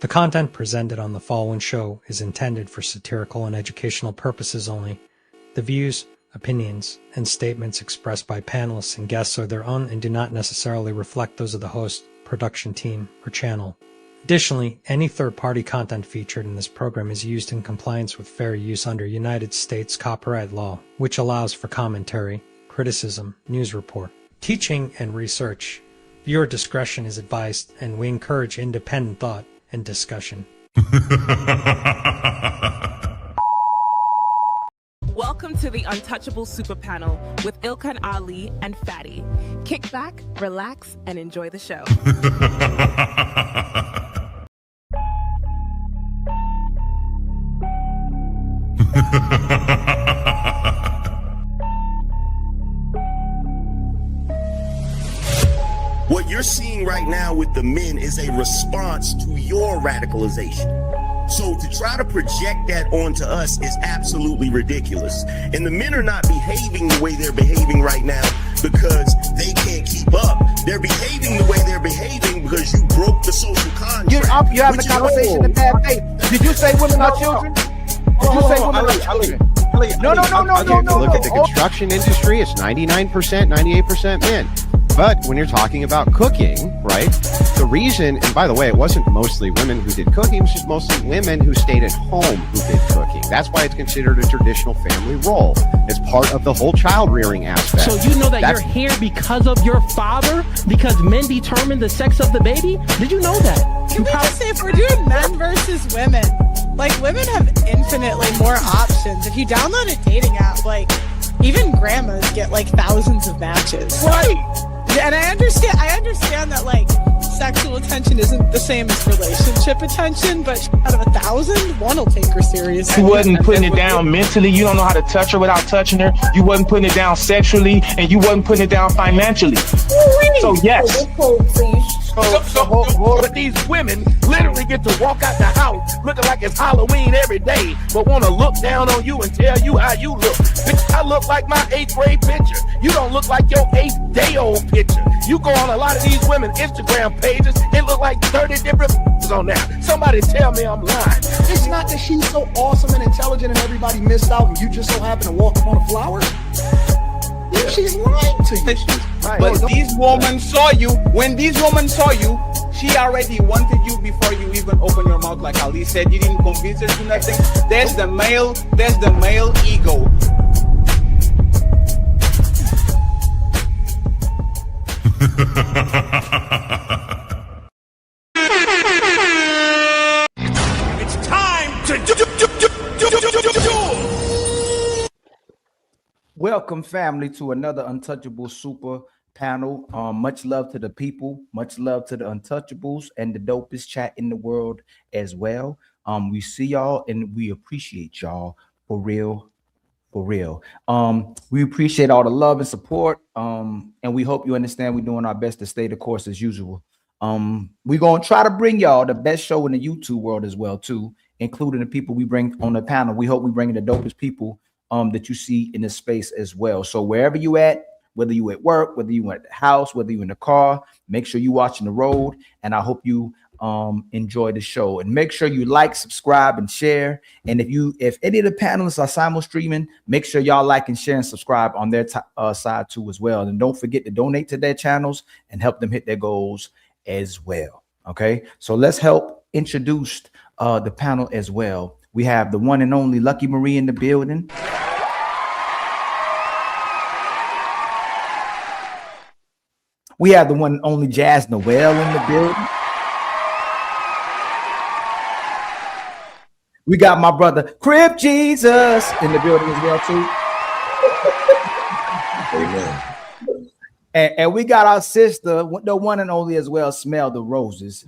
The content presented on the following show is intended for satirical and educational purposes only. The views, opinions, and statements expressed by panelists and guests are their own and do not necessarily reflect those of the host, production team, or channel. Additionally, any third-party content featured in this program is used in compliance with fair use under United States copyright law, which allows for commentary, criticism, news report, teaching, and research. Viewer discretion is advised, and we encourage independent thought and discussion. Welcome to the Untouchable Super Panel with Ilkan Ali and Fatty. Kick back, relax, and enjoy the show. What you're seeing right now with the men is a response to your radicalization. So to try to project that onto us is absolutely ridiculous. And the men are not behaving the way they're behaving right now because they can't keep up. They're behaving the way they're behaving because you broke the social contract. You're having a conversation in bad faith. Did you say women are children? Did you say women are children? No. Look at the construction industry. It's 99%, 98% men. But when you're talking about cooking, right, the reason, and by the way, it wasn't mostly women who did cooking, it was just mostly women who stayed at home who did cooking. That's why it's considered a traditional family role. It's part of the whole child rearing aspect. So you know that you're here because of your father? Because men determine the sex of the baby? Did you know that? Can we just say, if we're doing men versus women, like, women have infinitely more options. If you download a dating app, like, even grandmas get like thousands of matches. Right. And I understand that, like, sexual attention isn't the same as relationship attention, but out of 1,000, one will take her seriously. You wasn't putting it down mentally. You don't know how to touch her without touching her. You wasn't putting it down sexually, and you wasn't putting it down financially. So yes. But these women literally get to walk out the house looking like it's Halloween every day, but want to look down on you and tell you how you look. Bitch, I look like my 8th grade picture. You don't look like your 8th day old picture. You go on a lot of these women Instagram pages, it look like 30 different on there. Somebody tell me I'm lying. It's not that she's so awesome and intelligent and everybody missed out and you just so happen to walk up on a flower. Yeah. She's lying to you. But these women saw you. When these women saw you, she already wanted you before you even open your mouth. Like Ali said, you didn't convince her to nothing. There's the male ego. It's time to do. Welcome, family, to another Untouchable Super Panel. Much love to the people, much love to the Untouchables, and the dopest chat in the world as well. We see y'all and we appreciate y'all for real. We appreciate all the love and support. And we hope you understand we're doing our best to stay the course as usual. We're gonna try to bring y'all the best show in the YouTube world as well, too, including the people we bring on the panel. We hope we bring the dopest people that you see in this space as well. So wherever you at, whether you at work, whether you at the house, whether you in the car, make sure you watching the road. And I hope you enjoy the show. And make sure you like, subscribe, and share. And if any of the panelists are simul streaming, make sure y'all like and share and subscribe on their side too as well. And don't forget to donate to their channels and help them hit their goals as well. Okay, so let's help introduce the panel as well. We have the one and only Lucky Marie in the building. We have the one and only Jazz Noel in the building. We got my brother Crib Jesus in the building as well too. Amen. And we got our sister, the one and only as well, Smell the Roses.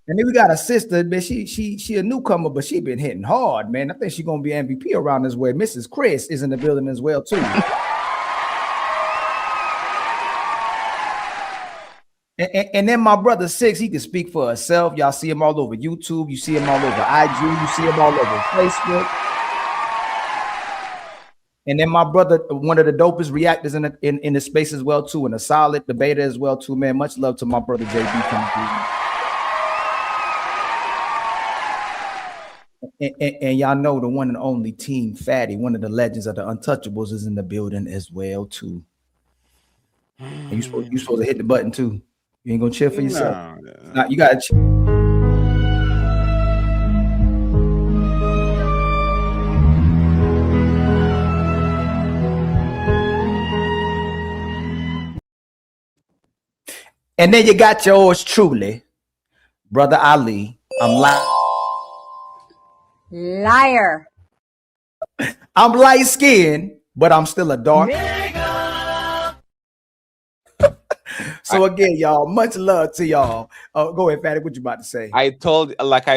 And then we got a sister, man. She a newcomer, but she been hitting hard, man. I think she's gonna be MVP around this way. Mrs. Chris is in the building as well too. and then my brother Six, he can speak for himself. Y'all see him all over YouTube. You see him all over IG. You see him all over Facebook. And then my brother, one of the dopest reactors in the space as well too, and a solid debater as well too, man. Much love to my brother JB coming through. And y'all know the one and only Team Fatty, one of the legends of the Untouchables, is in the building as well too. And you supposed to hit the button too. You ain't gonna cheer for yourself. No. You gotta cheer. And then you got yours truly, Brother Ali. I'm liar. I'm light skinned, but I'm still a dark. So again, y'all, much love to y'all. Go ahead, Fatty. What you about to say? I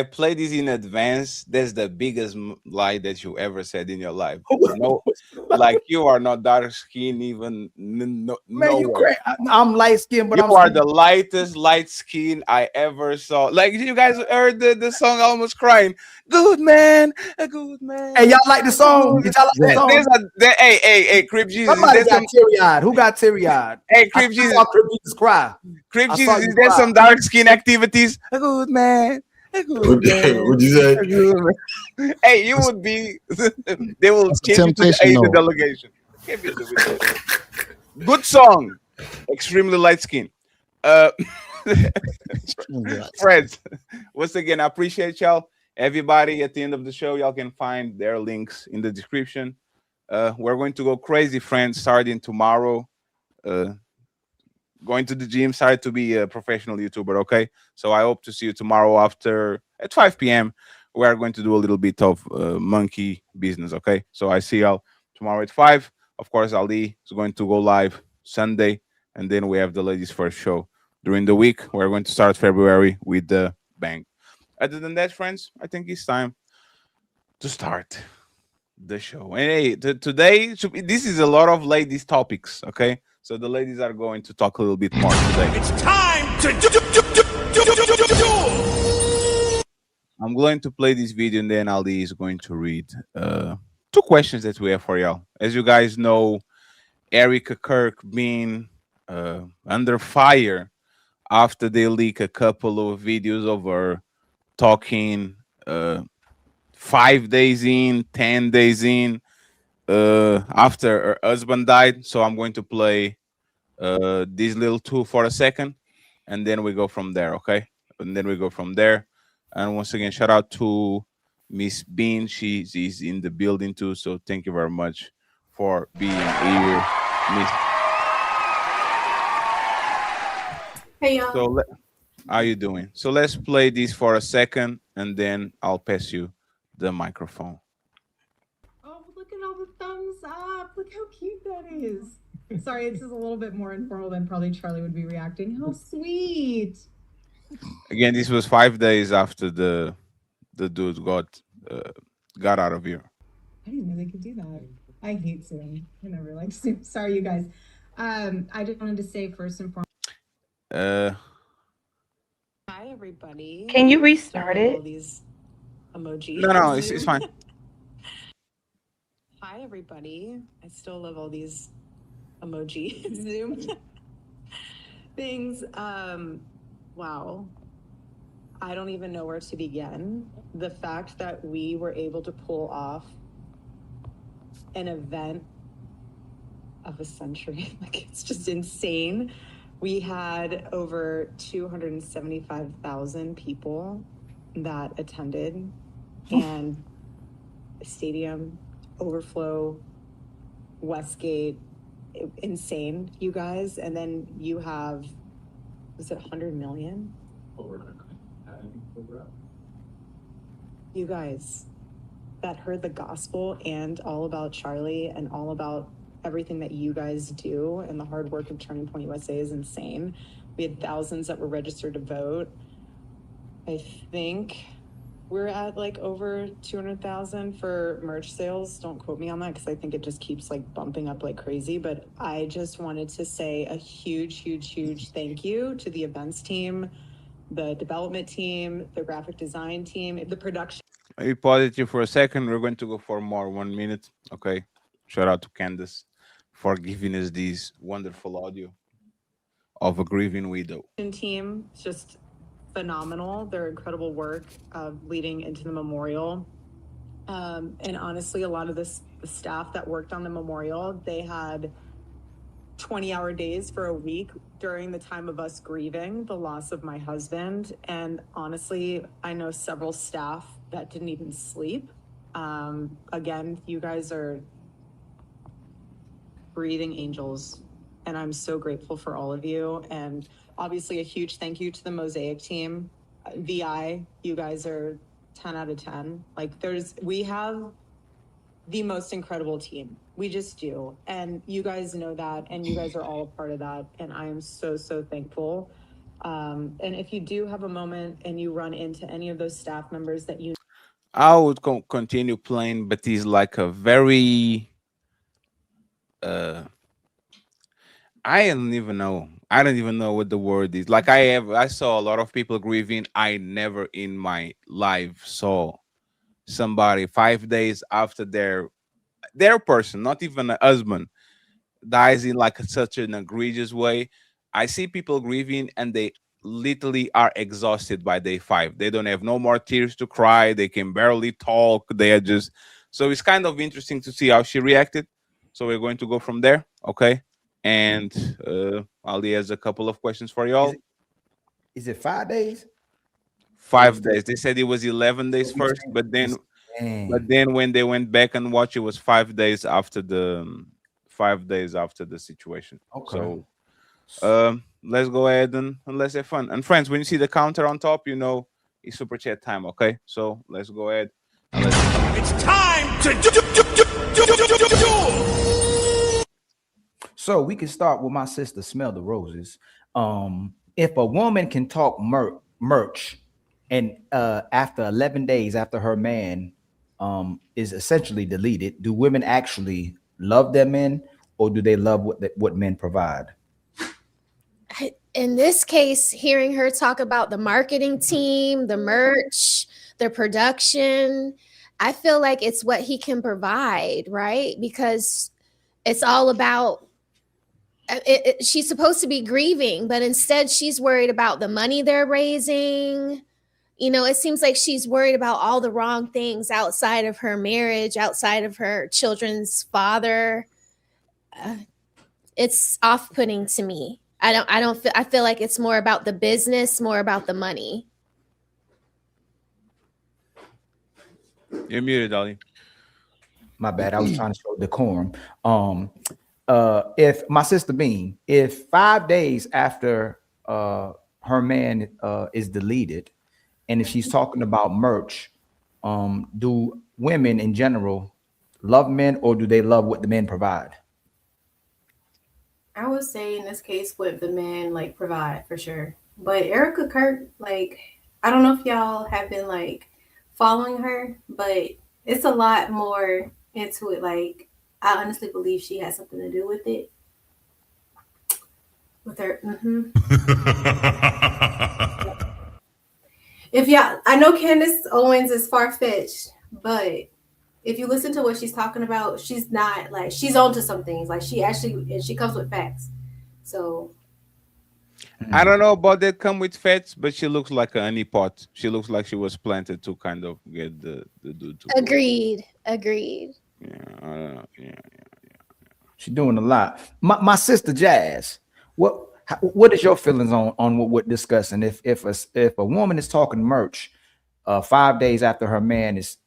played this in advance. That's the biggest lie that you ever said in your life. No, like you are not dark skin even. No, man, you crazy. I'm light skinned, but you are the lightest light skin I ever saw. Like you guys heard the song, almost crying. Good man, a good man. Hey, y'all like the song? Did y'all like the song? Hey, Crip Jesus. Somebody got teary-eyed. Who got teary-eyed? Hey, Crip Jesus. Crip Jesus cry. Crip Jesus, is there some dark skin activities? A good man. A good man. What'd you say? Hey, you would be. They will change you to the delegation. Good song. Extremely light skin. Friends, once again, I appreciate y'all. Everybody at the end of the show, y'all can find their links in the description. We're going to go crazy, friends, starting tomorrow. Going to the gym, started to be a professional YouTuber, okay? So I hope to see you tomorrow at 5 p.m. We are going to do a little bit of monkey business, okay? So I see y'all tomorrow at 5. Of course, Ali is going to go live Sunday, and then we have the ladies' first show during the week. We're going to start February with the bang. Other than that, friends, I think it's time to start the show. And hey, today, this is a lot of ladies' topics, okay? So the ladies are going to talk a little bit more today. It's time to do. I'm going to play this video, and then Ali is going to read 2 questions that we have for y'all. As you guys know, Erica Kirk being under fire after they leak a couple of videos of her talking 5 days in, 10 days in, after her husband died. So I'm going to play this little 2 for a second, and then we go from there, okay? And then we go from there. And once again, shout out to Miss Bean. She's in the building too, so thank you very much for being here, Miss. Hey y'all. So how you doing? So let's play this for a second, and then I'll pass you the microphone. Oh, look at all the thumbs up. Look how cute that is. Sorry, this is a little bit more informal than probably Charlie would be reacting. How sweet. Again, this was 5 days after the dude got out of here. I didn't know they could do that. I hate Zoom. I never like Zoom. Sorry, you guys. I just wanted to say first and foremost. Hi, everybody. Can you restart it? All these emojis. No, it's fine. Hi, everybody. I still love all these emoji Zoom things. Wow. I don't even know where to begin. The fact that we were able to pull off an event of a century, like it's just insane. We had over 275,000 people that attended, and the stadium, overflow, Westgate, insane, you guys. And then you have, was it 100 million? You guys that heard the gospel and all about Charlie and all about everything that you guys do, and the hard work of Turning Point USA is insane. We had thousands that were registered to vote. I think we're at like over 200,000 for merch sales. Don't quote me on that because I think it just keeps like bumping up like crazy. But I just wanted to say a huge thank you to the events team, the development team, the graphic design team, the production. I pause it you for a second. We're going to go for more 1 minute. Okay. Shout out to Candace for giving us this wonderful audio of a grieving widow. Team is just phenomenal. Their incredible work leading into the memorial. And honestly, a lot of the staff that worked on the memorial, they had 20-hour days for a week during the time of us grieving the loss of my husband. And honestly, I know several staff that didn't even sleep. Again, you guys are breathing angels, and I'm so grateful for all of you. And obviously a huge thank you to the Mosaic team. VI, you guys are 10 out of 10. Like we have the most incredible team. We just do. And you guys know that, and you guys are all a part of that. And I am so, so thankful. And if you do have a moment and you run into any of those staff members that you I would continue playing, but he's like a very I don't even know. I don't even know what the word is. Like I saw a lot of people grieving. I never in my life saw somebody 5 days after their person, not even a husband, dies in like such an egregious way. I see people grieving and they literally are exhausted by day 5. They don't have no more tears to cry. They can barely talk. They are just, so it's kind of interesting to see how she reacted. So we're going to go from there. Okay. And Ali has a couple of questions for y'all. Is it 5 days? 5 days. They said it was 11 days first, but then when they went back and watched, it was 5 days after the 5 days after the situation. Okay. So let's go ahead and let's have fun. And friends, when you see the counter on top, you know it's super chat time. Okay, so let's go ahead. It's time to do. So we can start with my sister, Smell the Roses. If a woman can talk merch, and after 11 days after her man is essentially deleted, do women actually love their men, or do they love what men provide? In this case, hearing her talk about the marketing team, the merch, the production, I feel like it's what he can provide, right? Because it's all about she's supposed to be grieving, but instead she's worried about the money they're raising. You know, it seems like she's worried about all the wrong things outside of her marriage, outside of her children's father. It's off-putting to me. I feel like it's more about the business, more about the money. You're muted, Ali. My bad. I was trying to show decorum. If my sister Bean, if 5 days after her man is deleted, and if she's talking about merch, do women in general love men, or do they love what the men provide? I would say in this case what the men like provide for sure. But Erica Kirk, like, I don't know if y'all have been like following her, but it's a lot more into it. Like, I honestly believe she has something to do with it. With her. If y'all, I know Candace Owens is far-fetched, but if you listen to what she's talking about, she's not like, she's onto some things. Like, she actually, and she comes with facts. So I don't know about that come with facts, but she looks like an honeypot. She looks like she was planted to kind of get the dude to Agreed. Yeah, I don't know. Yeah. She's doing a lot. My sister Jazz, what is your feelings on what we're discussing? If a woman is talking merch 5 days after her man is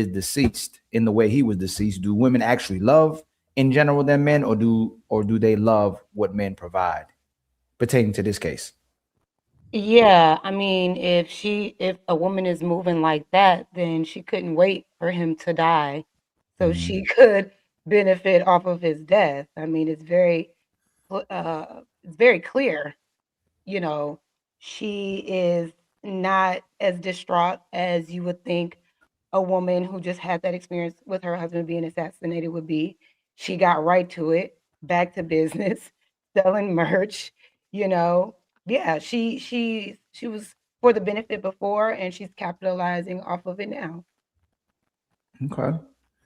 deceased in the way he was deceased, do women actually love in general their men, or do they love what men provide pertaining to this case? Yeah, I mean, if a woman is moving like that, then she couldn't wait for him to die, so she could benefit off of his death. I mean, it's very clear. You know, she is not as distraught as you would think a woman who just had that experience with her husband being assassinated would be. She got right to it, back to business, selling merch, you know. Yeah, she was for the benefit before, and she's capitalizing off of it now. Okay.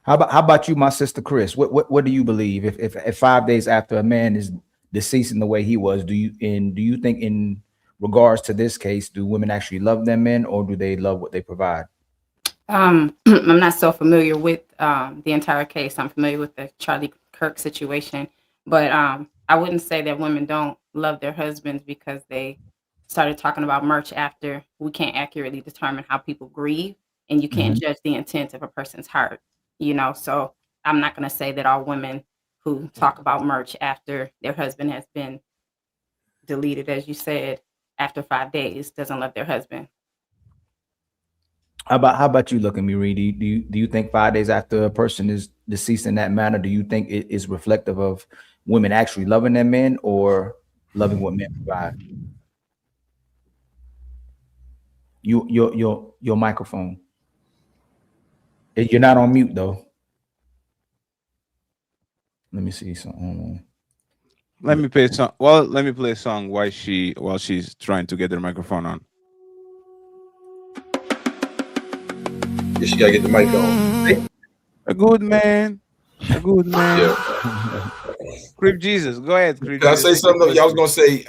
How about you, my sister Chris? What do you believe? If 5 days after a man is deceased in the way he was, do you think in regards to this case, do women actually love their men, or do they love what they provide? I'm not so familiar with the entire case. I'm familiar with the Charlie Kirk situation, but I wouldn't say that women don't love their husbands because they started talking about merch after. We can't accurately determine how people grieve, and you can't judge the intent of a person's heart. So I'm not going to say that all women who talk about merch after their husband has been deleted, as you said, after 5 days, doesn't love their husband. How about you, look at me, Reed? Do you think 5 days after a person is deceased in that manner, do you think it is reflective of women actually loving their men or loving what men provide? Your microphone. You're not on mute though. Let me see something. Let me play a song. Well, let me play a song while she's trying to get her microphone on. Yeah, she gotta get the mic on. A good man. A good man. Yeah. Crib Jesus. Go ahead, Crib Can I Jesus. say something though? Yeah, I was gonna say,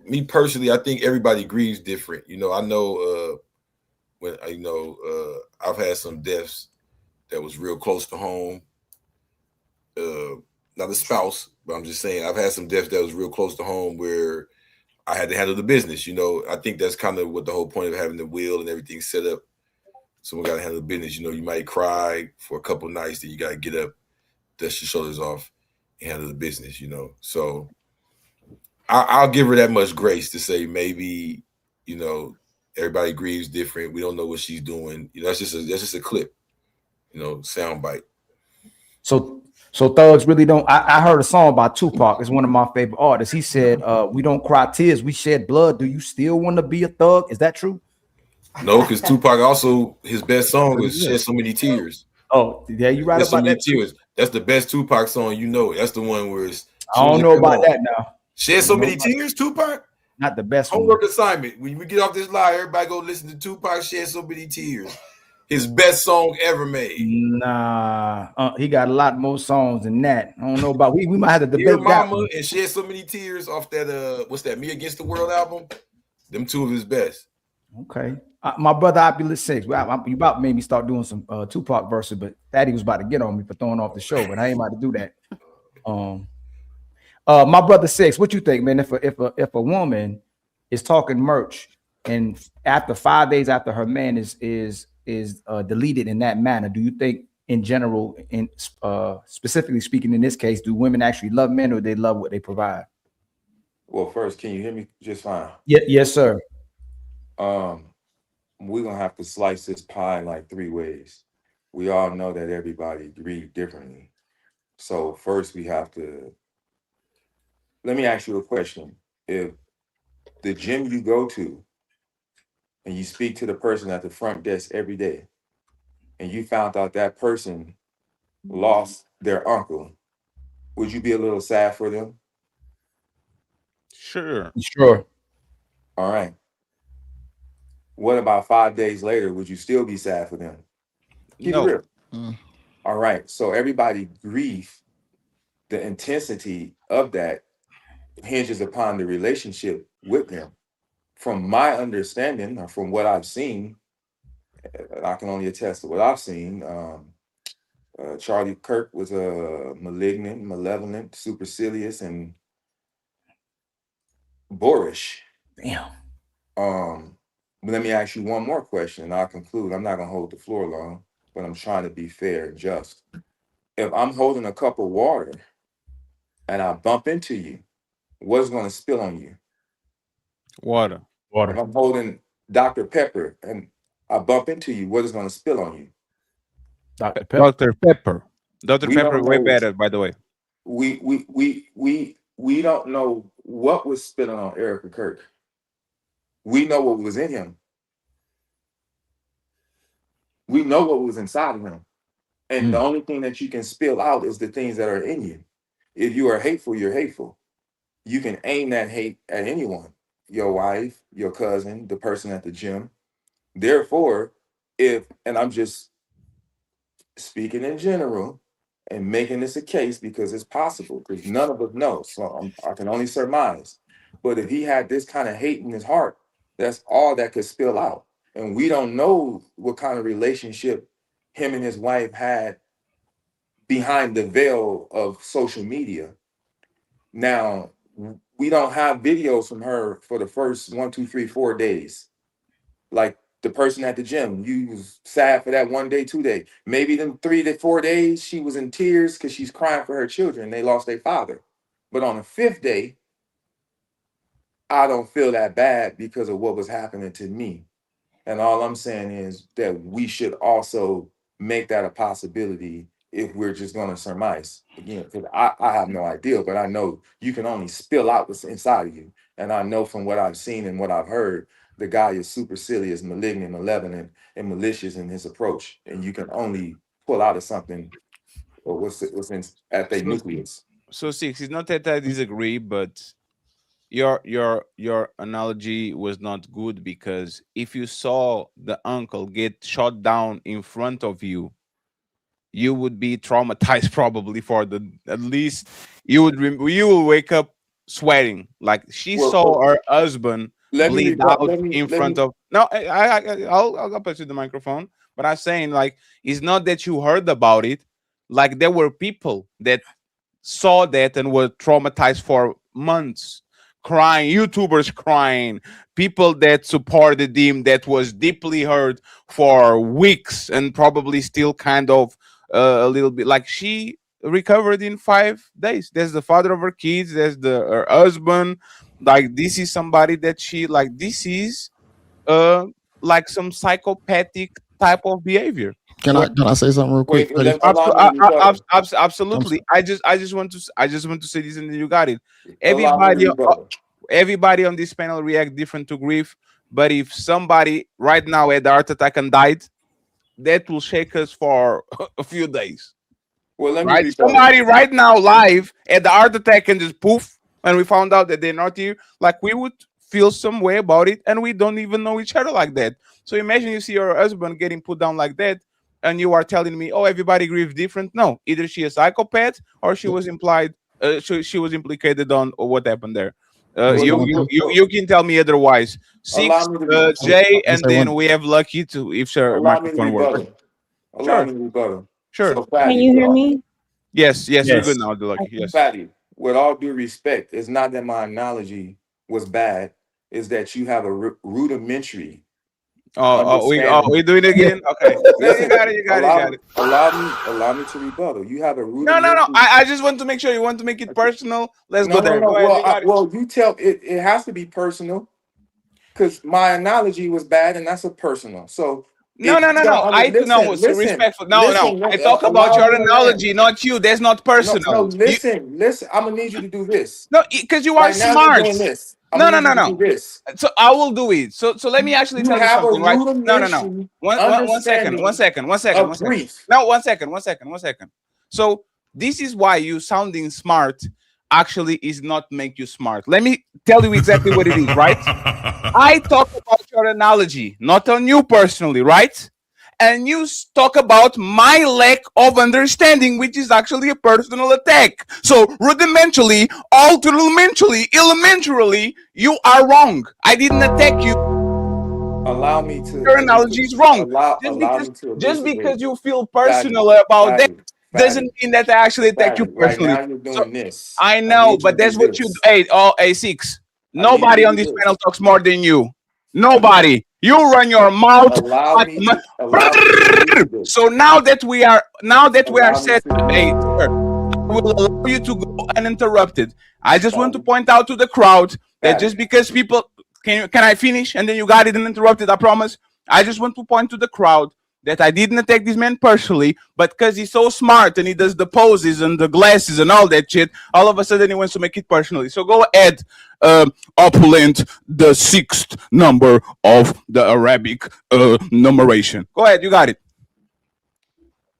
me personally, I think everybody grieves different. I know when I've had some deaths that was real close to home. Not a spouse, but I'm just saying I've had some deaths that was real close to home where I had to handle the business. I think that's kind of what the whole point of having the will and everything set up. Someone got to handle the business. You might cry for a couple nights, then you got to get up, dust your shoulders off, and handle the business. So I'll give her that much grace to say maybe everybody grieves different. We don't know what she's doing. That's just a clip. Sound bite. So thugs really don't. I heard a song by Tupac. It's one of my favorite artists. He said, "We don't cry tears, we shed blood. Do you still want to be a thug?" Is that true? No, because Tupac also, his best song was "Shed So Many Tears." Oh, yeah, you right about that. Tears. That's the best Tupac song. That's the one where it's. I don't know about that now. Shed So Many Tears, Tupac. Not the best homework assignment. When we get off this live, everybody go listen to Tupac "Shed So Many Tears." His best song ever made. Nah, he got a lot more songs than that. I don't know about. We might have to debate Dear that. Mama and Shed So Many Tears off that what's that? Me Against the World album. Them two of his best. Okay, my brother Opulus 6. You about made me start doing some Tupac verses, but Thaddy was about to get on me for throwing off the show, but I ain't about to do that. My brother 6, what you think, man? If a woman is talking merch and after 5 days after her man is deleted in that manner, do you think in general, in specifically speaking in this case, do women actually love men or they love what they provide? Well, first, can you hear me just fine? Yes, sir. We're gonna have to slice this pie like 3 ways. We all know that everybody grieves differently. So first we have to, let me ask you a question. If the gym you go to and you speak to the person at the front desk every day and you found out that person lost their uncle, would you be a little sad for them? Sure. All right. What about 5 days later? Would you still be sad for them? Keep it real. All right. So everybody grief, the intensity of that hinges upon the relationship with them. From my understanding, or from what I've seen, I can only attest to what I've seen. Charlie Kirk was a malignant, malevolent, supercilious, and boorish. Damn. But let me ask you one more question, and I'll conclude. I'm not gonna hold the floor long, but I'm trying to be fair and just. If I'm holding a cup of water and I bump into you, what's gonna spill on you? Water. If I'm holding Dr. Pepper and I bump into you, what is gonna spill on you? Dr. Pepper. Dr. Pepper. Dr. We Pepper don't way know- better, by the way. We don't know what was spilling on Erica Kirk. We know what was in him. We know what was inside of him. And the only thing that you can spill out is the things that are in you. If you are hateful, you're hateful. You can aim that hate at anyone, your wife, your cousin, the person at the gym. Therefore, and I'm just speaking in general and making this a case because it's possible, because none of us know. So I can only surmise. But if he had this kind of hate in his heart, that's all that could spill out. And we don't know what kind of relationship him and his wife had behind the veil of social media. Now, we don't have videos from her for the first 1, 2, 3, 4 days. Like the person at the gym, you was sad for that 1 day, 2 day. Maybe them 3 to 4 days, she was in tears because she's crying for her children. They lost their father. But on the 5th day, I don't feel that bad because of what was happening to me. And all I'm saying is that we should also make that a possibility if we're just going to surmise. Again, because I have no idea, but I know you can only spill out what's inside of you. And I know from what I've seen and what I've heard, the guy is supercilious, malignant, malevolent, and malicious in his approach. And you can only pull out of something or what's in at their nucleus. So Six, it's not that I disagree, but your analogy was not good, because if you saw the uncle get shot down in front of you, you would be traumatized probably for the at least you will wake up sweating like she saw her husband bleed out in front of. No, I'll go back to the microphone, but I'm saying, like, it's not that you heard about it, like there were people that saw that and were traumatized for months, crying, YouTubers crying, people that supported him that was deeply hurt for weeks, and probably still kind of a little bit. Like, she recovered in 5 days. There's the father of her kids, there's her husband. Like, this is somebody that she, like, this is like some psychopathic type of behavior. Can I say something real quick? Absolutely. I just want to say this, and then you got it. Everybody on this panel react different to grief, but if somebody right now had a heart attack and died, that will shake us for a few days. Well, let me right? Somebody right now live had the heart attack and just poof, and we found out that they're not here. Like, we would feel some way about it, and we don't even know each other like that. So imagine you see your husband getting put down like that, and you are telling me, "Oh, everybody grieves different." No, either she a psychopath or she was implied. She was implicated on what happened there. You can tell me otherwise. Six, Jay, and then we have Lucky to if her microphone works. Allow me to rebuttal. Sure. So, Can you hear me? Yes, you're good now, Lucky. Yes. Fatty, with all due respect, it's not that my analogy was bad. It's that you have a rudimentary. We doing it again? Okay. You got it. Allow me to rebuttal. You have a rudimentary. No. I just want to make sure you want to make it personal. Let's go there. No. Well, you tell it has to be personal, because my analogy was bad, and that's a personal. So no. I know it's respectful. No. I talk about your analogy, not you. That's not personal. No, listen. I'm gonna need you to do this. No, because you are smart. No. This. So I will do it. So let me actually tell you something, right? No. One second. No, 1 second. 1 second. So this is why you sounding smart actually is not make you smart. Let me tell you exactly what it is, right? I talk about your analogy, not on you personally, right? And you talk about my lack of understanding, which is actually a personal attack. So rudimentarily, elementarily, you are wrong. I didn't attack you. Allow me to. Your analogy is wrong. Just because you feel personal about that doesn't mean that I actually attack you personally. Right now you're doing this. I know, but that's what you do. Hey, Six. Nobody on this panel talks more than you. Nobody. You run your mouth. So now that we are set, hey, sir, I will allow you to go uninterrupted. I just want to point out to the crowd that just because people can I finish and then you got it uninterrupted, I promise. I just want to point to the crowd that I didn't attack this man personally, but because he's so smart and he does the poses and the glasses and all that shit, all of a sudden he wants to make it personally. So go ahead, opulent, the 6th number of the Arabic numeration. Go ahead, you got it.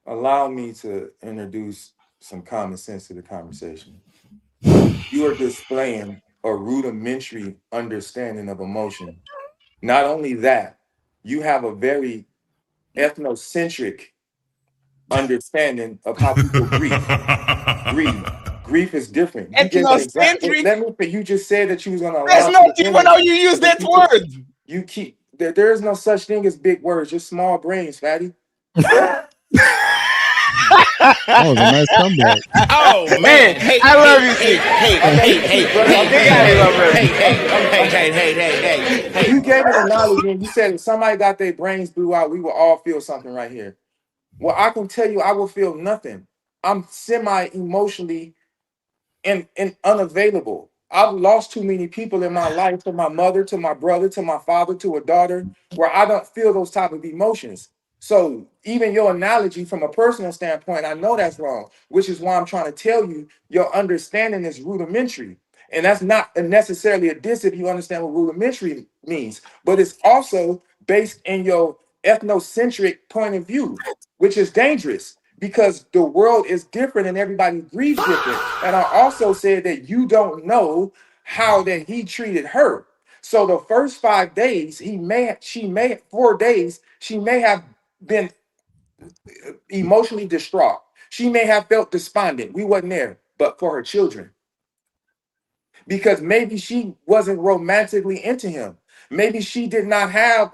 Allow me to introduce some common sense to the conversation. You are displaying a rudimentary understanding of emotion. Not only that, you have a very ethnocentric understanding of how people grieve is different. You gave an example. Ethnocentric. You just said that you was gonna That's allow not even how you use that word. You keep there is no such thing as big words, just small brains, fatty. That was a nice comeback. Oh man, hey, I love you, Chick. Hey. You gave an analogy and you said if somebody got their brains blew out, we will all feel something right here. Well, I can tell you, I will feel nothing. I'm semi-emotionally and unavailable. I've lost too many people in my life, to my mother, to my brother, to my father, to a daughter, where I don't feel those type of emotions. So even your analogy from a personal standpoint, I know that's wrong, which is why I'm trying to tell you your understanding is rudimentary. And that's not necessarily a diss if you understand what rudimentary means, but it's also based in your ethnocentric point of view, which is dangerous because the world is different and everybody grieves different. And I also said that you don't know how that he treated her. So the first 5 days, 4 days, she may have been emotionally distraught. She may have felt despondent. We wasn't there, but for her children. Because maybe she wasn't romantically into him. Maybe she did not have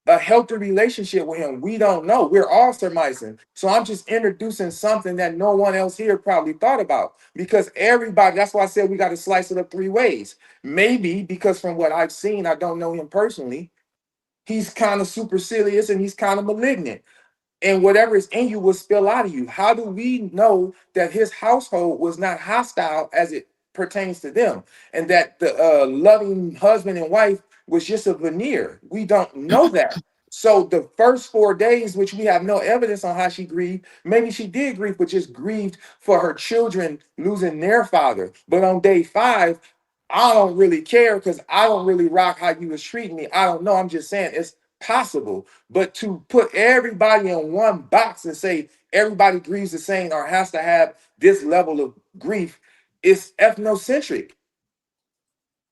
a healthy relationship with him. We don't know. We're all surmising. So I'm just introducing something that no one else here probably thought about, because everybody, that's why I said we got to slice it up 3 ways. Maybe because from what I've seen, I don't know him personally, he's kind of supercilious and he's kind of malignant. And whatever is in you will spill out of you. How do we know that his household was not hostile as it pertains to them, and that the loving husband and wife was just a veneer? We don't know that. So the first 4 days, which we have no evidence on how she grieved, maybe she did grieve, but just grieved for her children losing their father. But on day 5, I don't really care because I don't really rock how you was treating me. I don't know. I'm just saying it's possible. But to put everybody in one box and say everybody grieves the same or has to have this level of grief is ethnocentric.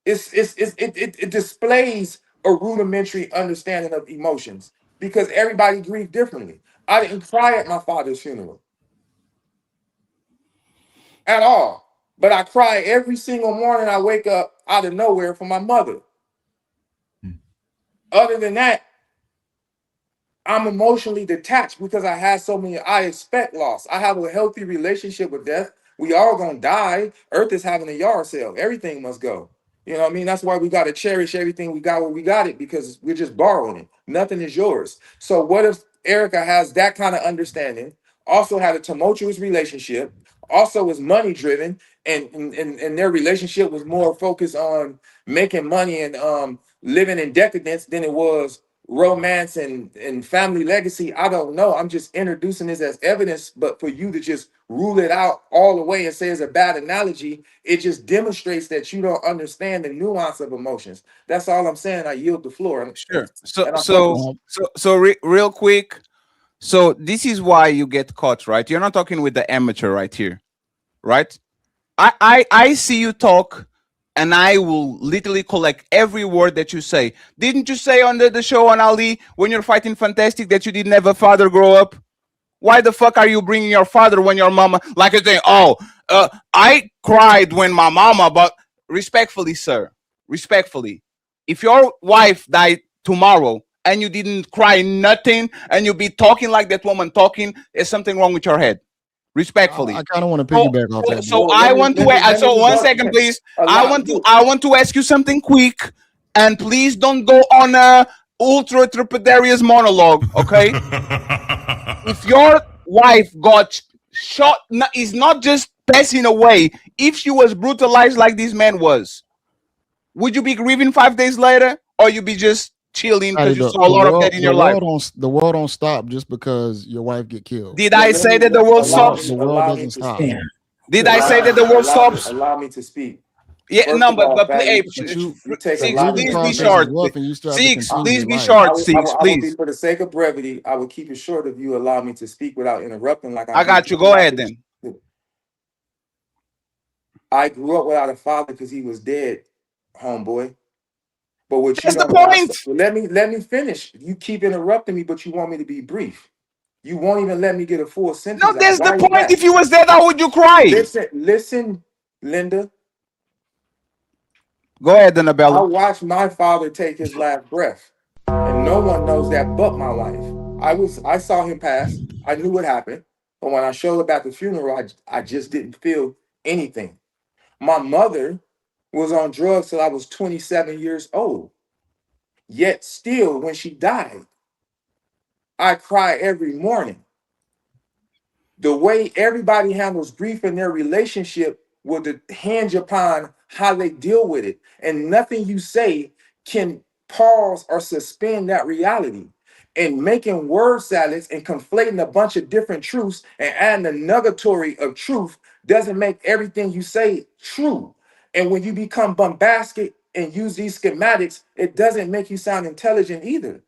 It displays a rudimentary understanding of emotions because everybody grieved differently. I didn't cry at my father's funeral at all, but I cry every single morning I wake up out of nowhere for my mother. Other than that, I'm emotionally detached because I expect loss. I have a healthy relationship with death. We all gonna die. Earth is having a yard sale. Everything must go. You know what I mean? That's why we got to cherish everything we got when we got it, because we're just borrowing it. Nothing is yours. So what if Erica has that kind of understanding, also had a tumultuous relationship, also was money driven, and their relationship was more focused on making money and living in decadence than it was romance and family legacy? I don't know. I'm just introducing this as evidence, but for you to just rule it out all the way and say it's a bad analogy, it just demonstrates that you don't understand the nuance of emotions. That's all I'm saying. I yield the floor. Sure. Real quick. So this is why you get caught, right? You're not talking with the amateur right here, right? I see you talk, and I will literally collect every word that you say. Didn't you say on the show on Ali when you're fighting Fantastic that you didn't have a father grow up? Why the fuck are you bringing your father when your mama, like I say, I cried when my mama, but respectfully, sir, respectfully, if your wife died tomorrow and you didn't cry nothing and you be talking like that woman talking, there's something wrong with your head. Respectfully. I kind of want to piggyback off that. So I want to. So 1 second, please. I want to ask you something quick, and please don't go on a ultra trepidarious monologue, okay? If your wife got shot, is not just passing away. If she was brutalized like this man was, would you be grieving 5 days later, or you be just chilling because you saw a lot of that in your life? The world don't stop just because your wife get killed. Did I say that the world stops? The world doesn't stop. Did I say that the world stops? Allow me to speak. Yeah, First no, of all, but Fatty, please, you Six, take a please lot be of short. Six, Please be short. Six, I please. will, for the sake of brevity, I will keep it short if you allow me to speak without interrupting. Like I got you. Go ahead then. I grew up without a father because he was dead, homeboy. But what That's you the don't point. let me finish. You keep interrupting me, but you want me to be brief. You won't even let me get a full sentence. No, that's the point. If you was dead, how would you cry? Listen, Linda. Go ahead, I Annabella. watched my father take his last breath, and no one knows that but my wife. I saw him pass. I knew what happened, but when I showed up at the funeral, I just didn't feel anything. My mother was on drugs till I was 27 years old. Yet still, when she died, I cry every morning. The way everybody handles grief in their relationship will hinge upon how they deal with it. And nothing you say can pause or suspend that reality. And making word salads and conflating a bunch of different truths and adding a nugatory of truth doesn't make everything you say true. And when you become bombastic and use these schematics, it doesn't make you sound intelligent either.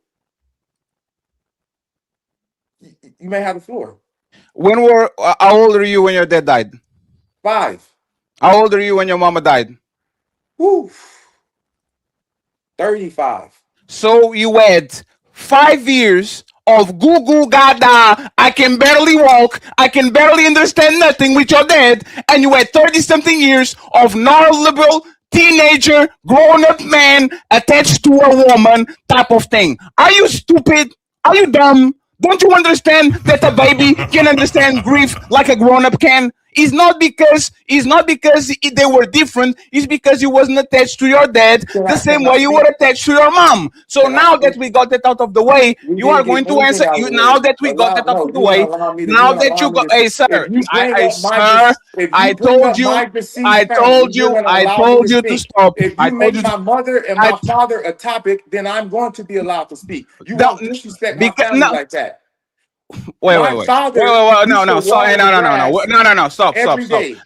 You may have the floor. How old are you when your dad died? 5. How old are you when your mama died? Woo. 35. So you had 5 years of goo goo gaga. I can barely walk. I can barely understand nothing with your dad. And you had 30 something years of neoliberal teenager, grown up man attached to a woman type of thing. Are you stupid? Are you dumb? Don't you understand that a baby can understand grief like a grown up can? It's not because they were different. It's because you wasn't attached to your dad the same way you were attached to your mom. So now that we got that out of the way, you are going to answer. Now that we got that out of the way, now that you got, hey sir, I told you to stop. If you make my mother and my father a topic, then I'm going to be allowed to speak. You won't disrespect my family like that. Wait. No. Sorry, no. Stop.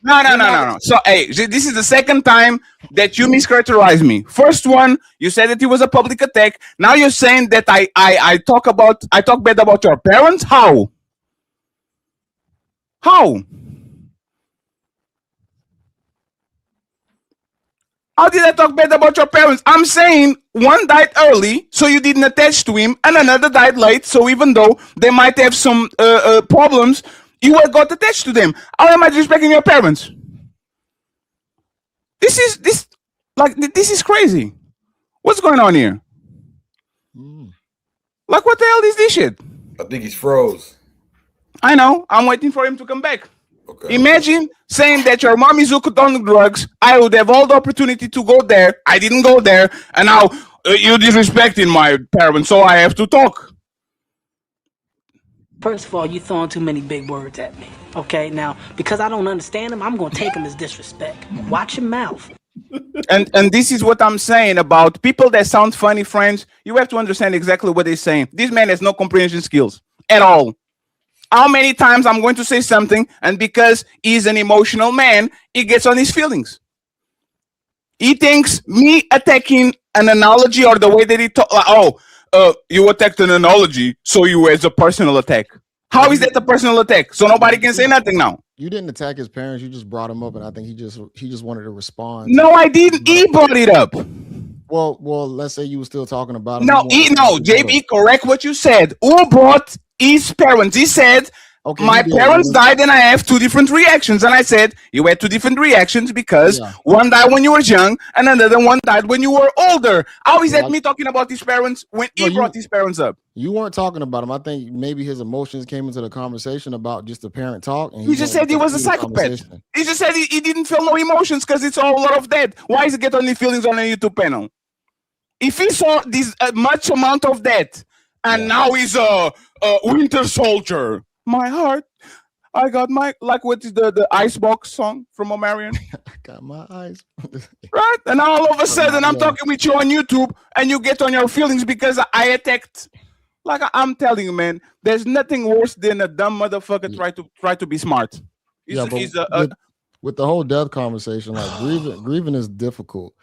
No. So, hey, this is the second time that you mischaracterized me. First one, you said that it was a public attack. Now you're saying that I talk bad about your parents. How? How did I talk bad about your parents? I'm saying one died early, so you didn't attach to him, and another died late, so even though they might have some problems, you got attached to them. How am I disrespecting your parents? This is crazy. What's going on here? Like, what the hell is this shit? I think he's froze. I know. I'm waiting for him to come back. Okay. Imagine saying that your mom is hooked on drugs. I would have all the opportunity to go there. I didn't go there. And now you're disrespecting my parents, so I have to talk. First of all, you're throwing too many big words at me. Okay? Now, because I don't understand them, I'm going to take them as disrespect. Watch your mouth. And this is what I'm saying about people that sound funny, friends. You have to understand exactly what they're saying. This man has no comprehension skills at all. How many times I'm going to say something, and because he's an emotional man, he gets on his feelings. He thinks me attacking an analogy or the way that he talk, you attacked an analogy, so you as a personal attack. How is that a personal attack? So nobody can say nothing now. You didn't attack his parents. You just brought him up, and I think he just wanted to respond. No, I didn't. He brought it up. Well, let's say you were still talking about him. No, JB, correct what you said. Who brought his parents? He said, okay, my parents died and I have 2 different reactions. And I said, you had 2 different reactions because one died when you were young and another one died when you were older. How is that me talking about his parents when he brought his parents up? You weren't talking about him. I think maybe his emotions came into the conversation about just the parent talk. And he just said he was a psychopath. He just said he didn't feel no emotions because it's all a lot of that. Why is he get only feelings on a YouTube panel? If he saw this much amount of that, and now he's a Winter Soldier. My heart, I got my, like, what is the Icebox song from Omarion? I got my eyes. Right? And all of a sudden, I'm talking with you on YouTube, and you get on your feelings because I attacked. Like, I'm telling you, man, there's nothing worse than a dumb motherfucker try to be smart. With the whole death conversation, like grieving is difficult.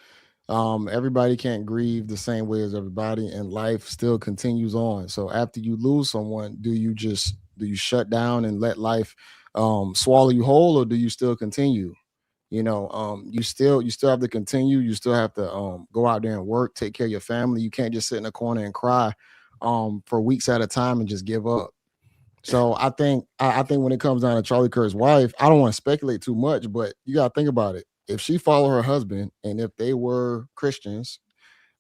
Everybody can't grieve the same way as everybody, and life still continues on. So after you lose someone, do you shut down and let life swallow you whole, or do you still continue? You still have to continue. You still have to go out there and work, take care of your family. You can't just sit in a corner and cry for weeks at a time and just give up. So I think when it comes down to Charlie Kirk's wife, I don't want to speculate too much, but you got to think about it. If she followed her husband and if they were Christians,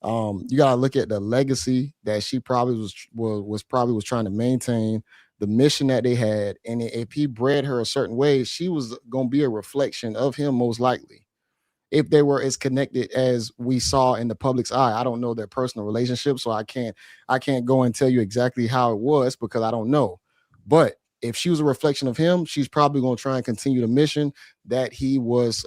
you got to look at the legacy that she probably was trying to maintain, the mission that they had, and if he bred her a certain way, she was going to be a reflection of him most likely. If they were as connected as we saw in the public's eye. I don't know their personal relationship, so I can't go and tell you exactly how it was because I don't know. But if she was a reflection of him, she's probably going to try and continue the mission that he was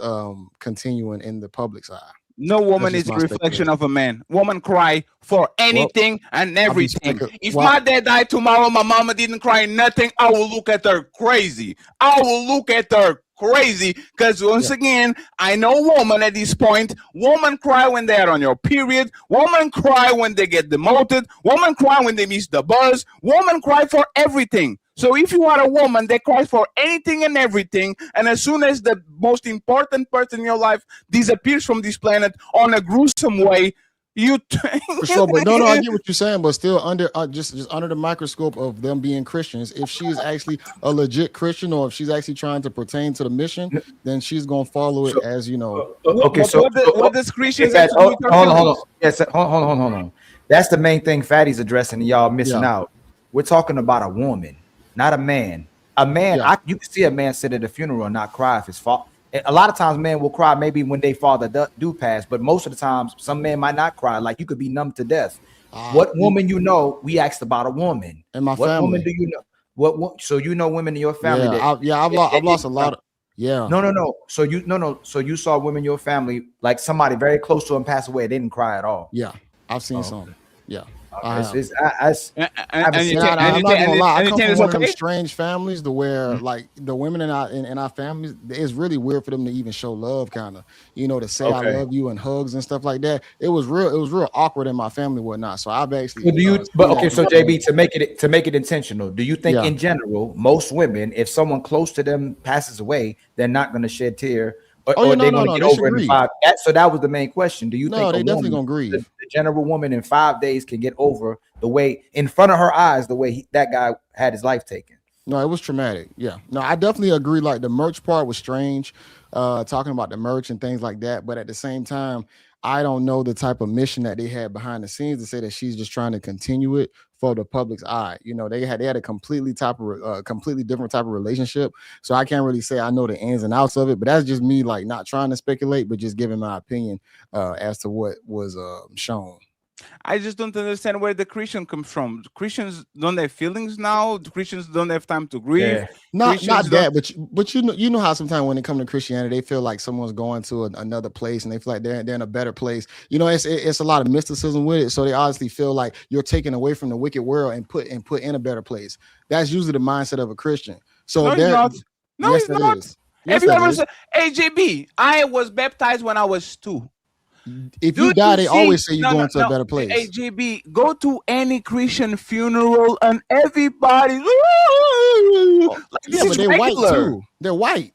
continuing in the public's eye. No woman is a reflection of a man. Woman cry for anything and everything. If my dad died tomorrow, my mama didn't cry nothing, I will look at her crazy. I will look at her crazy because once again, I know woman at this point. Woman cry when they are on your period. Woman cry when they get demoted. Woman cry when they miss the bus. Woman cry for everything. So if you are a woman that cries for anything and everything, and as soon as the most important person in your life disappears from this planet on a gruesome way, you for sure, but no, I get what you're saying, but still under just under the microscope of them being Christians, if she is actually a legit Christian or if she's actually trying to pertain to the mission, then she's gonna follow it as you know. Okay, so what does Christians hold on. Yes, hold on. That's the main thing Fatty's addressing, and y'all missing out. We're talking about a woman, not a man. A man, you can see a man sit at a funeral and not cry if his fault. A lot of times men will cry maybe when they father do pass, but most of the times some men might not cry. Like you could be numb to death. What woman you know? We asked about a woman. In my what family. Woman do you know? What so you know women in your family? I've lost a lot of No. So you saw women in your family, like somebody very close to them pass away, they didn't cry at all. Yeah, I've seen some. Yeah. I'm not gonna lie. I come from one of them strange families to where like the women in our families, it's really weird for them to even show love, kind of, to say I love you and hugs and stuff like that. It was real awkward in my family, whatnot. So I've actually. So JB, to make it intentional, do you think in general most women, if someone close to them passes away, they're not going to shed tear? Or they're going to get over it in 5 days. So that was the main question. Do you think they definitely gonna grieve? The general woman in 5 days can get over the way in front of her eyes the way that guy had his life taken? No, it was traumatic. Yeah, no, I definitely agree. Like the merch part was strange, talking about the merch and things like that. But at the same time, I don't know the type of mission that they had behind the scenes to say that she's just trying to continue it for the public's eye. They had a completely different type of relationship. So I can't really say I know the ins and outs of it, but that's just me like not trying to speculate, but just giving my opinion as to what was shown. I just don't understand where the Christian comes from. Christians don't have feelings now. The Christians don't have time to grieve. Yeah. Not that, but you know how sometimes when it comes to Christianity, they feel like someone's going to another place and they feel like they're in a better place. It's a lot of mysticism with it. So they honestly feel like you're taken away from the wicked world and put in a better place. That's usually the mindset of a Christian. So no, it's not. No, yes, it's not. Is. Have you ever said, hey, JB, I was baptized when I was 2. If you die, they always say you're going to a better place. Hey, JB, go to any Christian funeral and everybody. Like, but they're white too. They're white.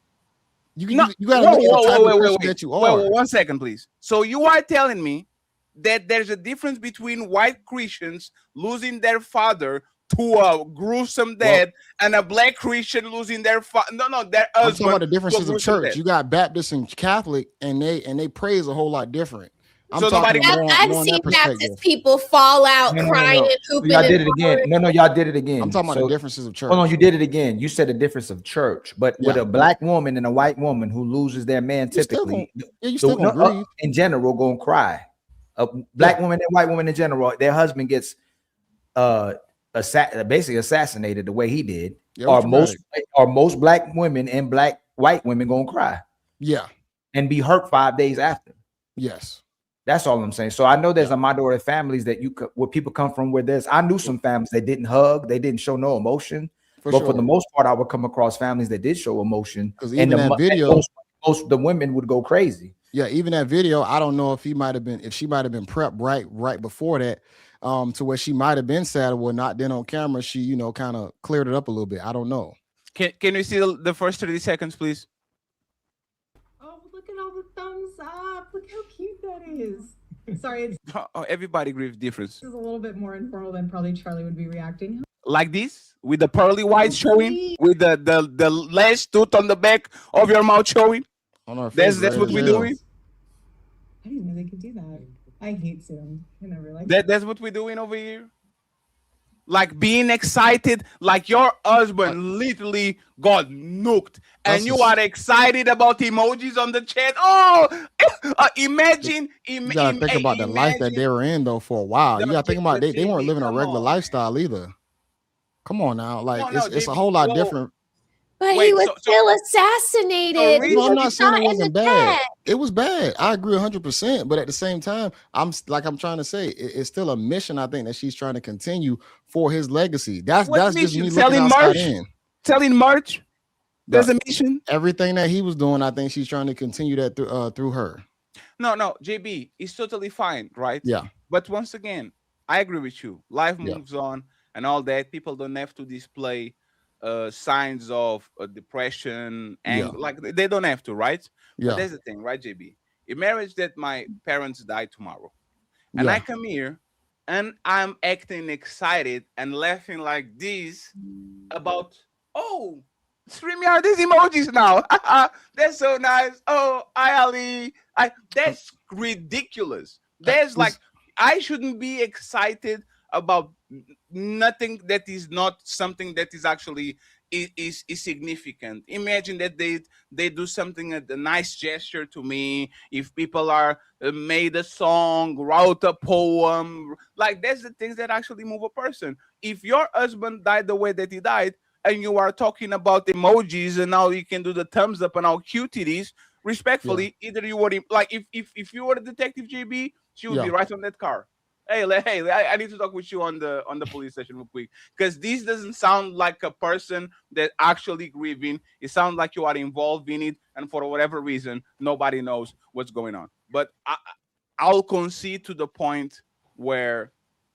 You got to look at the type of person that you are. Wait, 1 second, please. So you are telling me that there's a difference between white Christians losing their father to a gruesome death and a black Christian losing their their husband. I'm talking about the differences of church. You got Baptist and Catholic, and they praise a whole lot different. I've seen Baptist people fall out crying and hooping. Y'all did it again. No, y'all did it again. I'm talking about the differences of church. Hold on, you did it again. You said the difference of church, but with a black woman and a white woman who loses their man, typically, in general, gonna cry. A black woman and white woman in general, their husband gets basically assassinated the way he did. Or most black women and white women gonna cry. Yeah, and be hurt 5 days after. Yes. That's all I'm saying. So I know there's a minority of families where people come from I knew some families that didn't hug, they didn't show no emotion. For the most part, I would come across families that did show emotion. Because even that video, most the women would go crazy. Yeah, even that video, I don't know if she might have been prepped right before that, to where she might have been sad or not. Then on camera, she kind of cleared it up a little bit. I don't know. Can we see the first 30 seconds, please? Look at all the thumbs up. Look how cute that is. Sorry, everybody grieves difference. This is a little bit more informal than probably Charlie would be reacting. like this, with the pearly whites showing, with the last tooth on the back of your mouth showing. On our That's face, what we're doing. I didn't know they could do that. I hate Zoom. I never liked That's what we're doing over here. Like being excited, like your husband literally got nuked, and you are excited about emojis on the chat. Oh, imagine. You gotta think about the life that they were in though for a while. You gotta think about they weren't living a regular lifestyle either. Come on now, like it's a whole lot different. But he was still assassinated. No, I'm not saying it wasn't bad. It was bad. I agree 100%. But at the same time, I'm trying to say it's still a mission. I think that she's trying to continue for his legacy. That's just me looking outside in. Selling merch. There's a mission. Everything that he was doing, I think she's trying to continue that through her. No, JB, it's totally fine, right? Yeah. But once again, I agree with you. Life moves on and all that. People don't have to display signs of depression and like they don't have to, right? But there's the thing, right, JB? A marriage that my parents die tomorrow, and I come here and I'm acting excited and laughing like this about StreamYard, these emojis now. That's so nice. Oh, Ali. That's ridiculous. There's like I shouldn't be excited about nothing that is not something that is actually is significant. Imagine that they do something, a nice gesture to me. If people are made a song, wrote a poem, like that's the things that actually move a person. If your husband died the way that he died, and you are talking about emojis, and now you can do the thumbs up and how cute it is. Respectfully, either you would like if you were a detective, JB, she would be right on that car. Hey, I need to talk with you on the police station real quick, because this doesn't sound like a person that actually grieving. It sounds like you are involved in it, and for whatever reason, nobody knows what's going on. But I'll concede to the point where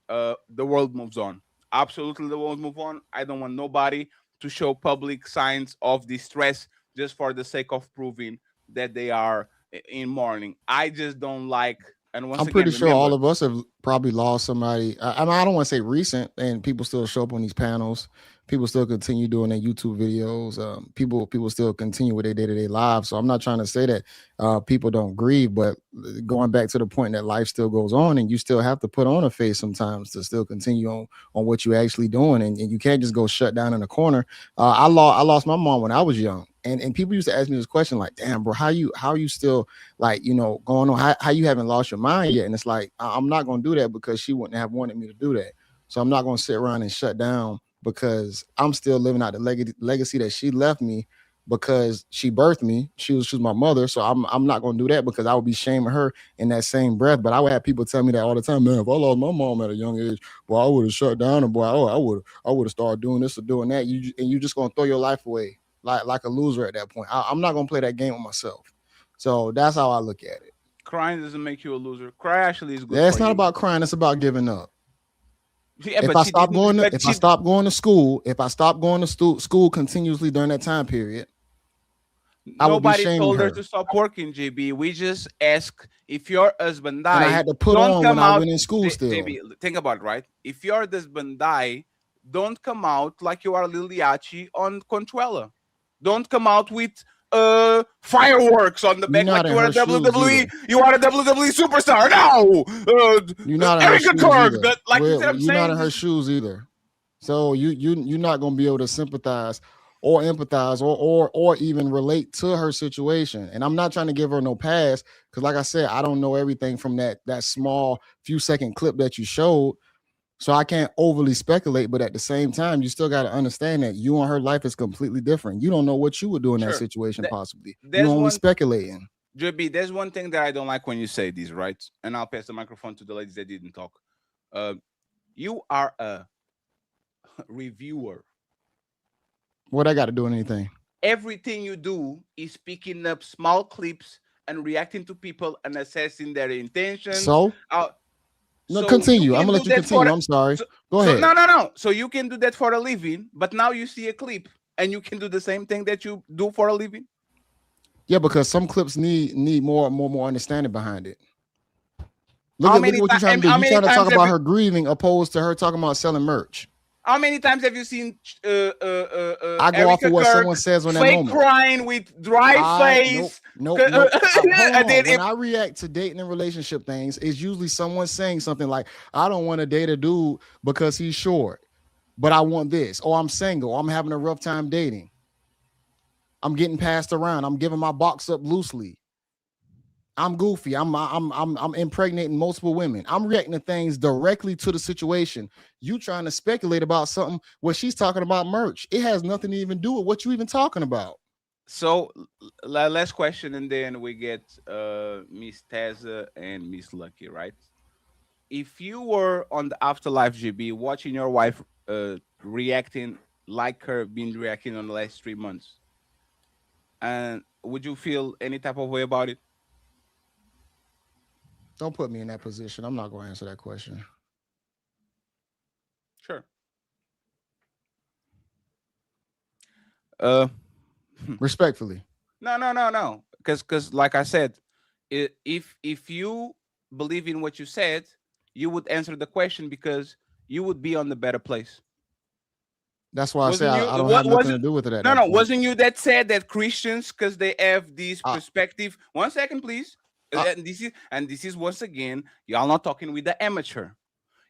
the world moves on. Absolutely, the world move on. I don't want nobody to show public signs of distress just for the sake of proving that they are in mourning. I just don't like. And once I'm pretty sure all of us have probably lost somebody. I mean, I don't want to say recent, and people still show up on these panels. People still continue doing their YouTube videos. People still continue with their day-to-day lives. So I'm not trying to say that people don't grieve, but going back to the point that life still goes on, and you still have to put on a face sometimes to still continue on what you're actually doing, and you can't just go shut down in a corner. I lost my mom when I was young. And people used to ask me this question like, damn, bro, how are you still like, going on? How you haven't lost your mind yet? And it's like, I'm not going to do that because she wouldn't have wanted me to do that. So I'm not going to sit around and shut down because I'm still living out the legacy that she left me because she birthed me. She was my mother. So I'm not going to do that because I would be shaming her in that same breath. But I would have people tell me that all the time, man, if I lost my mom at a young age, boy, I would have shut down, and boy, I would have started doing this or doing that. You just going to throw your life away. Like a loser at that point. I'm not gonna play that game with myself. So that's how I look at it. Crying doesn't make you a loser. Cry actually is good. Yeah, it's not about crying. It's about giving up. Yeah, if I stop going to school, if I stop going to school continuously during that time period, nobody told her to stop working, JB. We just ask if your husband died. And I had to put on when I went in school still. JB, think about it, right? If your husband died, don't come out like you are Lil Yachty on Contrella. Don't come out with fireworks on the back like you are a WWE. You are a WWE superstar. No, you're not Erica Kirk. You're not in her shoes either. So you're not gonna be able to sympathize or empathize or even relate to her situation. And I'm not trying to give her no pass because, like I said, I don't know everything from that small few second clip that you showed. So I can't overly speculate, but at the same time, you still got to understand that you and her life is completely different. You don't know what you would do in that situation, possibly. You're only speculating. JB, there's one thing that I don't like when you say this, right? And I'll pass the microphone to the ladies that didn't talk. You are a reviewer. What I got to do in anything? Everything you do is picking up small clips and reacting to people and assessing their intentions. So? No, continue. I'm gonna let you continue. I'm sorry. Go ahead. No. So you can do that for a living, but now you see a clip and you can do the same thing that you do for a living. Yeah, because some clips need more understanding behind it. Look at what you're trying to do. You're trying to talk about her grieving opposed to her talking about selling merch. How many times have you seen I go off Erica of what Kirk someone says on that fake moment. crying with dry face? Nope. Hold And then on. When I react to dating and relationship things, it's usually someone saying something like, I don't want to date a dude because he's short, but I want this. Or I'm single. Or I'm having a rough time dating. I'm getting passed around. I'm giving my box up loosely. I'm goofy. I'm impregnating multiple women. I'm reacting to things directly to the situation. You trying to speculate about something where she's talking about merch. It has nothing to even do with what you even talking about. So last question, and then we get Miss Teza and Miss Lucky, right? If you were on the Afterlife GB watching your wife reacting like her been reacting on the last 3 months, and would you feel any type of way about it? Don't put me in that position. I'm not going to answer that question. Sure. Respectfully. No. Because like I said, if you believe in what you said, you would answer the question because you would be on the better place. That's why I say I don't have nothing to do with it. No. Wasn't you that said that Christians, because they have this perspective? 1 second, please. And this is once again, y'all not talking with the amateur.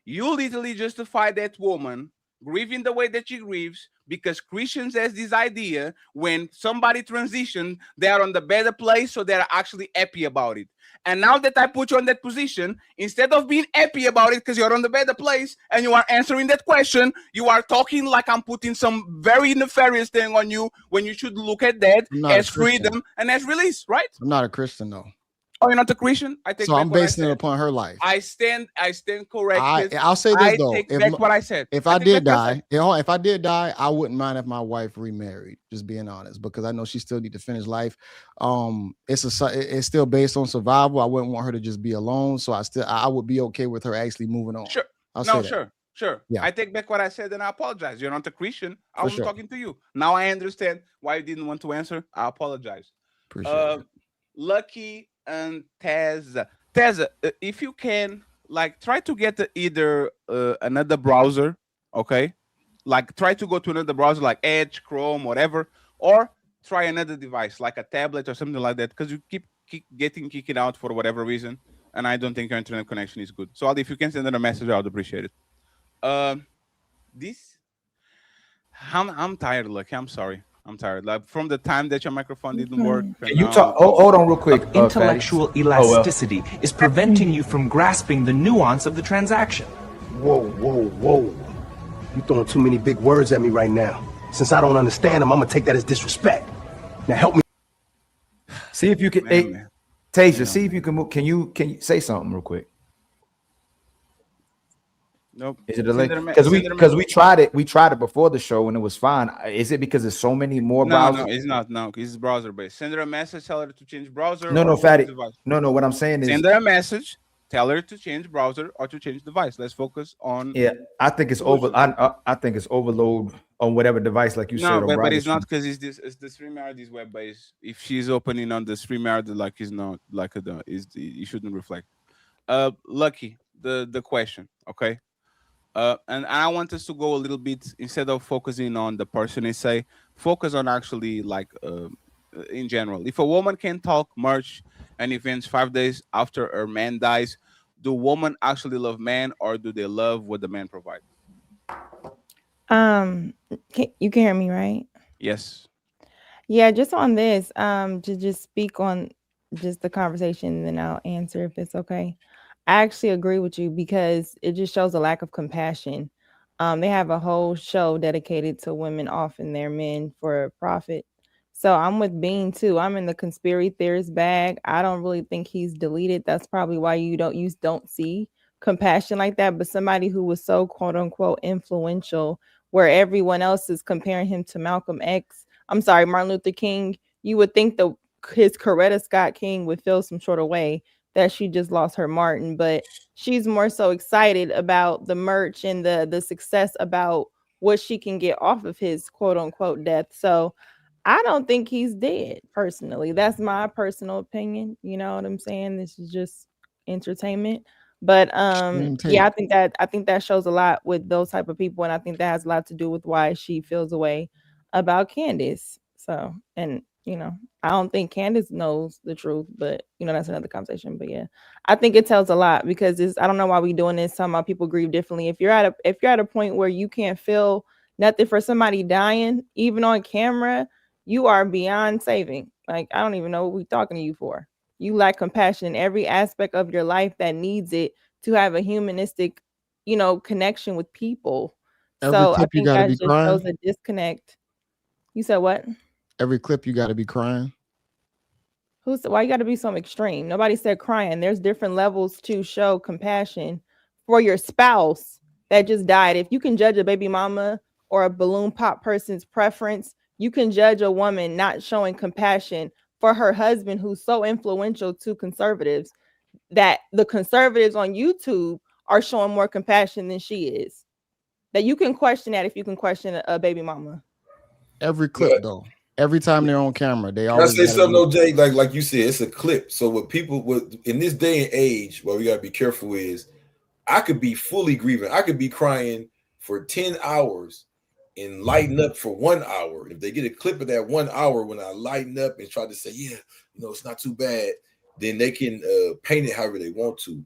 You literally justify that woman grieving the way that she grieves because Christians has this idea when somebody transition, they are on the better place, so they're actually happy about it. And now that I put you on that position, instead of being happy about it because you're on the better place and you are answering that question, you are talking like I'm putting some very nefarious thing on you when you should look at that as freedom and as release, right? I'm not a Christian, though. Oh, you're not a Christian? I take so I'm basing it upon her life. I stand corrected. I'll say this though. Take back what I said. If I did die, I wouldn't mind if my wife remarried. Just being honest, because I know she still need to finish life. It's still based on survival. I wouldn't want her to just be alone. So I would be okay with her actually moving on. Sure. Sure. Yeah. I take back what I sasaid and I apologize. You're not a Christian. I was talking to you. Now I understand why you didn't want to answer. I apologize. Appreciate it. Lucky and Teza, if you can, like, try to get either another browser, okay? Like, try to go to another browser like Edge, Chrome, whatever, or try another device like a tablet or something like that, because you keep getting kicked out for whatever reason, and I don't think your internet connection is good. So if you can send another message, I would appreciate it. I'm tired, Lucky. I'm sorry. I'm tired. Like, from the time that your microphone didn't work. Can you talk? Hold on real quick. Intellectual elasticity is preventing you from grasping the nuance of the transaction. Whoa. You're throwing too many big words at me right now. Since I don't understand them, I'm going to take that as disrespect. Now help me. See if you can. Tasia, see if you can move. Can you say something real quick? Nope. Is it a link? Because we tried it. We tried it before the show and it was fine. Is it because there's so many more browsers? No, it's not. No, it's browser based. Send her a message. Tell her to change browser. No, Fatty. No. What I'm saying is, send her a message. Tell her to change browser or to change device. Let's focus on. Yeah, I think it's over. I think it's overload on whatever device, like you said. No, but it's not, because it's the StreamYard is web based. If she's opening on the StreamYard, like, it's not like it shouldn't reflect. Lucky, the question, okay. And I want us to go a little bit, instead of focusing on the person and say, focus on actually, like, in general. If a woman can talk merch and events 5 days after her man dies, do women actually love man, or do they love what the man provides? You can hear me, right? Yes. Yeah, just on this, to just speak on just the conversation, and then I'll answer if it's okay. I actually agree with you, because it just shows a lack of compassion. They have a whole show dedicated to women offing their men for profit. So I'm with Bean too. I'm in the conspiracy theorist bag. I don't really think he's deleted. That's probably why you don't see compassion like that. But somebody who was so quote unquote influential, where everyone else is comparing him to Martin Luther King, you would think his Coretta Scott King would feel some sort of way that she just lost her Martin, but she's more so excited about the merch and the success about what she can get off of his quote unquote death. So I don't think he's dead, personally. That's my personal opinion. You know what I'm saying? This is just entertainment. But Extreme yeah, take. I think that shows a lot with those type of people, and I think that has a lot to do with why she feels away about Candace. So, and you know, I don't think Candace knows the truth, but you know, that's another conversation. But yeah, I think it tells a lot because it's, I don't know why we doing this. Some people grieve differently. If you're at a point where you can't feel nothing for somebody dying, even on camera, you are beyond saving. Like, I don't even know what we're talking to you for. You lack compassion in every aspect of your life that needs it to have a humanistic, you know, connection with people. Every So I clip you think got to that be just shows crying. a disconnect. You said what? Every clip you got to be crying. Why you got to be so extreme? Nobody said crying. There's different levels to show compassion for your spouse that just died. If you can judge a baby mama or a balloon pop person's preference, you can judge a woman not showing compassion for her husband who's so influential to conservatives that the conservatives on YouTube are showing more compassion than she is. That you can question that if you can question a baby mama. Every clip though. Every time they're on camera, they Can I always say got to something, be. OJ? Like you said, it's a clip. So what people would in this day and age, what we gotta be careful is, I could be fully grieving. I could be crying for 10 hours and lighten up for 1 hour. If they get a clip of that 1 hour when I lighten up and try to say, yeah, you know, it's not too bad, then they can paint it however they want to.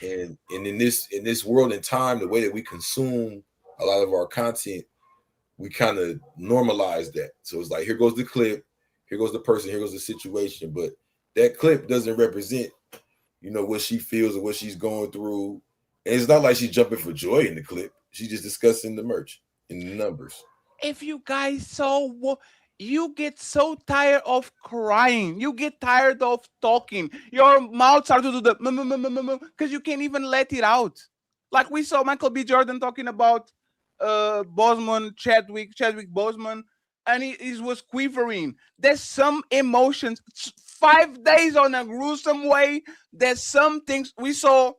And in this world and time, the way that we consume a lot of our content, we kind of normalize that. So it's like, here goes the clip, here goes the person, here goes the situation. But that clip doesn't represent, you know, what she feels or what she's going through. And it's not like she's jumping for joy in the clip. She's just discussing the merch and the numbers. If you guys saw, you get so tired of crying. You get tired of talking. Your mouth starts to do the because you can't even let it out. Like we saw Michael B. Jordan talking about Chadwick Boseman, and he was quivering. There's some emotions. 5 days on a gruesome way. There's some things we saw.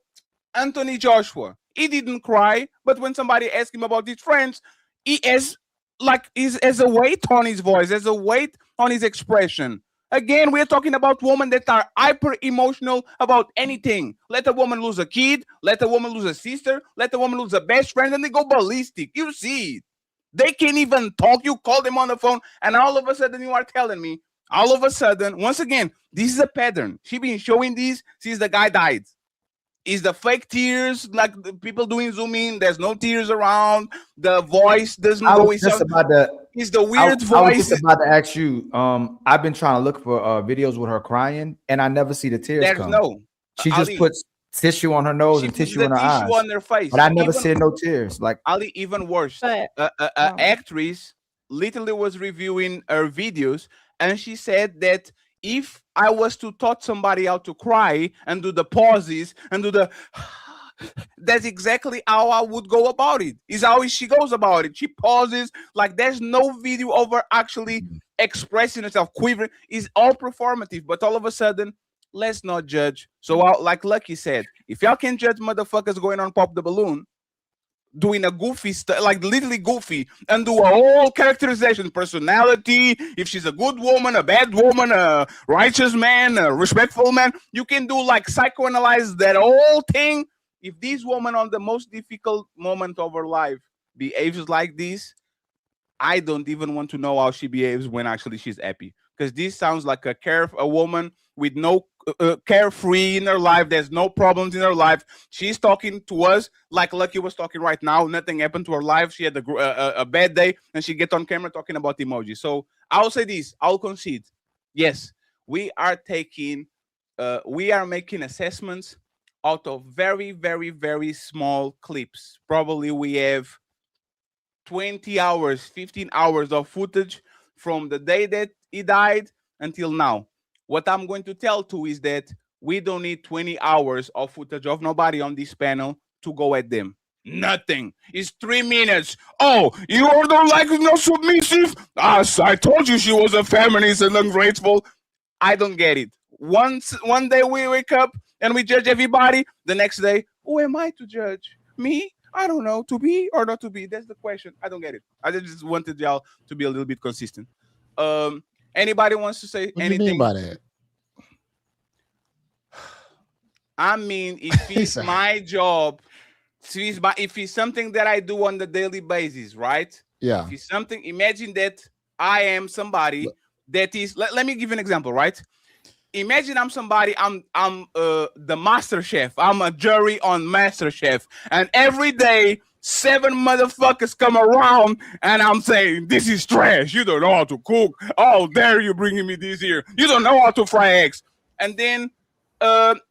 Anthony Joshua, he didn't cry, but when somebody asked him about his friends, he has has a weight on his voice, there's a weight on his expression. Again, we're talking about women that are hyper emotional about anything. Let a woman lose a kid, let a woman lose a sister, let a woman lose a best friend, and they go ballistic. You see it. They can't even talk. You call them on the phone, and all of a sudden you are telling me, all of a sudden, once again, this is a pattern. She been showing this since the guy died. Is the fake tears like the people doing zoom in? There's no tears around. The voice doesn't I go was in just sound. about to. Is the I weird was just voice? about to ask you. I've been trying to look for videos with her crying, and I never see the tears There's come. no. She just Ali, puts tissue on her nose she and puts tissue in the her tissue eyes, on their face. but I never Even see no tears. Like Ali, even worse. But A actress literally was reviewing her videos, and she said that if I was to taught somebody how to cry and do the pauses and do the that's exactly how I would go about it. Is how she goes about it. She pauses, like there's no video of her actually expressing herself, quivering. It's all performative, but all of a sudden, let's not judge. So, like Lucky said, if y'all can judge motherfuckers going on Pop the Balloon, doing a goofy stuff, like literally goofy, and do a whole characterization, personality, if she's a good woman, a bad woman, a righteous man, a respectful man, you can do like psychoanalyze that whole thing. If this woman on the most difficult moment of her life behaves like this, I don't even want to know how she behaves when actually she's happy. Because this sounds like a woman with no carefree in her life. There's no problems in her life. She's talking to us like Lucky was talking right now. Nothing happened to her life. She had a bad day, and she gets on camera talking about emojis. So I'll say this. I'll concede. Yes, we are making assessments out of very, very, very small clips. Probably we have 20 hours, 15 hours of footage from the day that he died until now. What I'm going to tell to is that we don't need 20 hours of footage of nobody on this panel to go at them. Nothing. It's 3 minutes. Oh, you don't like no submissive? As I told you, she was a feminist and ungrateful. I don't get it. One day we wake up and we judge everybody. The next day, who am I to judge? Me? I don't know, to be or not to be. That's the question. I don't get it. I just wanted y'all to be a little bit consistent. Anybody wants to say What do you anything? mean by that? I mean, if it's my job, if it's something that I do on the daily basis, right? Yeah. If it's something, imagine that I am somebody that is. Let me give you an example, right? Imagine I'm somebody. I'm the master chef. I'm a jury on master chef, and every day 7 motherfuckers come around, and I'm saying this is trash. You don't know how to cook. Oh, dare you bringing me this here? You don't know how to fry eggs. And then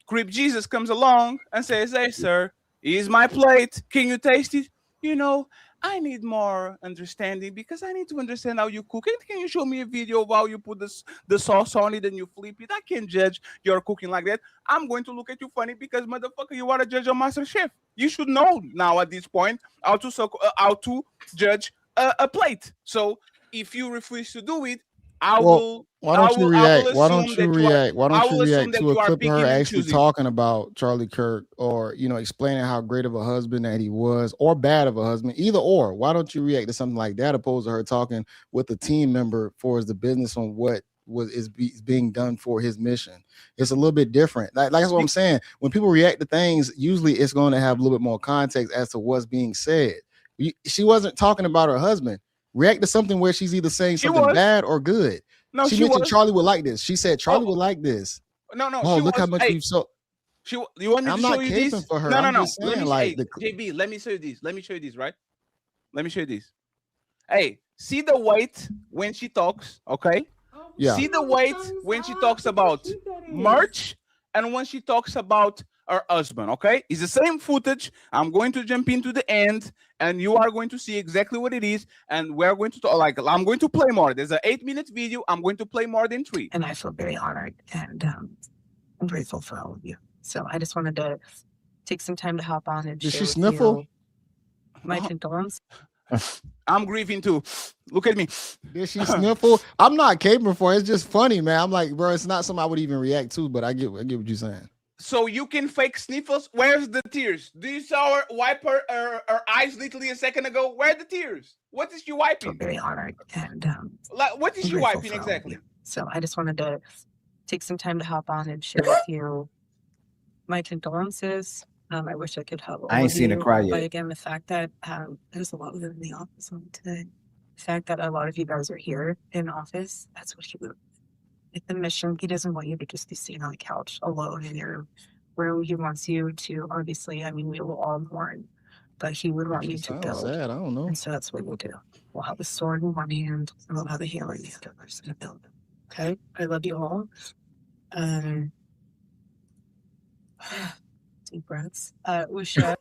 Creep Jesus comes along and says, "Hey, sir, here's my plate. Can you taste it? You know, I need more understanding because I need to understand how you cook. Can you show me a video of how you put the sauce on it and you flip it? I can't judge your cooking like that. I'm going to look at you funny because, motherfucker, you are a judge on Master Chef. You should know now at this point how to judge a plate. So if you refuse to do it, Why don't you react? Why don't you react to a clip of her actually talking about Charlie Kirk, or explaining how great of a husband that he was, or bad of a husband, either or? Why don't you react to something like that opposed to her talking with a team member for the business on what is being done for his mission? It's a little bit different. Like that's what I'm saying. When people react to things, usually it's going to have a little bit more context as to what's being said. She wasn't talking about her husband. React to something where she's either saying something bad or good. No, she mentioned Charlie would like this. She said Charlie would like this. No. Oh, look how much we've so. You want me to show you this? For her. No. Saying, JB, let me show you this. Let me show you this, right? Let me show you this. Hey, see the weight when she talks, okay? Yeah. See the weight when she talks about merch and when she talks about her husband, okay? It's the same footage. I'm going to jump into the end, and you are going to see exactly what it is, and we're going to talk. Like, I'm going to play more. There's an 8-minute video. I'm going to play more than 3. And I feel very honored, and I'm grateful for all of you. So I just wanted to take some time to hop on and did share she with sniffle? You my condolences. I'm grieving too. Look at me. Did she sniffle? I'm not caping for it. It's just funny, man. I'm like, bro, it's not something I would even react to, but I get what you're saying. So you can fake sniffles. Where's the tears? Do you saw her wipe her eyes literally a second ago? Where are the tears? What is she wiping? Very honored, and what is she wiping exactly? So I just wanted to take some time to hop on and share with you my condolences. I wish I could help. I ain't seen her cry yet. But again, the fact that there's a lot of them in the office on today. The fact that a lot of you guys are here in office, that's what he would. Like the mission, he doesn't want you to just be sitting on the couch alone in your room. He wants you to, obviously, I mean, we will all mourn, but he would want you to build. Sad. I don't know. And so that's what we'll do. We'll have a sword in one hand, and we'll have a hammer in the other. We're just gonna build. Okay? I love you all. Deep breaths. Usha.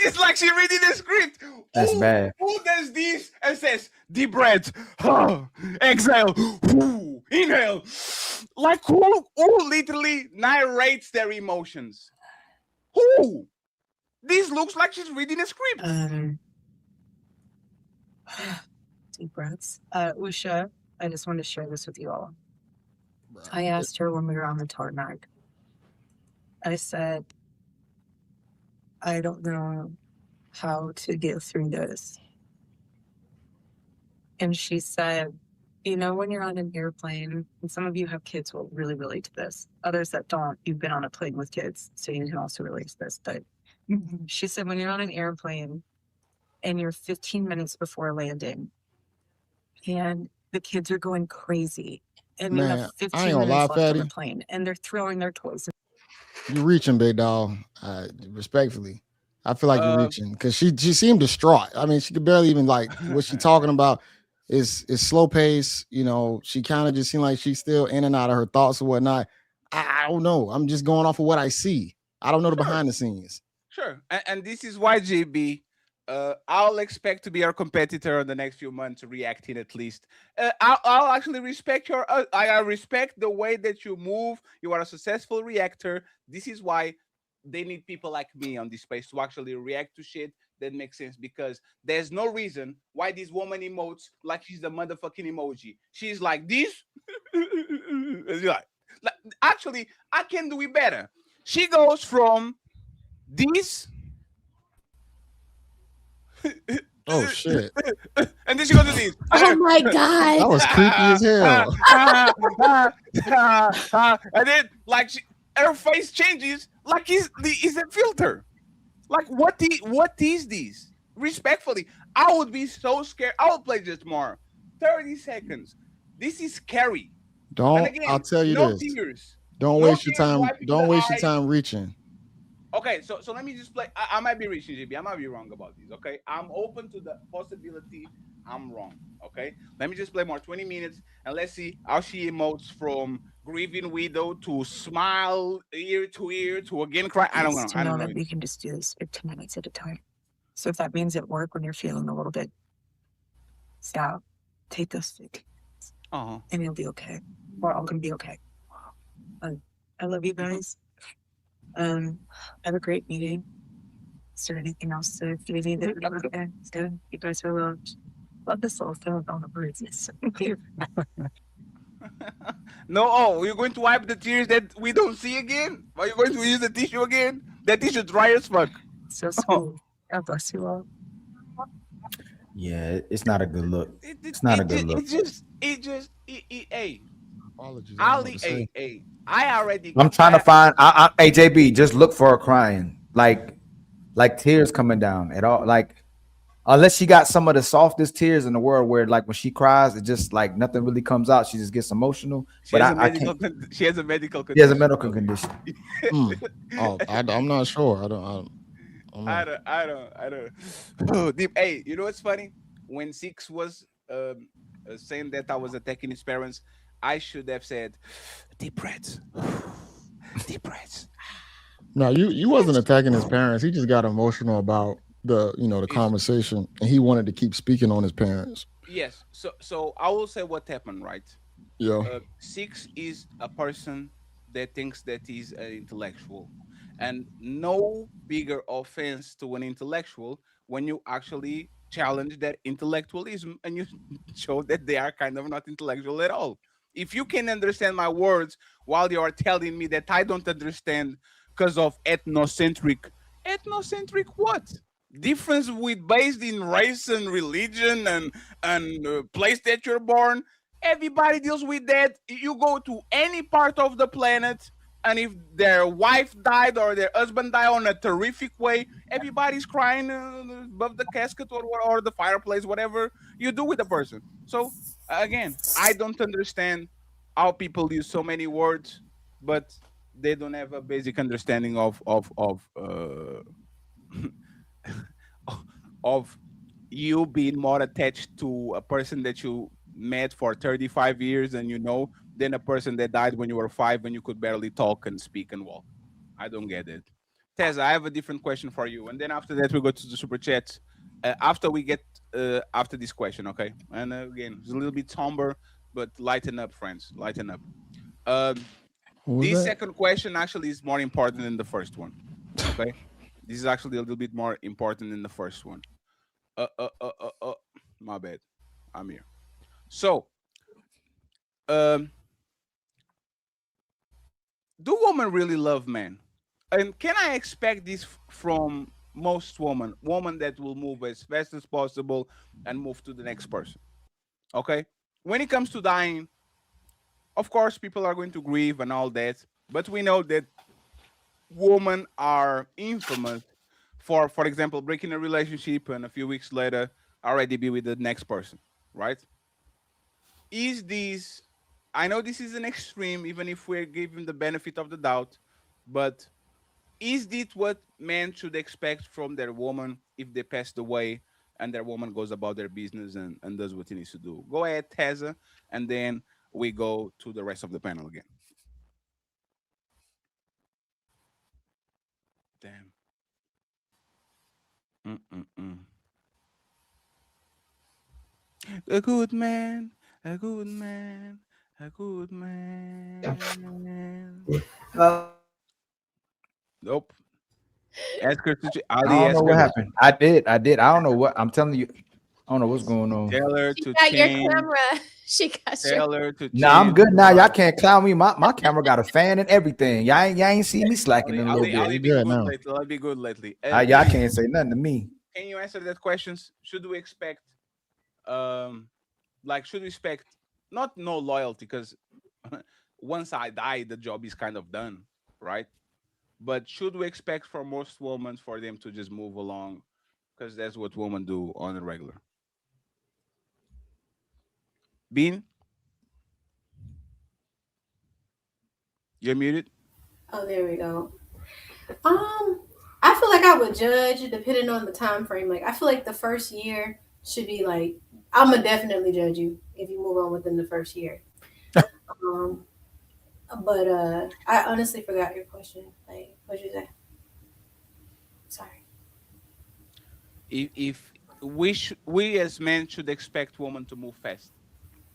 It's like she reading the script. That's bad. Who does this and says deep breath, exhale, inhale? Like who literally narrates their emotions? Who? This looks like she's reading a script. Deep breaths. Usha, I just wanted to share this with you all. I asked her when we were on the tarmac. I said, I don't know how to get through this. And she said, when you're on an airplane, and some of you have kids will really relate to this. Others that don't, you've been on a plane with kids, so you can also relate to this. But she said, when you're on an airplane and you're 15 minutes before landing and the kids are going crazy and you have 15 minutes left on the plane and they're throwing their toys. You're reaching, big dog. Respectfully, I feel like you're reaching because she seemed distraught. I mean, she could barely even what she's talking about is slow pace. She kind of just seemed like she's still in and out of her thoughts or whatnot. I don't know. I'm just going off of what I see. I don't know the behind the scenes. Sure, and this is why, JB, I'll expect to be our competitor in the next few months, reacting at least. I'll actually respect I respect the way that you move. You are a successful reactor. This is why they need people like me on this space to actually react to shit that makes sense, because there's no reason why this woman emotes like she's the motherfucking emoji. She's like this. Actually, I can do it better. She goes from this. Oh shit! And then she goes to this. Oh my god! That was creepy as hell. And then her face changes like is a filter. Like what is this? Respectfully, I would be so scared. I would play just more. 30 seconds. This is scary. And I'll again, tell you no this. tears. Don't No waste your tears time. wiping Don't the waste your eyes. time reaching. Okay, so let me just play. I might be reaching, JB. I might be wrong about this. Okay, I'm open to the possibility I'm wrong. Okay, let me just play more 20 minutes and let's see how she emotes from grieving widow to smile ear to ear to again cry. I don't know. To I don't know know. that we can just do this for 10 minutes at a time. So if that means at work when you're feeling a little bit stop, take those 15 minutes, and you'll be okay. We're all gonna be okay. I love you guys. Have a great meeting. Is there anything else to do? Okay, it's good. You guys are loved. Love this little film on the birds. It's so cute. No, you're going to wipe the tears that we don't see again? Are you going to use the tissue again? That tissue dry as fuck. So sweet. God bless you all. Yeah, it's not a good look. It's not a good look. Hey. Apologies. Ali, hey. I already. I'm trying to find. Hey, JB, just look for her crying, like tears coming down at all. Like, unless she got some of the softest tears in the world, where like when she cries, it just like nothing really comes out. She just gets emotional. She has a medical condition. She has a medical condition. Oh, I'm not sure. I don't. Oh, deep. Hey, you know what's funny? When Six was saying that I was attacking his parents, I should have said, deep breaths. Deep breaths. No, you wasn't attacking his parents. He just got emotional about the conversation, and he wanted to keep speaking on his parents. Yes. So I will say what happened, right? Yeah. Six is a person that thinks that he's an intellectual, and no bigger offense to an intellectual when you actually challenge that intellectualism and you show that they are kind of not intellectual at all. If you can understand my words while you are telling me that I don't understand because of ethnocentric what? Difference with based in race and religion and place that you're born. Everybody deals with that. You go to any part of the planet, and if their wife died or their husband died on a terrific way, everybody's crying above the casket or the fireplace, whatever you do with the person. So again, I don't understand how people use so many words, but they don't have a basic understanding of of you being more attached to a person that you met for 35 years and than a person that died when you were 5 and you could barely talk and speak and walk. I don't get it. Tessa, I have a different question for you, and then after that we go to the super chats after we get after this question, okay? And again, it's a little bit somber, but lighten up, friends, lighten up. This second question actually is more important than the first one, okay? This is actually a little bit more important than the first one. My bad. I'm here. So, do women really love men? And can I expect this from most women that will move as fast as possible and move to the next person? Okay? When it comes to dying, of course, people are going to grieve and all that, but we know that women are infamous for example, breaking a relationship and a few weeks later already be with the next person, right? Is this, I know this is an extreme, even if we're giving the benefit of the doubt, but is this what men should expect from their woman if they passed away and their woman goes about their business and does what he needs to do? Go ahead, Tessa, and then we go to the rest of the panel again. Damn. A good man, a good man, a good man. Nope. Ask her to I don't know what happened. I did. I don't know what. I'm telling you. I don't know what's going on. Tell her She to got your change. camera. She got Tell your. her to change. Nah, I'm good now. Y'all can't clown me. My camera got a fan and everything. Y'all ain't see me slacking in a little bit. I'll be good lately. I'll be good lately. Y'all can't say nothing to me. Can you answer that questions? Should we expect, should we expect not no loyalty? Because once I die, the job is kind of done, right? But should we expect for most women for them to just move along? Because that's what women do on the regular. Bean, you're muted. Oh, there we go. I feel like I would judge depending on the time frame. Like I feel like the first year should be like I'm gonna definitely judge you if you move on within the first year. um, but I honestly forgot your question. Like, what'd you say? Sorry. If we as men should expect women to move fast,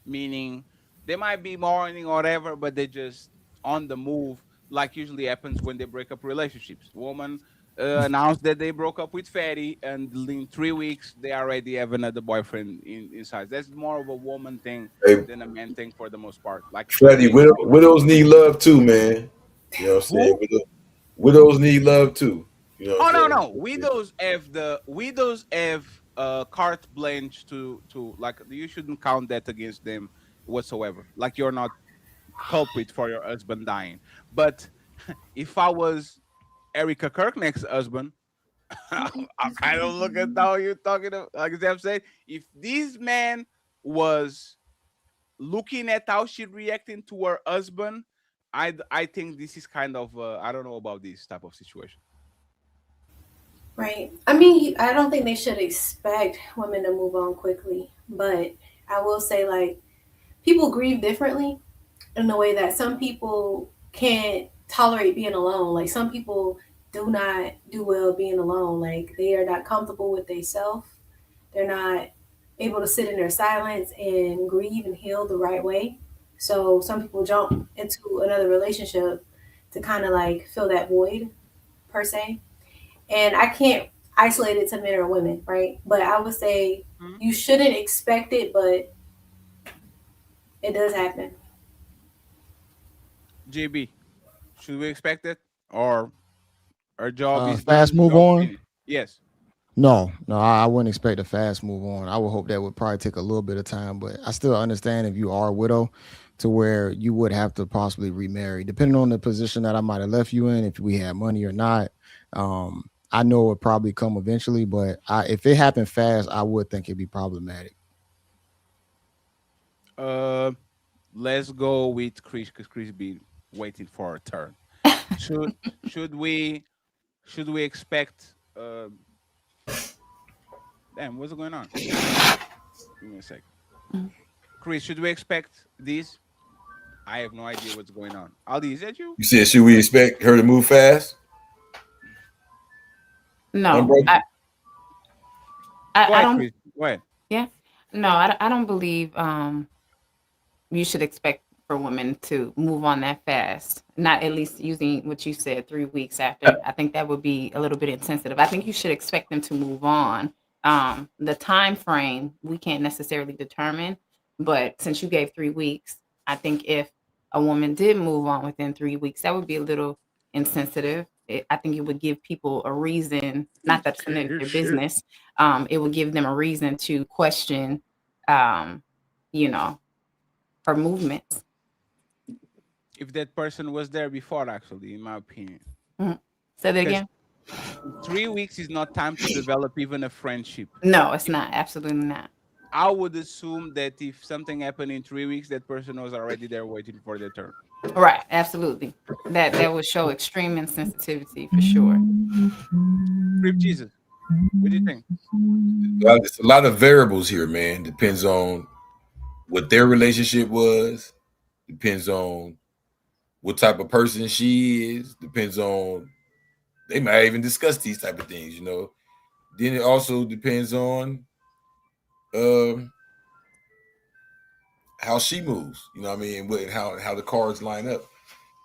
meaning they might be mourning or whatever, but they just on the move, like usually happens when they break up relationships. Woman announced that they broke up with Fatty, and in 3 weeks they already have another boyfriend inside. That's more of a woman thing Hey, than a man thing for the most part. Like 3 Freddie, weeks. widows need love too, man. You know what I'm saying? Who? Widows need love too. You know Oh what I'm no, saying? no. Widows have carte blanche to like you shouldn't count that against them whatsoever. Like you're not culprit for your husband dying. But if I was Erica Kirkneck's husband, I kind of look at how you're talking about. Like I'm saying, if this man was looking at how she reacting to her husband, I think this is kind of I don't know about this type of situation. Right. I mean, I don't think they should expect women to move on quickly, but I will say like people grieve differently in the way that some people can't tolerate being alone. Like some people do not do well being alone. Like they are not comfortable with themselves. They're not able to sit in their silence and grieve and heal the right way. So some people jump into another relationship to kind of like fill that void per se. And I can't isolate it to men or women, right? But I would say you shouldn't expect it, but it does happen. JB, should we expect it, or our job is Fast done? move Job on. finished? Yes. No, I wouldn't expect a fast move on. I would hope that would probably take a little bit of time, but I still understand if you are a widow to where you would have to possibly remarry, depending on the position that I might have left you in, if we had money or not. I know it would probably come eventually, but if it happened fast, I would think it'd be problematic. Let's go with Chris because Chris been waiting for a turn. Should should we should we expect? Damn, what's going on? Give me a sec. Chris, should we expect this? I have no idea what's going on. Ali, is that you? You said, should we expect her to move fast? No, Go I ahead, don't. Chris. Go ahead. Yeah, no, I don't believe you should expect for women to move on that fast. Not at least using what you said, 3 weeks after. I think that would be a little bit insensitive. I think you should expect them to move on. The time frame we can't necessarily determine, but since you gave 3 weeks, I think if a woman did move on within 3 weeks, that would be a little insensitive. I think it would give people a reason, not that's none of their business. It would give them a reason to question, you know, her movements. If that person was there before, actually, in my opinion. Say that again. 3 weeks is not time to develop even a friendship. No, it's not. Absolutely not. I would assume that if something happened in 3 weeks, that person was already there waiting for their turn. Right. Absolutely. That would show extreme insensitivity for sure. Crip Jesus, what do you think? It's a lot of variables here, man. Depends on what their relationship was. Depends on what type of person she is. Depends on, they might even discuss these type of things, you know. Then it also depends on how she moves, you know what I mean, and how the cards line up.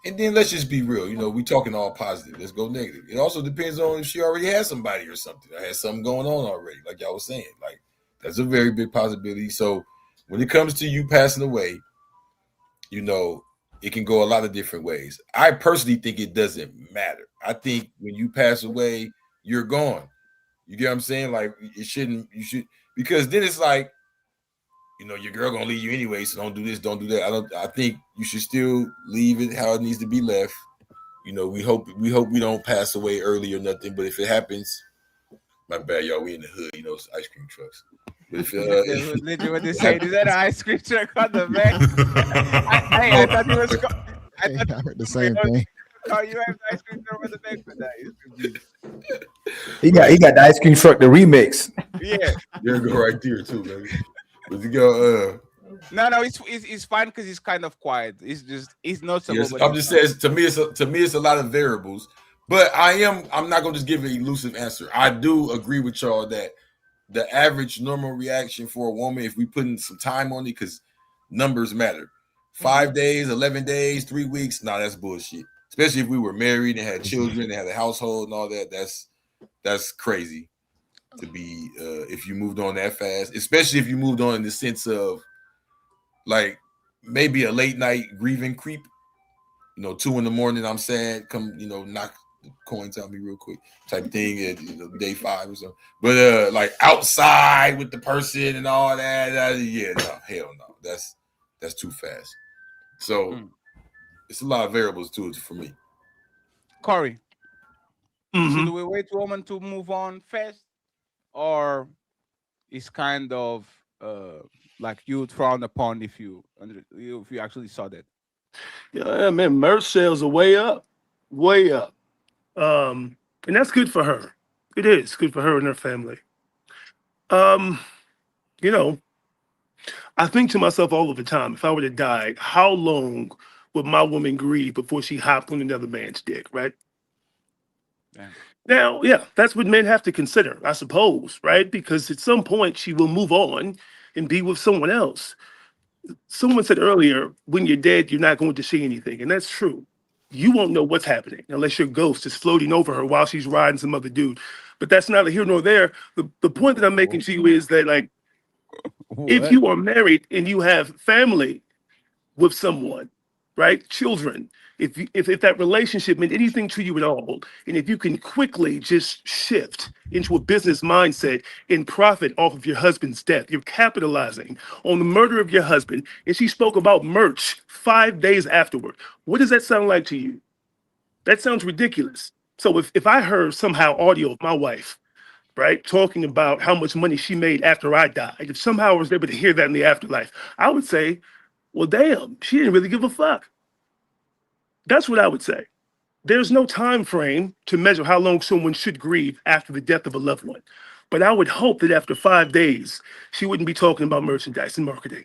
And then let's just be real, you know, we talking all positive. Let's go negative. It also depends on if she already has somebody or something. Or has something going on already, like y'all was saying. Like, that's a very big possibility. So when it comes to you passing away, you know, it can go a lot of different ways. I personally think it doesn't matter. I think when you pass away, you're gone. You get what I'm saying? Like, you should, because then it's like, you know, your girl gonna leave you anyway, so don't do this, don't do that. I think you should still leave it how it needs to be left. You know, we hope we don't pass away early or nothing. But if it happens, my bad, y'all. We in the hood, you know, it's ice cream trucks. But if Literally what they say, is that an ice cream truck on the back? I thought he was. I heard the same thing. Oh, you have the ice cream truck on the back for that. He got the ice cream truck, the remix. Yeah. There go right there too, baby. But you go. No, it's fine because he's kind of quiet. He's not so. Yes, I'm just saying. To me, it's a lot of variables. But I'm not gonna just give an elusive answer. I do agree with y'all that the average normal reaction for a woman, if we put in some time on it, because numbers matter. 5 days, 11 days, 3 weeks. Nah, that's bullshit. Especially if we were married and had children and had a household and all that. That's crazy to be if you moved on that fast, especially if you moved on in the sense of like maybe a late night grieving creep, 2 a.m. I'm saying, come, knock the coins out me real quick type thing at day 5 or something. But like outside with the person and all that, yeah, no, hell no. That's too fast. So it's a lot of variables to it for me. Corey, should we wait for a woman to move on fast, or it's kind of like you would frown upon if you actually saw that? Yeah, man, merch sales are way up. And that's good for her. It is good for her and her family. I think to myself all of the time, if I were to die, how long would my woman grieve before she hopped on another man's dick, right? Damn. Now, yeah, that's what men have to consider, I suppose, right? Because at some point she will move on and be with someone else. Someone said earlier, when you're dead, you're not going to see anything. And that's true. You won't know what's happening unless your ghost is floating over her while she's riding some other dude. But that's neither here nor there. The point that I'm making to you is that, like, if you are married and you have family with someone, right? Children, if that relationship meant anything to you at all, and if you can quickly just shift into a business mindset and profit off of your husband's death, you're capitalizing on the murder of your husband, and she spoke about merch 5 days afterward. What does that sound like to you? That sounds ridiculous. So if I heard somehow audio of my wife, right, talking about how much money she made after I died, if somehow I was able to hear that in the afterlife, I would say, well, damn, she didn't really give a fuck. That's what I would say. There's no time frame to measure how long someone should grieve after the death of a loved one. But I would hope that after 5 days, she wouldn't be talking about merchandise and marketing.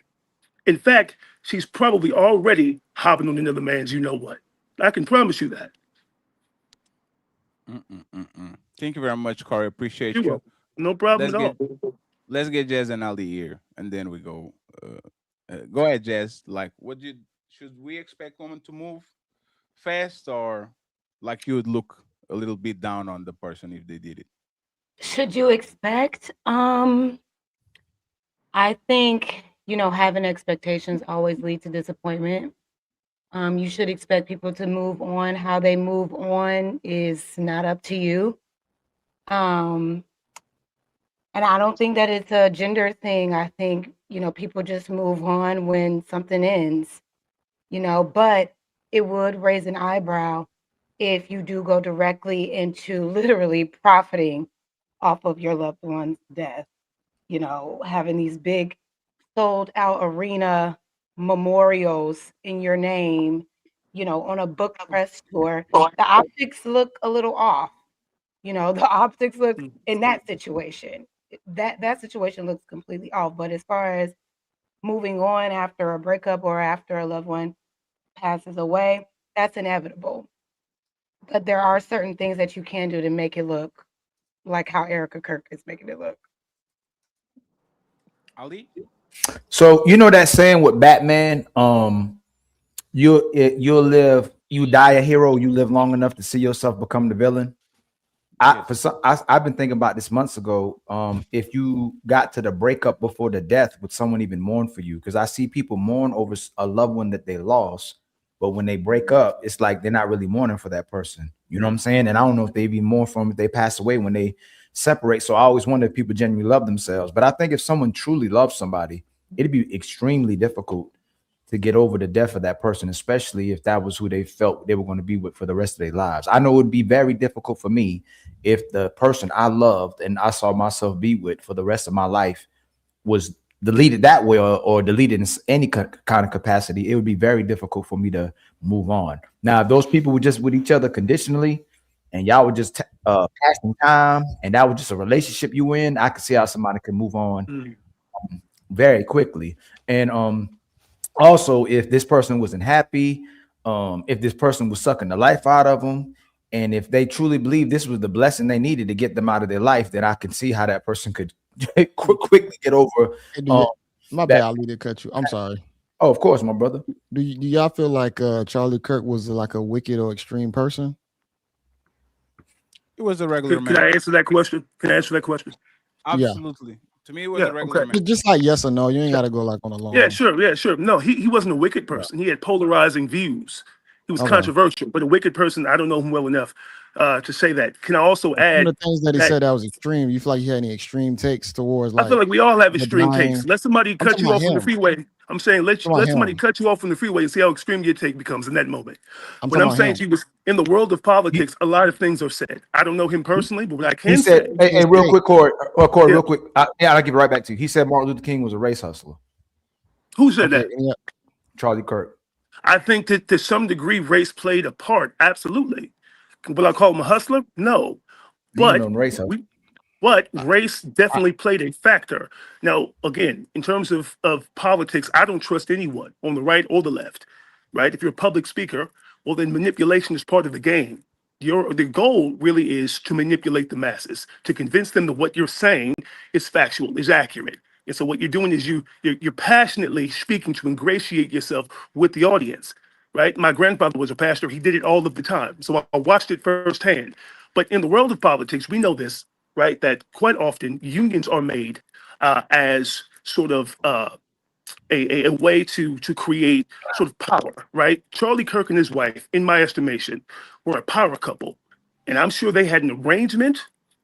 In fact, she's probably already hopping on another man's you-know-what. I can promise you that. Thank you very much, Corey. Appreciate You're you. welcome. No problem at all. Let's get Jazz and Ali here, and then we go. Go ahead, Jazz. Like, should we expect women to move fast, or like you would look a little bit down on the person if they did it? Should you expect? I think, having expectations always lead to disappointment. You should expect people to move on. How they move on is not up to you. And I don't think that it's a gender thing. I think, people just move on when something ends, but it would raise an eyebrow if you do go directly into literally profiting off of your loved one's death, having these big sold out arena memorials in your name, on a book press tour. The optics look a little off. The optics look in that situation. That situation looks completely off. But as far as moving on after a breakup or after a loved one passes away, that's inevitable. But there are certain things that you can do to make it look like how Erica Kirk is making it look. Ali? So that saying with Batman, you die a hero, you live long enough to see yourself become the villain. I've been thinking about this months ago. If you got to the breakup before the death, would someone even mourn for you? Because I see people mourn over a loved one that they lost, but when they break up, it's like they're not really mourning for that person. You know what I'm saying? And I don't know if they even mourn for them if they pass away when they separate. So I always wonder if people genuinely love themselves. But I think if someone truly loves somebody, it'd be extremely difficult to get over the death of that person, especially if that was who they felt they were going to be with for the rest of their lives. I know it would be very difficult for me if the person I loved and I saw myself be with for the rest of my life was deleted that way or deleted in any kind of capacity. It would be very difficult for me to move on. Now, if those people were just with each other conditionally and y'all were just passing time and that was just a relationship you in, I could see how somebody could move on very quickly. And also, if this person wasn't happy, if this person was sucking the life out of them, and if they truly believe this was the blessing they needed to get them out of their life, then I can see how that person could quickly get over. My bad, I need to cut you. I'm sorry. Oh, of course, my brother. Do y'all feel like Charlie Kirk was like a wicked or extreme person? It was a regular man. Can I answer that question? Absolutely. To me, it was a regular man. Just like yes or no. You ain't got to go like on a long. Yeah, sure. No, he wasn't a wicked person. He had polarizing views. He was controversial, but a wicked person, I don't know him well enough to say that. Can I also add the things that he said that was extreme? You feel like he had any extreme takes towards like? I feel like we all have extreme takes. Let somebody cut you off on the freeway. I'm saying let somebody cut you off on the freeway and see how extreme your take becomes in that moment. What I'm saying to you is, in the world of politics, a lot of things are said. I don't know him personally, but what I can say. Hey, real quick, Corey, real quick. I'll give it right back to you. He said Martin Luther King was a race hustler. Who said that? Yeah. Charlie Kirk. I think that to some degree, race played a part. Absolutely. Will I call him a hustler? No. But race definitely played a factor. Now, again, in terms of politics, I don't trust anyone on the right or the left, right? If you're a public speaker, well, then manipulation is part of the game. The goal really is to manipulate the masses, to convince them that what you're saying is factual, is accurate. And so what you're doing is you're passionately speaking to ingratiate yourself with the audience, right? My grandfather was a pastor. He did it all of the time. So I watched it firsthand. But in the world of politics, we know this, right? That quite often unions are made as sort of a way to create sort of power, right? Charlie Kirk and his wife, in my estimation, were a power couple. And I'm sure they had an arrangement,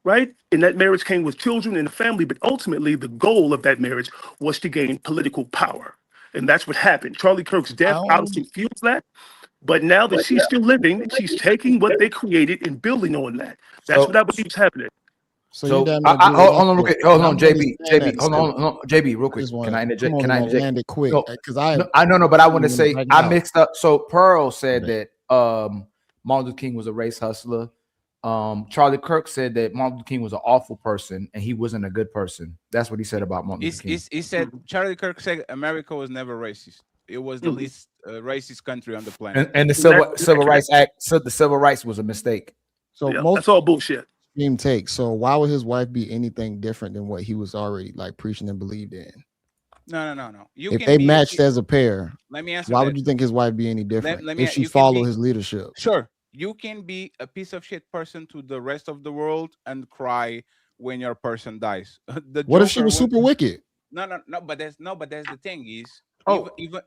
right? And that marriage came with children and a family, but ultimately the goal of that marriage was to gain political power. And that's what happened. Charlie Kirk's death obviously fuels that. But now that she's still living, she's taking what they created and building on that. That's what I believe is happening. Hold on, JB, hold on, JB, real quick. Can I interject? Land it quick because I know, but I want to say I mixed up. So Pearl said that Martin Luther King was a race hustler. Charlie Kirk said that Martin Luther King was an awful person and he wasn't a good person. That's what he said about Martin Luther King. He said Charlie Kirk said America was never racist. It was the least racist country on the planet. And the Civil Rights Act said the Civil Rights was a mistake. So that's all bullshit. Take. So why would his wife be anything different than what he was already like preaching and believed in? No. If they matched as a pair, let me answer. Why would you think his wife be any different if she followed his leadership? Sure, you can be a piece of shit person to the rest of the world and cry when your person dies. What if she was super wicked? No. But that's the thing is. Even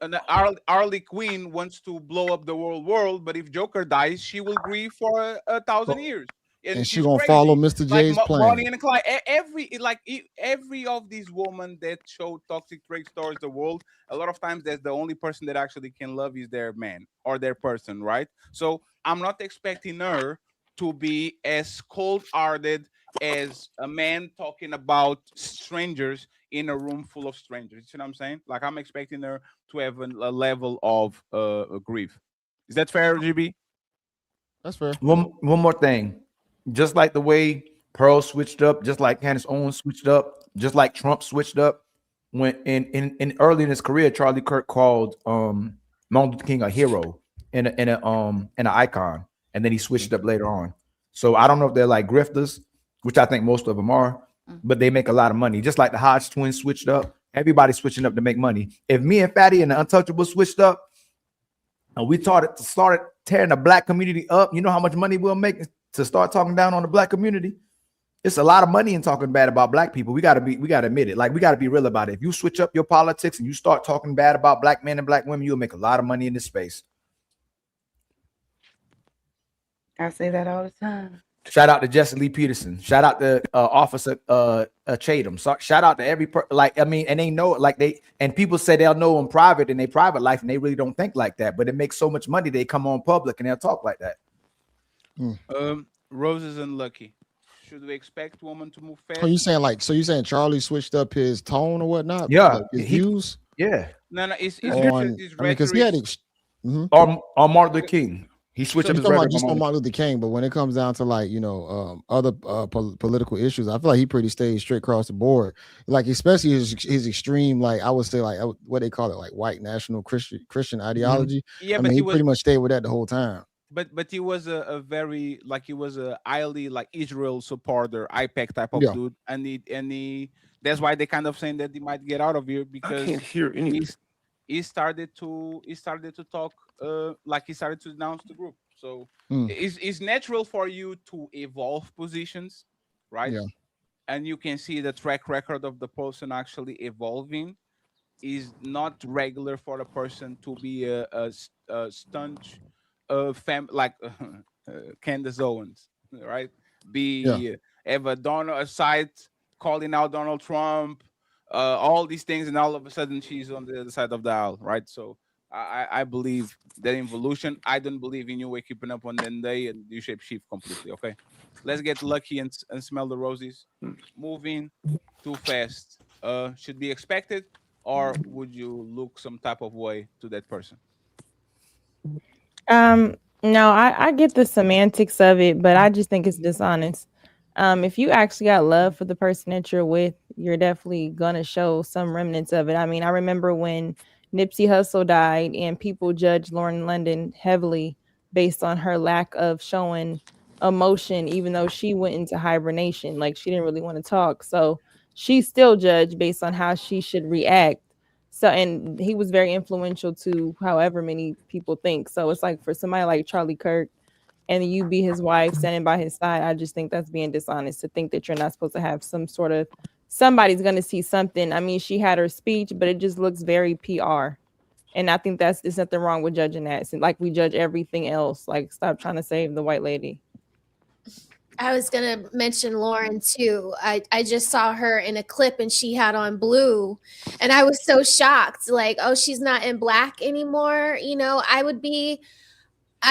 Harley Quinn wants to blow up the world, but if Joker dies, she will grieve for 1,000 years. And she gonna follow Mr. J's plan. Bonnie and Clyde, every of these women that show toxic traits towards the world, a lot of times that's the only person that actually can love is their man or their person, right? So I'm not expecting her to be as cold-hearted as a man talking about strangers in a room full of strangers. You see what I'm saying? Like I'm expecting her to have a level of grief. Is that fair, GB? That's fair. One more thing. Just like the way Pearl switched up, just like Candace Owens switched up, just like Trump switched up. When in early in his career, Charlie Kirk called Martin Luther King a hero and an icon, and then he switched up later on. So I don't know if they're like grifters, which I think most of them are, but they make a lot of money. Just like the Hodge twins switched up, everybody's switching up to make money. If me and Fatty and the Untouchables switched up, and we started tearing the black community up, you know how much money we'll make to start talking down on the black community? It's a lot of money in talking bad about black people. We gotta admit it. Like we gotta be real about it. If you switch up your politics and you start talking bad about black men and black women, you'll make a lot of money in this space. I say that all the time. Shout out to Jesse Lee Peterson. Shout out to Officer Chatham. So, shout out to every and they know it, like and people say they'll know in private in their private life, and they really don't think like that. But it makes so much money, they come on public and they'll talk like that. Roses and Lucky. Should we expect women to move fast? Oh, you saying Charlie switched up his tone or whatnot? Yeah, like his views. Yeah. No, it's because he had on Martin Luther King. He switched up his rhetoric just on Martin Luther King, but when it comes down to other political issues, I feel like he pretty stayed straight across the board. Like especially his extreme, like I would say, like what they call it, like white national Christian ideology. Yeah, I but mean, he pretty much stayed with that the whole time. But he was a very he was a highly Israel supporter, IPAC type of dude, and he that's why they kind of saying that he might get out of here because I can't hear anything. He started to talk he started to announce the group. So it's natural for you to evolve positions, right? Yeah. And you can see the track record of the person actually evolving is not regular for a person to be a staunch Candace Owens, right? Have a Donald side calling out Donald Trump, all these things, and all of a sudden she's on the other side of the aisle, right? So I believe that evolution. I don't believe in you keeping up on that day and you shape shift completely. Okay, let's get lucky and smell the roses. Moving too fast should be expected, or would you look some type of way to that person? No, I get the semantics of it, but I just think it's dishonest. If you actually got love for the person that you're with, you're definitely gonna show some remnants of it. I mean, I remember when Nipsey Hussle died and people judged Lauren London heavily based on her lack of showing emotion, even though she went into hibernation, like she didn't really want to talk. So she's still judged based on how she should react. So, and he was very influential to however many people think. So it's like for somebody like Charlie Kirk and you be his wife standing by his side, I just think that's being dishonest to think that you're not supposed to have some sort of, somebody's going to see something. I mean, she had her speech, but it just looks very PR. And I think there's nothing wrong with judging that. It's like we judge everything else. Like, stop trying to save the white lady. I was gonna mention Lauren too. I just saw her in a clip and she had on blue, and I was so shocked. Like, oh, she's not in black anymore. You know, I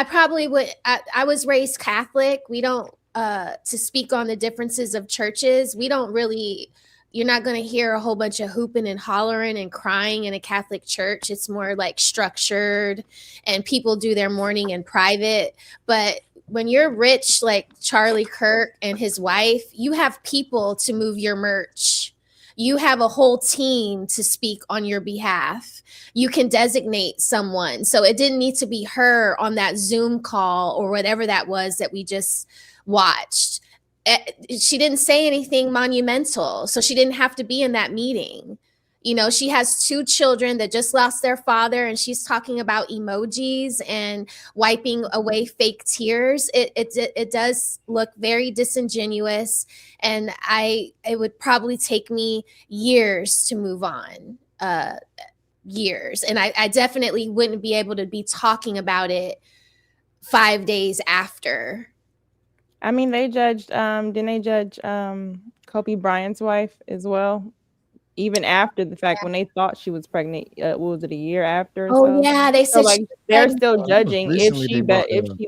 probably would. I was raised Catholic. We don't to speak on the differences of churches. We don't really. You're not going to hear a whole bunch of hooping and hollering and crying in a Catholic church. It's more like structured, and people do their mourning in private. But when you're rich, like Charlie Kirk and his wife, you have people to move your merch. You have a whole team to speak on your behalf. You can designate someone. So it didn't need to be her on that Zoom call or whatever that was that we just watched. She didn't say anything monumental, so she didn't have to be in that meeting. You know, she has 2 children that just lost their father, and she's talking about emojis and wiping away fake tears. It does look very disingenuous, and it would probably take me years to move on. Years, and I definitely wouldn't be able to be talking about it 5 days after. I mean, they judged, didn't they judge Kobe Bryant's wife as well? Even after the fact, when they thought she was pregnant, what was it, a year after? Or so? Yeah, they said like they're still judging if she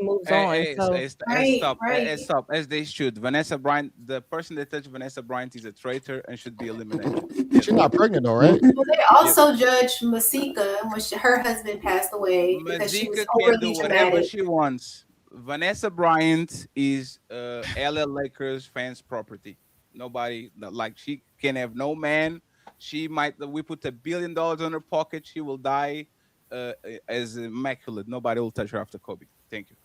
moves on. Stop, as they should. Vanessa Bryant, the person that touched Vanessa Bryant is a traitor and should be eliminated. She's not pregnant though, right? Well, they also judged Masika when her husband passed away because she was overly can do dramatic. whatever she wants. Vanessa Bryant is LA Lakers fans' property. Nobody she can have no man. We put $1 billion on her pocket. She will die as immaculate. Nobody will touch her after Kobe. Thank you.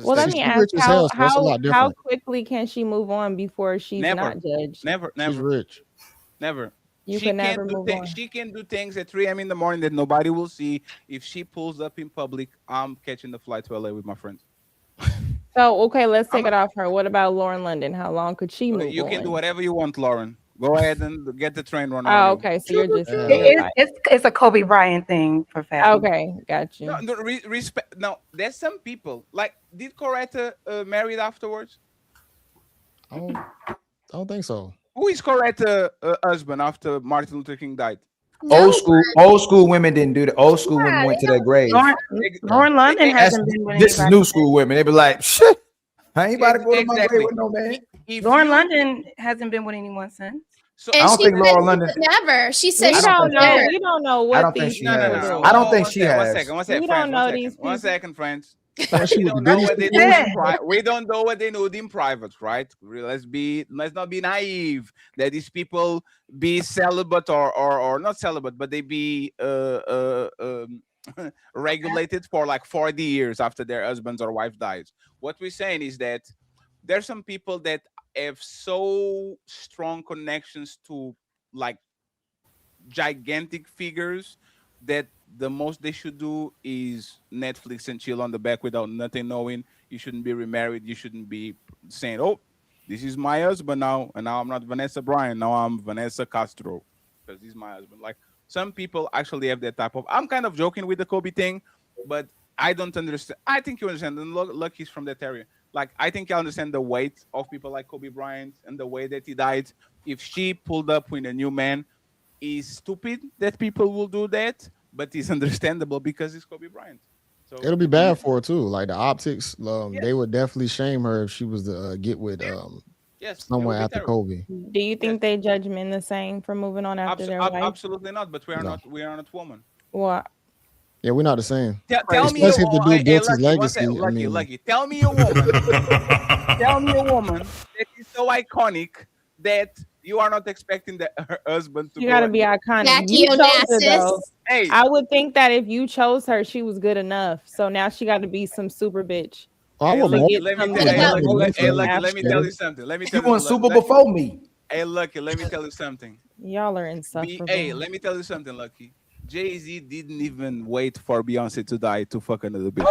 Well, let me ask, how quickly can she move on before she's not judged? Never. She's rich. Never. She can never move on. She can do things at 3 a.m. in the morning that nobody will see. If she pulls up in public, I'm catching the flight to LA with my friends. So, okay, let's take it off her. What about Lauren London? How long could she move You on? can do whatever you want, Lauren. Go ahead and get the train running. Oh, okay. So you're just it's a Kobe Bryant thing for family. Okay, got you. No, respect. No, there's some people did Coretta married afterwards? I don't think so. Who is correct husband after Martin Luther King died? Old school women didn't do that. Old school women went to their grave. Lauren London hasn't been with This is anybody. new school women. They be like, shit, I ain't about to go to my grave with no man. Lauren London hasn't been with anyone since. So And I don't she think said Laura she London. would never. She said We she don't would know. never. We don't know I what don't think these she people has. do. I don't think she One has. second, We don't know these One people. second, friends. Thought she We was don't know Diddy what they do. Spears. We don't know what they know in private, right? Let's not be naive that these people be celibate or not celibate, but they be regulated for like 40 years after their husbands or wife dies. What we're saying is that there's some people that have so strong connections to like gigantic figures that the most they should do is Netflix and chill on the back without nothing knowing. You shouldn't be remarried. You shouldn't be saying, "Oh, this is my husband now," and now I'm not Vanessa Bryan. Now I'm Vanessa Castro because he's my husband. Like some people actually have that type of. I'm kind of joking with the Kobe thing, but I don't understand. I think you understand. And Lucky's from that area. Like I think you understand the weight of people like Kobe Bryant and the way that he died. If she pulled up with a new man, is stupid that people will do that, but it's understandable because it's Kobe Bryant. So It'll be bad for her too. Like the optics, they would definitely shame her if she was to get with someone after Kobe. Do you think they judge men the same for moving on after their wife? Absolutely not. But we are not. We are not woman. What? Yeah, we're not the same. Tell me, especially if the dude built his Lucky, legacy. Lucky. Tell me a woman. Tell me a woman that is so iconic that you are not expecting her husband to. You gotta be iconic. Jackie You chose her, Onassis. though. Hey. I would think that if you chose her, she was good enough. So now she got to be some super bitch. Oh, I Hey, want look, more. let me Let me tell you something. Let me tell You won super before me. Hey, Lucky, let me tell you something. Y'all are insufferable. Hey, let me tell you something, Lucky. Jay-Z didn't even wait for Beyonce to die to fuck another bitch.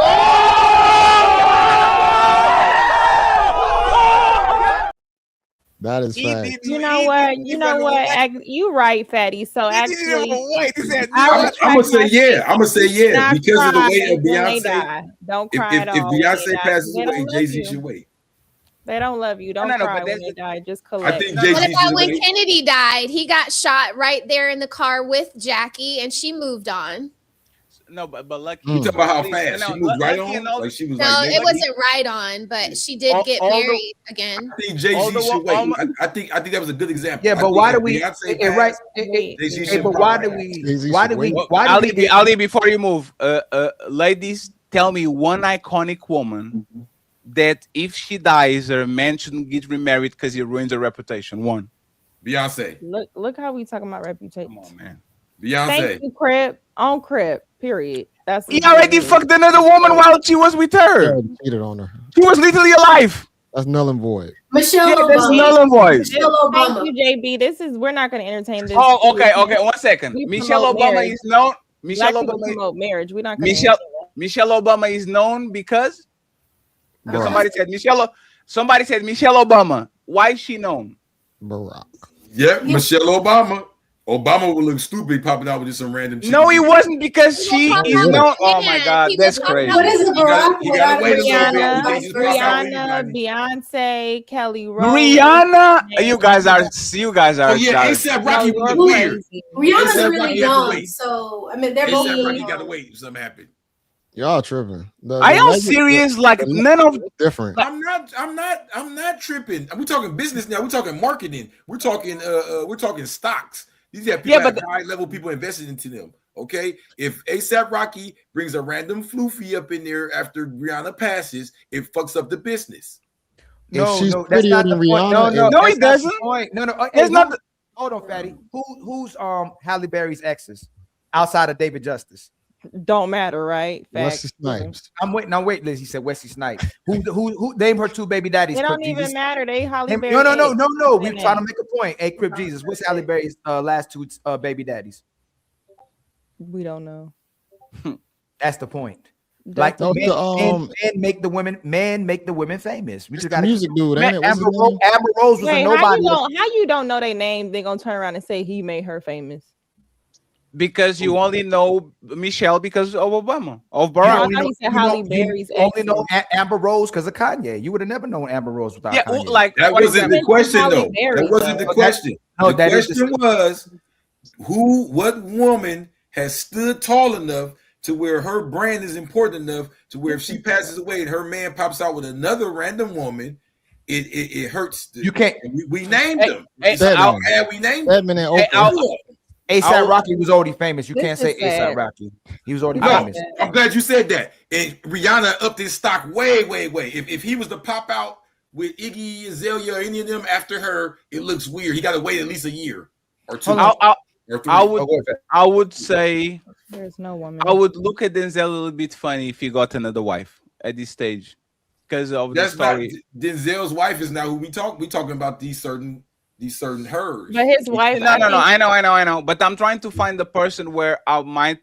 That is fact. You know what? You know what? You right, Fatty. So actually, I'm gonna say yeah. I'm gonna say yeah not because of the cry way of when they Beyonce. die. Don't cry at If all. when they Beyonce die. passes They away, don't love Jay-Z you. should wait. They don't love you. Don't No, cry but when they die. Just collect. think What about when Kennedy died? He got shot right there in the car with Jackie, and she moved on. No, but Lucky. You talking about how fast she moved right on? Like she was No, like. it wasn't right on, but she did get married again. I think Jay-Z should wait. I think that was a good example. Yeah, I but think why if do we? Beyonce Right? passed, Jay-Z Hey, should but why do probably we? Why do we? Why do we? Ali, before you move, ladies, tell me one iconic woman that if she dies, her man shouldn't get remarried because he ruins her reputation. One. Beyonce. Look how we talking about reputation. Come on, man. Beyonce. Thank you, Crip. On Crip. Period. That's He already fucked another woman while she was with her. Cheated on her. She was literally alive. That's null and void. Michelle Yeah, that's Obama. null and void. Michelle Thank Obama. you, JB. We're not going to entertain this. Oh, okay. 1 second. We Michelle promote Obama marriage. is known. Black people promote marriage. We're not going Michelle Obama is known because Barack. somebody said Michelle Obama. Why is she known? Barack. Yeah, Michelle Obama. Obama would look stupid popping out with just some random. No, it wasn't because she is known. Oh my God, that's crazy. What is it, Barack? You gotta wait a little bit. Rihanna, You just pop out with Rihanna, Beyonce, Kelly Rowland. Rihanna, you guys are. Oh yeah, ASAP Rocky No, was you're weird. Rihanna's A$AP really Rocky had to young, wait. so I mean they're both. ASAP Rocky young. got to wait if something happened. Y'all tripping. Are y'all serious? Like none of different. I'm not tripping. We're talking business now. We're talking marketing. We're talking stocks. These are people that high level people invested into them. Okay, if ASAP Rocky brings a random floofy up in there after Rihanna passes, it fucks up the business. No, she's that's prettier not than the point. Rihanna, No, No, that's it not the doesn't. point. No, It's hey, not. Hold on, Fatty. Who's Halle Berry's exes outside of David Justice? Don't matter, right? Wesley Facts. Snipes. I'm waiting. Liz, he said Wesley Snipes. Who name her two baby daddies? It don't Crip even Jesus. matter. They Holly No. Berry. We're trying to make a point. Hey, Crip Jesus, what's Halle Berry's last two baby daddies? We don't know. That's the point. Like No, men make the women famous. We just got music dude, ain't it? What's his name? Amber Rose was Wait, a nobody. how you don't know their name? They gonna turn around and say he made her famous. Because you only know Michelle because of Obama, of Oh, I Barack. thought he said Halle Berry's You only know exes. Amber Rose because of Kanye. You would have never known Amber Rose without Yeah, Kanye. like That for wasn't the example, question, Halle though. Berry, That wasn't the though. question. No, The that is question was, what woman has stood tall enough to where her brand is important enough to where if she passes away and her man pops out with another random woman, it hurts. You can't. We named them. Hey, We named Stedman them. and Oprah. ASAP Rocky was already famous. You This can't say is sad. ASAP Rocky. He was already No, famous. I'm glad you said that. And Rihanna upped his stock way. If he was to pop out with Iggy Azalea or any of them after her, it looks weird. He got to wait at least a year or two. Or three. I would say There's no woman. I would look at Denzel a little bit funny if he got another wife at this stage because of That's the not story. Denzel's wife is not who we talk. We talking about these certain hers. But his wife. No, I know. But I'm trying to find the person where I might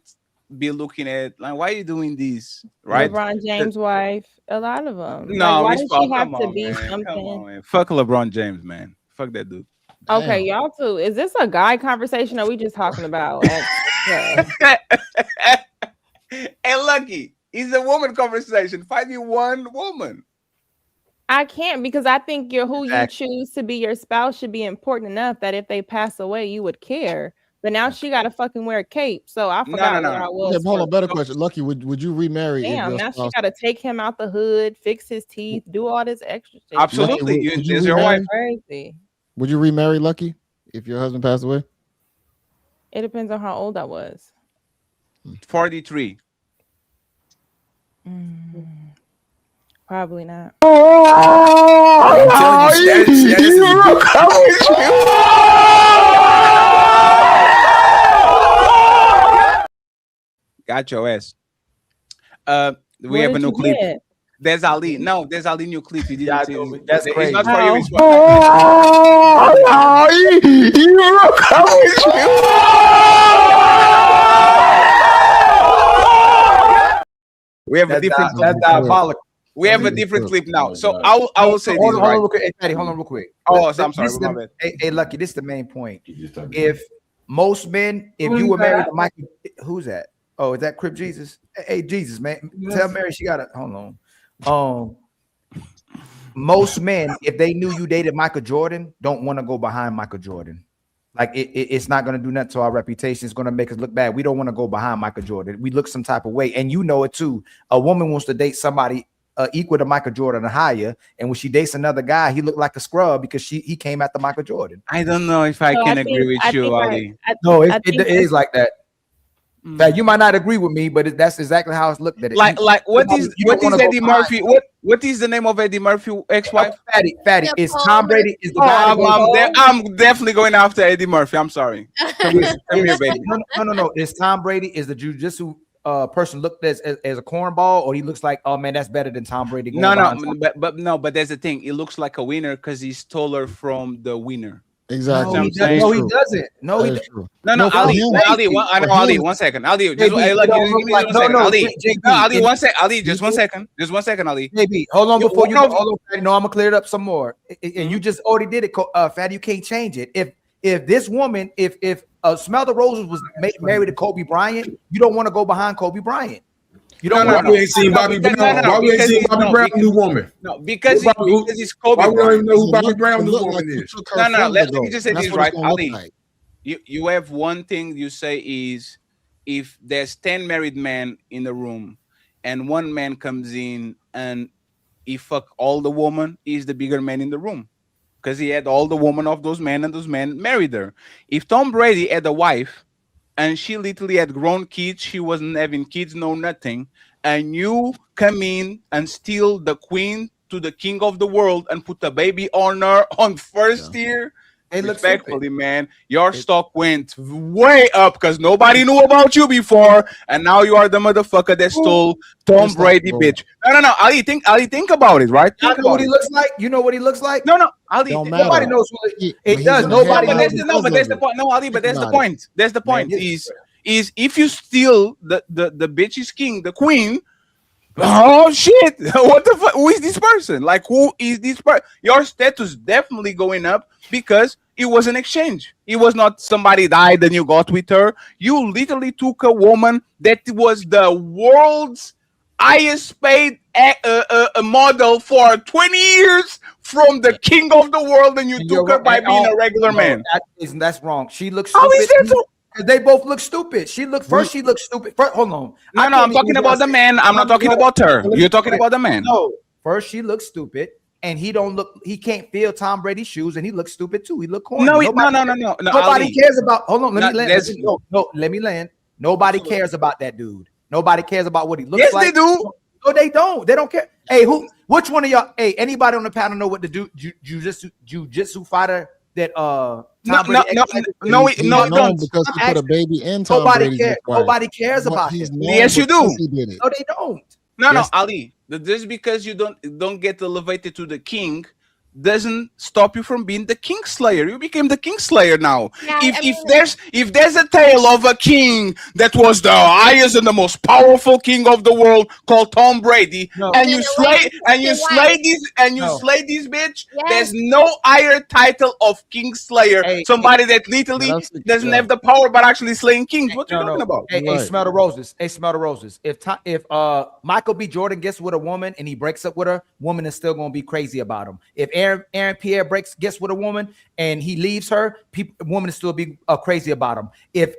be looking at like, why are you doing this, right? LeBron James' wife. A lot of them. No, why it's does she come have to on, be man. Come something? on, man. Fuck LeBron James, man. Fuck that dude. Okay, y'all too. Is this a guy conversation or are we just talking about? Hey, Lucky, it's a woman conversation. Find you one woman. I can't because I think who you Exactly. choose to be your spouse should be important enough that if they pass away, you would care. But now she got to fucking wear a cape, so I forgot where I was. Yeah, hold on, first. better question. Lucky, would you remarry? if Damn, your now she spouse- got to take him out the hood, fix his teeth, do all this extra shit. Absolutely. Lucky, would you Is your wife? remarry? Crazy. Would you remarry Lucky if your husband passed away? It depends on how old I was. 43. Probably not. I'm telling you, status is a good. Got your ass. We What have a did new you clip. get? There's Ali. No, there's Ali new clip. You didn't see it. That's It's crazy. not for you. It's for we have a different. That's diabolical. We have a different clip now. So I will say this. Hold on, Right? real quick. Hey, Patty, hold on real quick. Oh, so I'm sorry. This is My the- bad. Hey, Lucky, this is the main point. If most men, if you were married to Michael, who's that? Oh, is that Crip Jesus? Hey, Jesus, man. Tell Mary she got a hold on. Most men, if they knew you dated Michael Jordan, don't want to go behind Michael Jordan. Like it's not going to do nothing to our reputation. It's going to make us look bad. We don't want to go behind Michael Jordan. We look some type of way, and you know it too. A woman wants to date somebody equal to Michael Jordan or higher, and when she dates another guy, he looked like a scrub because he came after Michael Jordan. I don't know if I So can I agree think- with I you, think Ali. No, I it think is like that. In fact, you might not agree with me, but that's exactly how it's looked at. Like what is you don't wanna go Eddie behind. Murphy? What is the name of Eddie Murphy ex-wife? Fatty. Is Tom Brady is the Oh, guy? that goes- I'm definitely going after Eddie Murphy. I'm sorry. Come here, baby. No. Is Tom Brady is the jujitsu person looked as a cornball, or he looks like, oh man, that's better than Tom Brady? going behind Tom- But there's the thing. It looks like a winner because he's taller from the winner. Exactly. No, he doesn't. No, he That is doesn't. true. No, For Ali, him- Ali, I know, for Ali, him- 1 second. Ali, just, JB, hey, look, it don't give look me like- 1 no, second. no, Ali, JB, no, Ali, it- 1 second. Ali, just 1 second. Just 1 second, Ali. Maybe. Hold on before you no, hold on, Fatty. No, I'm gonna clear it up some more. And you just already did it, Fatty. You can't change it. If this woman, if Smell the Roses was married to Kobe Bryant, you don't want to go behind Kobe Bryant. You don't Why want we ain't seen Bobby Brown? Why we ain't seen Bobby Brown, new woman? No, because he's Kobe Why we don't even Bryant. know who Bobby Brown, new woman is? No. Let me just say this, right, Ali. You have one thing you say is if there's 10 married men in the room and one man comes in and he fuck all the woman, he's the bigger man in the room because he had all the woman of those men and those men married her. If Tom Brady had a wife and she literally had grown kids, she wasn't having kids, no nothing, and you come in and steal the queen to the king of the world and put a baby on her on first year, respectfully, man, your stock went way up because nobody knew about you before, and now you are the motherfucker that stole Tom Brady, bitch. No, Ali, think about it, right? I know what he looks like. You know what he looks like? No, Ali. Nobody knows who it does. Nobody knows. But there's the point. No, Ali, but there's the point. There's the point. Is if you steal the bitch is king, the queen. Oh shit! What the fuck? Who is this person? Like, who is this person? Your status definitely going up because It was an exchange. It was not somebody died and you got with her. You literally took a woman that was the world's highest paid a model for 20 years from the king of the world, and you took her by being a regular man. That's wrong. She looks How stupid. is that so? They both look stupid. She looked stupid. First, hold on. No, I'm talking about the man. I'm not talking about her. You're talking about the man. No, first she looks stupid, and he can't feel Tom Brady's shoes, and he looks stupid too. He look corny. No, Nobody Ali. cares about. Hold on, let me land. there's- Let me land. Nobody cares about that dude. Nobody cares about what he looks Yes, like. they do. No, they don't. They don't care. Hey, which one of y'all? Hey, anybody on the panel know what the jujitsu fighter that Tom Brady? No, He's known because he put a baby in Tom Brady's wife. Nobody cares about it. Yes, you do. He did it. No, they don't. No, Ali. Just because you don't get elevated to the king doesn't stop you from being the king slayer. You became the king slayer now. Yeah, If there's a tale of a king that was the highest and the most powerful king of the world called Tom Brady, and you slay this bitch, there's no higher title of king slayer. Somebody that literally doesn't have the power but actually slaying kings. What you talking about? Hey, smell the roses. Hey, smell the roses. If Michael B. Jordan gets with a woman and he breaks up with her, woman is still gonna be crazy about him. If Aaron Pierre gets with a woman and he leaves her, woman is still be crazy about him. If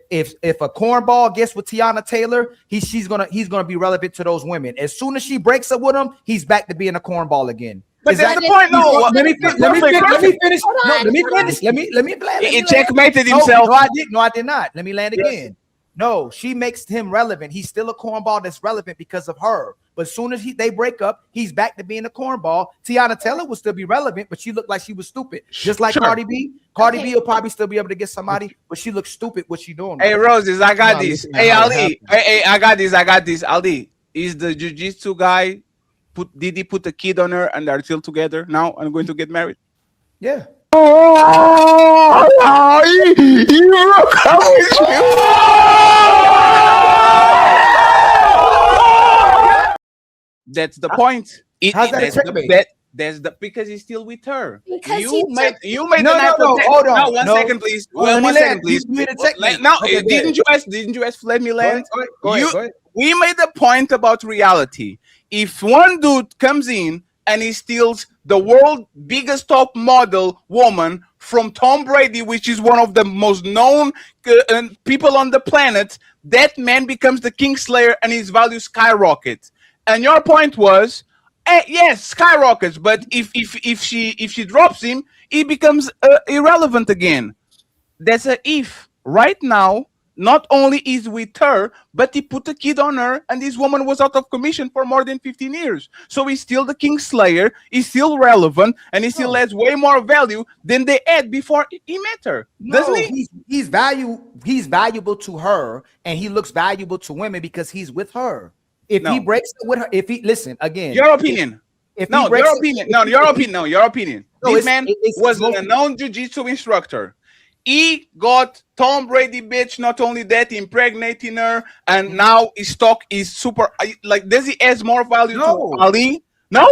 a cornball gets with Tiana Taylor, he's gonna be relevant to those women. As soon as she breaks up with him, he's back to being a cornball again. But that's the point. No, let me finish. No, let me finish. Let me land. He checkmated himself. No, I did not. Let me land again. No, she makes him relevant. He's still a cornball that's relevant because of her. But as soon as they break up, he's back to being a cornball. Tiana Taylor will still be relevant, but she looked like she was stupid. Just like Cardi B. Cardi B will probably still be able to get somebody, but she looks stupid what she doing. Hey, Roses, I got this. Hey, Ali. Hey, I got this. Ali, is the jiu-jitsu guy, did he put a kid on her and they're still together now and going to get married? Yeah. That's the point. How's that That's because he's still with her. Because you made no, hold on. No, one second, please. One second, please. No, didn't you ask let me land? Go ahead. We made a point about reality. If one dude comes in and he steals the world's biggest top model woman from Tom Brady, which is one of the most known people on the planet, that man becomes the king slayer and his value skyrockets. And your point was, yes, skyrockets. But if she drops him, he becomes irrelevant again. That's a if. Right now, not only is with her, but he put a kid on her, and this woman was out of commission for more than 15 years. So he's still the king slayer. He's still relevant, and he still has way more value than they had before he met her. Doesn't he? He's valuable to her, and he looks valuable to women because he's with her. If he breaks up with her, listen again. Your opinion. Your opinion. No, this man was a known jiu-jitsu instructor. He got Tom Brady bitch. Not only that, impregnating her, and now his stock is super. Like, does he has more value to Ali? No.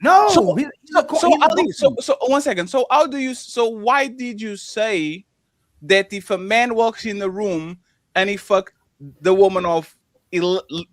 So Ali. So 1 second. So how do you? So why did you say that if a man walks in the room and he fucked the woman of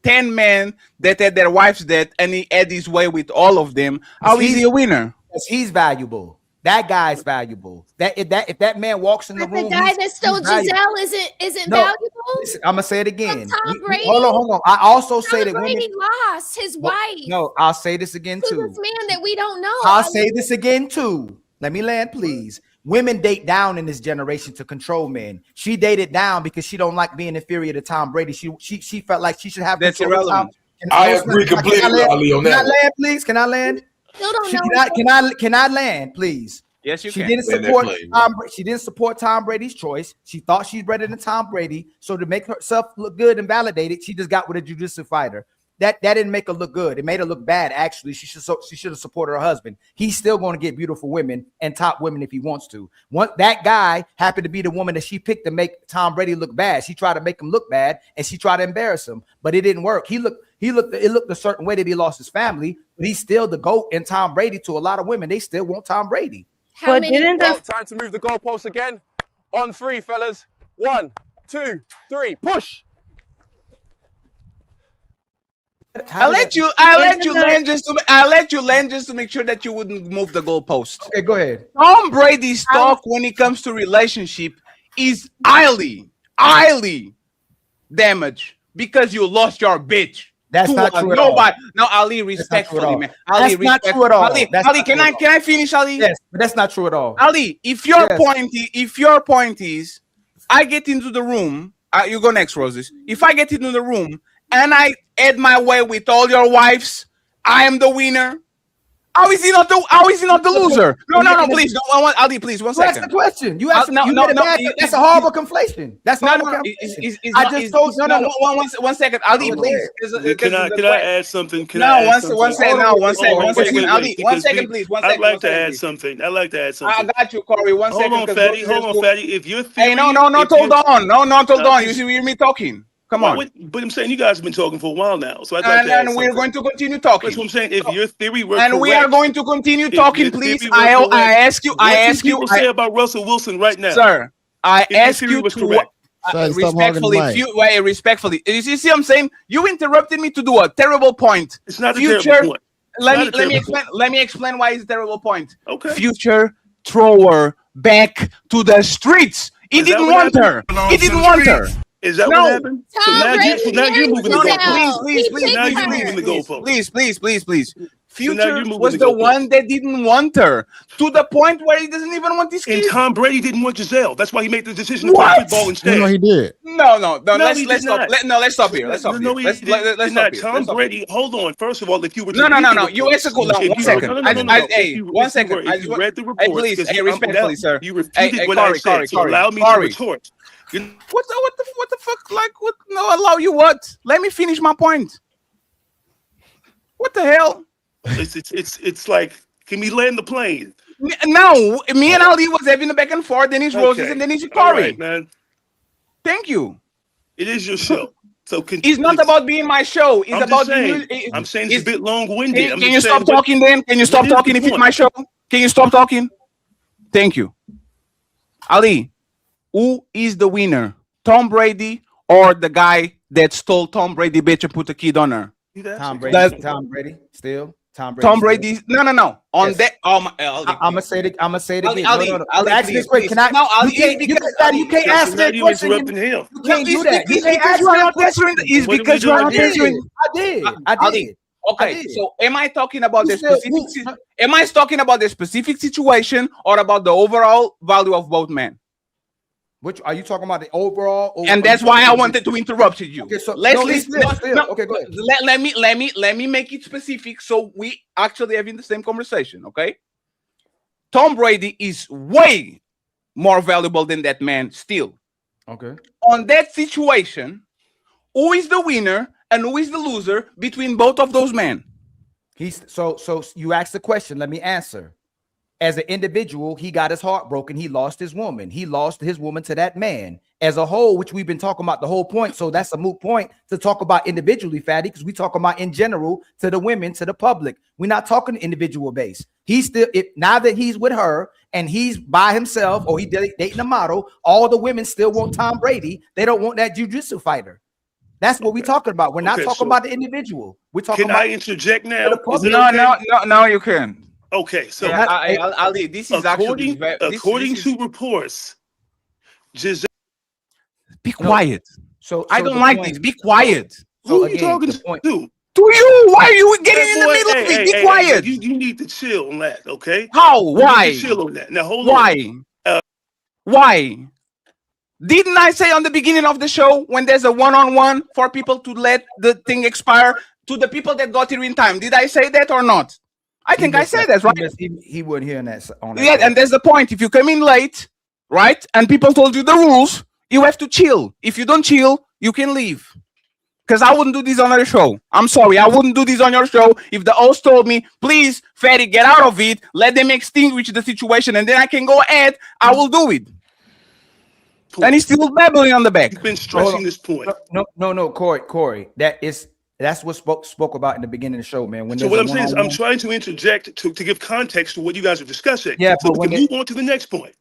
10 men that had their wives dead and he had his way with all of them, how is he a winner? Because he's valuable. That guy's valuable. If that man walks in the room, the guy that stole Giselle isn't valuable. Listen, I'm gonna say it again. Tom Brady. Hold on. I also say that Brady lost his wife. No, I'll say this again too. This man that we don't know. I'll say this again too. Let me land, please. Women date down in this generation to control men. She dated down because she don't like being inferior to Tom Brady. She felt like she should have. That's irrelevant. I agree completely, Ali, on that. Can I land, please? Can I land? Still don't know. Can I land, please? Yes, you she can. Didn't support she didn't support Tom Brady's choice. She thought she's better than Tom Brady. So to make herself look good and validated, she just got with a jiu-jitsu fighter. That didn't make her look good. It made her look bad. Actually, she should have supported her husband. He's still going to get beautiful women and top women if he wants to. That guy happened to be the woman that she picked to make Tom Brady look bad. She tried to make him look bad and she tried to embarrass him, but it didn't work. It looked a certain way that he lost his family, but he's still the GOAT and Tom Brady to a lot of women. They still want Tom Brady. How many? Well, time to move the goalpost again. On 3, fellas. 1, 2, 3, push. I let you land just to make sure that you wouldn't move the goalpost. Okay, go ahead. Tom Brady's talk when it comes to relationship is highly damaged because you lost your bitch. That's not true at all. Nobody. No, Ali, respectfully, man. Ali, That's not true at all. Ali, can I finish, Ali? Yes, but that's not true at all. Ali, if your point is, I get into the room. You go next, Roses. If I get into the room and I add my way with all your wives, I am the winner. How is he not the loser? No, please. No, Ali, please, 1 second. That's the question. You asked that's a horrible conflation. That's I just told you. No, 1 second. Ali, please. Can I add something? One second. Ali, 1 second, please. 1 second. I'd like to add something. I got you, Corey. 1 second. Hold on, Fatty. If you're hey, no, hold on. You hear me talking? Come on. But I'm saying you guys have been talking for a while now, so I'd like to add and we're going to continue talking. That's what I'm saying. If your theory were correct, we are going to continue talking, please. I ask you. What people say about Russell Wilson right now, sir? I ask you to respectfully. You see what I'm saying? You interrupted me to do a terrible point. It's not a terrible point. Let me explain why it's a terrible point. Okay. Future thrower back to the streets. He didn't want her. He didn't want her. Is that what happened? So now you're moving the goalpost. Please. Future was the one that didn't want her to the point where he doesn't even want this kid. And Tom Brady didn't want Giselle. That's why he made the decision to play football instead. No, he did. No. Let's stop. Let's stop here. Let's stop. Tom Brady. Hold on. First of all, if you were no. You answer. Hold on. 1 second. Hey, 1 second. If you read the report, please. Respectfully, sir. You repeated what I said. So allow me to retort. What the fuck? Like what? No, allow you what? Let me finish my point. What the hell? It's like, can we land the plane? No, me and Ali was having a back and forth. Then it's Roses, and then it's Corey. Right, man. Thank you. It is your show, so it's not about being my show. It's about saying, I'm saying it's a bit long-winded. Can you stop talking then? Can you stop talking if it's my show? Can you stop talking? Thank you, Ali. Who is the winner? Tom Brady or the guy that stole Tom Brady bitch and put a kid on her? Tom Brady. Still. No. On that, I'm gonna say it again. Ali, ask this question. Can I? You can't ask that question. You can't do that. You can't ask that question. It's because you're not answering. I did. Okay, so am I talking about the specific? Am I talking about the specific situation or about the overall value of both men? Which are you talking about? The overall? And that's why I wanted to interrupt you. Okay, so let's okay, go ahead. Let me make it specific so we actually having the same conversation. Okay. Tom Brady is way more valuable than that man still. Okay. On that situation, who is the winner and who is the loser between both of those men? So you asked the question. Let me answer. As an individual, he got his heart broken. He lost his woman. He lost his woman to that man. As a whole, which we've been talking about the whole point. So that's a moot point to talk about individually, Fatty, because we talk about in general to the women, to the public. We're not talking individual base. He's still, now that he's with her and he's by himself or he's dating a model, all the women still want Tom Brady. They don't want that jiu-jitsu fighter. That's what we're talking about. We're not talking about the individual. We're talking about. Can I interject now? No, you can. Okay, so Ali, this is according to reports, Giselle. Be quiet. So I don't like this. Be quiet. Who are you talking to? To you? Why are you getting in the middle of me? Be quiet. You need to chill on that, okay? How? Why? Chill on that. Now hold on. Why? Didn't I say on the beginning of the show when there's a one-on-one for people to let the thing expire to the people that got here in time? Did I say that or not? I think I said that, right? He wouldn't hear that. Yeah, and there's the point. If you come in late, right, and people told you the rules, you have to chill. If you don't chill, you can leave. Because I wouldn't do this on your show. I'm sorry, I wouldn't do this on your show if the host told me, please, Fatty, get out of it, let them extinguish the situation, and then I can go ahead, I will do it. And he's still babbling on the back. You've been stressing this point. No, Corey. That is That's what spoke about in the beginning of the show, man. When So what I'm saying is I'm trying to interject to give context to what you guys are discussing. Yeah, so but we can move on to the next point.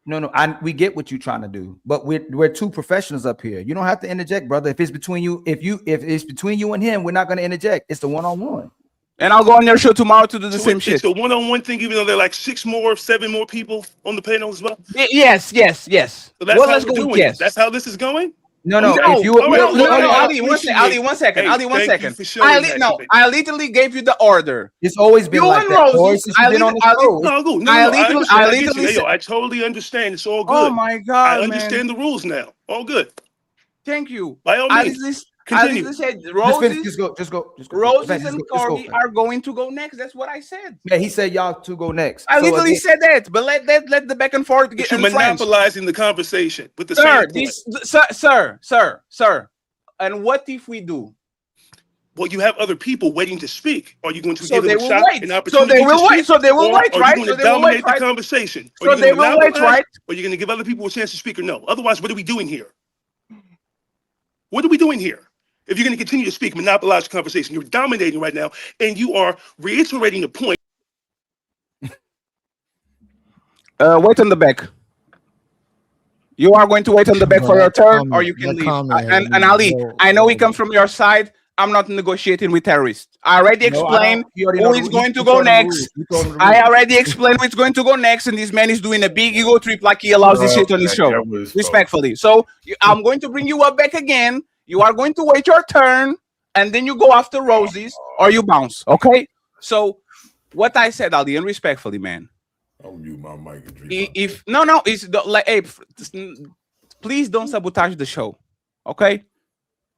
No, we get what you're trying to do, but we're two professionals up here. You don't have to interject, brother. If it's between you, if it's between you and him, we're not going to interject. It's the one-on-one. And I'll go on your show tomorrow to do the same shit. It's the one-on-one thing, even though there are like 7 more people on the panel as well. Yes. So that's Well, how let's we're go. doing it. That's how this is going. No. If you Ali, one second. Hey, Ali, one thank second. you for showing that to me. I literally gave you the order. It's always been You like and that. Rosie, I totally understand. It's all good. Oh my God, I understand the rules now. All good. Thank you. By all means. Continue. I said Just go. Roses and Corby are going to go next. That's what I said. Yeah, he said y'all two go next. I literally said that, but let the back and forth get You're monopolizing the conversation with the sir. And what if we do? Well, you have other people waiting to speak. Are you going to So give them they a will shot, wait. an opportunity So they will to wait. speak? So they will wait, Or right? are you So going to they will dominate wait, the conversation? So they will wait, right? Or are you going to give other people a chance to speak or no? Otherwise, what are we doing here? What are we doing here? If you're going to continue to speak, monopolize the conversation, you're dominating right now, and you are reiterating the point. Wait on the back. You are going to wait on the back for your turn, or you can leave. And Ali, I know we come from your side. I'm not negotiating with terrorists. I already explained who is going to go next. I already explained who's going to go next, and this man is doing a big ego trip like he allows this shit on his show. Respectfully. So I'm going to bring you up back again. You are going to wait your turn, and then you go after Roses, or you bounce. Okay? So what I said, Ali, and respectfully, man. I'll mute my mic. It's like, hey, please don't sabotage the show, okay?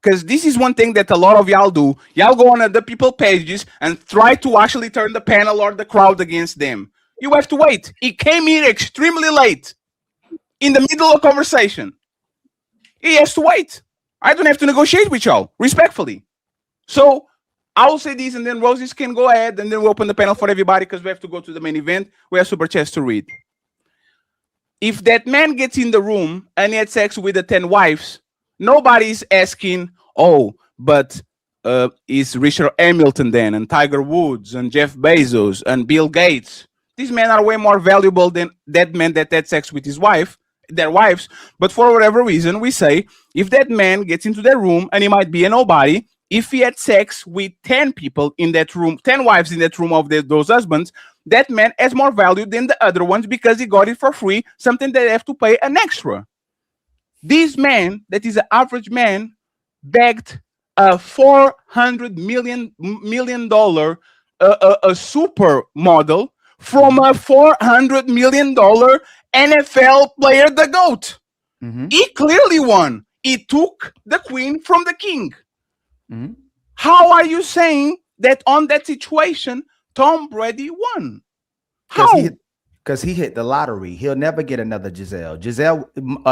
Because this is one thing that a lot of y'all do. Y'all go on other people's pages and try to actually turn the panel or the crowd against them. You have to wait. He came here extremely late, in the middle of conversation. He has to wait. I don't have to negotiate with y'all, respectfully. So I'll say this, and then Roses can go ahead, and then we'll open the panel for everybody because we have to go to the main event. We have super chats to read. If that man gets in the room and he had sex with the 10 wives, nobody's asking, oh, but is Richard Hamilton then, and Tiger Woods, and Jeff Bezos, and Bill Gates? These men are way more valuable than that man that had sex with their wives. But for whatever reason, we say, if that man gets into that room, and he might be a nobody, if he had sex with 10 people in that room, 10 wives in that room of those husbands, that man has more value than the other ones because he got it for free, something they have to pay an extra. This man, that is an average man, begged a $400 million a supermodel from a $400 million NFL player, the GOAT. He clearly won. He took the queen from the king. How are you saying that on that situation, Tom Brady won? How? Because he hit the lottery. He'll never get another Giselle.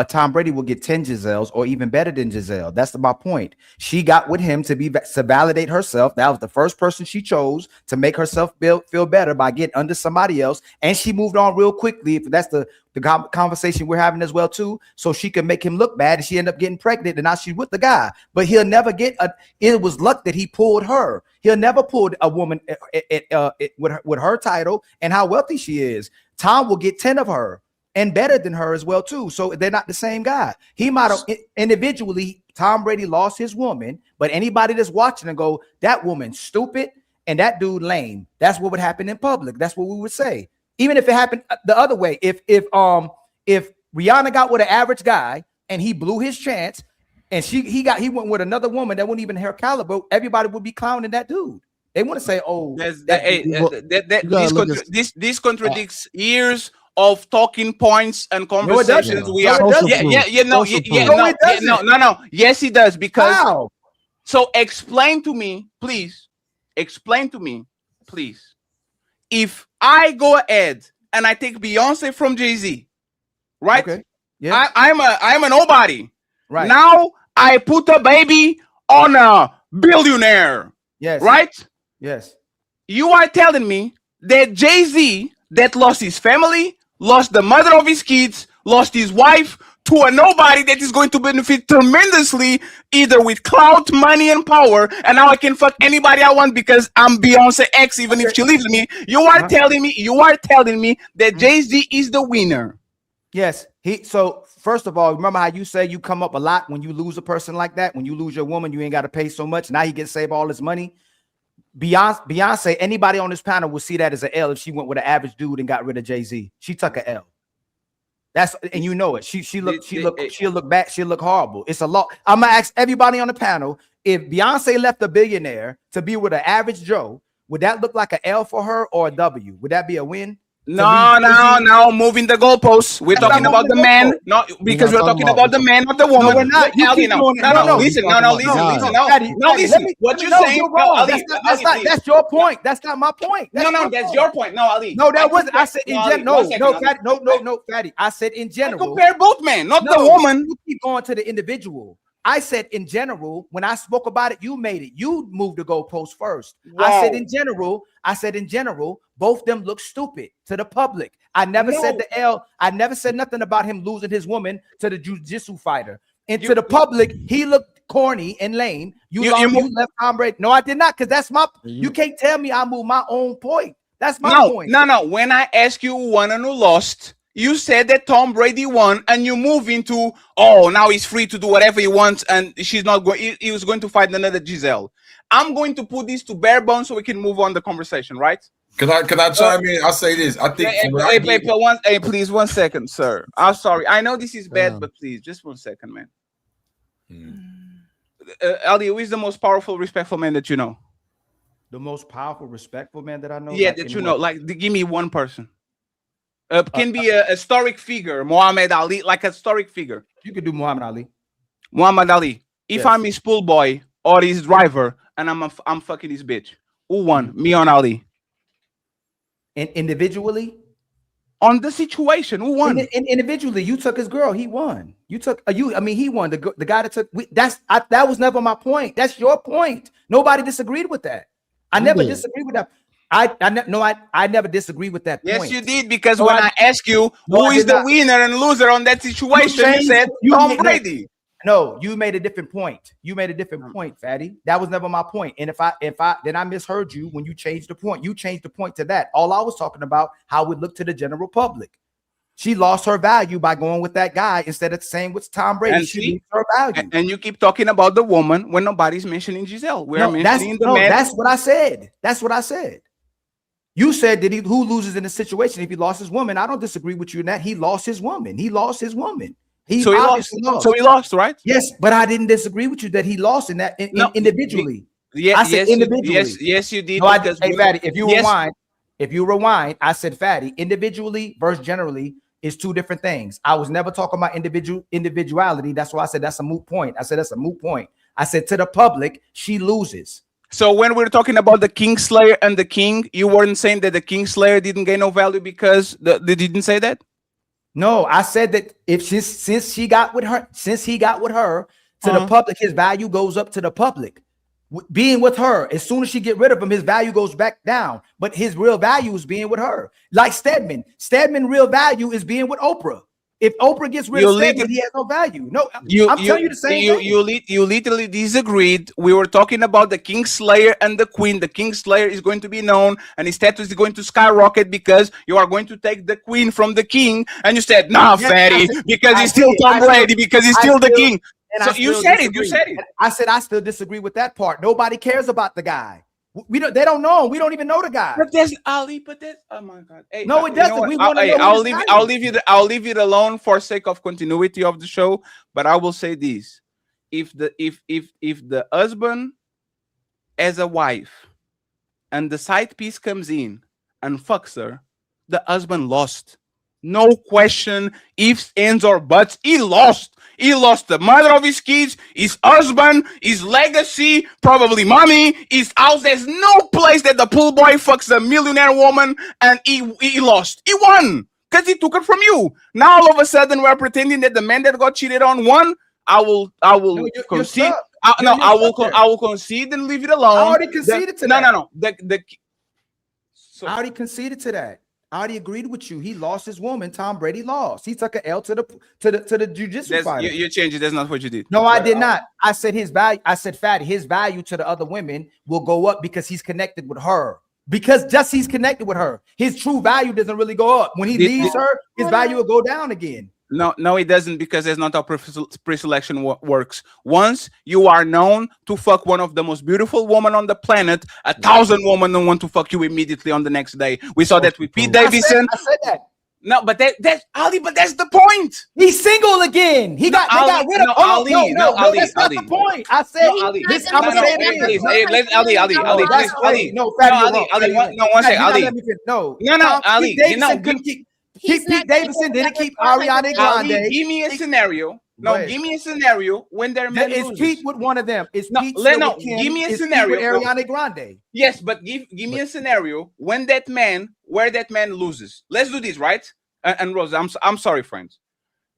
Tom Brady will get 10 Giselles or even better than Giselle. That's my point. She got with him to validate herself. That was the first person she chose to make herself feel better by getting under somebody else. And she moved on real quickly. That's the conversation we're having as well, too. So she can make him look bad. And she ended up getting pregnant. And now she's with the guy. But he'll never get it was luck that he pulled her. He'll never pull a woman with her title and how wealthy she is. Tom will get 10 of her and better than her as well, too. So they're not the same guy. He might have individually, Tom Brady lost his woman, but anybody that's watching and go, that woman's stupid and that dude lame. That's what would happen in public. That's what we would say. Even if it happened the other way, if Rihanna got with an average guy and he blew his chance and he went with another woman that wasn't even her caliber, everybody would be clowning that dude. They want to say, "Oh, this contradicts years of talking points and conversations." No. Yes, it does because. How? So explain to me, please. Explain to me, please. If I go ahead and I take Beyonce from Jay-Z, right? Okay. Yeah. I'm a nobody. Right. Now I put a baby on a billionaire. Yes. Right. Yes. You are telling me that Jay-Z, that lost his family, lost the mother of his kids, lost his wife to a nobody that is going to benefit tremendously, either with clout, money, and power. And now I can fuck anybody I want because I'm Beyonce X, even if she leaves me. You are telling me that Jay-Z is the winner. Yes. So first of all, remember how you say you come up a lot when you lose a person like that? When you lose your woman, you ain't got to pay so much. Now he gets saved all his money. Beyonce, anybody on this panel will see that as an L if she went with an average dude and got rid of Jay-Z. She took an L. And you know it. She'll look back. She'll look horrible. It's a lot. I'm gonna ask everybody on the panel, if Beyonce left a billionaire to be with an average Joe, would that look like an L for her or a W? Would that be a win? No, moving the goalposts. We're talking about the man, not because we're talking about the man, not the woman. No, we're not. Listen. What you're saying, that's your point. That's not my point. That's your point. No, Ali. No, that wasn't. I said in general. No, Fatty. I said in general. I compare both men, not the woman. You keep going to the individual. I said in general, when I spoke about it, you made it. You moved the goalpost first. Wow. I said in general, both them look stupid to the public. I never said the L. I never said nothing about him losing his woman to the jiu-jitsu fighter. And to the public, he looked corny and lame. You left Tom Brady. No, I did not, because that's my. You can't tell me I moved my own point. That's my point. No. When I ask you who won and who lost, you said that Tom Brady won, and you move into, now he's free to do whatever he wants, and she's not going. He was going to fight another Giselle. I'm going to put this to bare bones so we can move on the conversation, right? Can I chime in? I'll say this. I think. Please, 1 second, sir. I'm sorry. I know this is bad, but please, just 1 second, man. Ali, who is the most powerful, respectful man that you know? The most powerful, respectful man that I know? Yeah, that you know. Like, give me one person. Can be a historic figure, Muhammad Ali, like a historic figure. You could do Muhammad Ali. Muhammad Ali. If I'm his pool boy or his driver, and I'm fucking his bitch, who won? Me on Ali. And individually, on the situation, who won? Individually, you took his girl. He won. You took you. I mean, he won. The guy that took. That was never my point. That's your point. Nobody disagreed with that. I never disagreed with that. I never disagree with that point. Yes, you did, because when I ask you who is the winner and loser on that situation, you said Tom Brady. No, you made a different point. You made a different point, Fatty. That was never my point. And if I then I misheard you when you changed the point. You changed the point to that. All I was talking about how it looked to the general public. She lost her value by going with that guy instead of saying with Tom Brady. And she lost her value. And you keep talking about the woman when nobody's mentioning Giselle. We're mentioning the man. That's what I said. That's what I said. You said that who loses in the situation if he lost his woman? I don't disagree with you in that. He lost his woman. He lost his woman. So he lost, right? Yes, but I didn't disagree with you that he lost in that individually. Yeah, I said individually. Yes, you did. No, hey, Fatty, if you rewind, I said Fatty, individually versus generally is two different things. I was never talking about individuality. That's why I said that's a moot point. I said that's a moot point. I said to the public, she loses. So when we're talking about the Kingslayer and the King, you weren't saying that the Kingslayer didn't gain no value because they didn't say that? No, I said that since he got with her to the public, his value goes up to the public. Being with her, as soon as she get rid of him, his value goes back down. But his real value is being with her. Like Stedman. Stedman real value is being with Oprah. If Oprah gets rid of Stedman, he has no value. No, I'm telling you the same thing. You literally disagreed. We were talking about the Kingslayer and the Queen. The Kingslayer is going to be known, and his status is going to skyrocket because you are going to take the Queen from the King. And you said, nah, Fatty, because he's still Tom Brady, because he's still the King. So you said it. You said it. I said I still disagree with that part. Nobody cares about the guy. They don't know him. We don't even know the guy. But there's Ali. But there's oh my God. Hey, no, it doesn't. We want to know. I'll leave it alone for sake of continuity of the show. But I will say this: if the husband as a wife and the side piece comes in and fucks her, the husband lost. No question, ifs, ands, or buts. He lost. He lost the mother of his kids, his husband, his legacy, probably mommy, his house. There's no place that the pool boy fucks a millionaire woman and he lost. He won because he took it from you. Now all of a sudden we're pretending that the man that got cheated on won. I will concede. I will concede and leave it alone. I already conceded to that. No. I already conceded to that. I already agreed with you. He lost his woman. Tom Brady lost. He took an L to the jiu-jitsu fighter. You changed it. That's not what you did. No, I did not. I said his value. I said, Fatty, his value to the other women will go up because he's connected with her. Because just he's connected with her. His true value doesn't really go up. When he leaves her, his value will go down again. No, it doesn't, because that's not how pre-selection works. Once you are known to fuck one of the most beautiful women on the planet, 1,000 women don't want to fuck you immediately on the next day. We saw that with Pete Davidson. I said that. No, but that's Ali. But that's the point. He's single again. They got rid of Ali. That's not the point. I said Ali. I'm gonna say it. Let Ali. Ali. No, Ali. No, one second. Ali. No, Ali. Keep Pete Davidson. Didn't keep Ariana Grande. Give me a scenario. No, give me a scenario when they're men is loses. Pete with one of them. Is Pete give me a scenario. Ariana Grande. Yes, but give me a scenario where that man loses. Let's do this, right? And Rose, I'm sorry, friends.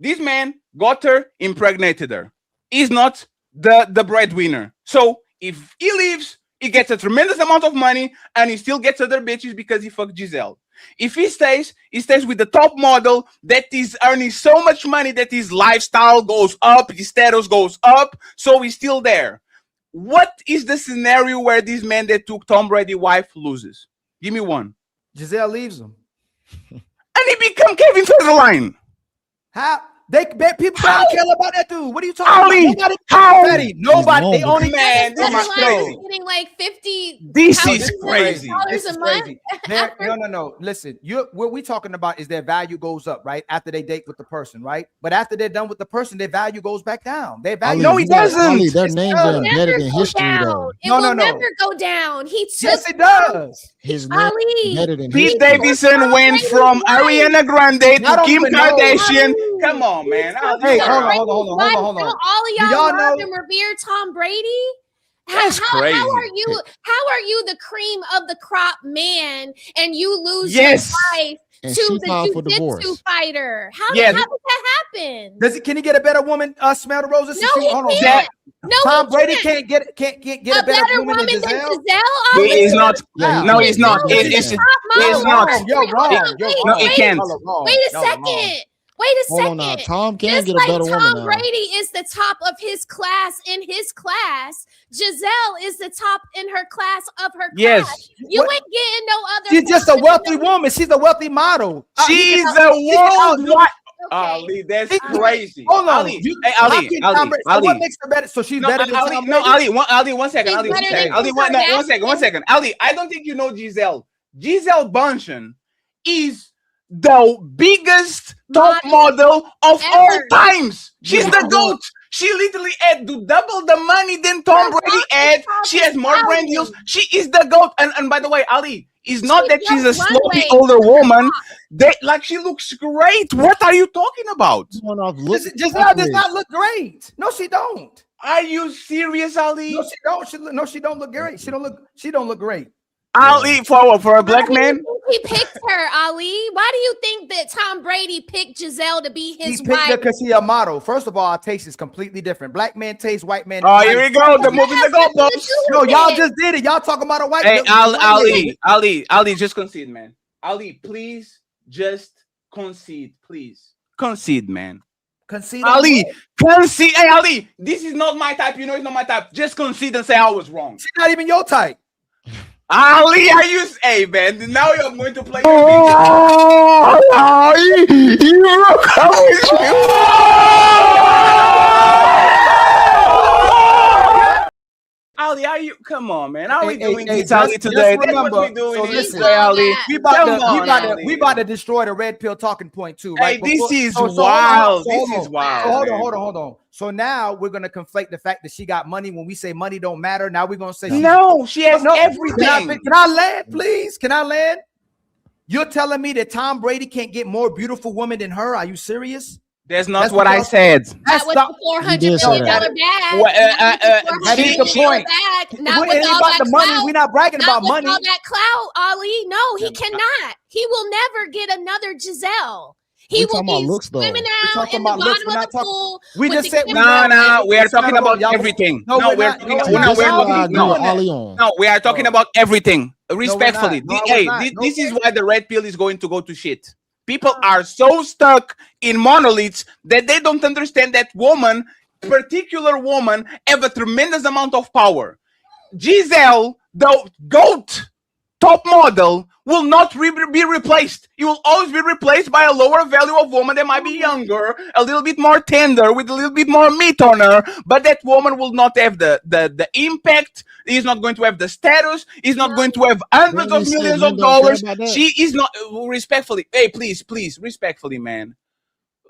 This man got her, impregnated her. He's not the breadwinner. So if he leaves, he gets a tremendous amount of money, and he still gets other bitches because he fucked Giselle. If he stays with the top model that is earning so much money that his lifestyle goes up, his status goes up, so he's still there. What is the scenario where this man that took Tom Brady's wife loses? Give me one. Giselle leaves him. And he become Kevin Federline. How? People don't care about that dude. What are you talking about? Nobody. They only man. This is getting like 50. This is crazy. This is crazy. No. Listen, what we talking about is their value goes up, right? After they date with the person, right? But after they're done with the person, their value goes back down. Their value. No, it doesn't. Their names are embedded in history, though. It will never go down. Yes, it does. His name embedded in Pete history. Davidson went from Ariana Grande to Kim Kardashian. Come on, man. Hey, hold on. Don't all of y'all love and revere Tom Brady? That's crazy. How are you the cream of the crop man and you lose Yes. your wife And to she the filed for jiu-jitsu divorce. fighter? How Yeah. does that happen? Can he get a better woman? Smell the roses. No, he can't. No, Tom he Brady can't. can't get a better woman than Giselle. He is not. No, he's not. It's not. You're wrong. No, he can't. Wait a second. Wait a Hold on now. second. Tom can Just get a like better woman Tom now. Brady is the top of his class in his class, Giselle is the top in her class of her Yes. class. You ain't getting no other. She's just a woman. wealthy woman. She's a wealthy model. She's a worldwide. Ali, that's crazy. Hold on. Ali, hey, Ali. So what makes her better? So she's better than Ali. Tom No, Brady? Ali, one second. She's Ali, better than Ali, Kim one second. Ali, I don't think you know Giselle. Giselle Bündchen is the biggest top model of all times. She's the GOAT. She literally had to double the money than Tom Brady had. She has more brand deals. She is the GOAT. And by the way, Ali, it's not that she's a sloppy older woman. She looks great. What are you talking about? Giselle does not look great. No, she don't. Are you serious, Ali? No, she don't. She don't look great. She don't look great. Ali, for a black man. He picked her, Ali. Why do you think that Tom Brady picked Giselle to be his He picked her wife? because she's a model. First of all, our taste is completely different. Black man taste, white man. Oh, here we go. The moving the goalposts. No, y'all just did it. Y'all talking about a white. Hey, Ali, just concede, man. Ali, please just concede, please. Concede, man. Concede. Ali, concede. Hey, Ali, this is not my type. You know it's not my type. Just concede and say I was wrong. She's not even your type. Ali, are you? Hey, man, now you're going to play. Ali, are you? Come on, man. How are we doing this, Ali, today? Just remember, What we doing so this listen, today, Ali? we about to destroy the red pill talking point too, right? Hey, this is wild. This is wild. Hold on. So now we're gonna conflate the fact that she got money. When we say money don't matter, now we're gonna say no, she has everything. Can I land, please? Can I land? You're telling me that Tom Brady can't get more beautiful women than her? Are you serious? That's not what I said. Not with the $400 million bag. That is the point. Not It with ain't all about that the money. clout. We're not bragging about money. All that clout, Ali. No, he cannot. He will never get another Giselle. He We will talking about be looks, though. swimming We're out talking in the about looks. bottom We're of not the talking. pool. We with just the said camera No, rolling. we are It's not talking about about y'all. everything. No, No, we're we are not. talking. No, we're No, not. we are This is Y'all what I talking. keep agree No, with doing that. Ollie on. no, we are talking Oh. about everything. No, we're not. Respectfully, No, I was not. No. this is why the red pill is going to go to shit. People are so stuck in monoliths that they don't understand that woman, particular woman, have a tremendous amount of power. Giselle, the GOAT top model, will not be replaced. You will always be replaced by a lower value of woman that might be younger, a little bit more tender, with a little bit more meat on her, but that woman will not have the impact. He's not going to have the status. He's not going to have hundreds Brandy of said millions men of don't care dollars. about that. She is not, respectfully. Hey, please, respectfully, man.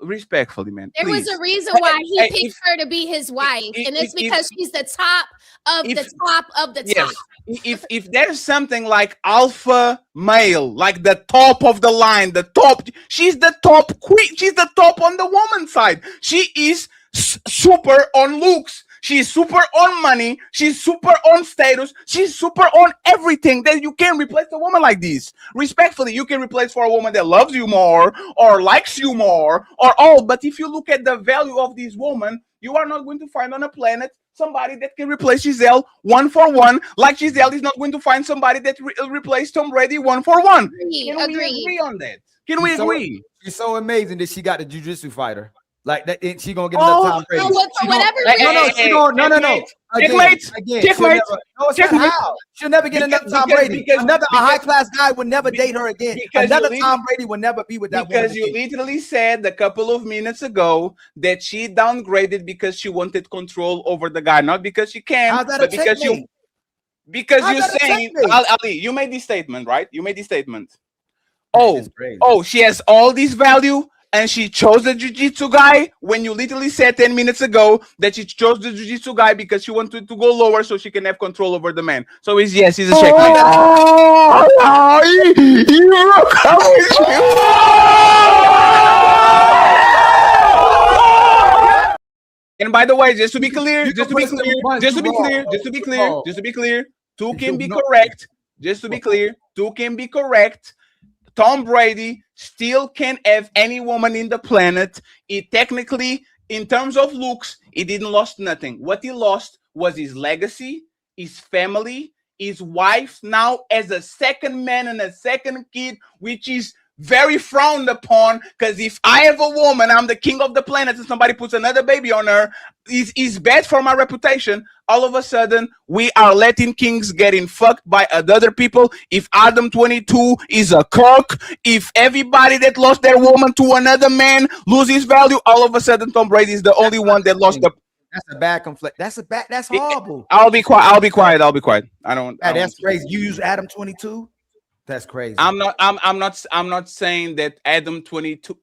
Respectfully, man. There was Please. a reason why he Hey, picked her to be his wife, and it's because she's the top of the top of the top. Yes, if there's something like alpha male, like the top of the line, the top, she's the top queen. She's the top on the woman side. She is super on looks. She's super on money. She's super on status. She's super on everything. That you can't replace a woman like this. Respectfully, you can replace for a woman that loves you more or likes you more or all. But if you look at the value of this woman, you are not going to find on a planet somebody that can replace Giselle 1-for-1. Like Giselle is not going to find somebody that replace Tom Brady 1-for-1. Can we agree on that? Can we agree? She's so amazing that she got the jiu-jitsu fighter. Like that, she gonna get another Tom Brady. No. Checkmate. Checkmate. She'll never get another Tom Brady. A high-class guy would never date her again. Another Tom Brady will never be with that woman. Because you literally said a couple of minutes ago that she downgraded because she wanted control over the guy, not because she can, but because you. Because you're saying, Ali, you made this statement, right? You made this statement. Oh, she has all this value. And she chose the jiu-jitsu guy when you literally said 10 minutes ago that she chose the jiu-jitsu guy because she wanted to go lower so she can have control over the man. So he's a checkmate. And by the way, just to be clear, two can be correct. Just to be clear, two can be correct. Tom Brady still can have any woman in the planet. It technically, in terms of looks, he didn't lost nothing. What he lost was his legacy, his family, his wife now as a second man and a second kid, which is very frowned upon. Because if I have a woman, I'm the king of the planet, and somebody puts another baby on her, is bad for my reputation. All of a sudden, we are letting kings getting fucked by other people. If Adam 22 is a cock, if everybody that lost their woman to another man loses value, all of a sudden Tom Brady is the only one that lost the. That's a bad conflict. That's horrible. I'll be quiet. I don't. That's crazy. You use Adam 22. That's crazy. I'm not saying that Adam 22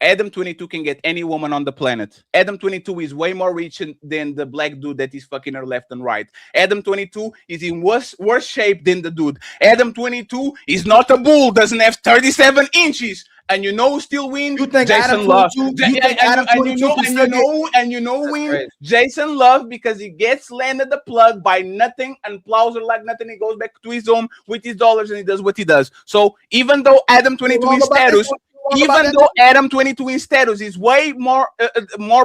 can get any woman on the planet. Adam 22 is way more rich than the black dude that is fucking her left and right. Adam 22 is in worse shape than the dude. Adam 22 is not a bull, doesn't have 37 inches. And you know who still win? You think Jason Love. Win Jason Love because he gets landed the plug by nothing and plows her like nothing. He goes back to his home with his dollars and he does what he does. So even though Adam 22 in status, Adam 22 in status is way more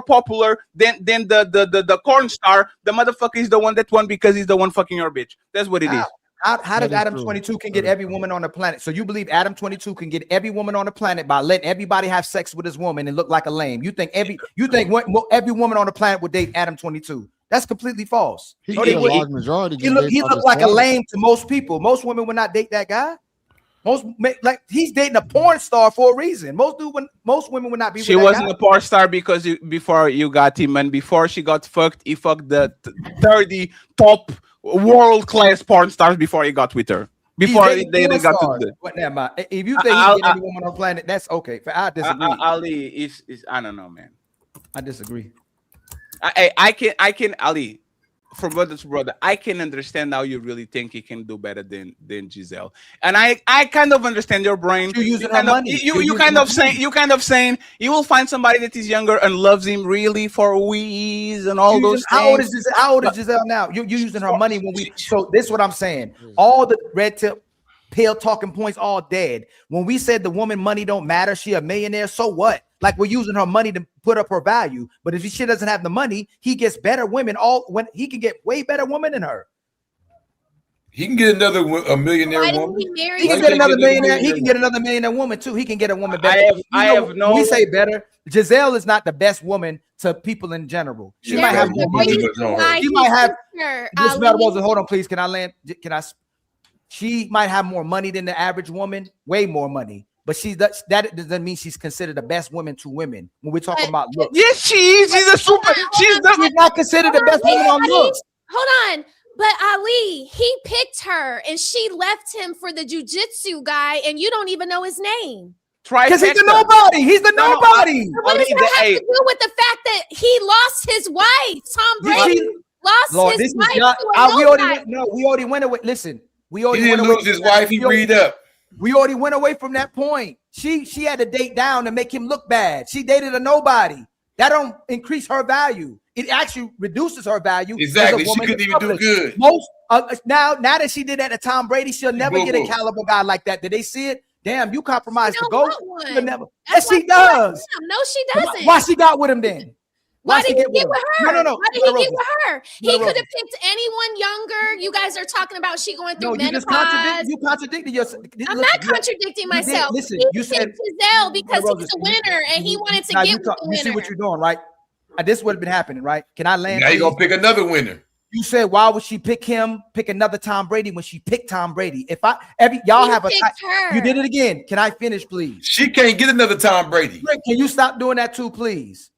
popular than the corn star, the motherfucker is the one that won because he's the one fucking your bitch. That's what it is. How does Adam 22 can get every woman on the planet? So you believe Adam 22 can get every woman on the planet by letting everybody have sex with his woman and look like a lame? You think every woman on the planet would date Adam 22? That's completely false. He look like a lame to most people. Most women would not date that guy. Like he's dating a porn star for a reason. Most women would not be. She wasn't a porn star because before you got him and before she got fucked, he fucked the 30 top world-class porn stars before he got with her. Before they got to the. If you think he get any woman on the planet, that's okay. I disagree. Ali is I don't know, man. I disagree. I can Ali. From brother to brother, I can understand how you really think he can do better than Giselle, and I kind of understand your brain. You're using her money. You kind of saying you will find somebody that is younger and loves him really for wheeze and all those things. How old is Giselle now? You're using her money when we. So this is what I'm saying. All the red tip pill talking points all dead. When we said the woman money don't matter, she a millionaire. So what? like we're using her money to put up her value. But if she doesn't have the money, he gets better women. When he can get way better women than her. He can get a millionaire Why didn't woman. he marry He can her? get another millionaire. He can get another millionaire woman too. He can get a woman better. When we say better, Giselle is not the best woman to people in general. She might have more money. She might have. Hold on, please. Can I land? Can I? She might have more money than the average woman, way more money. But that doesn't mean she's considered the best woman to women. When we're talking about looks, yes, she is. She's a super. She's not considered the best woman on looks. Hold on. But Ali, he picked her and she left him for the jujitsu guy, and you don't even know his name. Because he's the nobody. He's the nobody. What does that have to do with the fact that he lost his wife? Tom Brady lost his wife to a we already went away. Listen, we already didn't lose his wife. He read up. We already went away from that point. She had to date down to make him look bad. She dated a nobody. That don't increase her value. It actually reduces her value. Exactly. She couldn't even do good. Most now that she did that to Tom Brady, she'll never get a caliber guy like that. Did they see it? Damn, you compromised the GOAT. Never. Yes, she does. No, she doesn't. Why she got with him then? Why did he get with her? No. Why did he get with her? He could have picked anyone younger. You guys are talking about she going through menopause. You contradicted yourself. I'm not contradicting myself. Listen, you said Giselle because he's a winner and he wanted to get with the winner. You see what you're doing, right? This would have been happening, right? Can I land? Now you're gonna pick another winner. You said, why would she pick another Tom Brady when she picked Tom Brady? Y'all have a type. You did it again. Can I finish, please? She can't get another Tom Brady. Can you stop doing that too, please?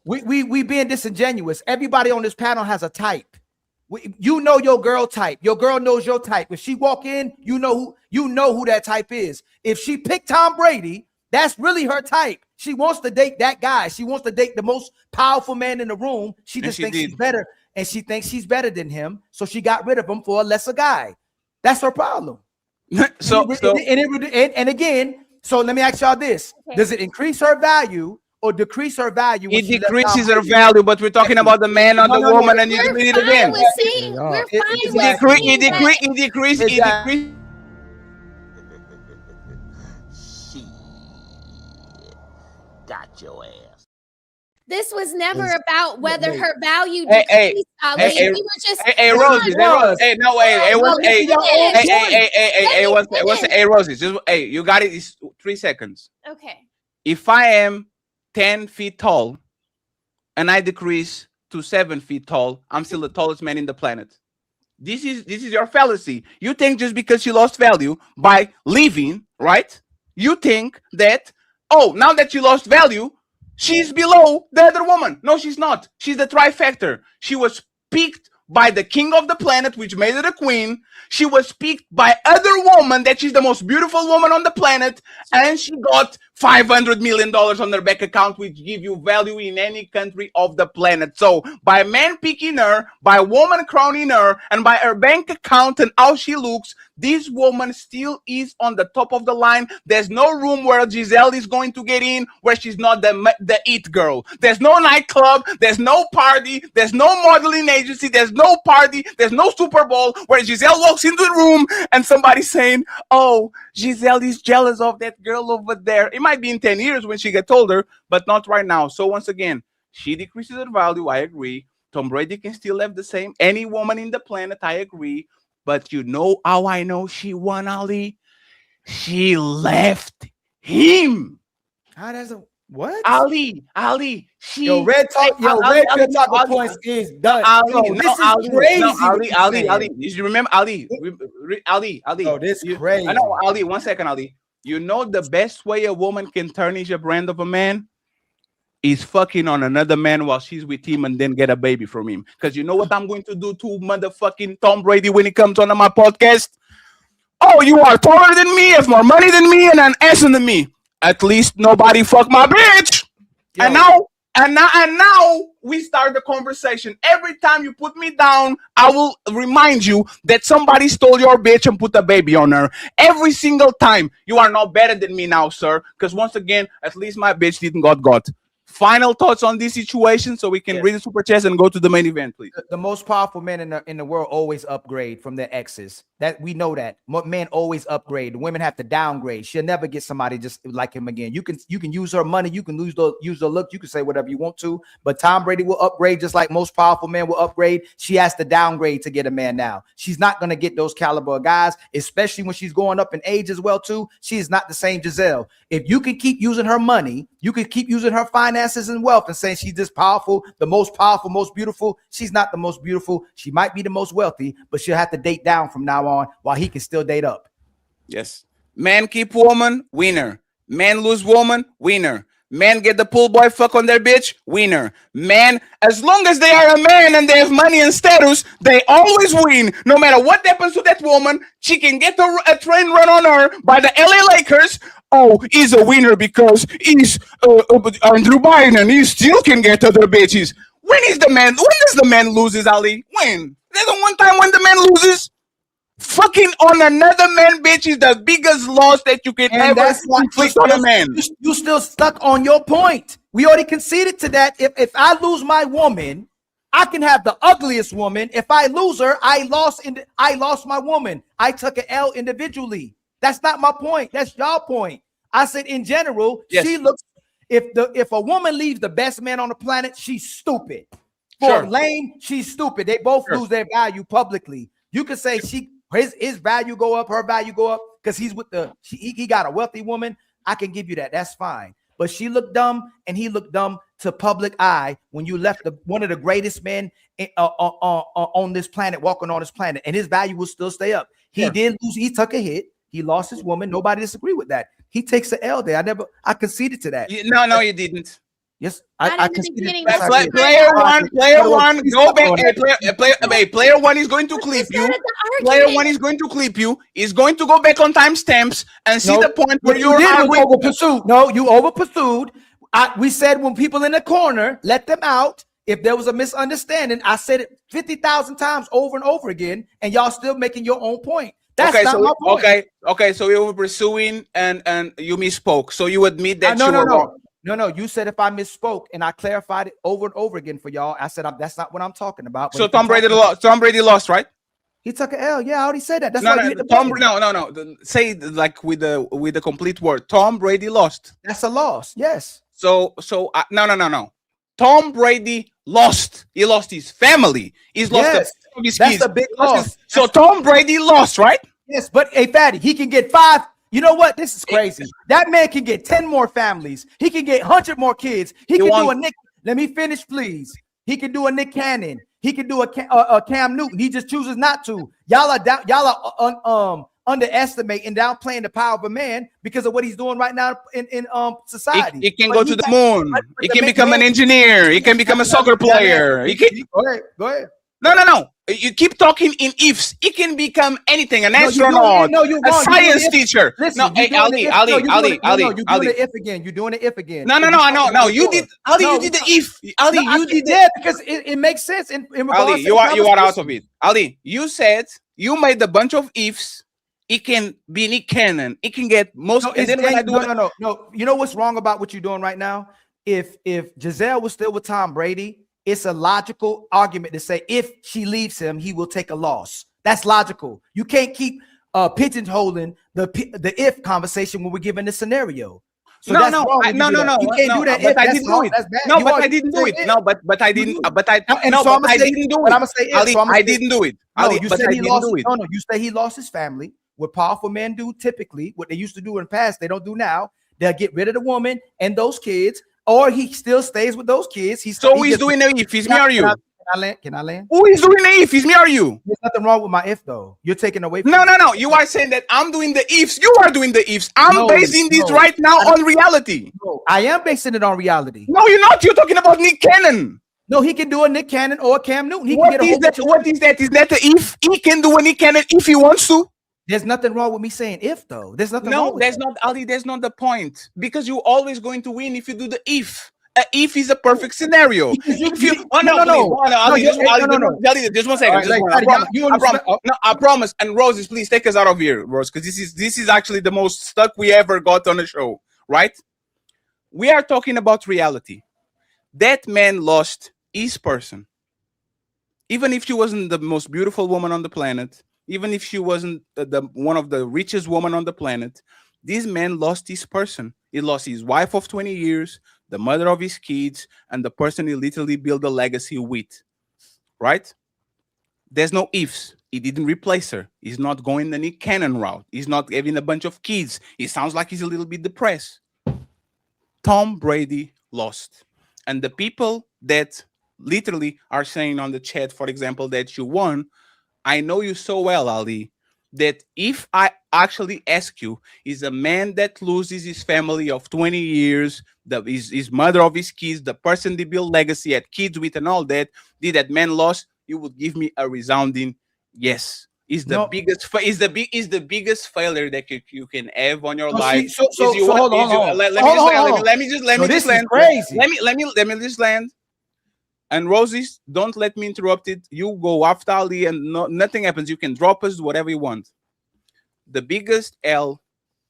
We being disingenuous. Everybody on this panel has a type. You know your girl type. Your girl knows your type. If she walk in, you know who that type is. If she picked Tom Brady, that's really her type. She wants to date that guy. She wants to date the most powerful man in the room. She just thinks she's better, and she thinks she's better than him. So she got rid of him for a lesser guy. That's her problem. So again, so let me ask y'all this: does it increase her value or decrease her value? It decreases her value, but we're talking about the man or the woman, and you delete it again. It decreases. Got your ass. This was never about whether her value decreased, Ali. We were just Roses. Roses. Just you got it. It's 3 seconds. Okay. If I am 10 feet tall and I decrease to 7 feet tall, I'm still the tallest man in the planet. This is your fallacy. You think just because she lost value by leaving, right? You think that, oh, now that you lost value, she's below the other woman. No, she's not. She's the trifecta. She was picked by the king of the planet, which made her a queen. She was picked by other woman that she's the most beautiful woman on the planet, and she got $500 million on her bank account, which give you value in any country of the planet. So by man picking her, by woman crowning her, and by her bank account and how she looks, this woman still is on the top of the line. There's no room where Giselle is going to get in where she's not the it girl. There's no nightclub. There's no party. There's no modeling agency. There's no party. There's no Super Bowl where Giselle walks into the room and somebody's saying, oh, Giselle is jealous of that girl over there. It might be in 10 years when she gets older, but not right now. So once again, she decreases her value. I agree. Tom Brady can still have the same. Any woman in the planet, I agree. But you know how I know she won, Ali? She left him. How does it? What? Ali. She. Red talking points is done. This is crazy. Ali. You remember Ali? Ali. Oh, this is crazy. I know, Ali. 1 second, Ali. You know the best way a woman can tarnish a brand of a man is fucking on another man while she's with him and then get a baby from him. Because you know what I'm going to do to motherfucking Tom Brady when he comes on my podcast? Oh, you are taller than me, have more money than me, and an ass than me. At least nobody fuck my bitch. Yo. And now we start the conversation. Every time you put me down, I will remind you that somebody stole your bitch and put a baby on her. Every single time. You are not better than me now, sir. Because once again, at least my bitch didn't got. Final thoughts on this situation so we can read the super chats and go to the main event, please. The most powerful men in the world always upgrade from their exes. That we know that men always upgrade. Women have to downgrade. She'll never get somebody just like him again. You can use her money. You can use the look. You can say whatever you want to. But Tom Brady will upgrade just like most powerful men will upgrade. She has to downgrade to get a man now. She's not going to get those caliber of guys, especially when she's going up in age as well too. She is not the same Giselle. If you can keep using her money, you can keep using her finances and wealth and saying she's just powerful, most beautiful. She's not the most beautiful. She might be the most wealthy, but she'll have to date down from now on while he can still date up. Yes. Man keep woman, winner. Man lose woman, winner. Men get the pool boy fuck on their bitch, winner. Men, as long as they are a man and they have money and status, they always win. No matter what happens to that woman, she can get a train run on her by the LA Lakers. Oh, he's a winner because he's Andrew Biden. He still can get other bitches. When does the man loses, Ali? When? There's one time when the man loses. Fucking on another man, bitch, is the biggest loss that you can ever inflict on a man. You still stuck on your point. We already conceded to that. If I lose my woman, I can have the ugliest woman. If I lose her, I lost my woman. I took an L individually. That's not my point. That's your point. I said in general, yes. She looks. If a woman leaves the best man on the planet, she's stupid. For lame, she's stupid. They both lose their value publicly. You could say his value go up, her value go up because he's with he got a wealthy woman. I can give you that. That's fine. But she looked dumb and he looked dumb to public eye when you left one of the greatest men on this planet, walking on this planet, and his value will still stay up. He did lose. He took a hit. He lost his woman. Nobody disagree with that. He takes the L there. I conceded to that. No, you didn't. Yes, I conceded. Player one, go back. Player one is going to clip you. Player one is going to clip you. Is going to go back on timestamps and see the point where you're over pursued. No, you over pursued. We said when people in the corner, let them out. If there was a misunderstanding, I said it 50,000 times over and over again, and y'all still making your own point. That's not my point. Okay. So you were pursuing and you misspoke. So you admit that you were wrong. No. You said if I misspoke and I clarified it over and over again for y'all. I said that's not what I'm talking about. So Tom Brady lost. Tom Brady lost, right? He took an L. Yeah, I already said that. That's no. Say like with the complete word. Tom Brady lost. That's a loss. Yes. So no. Tom Brady lost. He lost his family. He's lost his kids. That's a big loss. So Tom Brady lost, right? Yes, but hey, Fatty, he can get 5. You know what? This is crazy. That man can get 10 more families. He can get 100 more kids. He can do a Nick. Let me finish, please. He can do a Nick Cannon. He can do a Cam Newton. He just chooses not to. Y'all are underestimating, downplaying the power of a man because of what he's doing right now in society. He can go to the moon. He can become an engineer. He can become a soccer player. He can go ahead. No. You keep talking in ifs. He can become anything, an astronaut, a science teacher. Listen, Ali. You're doing the if again. You're doing the if again. No. You did, Ali. You did the if. Ali, you did that because it makes sense. In regards Ali, you are out of it. Ali, you said you made a bunch of ifs. It can be Nick Cannon. It can get most. No. You know what's wrong about what you're doing right now? If Giselle was still with Tom Brady, it's a logical argument to say if she leaves him, he will take a loss. That's logical. You can't keep pigeonholing the if conversation when we're given the scenario. So no. You can't do that. But I didn't do it. No, but I didn't do it. No, but I didn't. But I didn't do it. I didn't do it. No, you said he lost. No, you say he lost his family. What powerful men do typically, what they used to do in the past, they don't do now. They'll get rid of the woman and those kids. Or he still stays with those kids. He's doing the if. Is me or you? Can I land? Who is doing the if? Is me or you? There's nothing wrong with my if though. You're taking away from No. You are saying that I'm doing the ifs. You are doing the ifs. I'm basing this right now on reality. No, I am basing it on reality. No, you're not. You're talking about Nick Cannon. No, he can do a Nick Cannon or a Cam Newton. What is that? Is that the if? He can do a Nick Cannon if he wants to. There's nothing wrong with me saying if though. There's nothing wrong with there's not, Ali. There's not the point because you're always going to win if you do the if. If is a perfect scenario. Just one second. I promise. And Roses, please take us out of here, Rose, because this is actually the most stuck we ever got on the show, right? We are talking about reality. That man lost his person. Even if she wasn't the most beautiful woman on the planet, even if she wasn't the one of the richest woman on the planet. This man lost his person. He lost his wife of 20 years, the mother of his kids, and the person he literally built a legacy with. Right? There's no ifs. He didn't replace her. He's not going the Nick Cannon route. He's not having a bunch of kids. He sounds like he's a little bit depressed. Tom Brady lost. And the people that literally are saying on the chat, for example, that you won, I know you so well, Ali, that if I actually ask you, is a man that loses his family of 20 years, his mother of his kids, the person they build legacy, had kids with and all that, did that man lost? You would give me a resounding yes. Is the biggest biggest failure that you can have on your life. Hold on. Let me just land. Crazy. Let me just land. And Roses, don't let me interrupt it. You go after Ali and nothing happens. You can drop us, whatever you want. The biggest L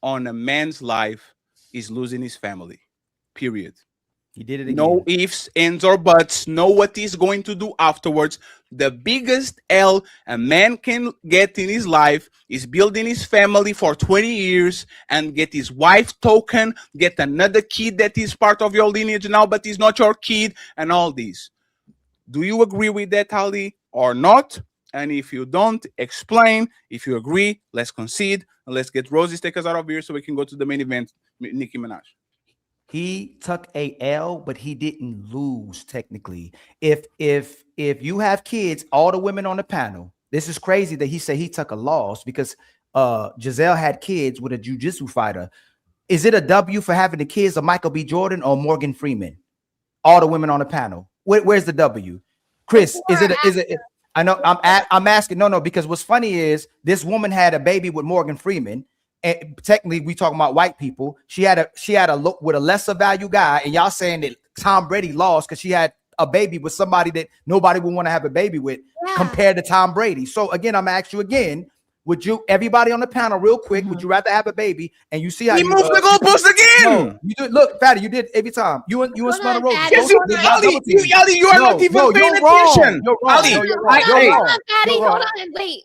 on a man's life is losing his family. Period. He did it again. No ifs, ands, or buts. Know what he's going to do afterwards. The biggest L a man can get in his life is building his family for 20 years and get his wife token, get another kid that is part of your lineage now, but is not your kid, and all these. Do you agree with that, Ali, or not? And if you don't, explain. If you agree, let's concede. And let's get Rosie stickers out of here so we can go to the main event, Nicki Minaj. He took a L, but he didn't lose technically. If you have kids, all the women on the panel, this is crazy that he said he took a loss because Giselle had kids with a jiu-jitsu fighter. Is it a W for having the kids of Michael B. Jordan or Morgan Freeman? All the women on the panel. Where's the W? Chris, is it? I know I'm asking. No, because what's funny is this woman had a baby with Morgan Freeman. And technically, we talking about white people. She had a look with a lesser value guy, and y'all saying that Tom Brady lost because she had a baby with somebody that nobody would want to have a baby with compared to Tom Brady. So again, I'm asking you again. Would you, everybody on the panel, real quick, would you rather have a baby? And you see how we moved the goalpost again. No, you do. Look, Fatty, you did every time. You and Smell Rose. Yes, Ali, you are not even paying attention. Ali, hold on.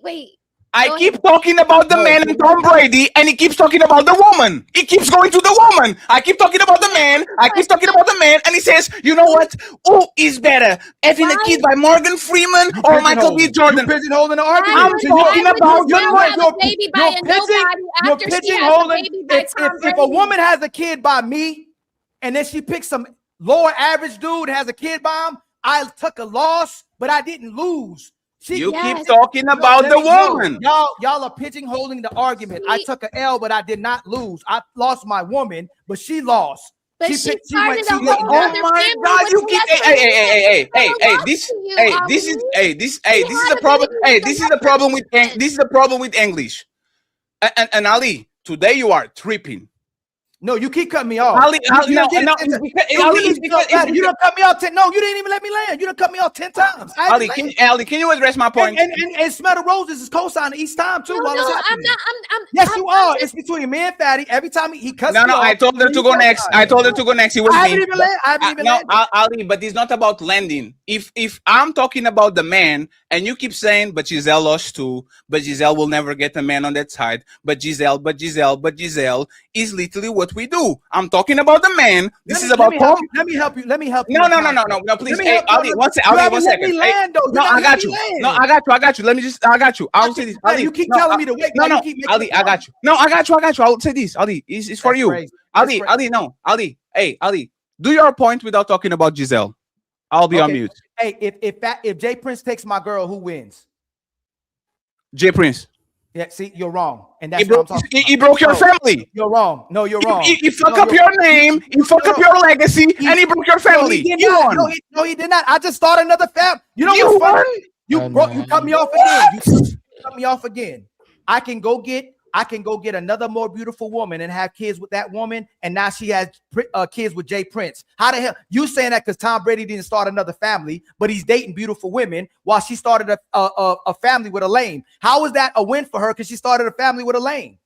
Wait. I keep talking about the man and Tom Brady, and he keeps talking about the woman. He keeps going to the woman. I keep talking about the man. I keep talking about the man, and he says, "You know what? Who is better, having a kid by Morgan Freeman or Michael B. Jordan?" You're pigeonholing the argument. I'm talking about you're pigeonholing. If a woman has a kid by me, and then she picks some lower average dude and has a kid by him, I took a loss, but I didn't lose. You keep talking about the woman. Y'all are pigeonholing the argument. I took an L, but I did not lose. I lost my woman, but she lost. But she started a whole oh my God! You keep this is the problem. This is the problem with English. And Ali, today you are tripping. No, you keep cutting me off. Ali, you don't cut me off. No, you didn't even let me land. You done cut me off 10 times. Ali, can you address my point? And Smell the Roses is co-signing each time too. No, I'm not. Yes, you are. It's between me and Fatty. Every time he cuts me off. I told her to go next. I told her to go next. He was I haven't even landed. Ali, but it's not about landing. If I'm talking about the man, and you keep saying, but Giselle lost too, but Giselle will never get a man on that side, but Giselle is literally what we do. I'm talking about the man. This is about Tom. Let me help you. No, please. Hey, Ali, one second. No, I got you. I got you. I'll say this. Ali, you keep telling me to wait. No, Ali, I got you. No, I got you. I'll say this. Ali, it's for you. Ali, Ali, hey, Ali, do your point without talking about Giselle. I'll be on mute. Hey, if Jay Prince takes my girl, who wins? Jay Prince. Yeah, see, you're wrong. And that's what I'm talking about. He broke your family. You're wrong. No, you're wrong. He fucked up your name. He fucked up your legacy. And he broke your family. You won. No, he did not. I just started another family. You know what's funny? You cut me off again. You cut me off again. I can go get another more beautiful woman and have kids with that woman, and now she has kids with Jay Prince. How the hell you saying that? Because Tom Brady didn't start another family, but he's dating beautiful women while she started a family with a lame. How is that a win for her? Because she started a family with a lame.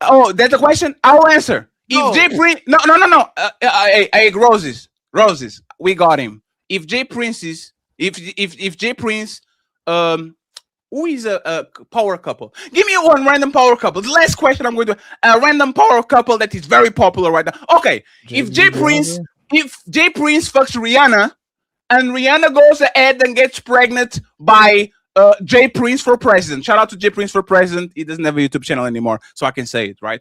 Oh, that's a question. I'll answer. No. If Jay Prince, no. Hey, Roses, we got him. If Jay Prince Who is a power couple? Give me one random power couple. The last question I'm going to a random power couple that is very popular right now. Okay, if Jay Prince fucks Rihanna and Rihanna goes ahead and gets pregnant by Jay Prince for president. Shout out to Jay Prince for president. He doesn't have a YouTube channel anymore, so I can say it, right?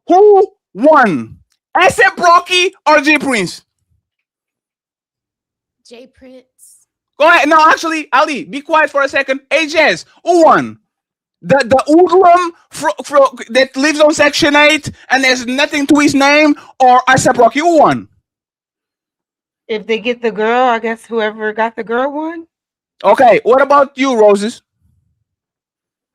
Who won? A$AP Rocky or Jay Prince? Jay Prince. Go ahead. No, actually, Ali, be quiet for a second. Hey, Jazz, who won? The hoodlum that lives on Section 8 and there's nothing to his name, or A$AP Rocky? Who won? If they get the girl, I guess whoever got the girl won. Okay, what about you, Roses?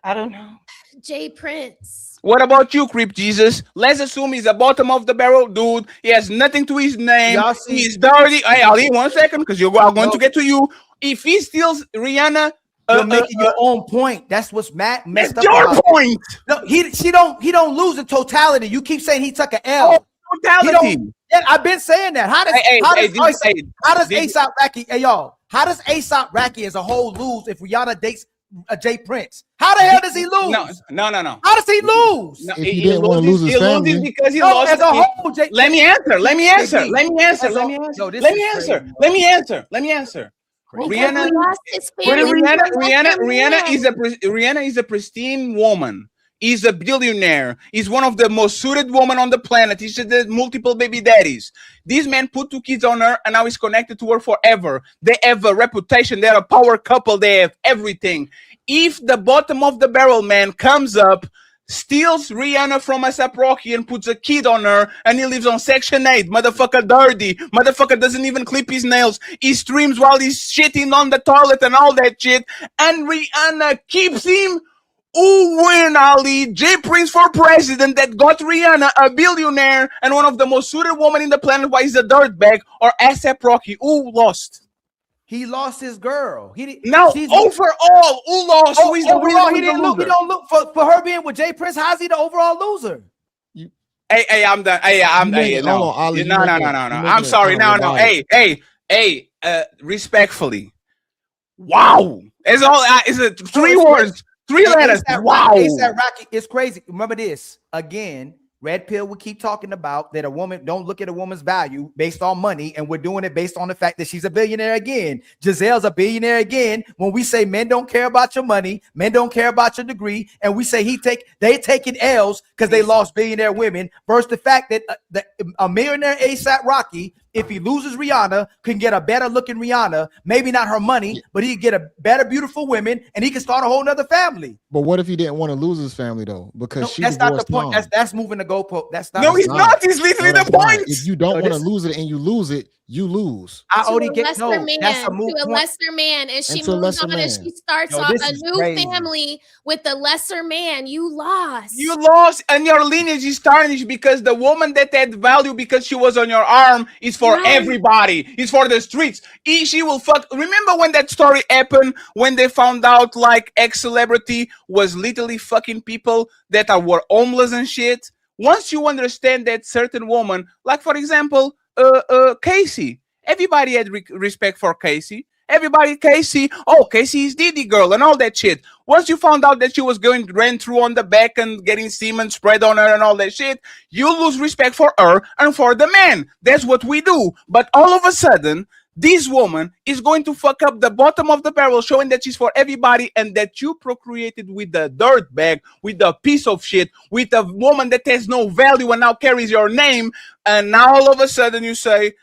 I don't know. Jay Prince. What about you, Creep Jesus? Let's assume he's a bottom of the barrel dude. He has nothing to his name. He's dirty. Hey, Ali, 1 second, because I'm going to get to you. If he steals Rihanna, you're making your own point. That's what's messed up. Your point. No, he don't lose the totality. You keep saying he took an L. Totality. Yeah, I've been saying that. How does A$AP Rocky? Hey, y'all. How does A$AP Rocky as a whole lose if Rihanna dates Jay Prince? How the hell does he lose? No. How does he lose? No, if he didn't want to lose his family, loses because he lost as a whole. Let me answer. Rihanna is a pristine woman. He's a billionaire. He's one of the most suited women on the planet. He's had multiple baby daddies. This man put 2 kids on her, and now he's connected to her forever. They have a reputation. They're a power couple. They have everything. If the bottom of the barrel man comes up, steals Rihanna from A$AP Rocky and puts a kid on her, and he lives on Section 8, motherfucker dirty, motherfucker doesn't even clip his nails, he streams while he's shitting on the toilet and all that shit, and Rihanna keeps him, who win, Ali? Jay Prince for president that got Rihanna, a billionaire and one of the most suited women in the planet, why he's a dirtbag, or A$AP Rocky? Who lost? He lost his girl. Overall, who lost? Who is the overall, he don't look for her being with Jay Prince. How's he the overall loser? Hey, I'm done. No. I'm sorry. No. Hey, respectfully. Wow. It's all. It's a 3 words, 3 letters. Wow. A$AP Rocky, it's crazy. Remember this again. Red Pill will keep talking about that a woman don't look at a woman's value based on money, and we're doing it based on the fact that she's a billionaire again. Giselle's a billionaire again. When we say men don't care about your money, men don't care about your degree, and we say they taking L's because they lost billionaire women, versus the fact that a millionaire A$AP Rocky, if he loses Rihanna, can get a better looking Rihanna, maybe not her money, but he can get a better beautiful women, and he can start a whole nother family. But what if he didn't want to lose his family though? Because she that's not the point. That's moving the goalpost. That's not. No, he's not. He's literally the point. If you don't want to lose it and you lose it, you lose. That's a lesser man, and she moves on and she starts off a new family with the lesser man. You lost, and your lineage is tarnished because the woman that had value because she was on your arm is for everybody. It's for the streets. She will fuck. Remember when that story happened when they found out like ex-celebrity was literally fucking people that were homeless and shit? Once you understand that certain woman, like for example, Casey, everybody had respect for Casey. Casey is Diddy girl and all that shit. Once you found out that she was ran through on the back and getting semen spread on her and all that shit, you lose respect for her and for the man. That's what we do. But all of a sudden, this woman is going to fuck up the bottom of the barrel, showing that she's for everybody and that you procreated with the dirt bag, with the piece of shit, with a woman that has no value and now carries your name. And now all of a sudden you say,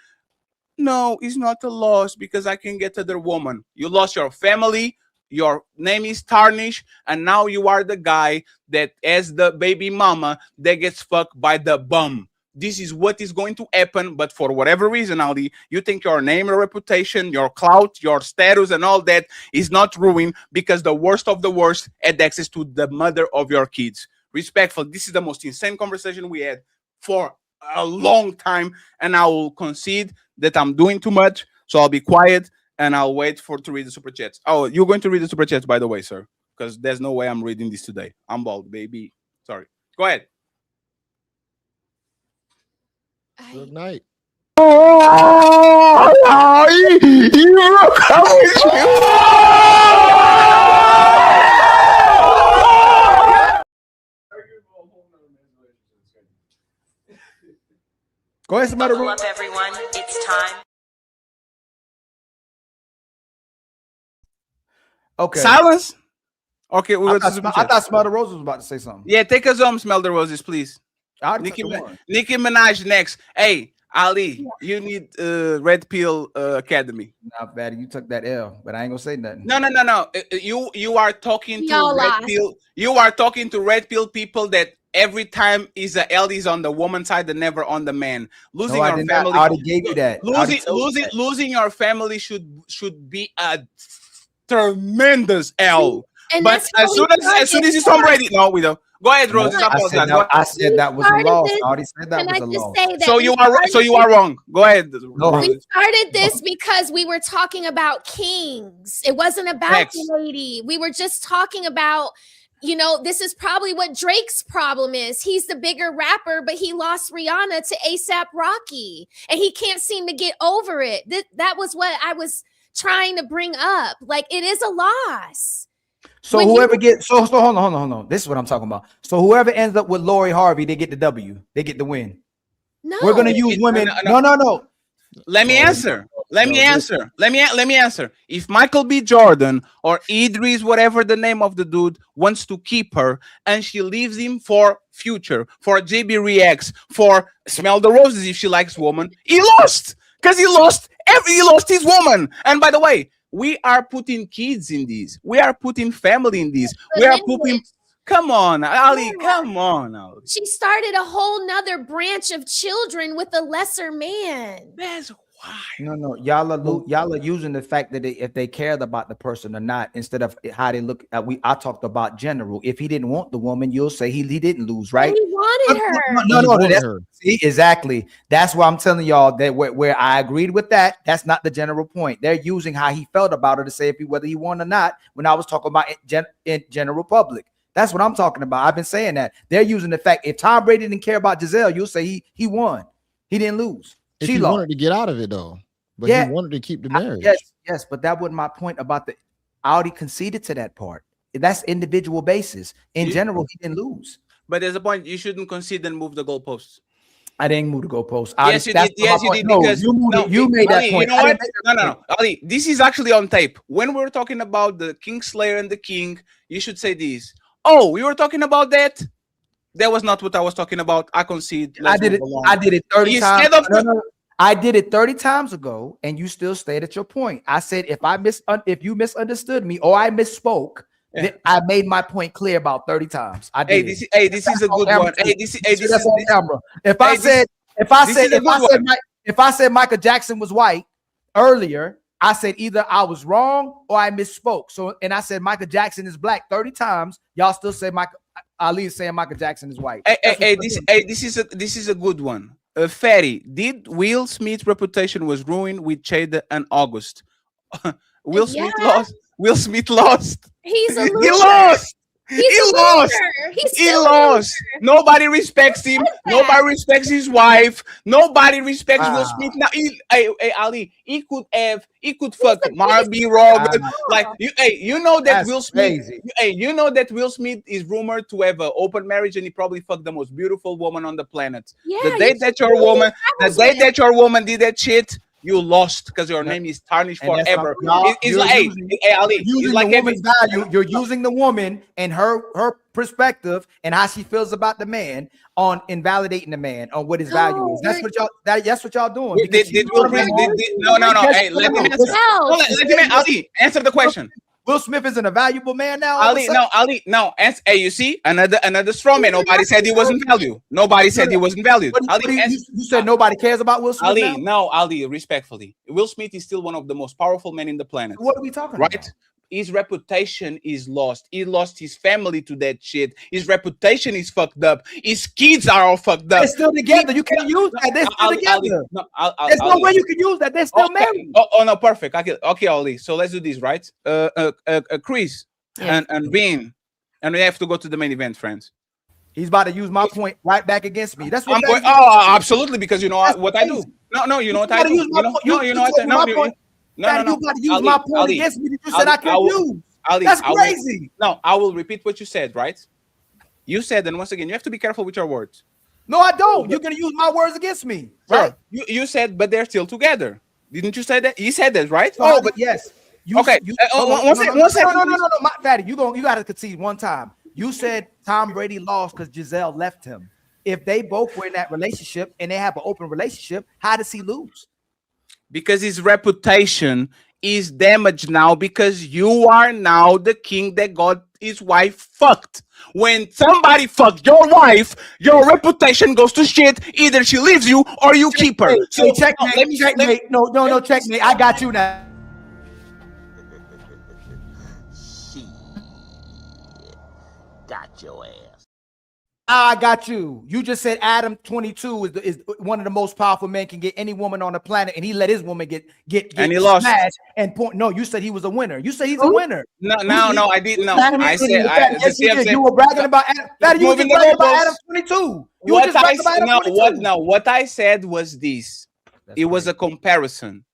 no, it's not a loss because I can get other woman. You lost your family, your name is tarnished, and now you are the guy that as the baby mama that gets fucked by the bum. This is what is going to happen, but for whatever reason, Ali, you think your name, your reputation, your clout, your status, and all that is not ruined because the worst of the worst had access to the mother of your kids. Respectful, this is the most insane conversation we had for a long time, and I will concede that I'm doing too much, so I'll be quiet and I'll wait to read the super chats. Oh, you're going to read the super chats, by the way, sir, because there's no way I'm reading this today. I'm bald, baby. Sorry. Go ahead. Good night. Go ahead, somebody. Buckle up, everyone. It's time. Okay. Silence. Okay, we I got thought Smell the Roses was about to say something. Yeah, take us home, Smell the Roses, please. Nicki Minaj next. Hey, Ali, you need Red Pill Academy. Not bad. You took that L, but I ain't gonna say nothing. No. You are talking to Y'all Red lost. Pill. You are talking to Red Pill people that every time is a L is on the woman side and never on the man. Losing No, I your did not. family. I already gave you that. I already told you that. Losing your family should be a tremendous L. And But that's as soon as it's home ready, no, we don't. Go ahead, Rose. I said that was a loss. I already said that Can was I a just loss. say that So you are wrong. Go ahead. We started this because we were talking about kings. It wasn't about the lady. We were just talking about, this is probably what Drake's problem is. He's the bigger rapper, but he lost Rihanna to ASAP Rocky, and he can't seem to get over it. That was what I was trying to bring up. Like, it is a loss. So whoever gets hold on. This is what I'm talking about. So whoever ends up with Lori Harvey, they get the W. They get the win. No, we're gonna use women. No. Let me answer. Let me answer. If Michael B. Jordan or Idris, whatever the name of the dude, wants to keep her and she leaves him for Future, for JB Reacts, for Smell the Roses if she likes woman, he lost. Because he lost his woman. And by the way, we are putting kids in these. We are putting family in these. We are putting. Come on, Ali. Come on, Ali. She started a whole nother branch of children with a lesser man. That's why. No. Y'all are using the fact that if they cared about the person or not, instead of how they look. I talked about general. If he didn't want the woman, you'll say he didn't lose, right? But he wanted her. No. See, exactly. That's why I'm telling y'all that where I agreed with that. That's not the general point. They're using how he felt about her to say whether he won or not. When I was talking about in general public, that's what I'm talking about. I've been saying that they're using the fact if Tom Brady didn't care about Giselle, you'll say he won. He didn't lose. She wanted to get out of it though, but he wanted to keep the marriage. Yes, but that wasn't my point about the. I already conceded to that part. That's individual basis. In general, he didn't lose. But there's a point you shouldn't concede and move the goalposts. I didn't move the goalposts. Yes, you did. Yes, you did. No, Because you made that point. You know what? No. Ali, this is actually on tape. When we were talking about the Kingslayer and the King, you should say this. Oh, we were talking about that. That was not what I was talking about. I concede. I did it 30 times. I did it 30 times ago, and you still stayed at your point. I said if you misunderstood me or I misspoke, then I made my point clear about 30 times. I did. This is a good one. This is on camera. If I said Michael Jackson was white earlier, I said either I was wrong or I misspoke. So, and I said Michael Jackson is black 30 times. Y'all still say Ali is saying Michael Jackson is white. This is a good one. Fatty, did Will Smith's reputation was ruined with Chada and August? Will Smith lost. Will Smith lost. He's a loser. He lost. He lost. He lost. Nobody respects him. Nobody respects his wife. Nobody respects Will Smith. Now, Ali, he could fuck Marby Rogan. You know that Will Smith. You know that Will Smith is rumored to have an open marriage, and he probably fucked the most beautiful woman on the planet. Yeah, the day that your woman did that shit, you lost because your name is tarnished forever. It's like the woman's value. You're using the woman and her perspective and how she feels about the man on invalidating the man on what his value is. That's what y'all doing. No. Hey, let me Ali answer the question. Will Smith isn't a valuable man now. Ali, no. Hey, you see another straw man. Nobody said he wasn't valued. Nobody said he wasn't valued. You said nobody cares about Will Smith. Ali, no, Ali. Respectfully, Will Smith is still one of the most powerful men in the planet. What are we talking about? His reputation is lost. He lost his family to that shit. His reputation is fucked up. His kids are all fucked up. They're still together. You can't use that. They're still together. There's no way you can use that. They're still married. Oh no, perfect. Okay, Ali. So let's do this, right? Chris and Bean, and we have to go to the main event, friends. He's about to use my point right back against me. That's what absolutely, because you know what I do. No, you know what I do. You know what I do. No. You got to use my point against me that you said I can't use. That's crazy. I will repeat what you said, right? You said, and once again, you have to be careful with your words. No, I don't. You're gonna use my words against me, right? You said, but they're still together. Didn't you say that? You said that, right? So but yes. Okay. One second. No, Fatty, you gotta concede one time. You said Tom Brady lost because Giselle left him. If they both were in that relationship and they have an open relationship, how does he lose? Because his reputation is damaged now because you are now the king that got his wife fucked. When somebody fucked your wife, your reputation goes to shit. Either she leaves you or you keep her. So checkmate. Checkmate. No, checkmate. I got you now. Got your ass. I got you. You just said Adam 22 is one of the most powerful men can get any woman on the planet, and he let his woman get and he lost. And point. No, you said he was a winner. You said he's a winner. No, I didn't know. I said yes, you did. You were bragging about Adam. You were just bragging about Adam 22. You were just bragging about Adam 22. What I said was this. It was a comparison.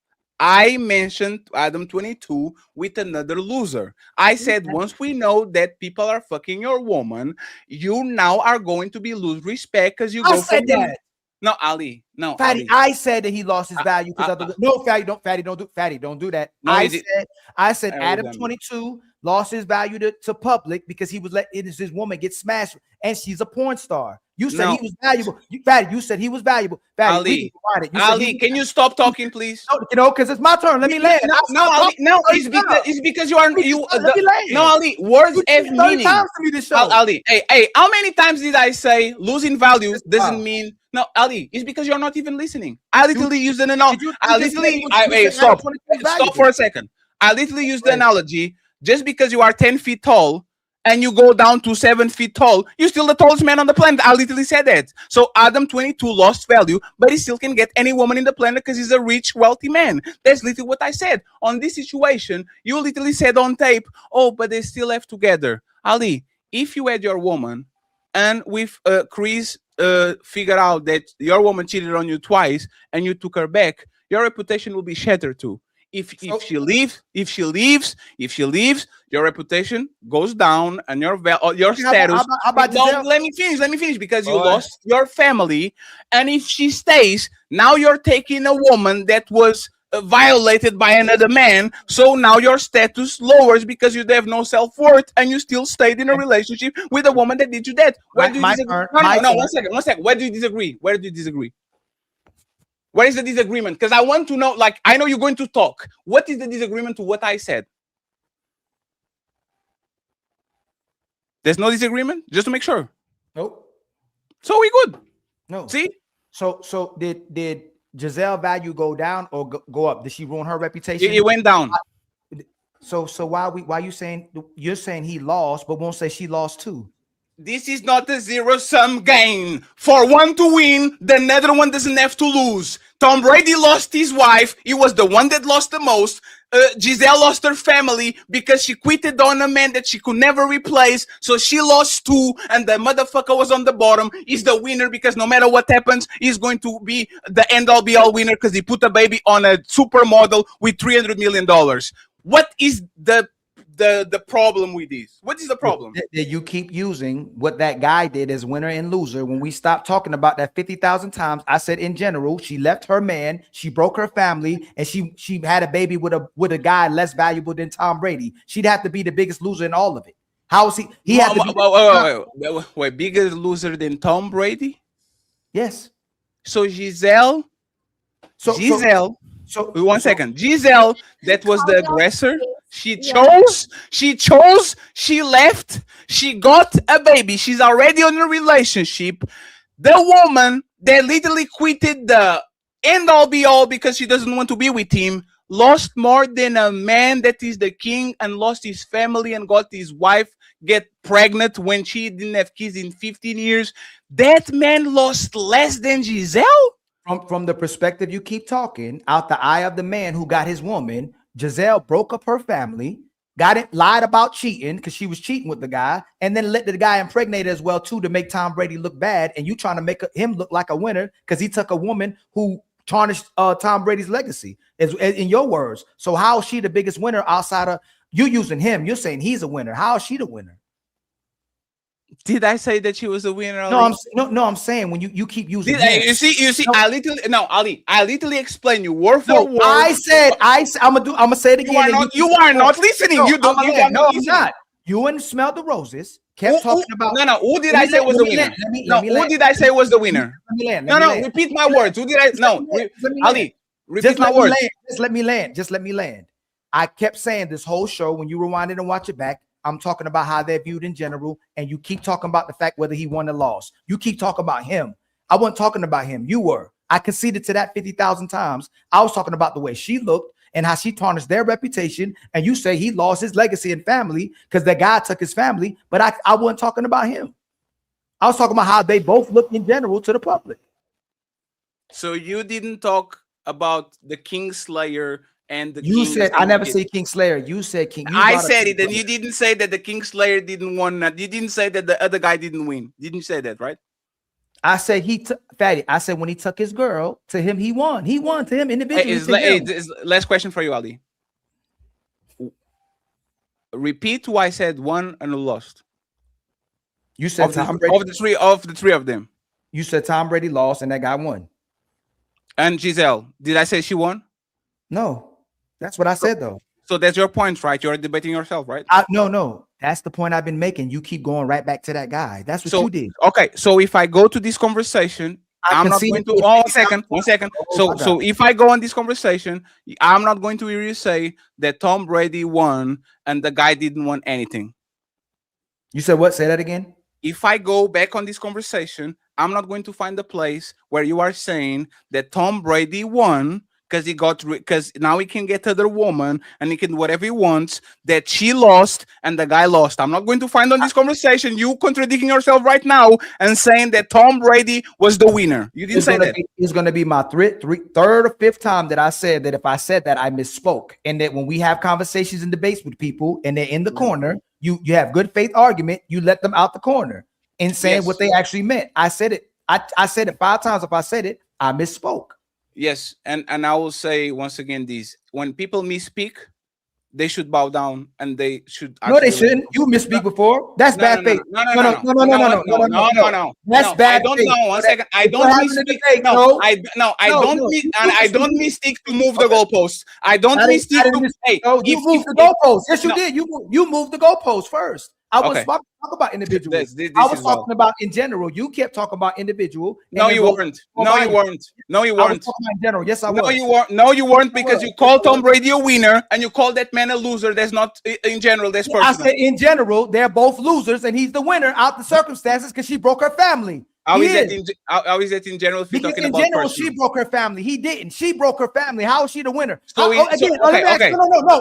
I mentioned Adam 22 with another loser. I said, once we know that people are fucking your woman, you now are going to be lose respect because you go said from that. No, Ali. No, Fatty, Ali. I said that he lost his value because of the no, Fatty, don't do that. No, I said Adam 22 lost his value to public because he was letting his woman get smashed, and she's a porn star. You said he was valuable. You said he was valuable. Fatty, Ali, can you stop talking, please? No, because it's my turn. Let me land. It's because you are no, Ali. Words have meaning. Ali, hey, how many times did I say losing value doesn't mean? No, Ali, it's because you're not even listening. I literally used an analogy. Stop for a second. I literally used the analogy. Just because you are 10 feet tall and you go down to 7 feet tall, you're still the tallest man on the planet. I literally said that. So Adam 22 lost value, but he still can get any woman in the planet because he's a rich, wealthy man. That's literally what I said. On this situation, you literally said on tape, oh, but they still left together. Ali, if you had your woman and with Chris figured out that your woman cheated on you twice and you took her back, your reputation will be shattered too. If she leaves, your reputation goes down and your status. Let me finish because you lost your family. And if she stays, now you're taking a woman that was violated by another man. So now your status lowers because you have no self-worth and you still stayed in a relationship with a woman that did you that. Where do you disagree? No, one second. Where do you disagree? What is the disagreement? Because I want to know, like, I know you're going to talk. What is the disagreement to what I said? There's no disagreement? Just to make sure. Nope. So we good. No. See? So did Giselle value go down or go up? Did she ruin her reputation? It went down. So why you saying you're saying he lost, but won't say she lost too? This is not a zero-sum game. For one to win, the other one doesn't have to lose. Tom Brady lost his wife. He was the one that lost the most. Giselle lost her family because she quitted on a man that she could never replace. So she lost two, and the motherfucker was on the bottom. He's the winner because no matter what happens, he's going to be the end-all be-all winner because he put a baby on a supermodel with $300 million. What is the problem with this? What is the problem? That you keep using what that guy did as winner and loser. When we stopped talking about that 50,000 times, I said in general, she left her man, she broke her family, and she had a baby with a guy less valuable than Tom Brady. She'd have to be the biggest loser in all of it. How is he? He had to be wait, bigger loser than Tom Brady? Yes. So Giselle. One second. Giselle, that was the aggressor. She chose, she left, she got a baby. She's already in a relationship. The woman that literally quitted the end all be all because she doesn't want to be with him lost more than a man that is the king and lost his family and got his wife get pregnant when she didn't have kids in 15 years. That man lost less than Giselle? From the perspective you keep talking, out the eye of the man who got his woman, Giselle broke up her family, lied about cheating because she was cheating with the guy, and then let the guy impregnate her as well too to make Tom Brady look bad. And you trying to make him look like a winner because he took a woman who tarnished Tom Brady's legacy, in your words. So how is she the biggest winner outside of you using him? You're saying he's a winner. How is she the winner? Did I say that she was the winner? No, Ali? I'm saying when you keep using you see, no. Ali, I literally explained you word for word. I'm gonna say it again. You are not listening. You don't. You are not listening. I'm not. You and Smell the Roses kept talking about. No. Who did I say was the winner? Who did I say was the winner? No. Repeat my words. Who did I? No, Ali. Repeat my words. Just let me land. I kept saying this whole show when you rewind it and watch it back. I'm talking about how they're viewed in general, and you keep talking about the fact whether he won or lost. You keep talking about him. I wasn't talking about him. You were. I conceded to that 50,000 times. I was talking about the way she looked and how she tarnished their reputation. And you say he lost his legacy and family because the guy took his family. But I wasn't talking about him. I was talking about how they both look in general to the public. So you didn't talk about the Kingslayer and the You said I never say Kingslayer. You said King. I said it, and you didn't say that the Kingslayer didn't win. You didn't say that the other guy didn't win. Didn't you say that, right? I said he took Fatty. I said when he took his girl to him, he won. He won to him individually. Last question for you, Ali. Repeat who I said won and who lost. You said Tom Brady. Of the three of them. You said Tom Brady lost and that guy won. And Giselle, did I say she won? No, that's what I said though. So that's your point, right? You're debating yourself, right? No. That's the point I've been making. You keep going right back to that guy. That's what you did. Okay, so if I go to this conversation, I'm not going to. Oh, one second. So if I go on this conversation, I'm not going to hear you say that Tom Brady won and the guy didn't win anything. You said what? Say that again. If I go back on this conversation, I'm not going to find a place where you are saying that Tom Brady won because now he can get other woman and he can do whatever he wants, that she lost and the guy lost. I'm not going to find on this conversation you contradicting yourself right now and saying that Tom Brady was the winner. You didn't say that. It's going to be my third or fifth time that I said that if I said that, I misspoke. And that when we have conversations and debates with people and they're in the corner, you have good faith argument, you let them out the corner and saying what they actually meant. I said it. I said it 5 times. If I said it, I misspoke. Yes, and I will say once again this: when people misspeak, they should bow down and they should. No, they shouldn't. You misspeak before. That's bad faith. No. That's bad faith. One second. I don't misspeak. I don't misspeak to move the goalposts. I don't misspeak to. Hey, you moved the goalposts. Yes, you did. You moved the goalposts first. I was talking about individuals. I was talking about in general. You kept talking about individual. No, you weren't. No, you weren't. No, you weren't. In general, yes, I was. No, you weren't. No, you weren't because you called Tom Brady a winner and you called that man a loser. That's not in general. That's personal. I said in general, they're both losers, and he's the winner out the circumstances because she broke her family. How is that in general? If you're talking about personal? She broke her family. He didn't. She broke her family. How is she the winner? No.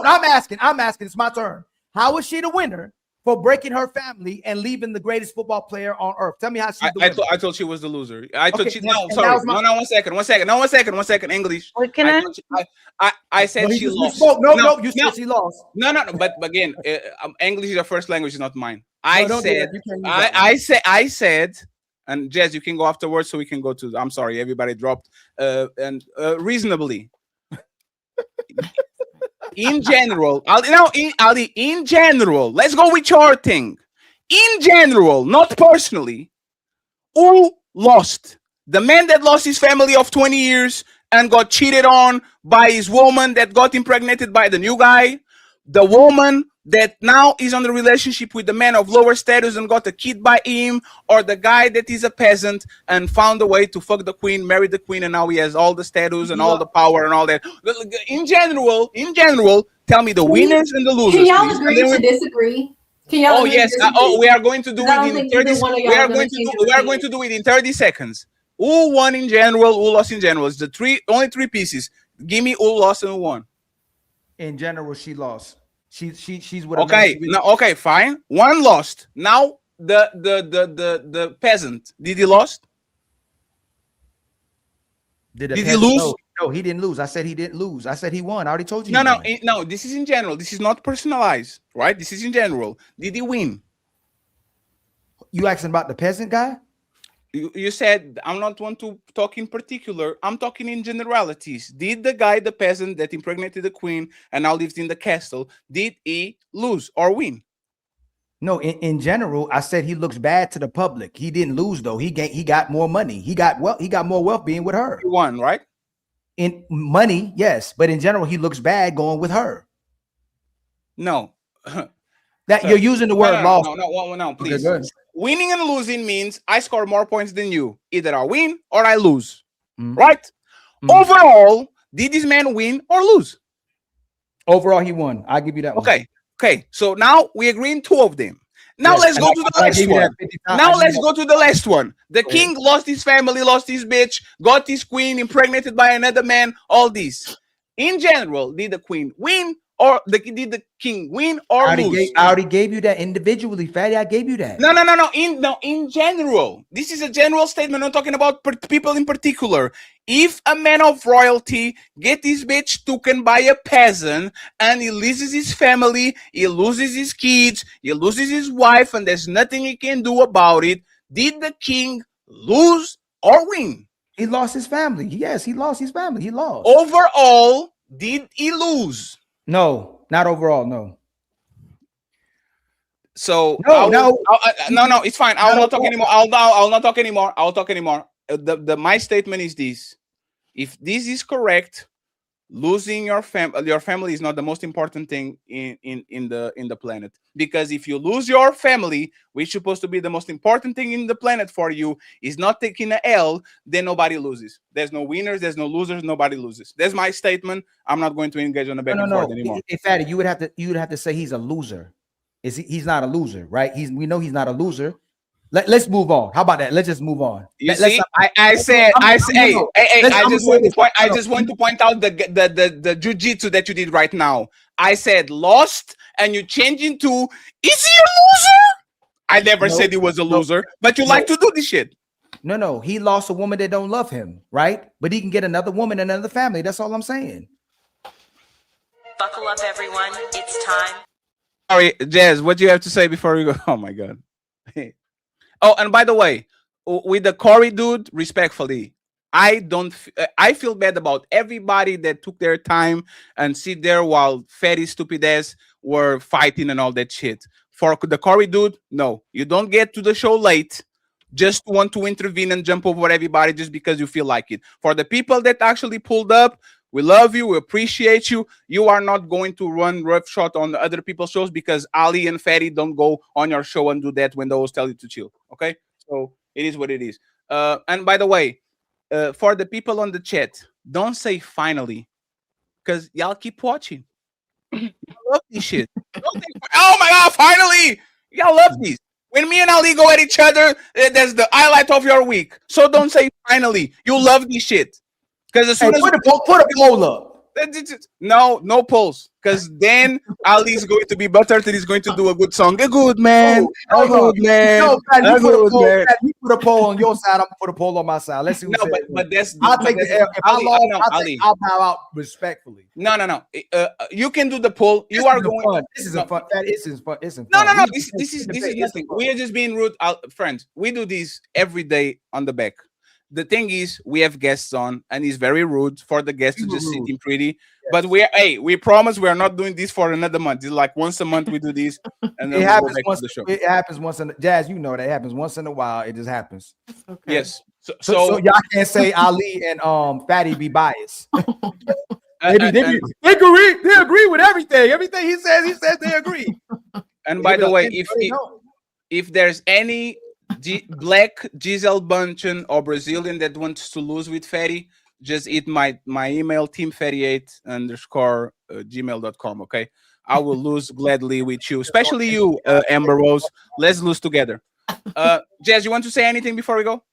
I'm asking. It's my turn. How is she the winner for breaking her family and leaving the greatest football player on earth? Tell me how she's the winner. I thought she was the loser. I thought she. No, sorry. No, 1 second. 1 second. No, 1 second. 1 second. English. What can I said she lost. No, you said she lost. No. But again, English is your first language, is not mine. I said, and Jez, you can go afterwards, so we can go to. I'm sorry, everybody dropped. Reasonably. In general, in general, let's go with your thing. In general, not personally, who lost? The man that lost his family of 20 years and got cheated on by his woman that got impregnated by the new guy, the woman that now is on the relationship with the man of lower status and got a kid by him, or the guy that is a peasant and found a way to fuck the queen, marry the queen, and now he has all the status and all the power and all that. In general, tell me the winners and the losers. Can y'all agree to disagree? Can y'all agree to disagree? We are going to do it in 30 seconds. We are going to do it in 30 seconds. Who won in general, who lost in general? It's only 3 pieces. Give me who lost and who won. In general, she lost. She's with okay, fine. One lost. Now the peasant, did he lost? Did he lose? No, he didn't lose. I said he didn't lose. I said he won. I already told you. No. This is in general. This is not personalized, right? This is in general. Did he win? You asking about the peasant guy? You said I'm not want to talk in particular. I'm talking in generalities. Did the guy, the peasant that impregnated the queen and now lives in the castle, did he lose or win? No, in general, I said he looks bad to the public. He didn't lose though. He got more money. He got more wealth being with her. He won, right? In money, yes, but in general, he looks bad going with her. No. That Sir, you're using the word loss. No, Okay, please. go ahead. Winning and losing means I score more points than you. Either I win or I lose. Mm. Right? Overall, did this man win or lose? Overall, he won. I'll give you that one. Okay. So now we agree in two of them. Now Yes, let's and go I- to the I last gave you that one. 50 times. Now I gave let's you go to the last one. The Go ahead. king lost his family, lost his bitch, got his queen impregnated by another man, all this. In general, did the queen win or did the king win or lose? I already gave you that individually, Fatty. I gave you that. No. In general, this is a general statement. I'm not talking about people in particular. If a man of royalty get his bitch taken by a peasant and he loses his family, he loses his kids, he loses his wife, and there's nothing he can do about it, did the king lose or win? He lost his family. Yes, he lost his family. He lost. Overall, did he lose? No, not overall. No. So No, it's fine. I'll not talk anymore. I'll not talk anymore. I'll talk anymore. My statement is this: if this is correct, losing your family is not the most important thing in the planet. Because if you lose your family, which is supposed to be the most important thing in the planet for you, is not taking an L, then nobody loses. There's no winners, there's no losers, nobody loses. That's my statement. I'm not going to engage on the back and forth anymore. In fact, you would have to say he's a loser. He's not a loser, right? We know he's not a loser. Let's move on. How about that? Let's just move on. You see, I just want to point out the jujitsu that you did right now. I said lost, and you changed into is he a loser? I never said he was a loser, but you like to do this shit. No, he lost a woman that don't love him, right? But he can get another woman, another family. That's all I'm saying. Buckle up, everyone. It's time. Sorry, Jazz, what do you have to say before we go? Oh my god. Oh, and by the way, with the Corey dude, respectfully, I feel bad about everybody that took their time and sit there while Fatty stupid ass were fighting and all that shit. For the Corey dude, no, you don't get to the show late just want to intervene and jump over everybody just because you feel like it. For the people that actually pulled up, we love you. We appreciate you. You are not going to run roughshod on other people's shows because Ali and Fatty don't go on your show and do that when those tell you to chill. Okay? So it is what it is. And by the way, for the people on the chat, don't say finally because y'all keep watching. I love this shit. Don't say, oh my God, finally! Y'all love these. When me and Ali go at each other, that's the highlight of your week. So don't say finally. You love this shit. Because as soon as put a poll up. No polls. Because then Ali is going to be buttered and he's going to do a good song. A good man. A good man. No, you put a poll on your side. I'm gonna put a poll on my side. Let's see. But that's. I'll take the L. If I lost, I'll bow out respectfully. No. You can do the poll. You are going. Fun. This isn't fun. This isn't fun. No. This is nothing. We are just being rude, friends. We do this every day on the back. The thing is, we have guests on, and it's very rude for the guests to just sit in pretty. Yes. But we promise we are not doing this for another month. It's like once a month we do this, and then it happens go back once. To the show. It happens once in Jazz. You know that happens once in a while. It just happens. Okay. Yes. So y'all can't say Ali and Fatty be biased. They agree with everything. Everything he says they agree. And by the way, if there's any black Giselle Bundchen or Brazilian that wants to lose with Fatty, just hit my email teamfatty8_gmail.com. Okay, I will lose gladly with you, especially you, Amber Rose. Let's lose together. Jazz, you want to say anything before we go?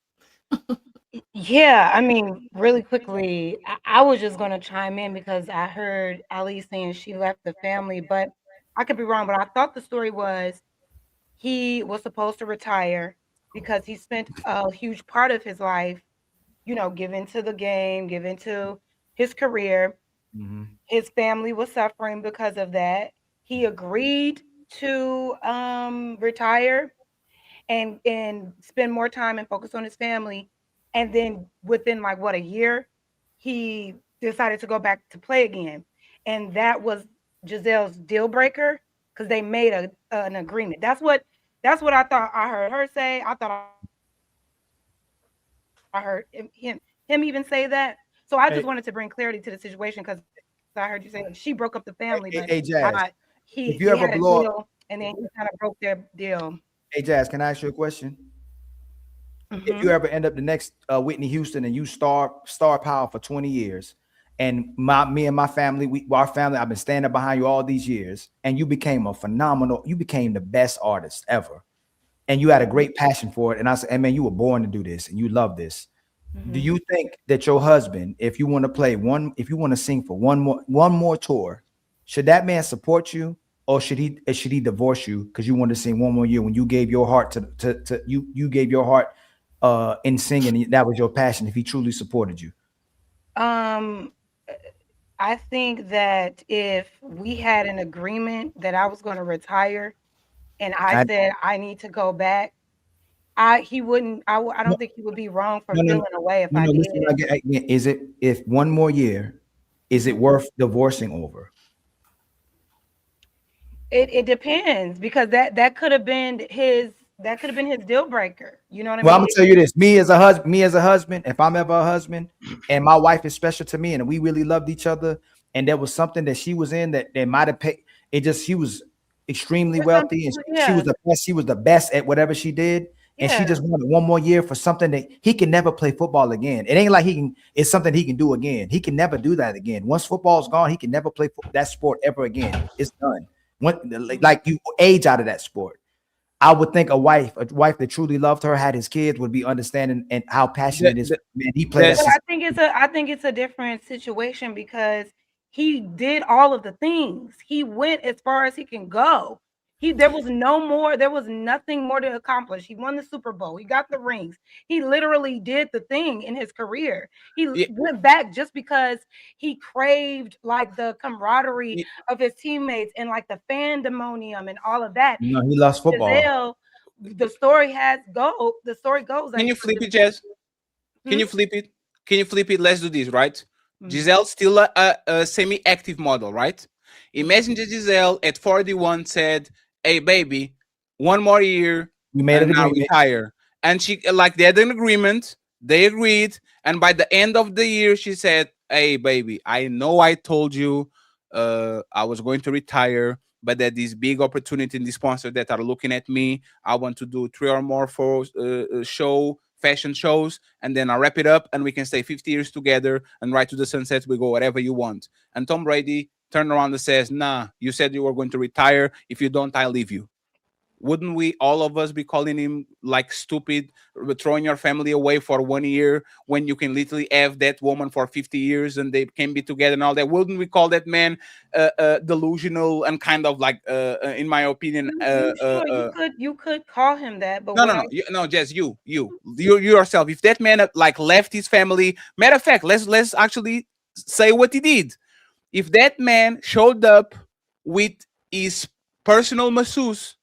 Yeah, I mean, really quickly, I was just going to chime in because I heard Ali saying she left the family, but I could be wrong. But I thought the story was he was supposed to retire because he spent a huge part of his life, giving to the game, giving to his career. Mm-hmm. His family was suffering because of that. He agreed to retire and spend more time and focus on his family. And then within a year, he decided to go back to play again. And that was Giselle's deal breaker. because they made an agreement. That's what I thought I heard her say. I thought I heard him even say that. So I just wanted to bring clarity to the situation because I heard you say she broke up the family, but Hey, Jazz, not if they you ever had a blow up, deal and then he kind of broke their deal. hey Jazz, can I ask you a question? If you ever end up the next Whitney Houston and you star power for 20 years, and me and my family, our family, I've been standing behind you all these years, and you became you became the best artist ever, and you had a great passion for it, and I said, hey man, you were born to do this, and you love this. Do you think that your husband, if you want to if you want to sing for one more tour, should that man support you, or should he divorce you because you want to sing one more year when you gave your heart to you gave your heart in singing, that was your passion, if he truly supported you? I think that if we had an agreement that I was going to retire and I said I need to go back, he wouldn't. I don't think he would be wrong for feeling away if I did. Listen, is it, if one more year, is it worth divorcing over? It depends, because that could have been his deal breaker. You know what I mean? Well, I'm gonna tell you this: me as a husband, if I'm ever a husband, and my wife is special to me, and we really loved each other, and there was something that she was in that might have paid. She was extremely wealthy, and she was the best. She was the best at whatever she did, and she just wanted one more year for something that he can never play football again. It ain't like he can. It's something he can do again. He can never do that again. Once football's gone, he can never play that sport ever again. It's done. Like you age out of that sport. I would think a wife that truly loved her, had his kids, would be understanding and how passionate is man. He played. But I think it's a different situation because he did all of the things. He went as far as he can go. There was nothing more to accomplish. He won the Super Bowl. He got the rings. He literally did the thing in his career. He went back just because he craved like the camaraderie of his teammates and like the fandemonium and all of that. No, he loves football. The story goes. Can you flip it, Jess? Can you flip it? Can you flip it? Let's do this, right? Giselle's still a semi-active model, right? Imagine that Giselle at 41 said, hey, baby, one more year, you made and I'll retire. And she, like, they had an agreement. They agreed. And by the end of the year, she said, hey, baby, I know I told you I was going to retire, but that this big opportunity in the sponsors that are looking at me, I want to do 3 or more for fashion shows, and then I'll wrap it up and we can stay 50 years together and right to the sunset. We go whatever you want. And Tom Brady turned around and says, nah, you said you were going to retire. If you don't, I'll leave you. Wouldn't we, all of us, be calling him like stupid, throwing your family away for 1 year when you can literally have that woman for 50 years and they can be together and all that? Wouldn't we call that man delusional and kind of like, in my opinion, you could call him that, but no, Jess, you yourself. If that man like left his family, matter of fact, let's actually say what he did. If that man showed up with his personal masseuse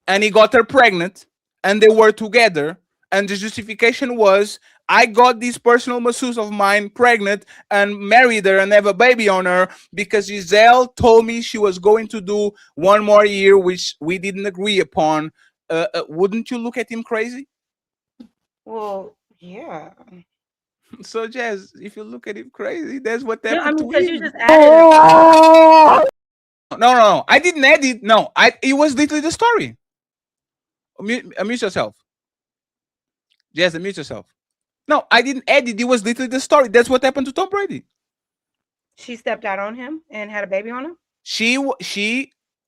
and he got her pregnant and they were together, and the justification was, I got this personal masseuse of mine pregnant and married her and have a baby on her because Giselle told me she was going to do 1 more year, which we didn't agree upon, wouldn't you look at him crazy? Well, yeah. So, Jazz, if you look at him crazy, that's what happened to because him. you just added No, I didn't add it. No, it was literally the story. Amuse yourself. Jazz, amuse yourself. No, I didn't add it. It was literally the story. That's what happened to Tom Brady. She stepped out on him and had a baby on him? She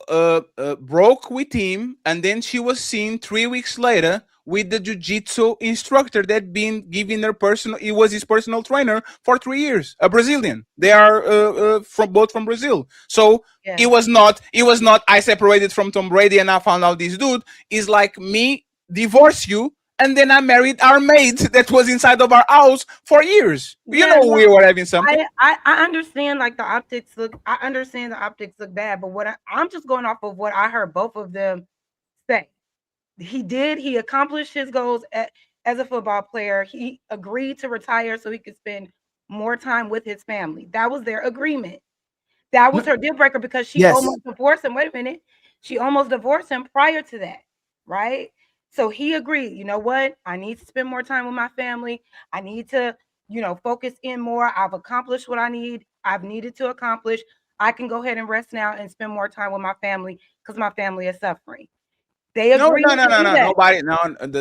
broke with him, and then she was seen 3 weeks later with the jiu-jitsu instructor that been giving her he was his personal trainer for 3 years, a Brazilian. They are both from Brazil. So it was not I separated from Tom Brady and I found out this dude. Is like me divorce you and then I married our maid that was inside of our house for years. We were having something. I understand, like, the optics look. I understand the optics look bad, but I'm just going off of what I heard both of them say. He accomplished his goals as a football player. He agreed to retire so he could spend more time with his family. That was their agreement. That was her deal breaker because she Yes. almost divorced him. Wait a minute. She almost divorced him prior to that, right? So he agreed, you know what? I need to spend more time with my family. I need to, focus in more. I've accomplished what I've needed to accomplish. I can go ahead and rest now and spend more time with my family because my family is suffering. They agreed to do that. Nobody.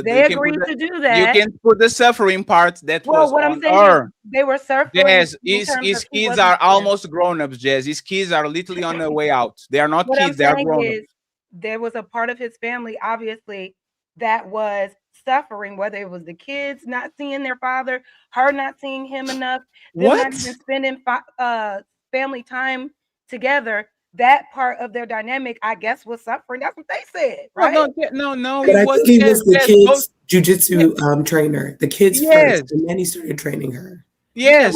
They agreed to do that. You can put the suffering part that Well, was what I'm on saying her. is they were suffering. Jazz, in terms his of he kids wasn't are there. almost grown-ups, Jazz. His kids are literally on their way out. They are not What kids, I'm they are saying grown-ups. is there was a part of his family, obviously, that was suffering, whether it was the kids not seeing their father, her not seeing him enough, them not even spending family time together. That part of their dynamic, I guess, was suffering. That's what they said, right? No. But I think he was the kids' jujitsu trainer. The kids Yes. first, and then he started training her. Yes.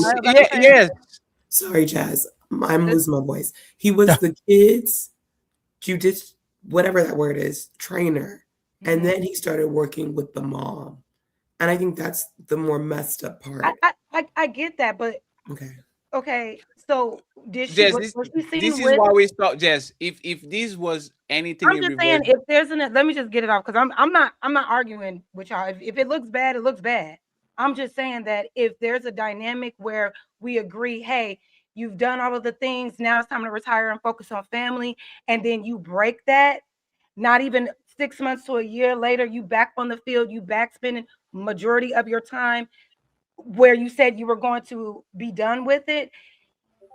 Sorry, Jazz. I'm losing my voice. He was the kids' jujitsu, whatever that word is, trainer. And then he started working with the mom. And I think that's the more messed up part. I get that, but okay. So did she? Jazz, Was she seen this is with? why we stop, Jazz. If this was anything I'm in just reverse, saying, if there's let me just get it off because I'm not arguing with y'all. If it looks bad, it looks bad. I'm just saying that if there's a dynamic where we agree, hey, you've done all of the things, now it's time to retire and focus on family, and then you break that, not even 6 months to a year later, you back on the field, you back spending majority of your time where you said you were going to be done with it.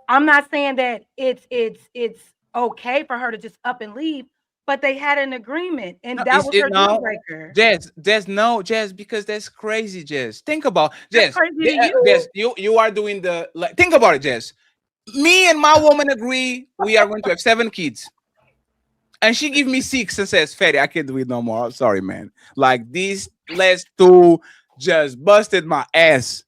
I'm not saying that it's okay for her to just up and leave, but they had an agreement, and that was her deal breaker. Jazz, because that's crazy, Jazz. Think about That's Jazz. crazy to you. Jazz, you are doing the think about it, Jazz. Me and my woman agree we are going to have 7 kids. And she give me 6 and says, Fatty, I can't do it no more. I'm sorry, man. Like these last 2 just busted my ass.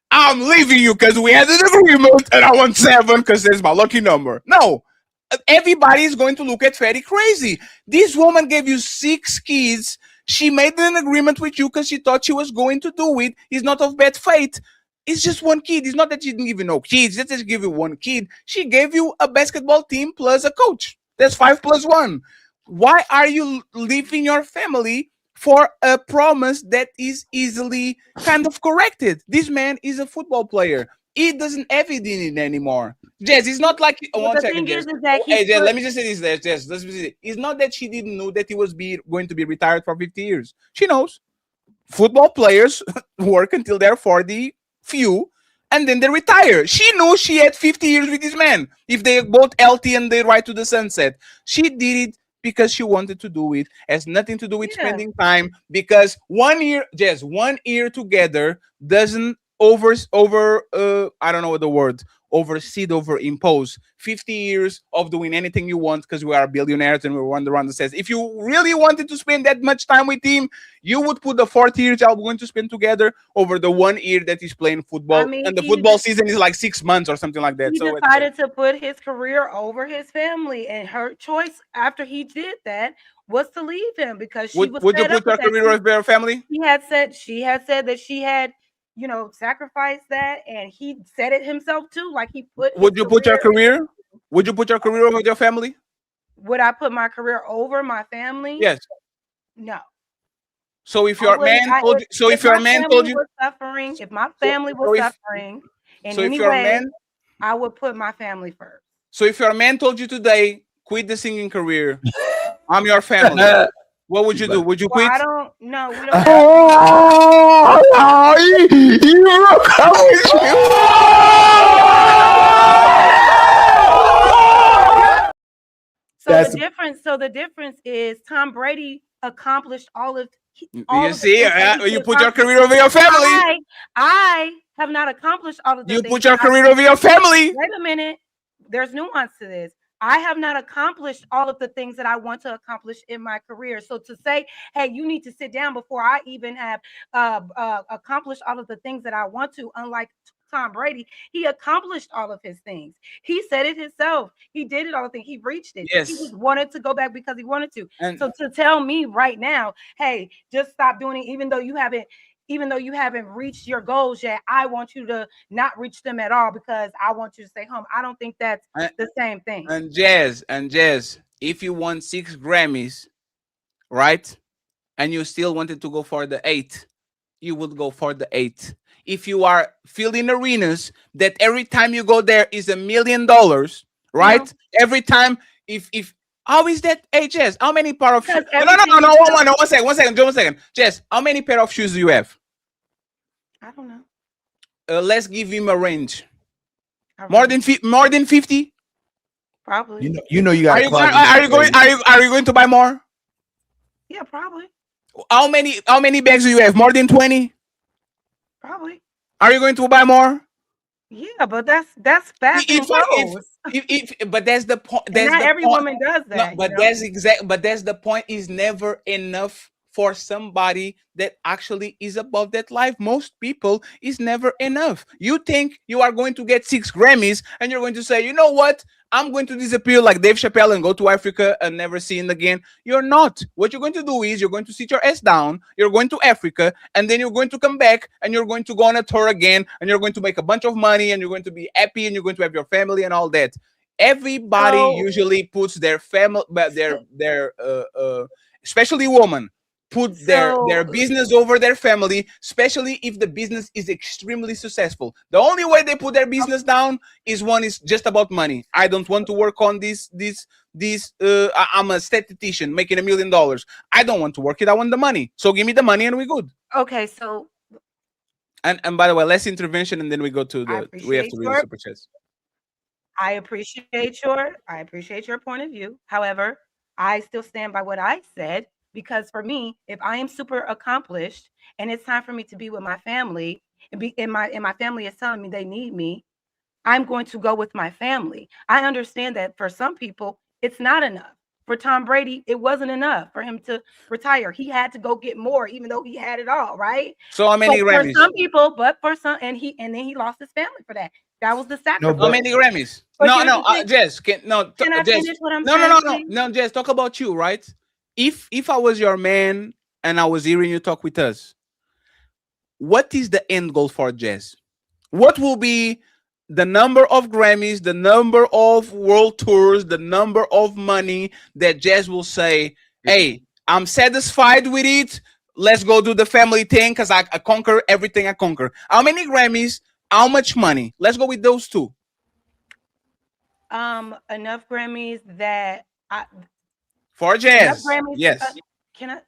I'm leaving you because we had an agreement and I want 7 because that's my lucky number. No, everybody's going to look at Fatty crazy. This woman gave you 6 kids. She made an agreement with you because she thought she was going to do it. It's not of bad faith. It's just 1 kid. It's not that she didn't give you no kids. Just she gave you 1 kid. She gave you a basketball team plus a coach. That's 5 plus 1. Why are you leaving your family for a promise that is easily kind of corrected? This man is a football player. He doesn't have it in it anymore. Jazz, it's not like one second, Jazz. Hey, Jazz, let me just say this, Jazz. It's not that she didn't know that he was going to be retired for 50 years. She knows. Football players work until they're 40 few, and then they retire. She knew she had 50 years with this man. If they both healthy and they ride to the sunset, she did it because she wanted to do it. Has nothing to do with spending time. Because 1 year, Jess, 1 year together doesn't I don't know what the word, impose 50 years of doing anything you want because we are billionaires and we run around the says. If you really wanted to spend that much time with him, you would put the 40 years y'all going to spend together over the 1 year that he's playing football. I mean, and the football season is like 6 months or something like that. He decided to put his career over his family, and her choice after he did that was to leave him because she was. Would you put your career over your family? She had said that she had, sacrificed that, and he said it himself too. Like he put. Would you put your career? Would you put your career over your family? Would I put my career over my family? Yes. No. So if your man told you, if my family was suffering in any way, I would put my family first. So if your man told you today, quit the singing career, I'm your family, what would you do? Would you quit? I don't know. We don't. So the difference is Tom Brady accomplished all of. You put your career over your family. I have not accomplished all of the things. You put your career over your family. Wait a minute. There's nuance to this. I have not accomplished all of the things that I want to accomplish in my career. So to say, hey, you need to sit down before I even have accomplished all of the things that I want to, unlike Tom Brady, he accomplished all of his things. He said it himself. He did it all. I think he reached it. Yes. He just wanted to go back because he wanted to. And so to tell me right now, hey, just stop doing it, even though you haven't even though you haven't reached your goals yet, I want you to not reach them at all because I want you to stay home. I don't think that's the same thing. And Jazz, if you won 6 Grammys, right, and you still wanted to go for the 8, you would go for the 8. If you are filling arenas that every time you go there is $1 million, right? No. Every time, if how is that? Hey, Jess, how many pair of shoes? No, everything one second. Jess, how many pair of shoes do you have? I don't know. Let's give him a range. More than 50? Probably. You know you got. Are you going to buy more? Yeah, probably. How many bags do you have? More than 20? Probably. Are you going to buy more? Yeah, but that's fashion clothes. But that's the point. Not every woman does that. No, but that's the point. Is never enough for somebody that actually is above that life. Most people is never enough. You think you are going to get 6 Grammys and you're going to say, you know what? I'm going to disappear like Dave Chappelle and go to Africa and never see him again. You're not. What you're going to do is you're going to sit your ass down. You're going to Africa and then you're going to come back and you're going to go on a tour again and you're going to make a bunch of money and you're going to be happy and you're going to have your family and all that. Everybody usually puts their family, their especially women, put their business over their family, especially if the business is extremely successful. The only way they put their business down is one is just about money. I don't want to work on this. I'm a statistician making $1 million. I don't want to work it. I want the money. So give me the money and we're good. Okay, so. And by the way, less intervention and then we go to the. We have to read the super chats. I appreciate your point of view. However, I still stand by what I said. Because for me, if I am super accomplished and it's time for me to be with my family and my family is telling me they need me, I'm going to go with my family. I understand that for some people, it's not enough. For Tom Brady, it wasn't enough for him to retire. He had to go get more, even though he had it all, right? So how many Grammys? For some people, but for some, and then he lost his family for that. That was the sacrifice. How many Grammys? Jess, finish what I'm saying? No, Jess, talk about you, right? If I was your man and I was hearing you talk with us, what is the end goal for Jazz? What will be the number of Grammys, the number of world tours, the number of money that Jazz will say, hey, I'm satisfied with it. Let's go do the family thing because I conquer everything I conquer. How many Grammys? How much money? Let's go with those two. Enough Grammys that for Jazz, yes. Can I?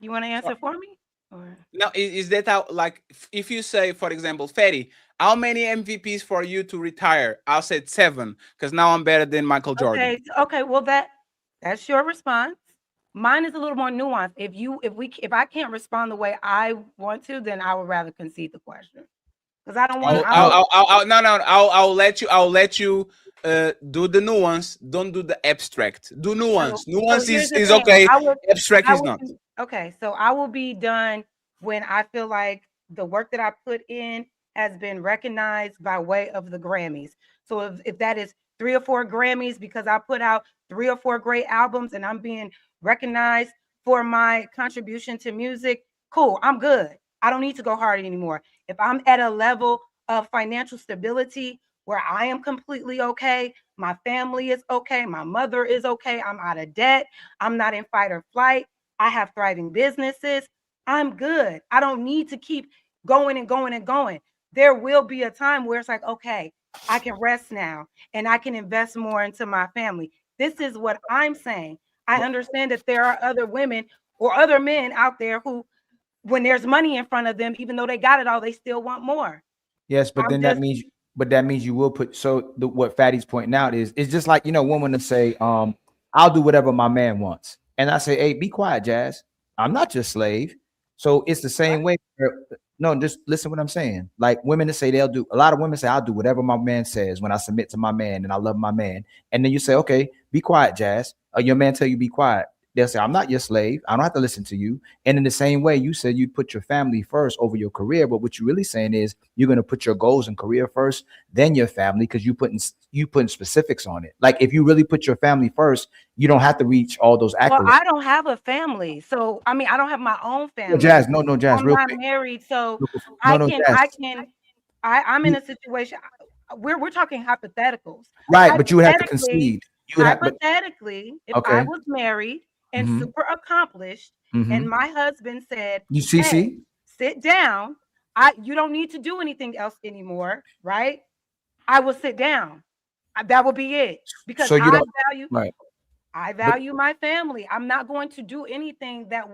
You want to answer for me? Or? No, is that how? Like, if you say, for example, Fetty, how many MVPs for you to retire? I'll say 7 because now I'm better than Michael Jordan. Okay. Well, that's your response. Mine is a little more nuanced. If I can't respond the way I want to, then I would rather concede the question because I don't want. I'll let you. Do the nuance. Don't do the abstract. Do nuance. Nuance is okay. Abstract is not. Okay, so I will be done when I feel like the work that I put in has been recognized by way of the Grammys. So if that is 3 or 4 Grammys because I put out 3 or 4 great albums and I'm being recognized for my contribution to music, cool, I'm good. I don't need to go hard anymore. If I'm at a level of financial stability where I am completely okay, my family is okay, my mother is okay, I'm out of debt, I'm not in fight or flight, I have thriving businesses, I'm good. I don't need to keep going and going and going. There will be a time where it's like, okay, I can rest now and I can invest more into my family. This is what I'm saying. I understand that there are other women or other men out there who, when there's money in front of them, even though they got it all, they still want more. Yes, but that means you will put. So what Fatty's pointing out is, it's just like, women to say, I'll do whatever my man wants. And I say, hey, be quiet, Jazz. I'm not your slave. So it's the same way. No, just listen what I'm saying. Like women to say a lot of women say, I'll do whatever my man says when I submit to my man and I love my man. And then you say, okay, be quiet, Jazz. Or your man tell you be quiet. they'll say, I'm not your slave. I don't have to listen to you. And in the same way, you said you put your family first over your career. But what you're really saying is you're going to put your goals and career first, then your family, because you putting specifics on it. Like if you really put your family first, you don't have to reach all those accolades. Well, I don't have a family. So, I mean, I don't have my own family. Jazz, no, Jazz, I'm real not quick. married. So Jazz. I'm in a situation. We're talking hypotheticals. Right, but you would have to concede. Hypothetically, if I was married and super accomplished, and my husband said, you see, hey, sit down. You don't need to do anything else anymore, right? I will sit down. That will be it. Because so I value my family. I'm not going to do anything that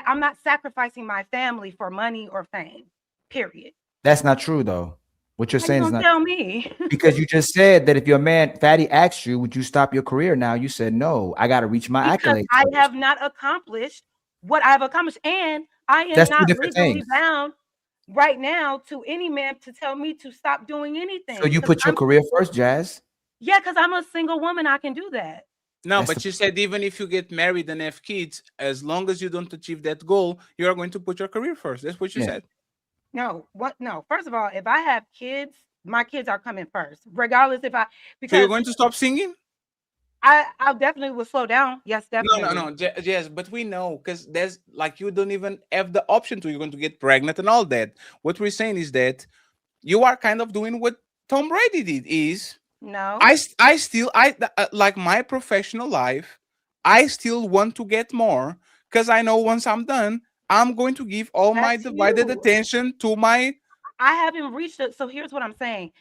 I'm not sacrificing my family for money or fame. Period. That's not true though. What you're saying is not tell me. because you just said that if your man Fatty asked you, would you stop your career now? You said no, I got to reach my accolades. I have not accomplished what I've accomplished, and I am not legally bound right now to any man to tell me to stop doing anything. So you put your career first, Jazz? Yeah, because I'm a single woman. I can do that. No, but you said even if you get married and have kids, as long as you don't achieve that goal, you are going to put your career first. That's what you said. No, no. First of all, if I have kids, my kids are coming first, regardless because so you're going to stop singing? I definitely will slow down. Yes, definitely. No. Yes, but we know because there's like you don't even have the option to. You're going to get pregnant and all that. What we're saying is that you are kind of doing what Tom Brady did. No, I still like my professional life. I still want to get more because I know once I'm done, I'm going to give all my divided attention to my. I haven't reached it. So here's what I'm saying.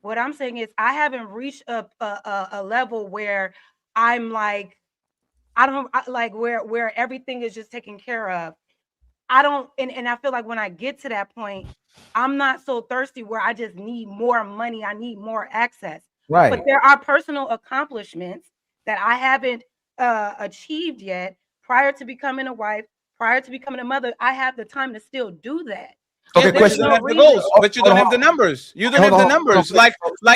What I'm saying is I haven't reached a level where I'm like, where everything is just taken care of. I don't, and I feel like when I get to that point, I'm not so thirsty where I just need more money. I need more access. Right. But there are personal accomplishments that I haven't achieved yet prior to becoming a wife, prior to becoming a mother. I have the time to still do that. Okay, question. You don't have the goals, but you don't have the numbers. You don't have the numbers. Like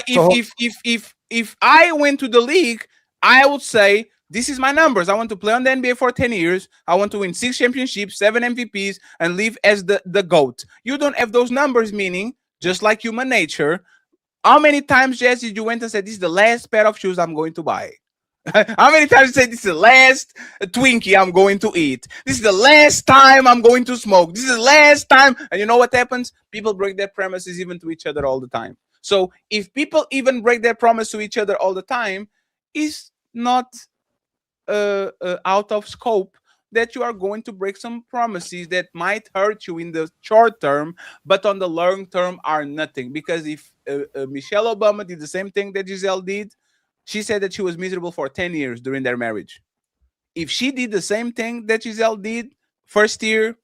if I went to the league, I would say this is my numbers. I want to play on the NBA for 10 years. I want to win 6 championships, 7 MVPs, and live as the GOAT. You don't have those numbers, meaning just like human nature. How many times, Jesse, did you went and said this is the last pair of shoes I'm going to buy? How many times you say this is the last Twinkie I'm going to eat? This is the last time I'm going to smoke. This is the last time. And you know what happens? People break their promises even to each other all the time. So if people even break their promise to each other all the time, it's not out of scope that you are going to break some promises that might hurt you in the short term, but on the long term are nothing. Because if Michelle Obama did the same thing that Giselle did, she said that she was miserable for 10 years during their marriage. If she did the same thing that Giselle did, first year,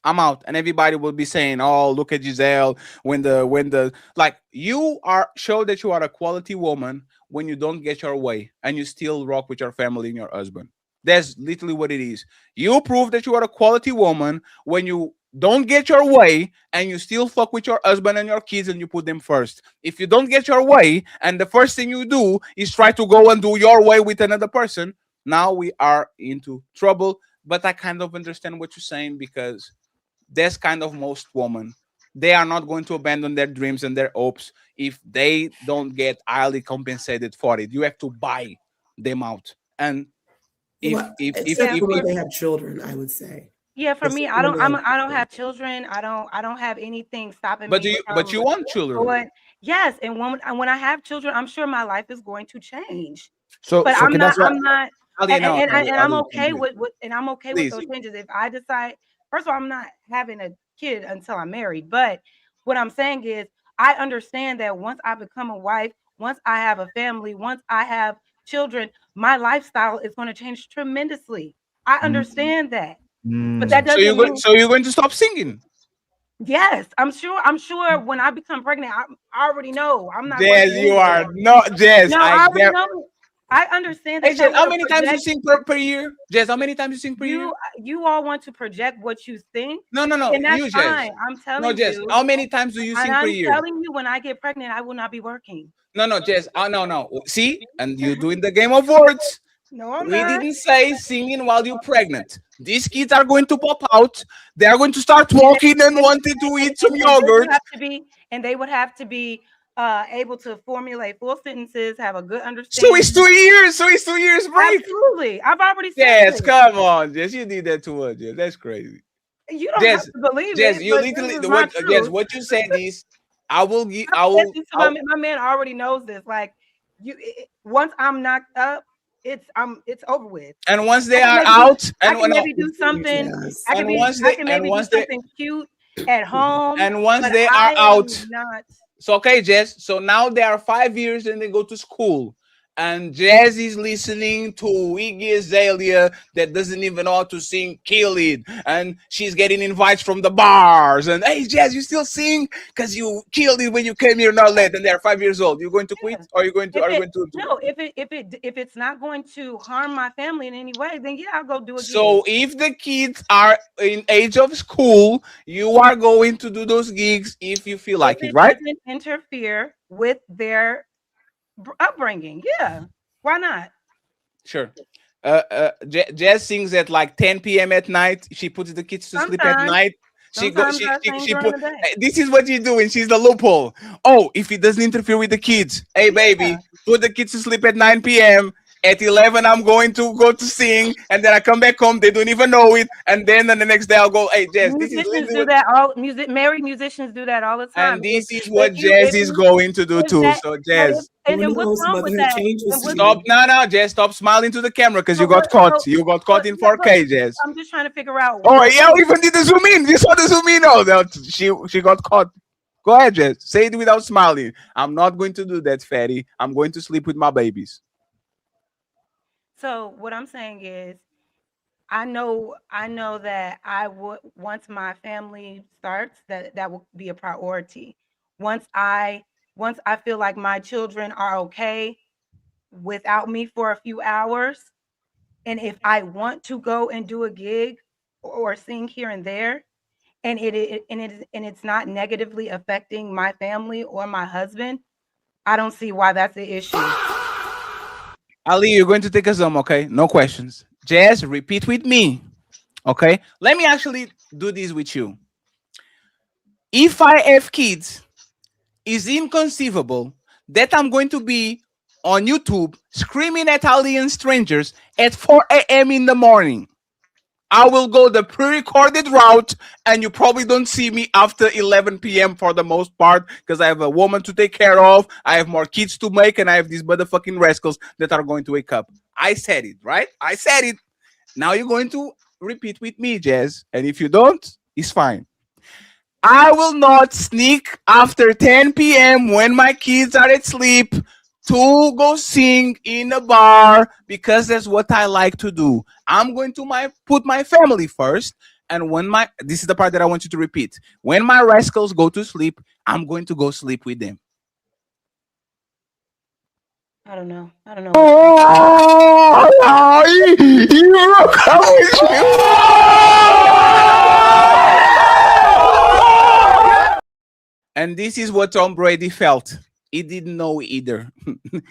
I'm out. And everybody will be saying, oh, look at Giselle. When the like you show that you are a quality woman when you don't get your way and you still rock with your family and your husband. That's literally what it is. You prove that you are a quality woman when you don't get your way and you still fuck with your husband and your kids and you put them first. If you don't get your way and the first thing you do is try to go and do your way with another person, now we are into trouble. But I kind of understand what you're saying because that's kind of most women. They are not going to abandon their dreams and their hopes if they don't get highly compensated for it. You have to buy them out. And if when they have children, I would say. Yeah, for me, I don't have children. I don't have anything stopping me. But you want children. Yes, and when I have children, I'm sure my life is going to change. So, but I'm not. And I'm okay with Please. those changes. If I decide, first of all, I'm not having a kid until I'm married. But what I'm saying is, I understand that once I become a wife, once I have a family, once I have children, my lifestyle is going to change tremendously. I understand that. But that doesn't mean... So you're going to stop singing? Yes, I'm sure when I become pregnant, I already know. I'm not. Yes, you are. No, Jess. No, I already know. I understand that. Hey, Jess, how many times you sing per year? Jess, how many times you sing per year? You all want to project what you think. No. And that's you, fine. Jess. I'm telling you. No, Jess, how many times do you sing per year? I'm telling you, when I get pregnant, I will not be working. No, Jess. No. See, and you're doing the game of words. No, I'm We not. didn't say singing while you're pregnant. These kids are going to pop out. They are going to start walking and wanting to eat some yogurt. They would have to be able to formulate full sentences, have a good So understanding. it's 2 years. So it's 2 years break. Absolutely. I've already said Yes, this. come on, Jess. You did that too much, Jess. That's crazy. You don't Jess, have to believe Jess, it, you but literally this is my Jess, truth. what you said is, I will give. My man already knows this. Like once I'm knocked up, it's over with. And once they I can are maybe out, do, and I can maybe do something. Yes. I can maybe do something cute at home. and once but they are I am out, not. so okay, Jess. So now they are 5 years and they go to school. And Jazz is listening to Iggy Azalea that doesn't even know how to sing Kill It. And she's getting invites from the bars. And hey, Jazz, you still sing? Because you killed it when you came here not late and they're 5 years old. You're going to quit? Or are you going to No, if it's not going to harm my family in any way, then yeah, I'll go do it. So if the kids are in age of school, you are going to do those gigs if you feel like it, right? Doesn't interfere with their upbringing. Yeah, why not? Sure. Jazz sings at like 10 p.m. at night. She puts the kids to sleep at night. She put. This is what she's doing. She's the loophole. Oh, if it doesn't interfere with the kids, hey baby, put the kids to sleep at 9 p.m. At 11, I'm going to go to sing, and then I come back home. They don't even know it, and then the next day I'll go, hey Jazz, this is Musicians literally do that. Married musicians do that all the time. and this is what Jazz is going to do too. So Jazz, and what's wrong with that? stop! No, Jazz, stop smiling to the camera because you got caught. You got caught in 4K, Jazz. I'm just trying to figure out. Oh, yeah, even did the zoom in. You saw the zoom in. Oh, that she got caught. Go ahead, Jess. Say it without smiling. I'm not going to do that, fatty. I'm going to sleep with my babies. So what I'm saying is, I know that I would, once my family starts, that will be a priority. Once I feel like my children are okay without me for a few hours, and if I want to go and do a gig or sing here and there, and it's not negatively affecting my family or my husband, I don't see why that's the issue. Ali, you're going to take us home, okay? No questions. Jazz, repeat with me, okay? Let me actually do this with you. If I have kids, it's inconceivable that I'm going to be on YouTube screaming at alien strangers at 4 a.m. in the morning. I will go the pre-recorded route, and you probably don't see me after 11 p.m. for the most part, because I have a woman to take care of, I have more kids to make, and I have these motherfucking rascals that are going to wake up. I said it, right? I said it. Now you're going to repeat with me, Jazz, and if you don't, it's fine. I will not sneak after 10 p.m. when my kids are asleep to go sing in a bar, because that's what I like to do. I'm going to put my family first, and this is the part that I want you to repeat. When my rascals go to sleep, I'm going to go sleep with them. I don't know. And this is what Tom Brady felt. He didn't know either.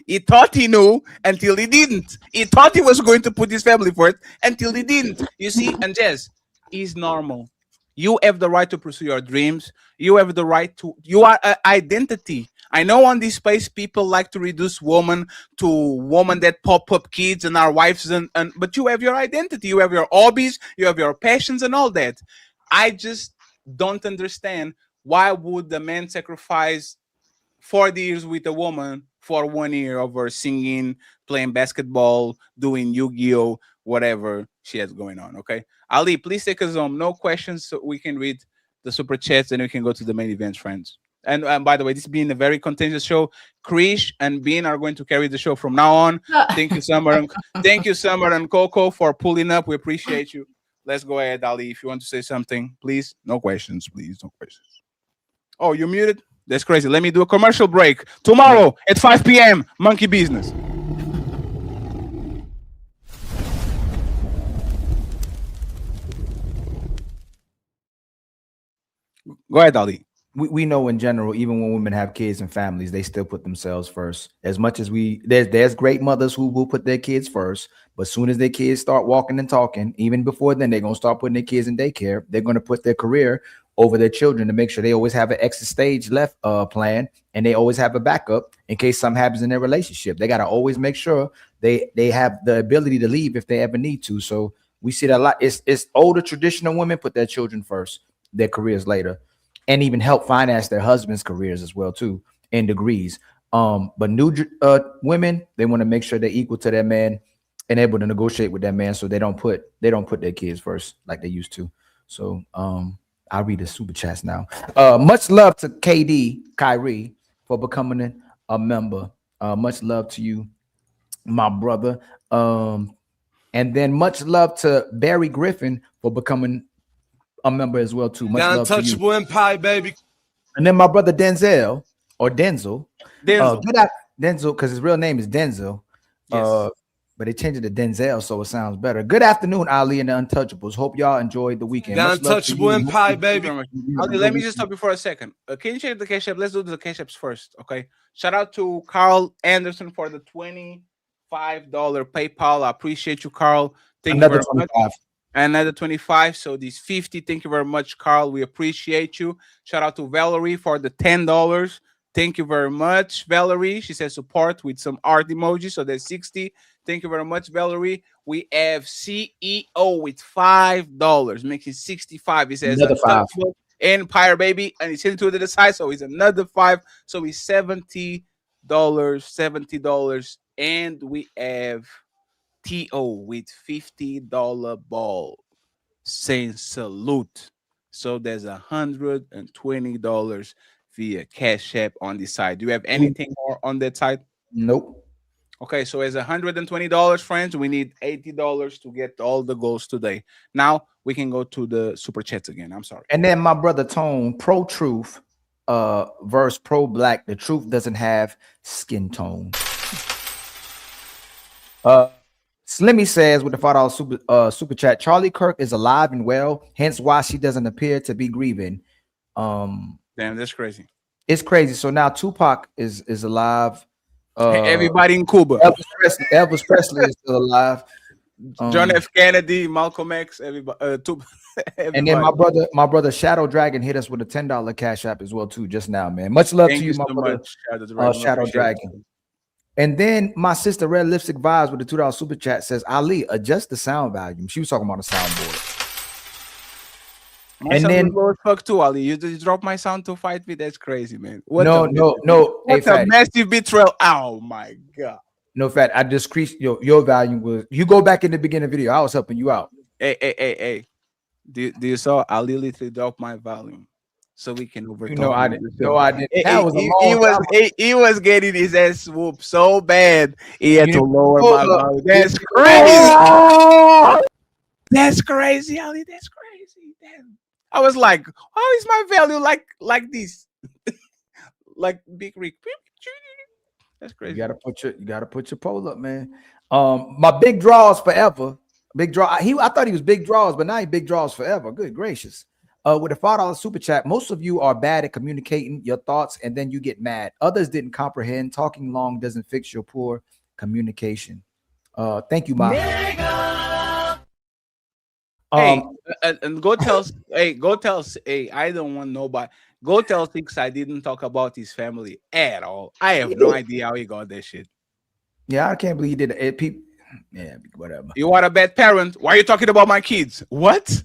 He thought he knew until he didn't. He thought he was going to put his family first until he didn't. You see, and Jess, is normal. You have the right to pursue your dreams. You have the right to. You are an identity. I know on this space people like to reduce women to women that pop up kids and our wives, but you have your identity. You have your hobbies. You have your passions and all that. I just don't understand, why would the man sacrifice 40 years with a woman for 1 year of her singing, playing basketball, doing Yu-Gi-Oh, whatever she has going on. Okay, Ali, please take us home. No questions, so we can read the super chats and we can go to the main event, friends. And by the way, this being a very contagious show, Krish and Bean are going to carry the show from now on. Thank you, Summer. Thank you, Summer and Coco, for pulling up. We appreciate you. Let's go ahead, Ali. If you want to say something, please. No questions, please. No questions. Oh, you're muted? That's crazy. Let me do a commercial break. Tomorrow at 5 p.m., Monkey Business. Go ahead, Ali. we know in general, even when women have kids and families, they still put themselves first. As much as there's great mothers who will put their kids first, but as soon as their kids start walking and talking, even before then, they're gonna start putting their kids in daycare. They're gonna put their career over their children to make sure they always have an exit stage left plan, and they always have a backup in case something happens in their relationship. They gotta always make sure they have the ability to leave if they ever need to. So we see that a lot. It's older traditional women put their children first, their careers later, and even help finance their husbands' careers as well too in degrees. But new women, they want to make sure they're equal to their man and able to negotiate with that man, so they don't put their kids first like they used to. So I'll read the super chats now. Much love to KD Kyrie for becoming a member. Much love to you, my brother. And then much love to Barry Griffin for becoming a member as well too. Much love to you. Untouchable Empire, baby. And then my brother Denzel or Denzel. Denzel. Denzel, because his real name is Denzel. Yes. But they changed it to Denzel, so it sounds better. Good afternoon, Ali and the Untouchables. Hope y'all enjoyed the weekend. The Untouchable Empire, baby. Ali, let me just stop you for a second. Can you check the cash app? Let's do the cash apps first, okay? Shout out to Carl Anderson for the $25 PayPal. I appreciate you, Carl. Thank you very much. Another 25. So these 50. Thank you very much, Carl. We appreciate you. Shout out to Valerie for the $10. Thank you very much, Valerie. She says support with some art emoji. So there's 60. Thank you very much, Valerie. We have CEO with $5, making 65. He says another 5. Empire, baby, and he's into the side, so he's another 5. So he's $70. $70, and we have TO with $50 ball saying salute. So there's $120 via Cash App on the side. Do you have anything more on that side? Nope. Okay, so as $120, friends, we need $80 to get all the goals today. Now we can go to the super chats again. I'm sorry. And then my brother Tone, pro truth, verse pro black. The truth doesn't have skin tone. Slimmy says with the $5 super chat, Charlie Kirk is alive and well, hence why she doesn't appear to be grieving. Damn, that's crazy. It's crazy. So now Tupac is alive. Everybody in Cuba. Elvis Presley is still alive. John F. Kennedy, Malcolm X, everybody. Everybody. And then my brother Shadow Dragon hit us with a $10 Cash App as well too just now, man. Much love to you, my brother. Shadow Dragon. And then my sister Red Lipstick Vibes with the $2 super chat says, Ali, adjust the sound volume. She was talking about a soundboard. And then fuck too, Ali. You just drop my sound to fight me. That's crazy, man. No. That's a massive betrayal. Oh my god. No, Fat. I decreased your volume. Was you go back in the beginning of the video? I was helping you out. Hey. Do you saw Ali literally drop my volume so we can overtalk? I didn't. No, I didn't. He was getting his ass whooped so bad he had to lower my volume. That's crazy. That's crazy, Ali. That's crazy. Damn. I was like, how is my value like this? Like Big Rick. That's crazy. You gotta put your pole up, man. My big draws forever. Big draw. I thought he was big draws, but now he big draws forever. Good gracious. With a $5 super chat, most of you are bad at communicating your thoughts and then you get mad. Others didn't comprehend. Talking long doesn't fix your poor communication. Thank you, Maga. And go tell I don't want nobody. Go tell Six I didn't talk about his family at all. I have no idea how he got that shit. Yeah, I can't believe he did it. Yeah, whatever. You are a bad parent. Why are you talking about my kids? What?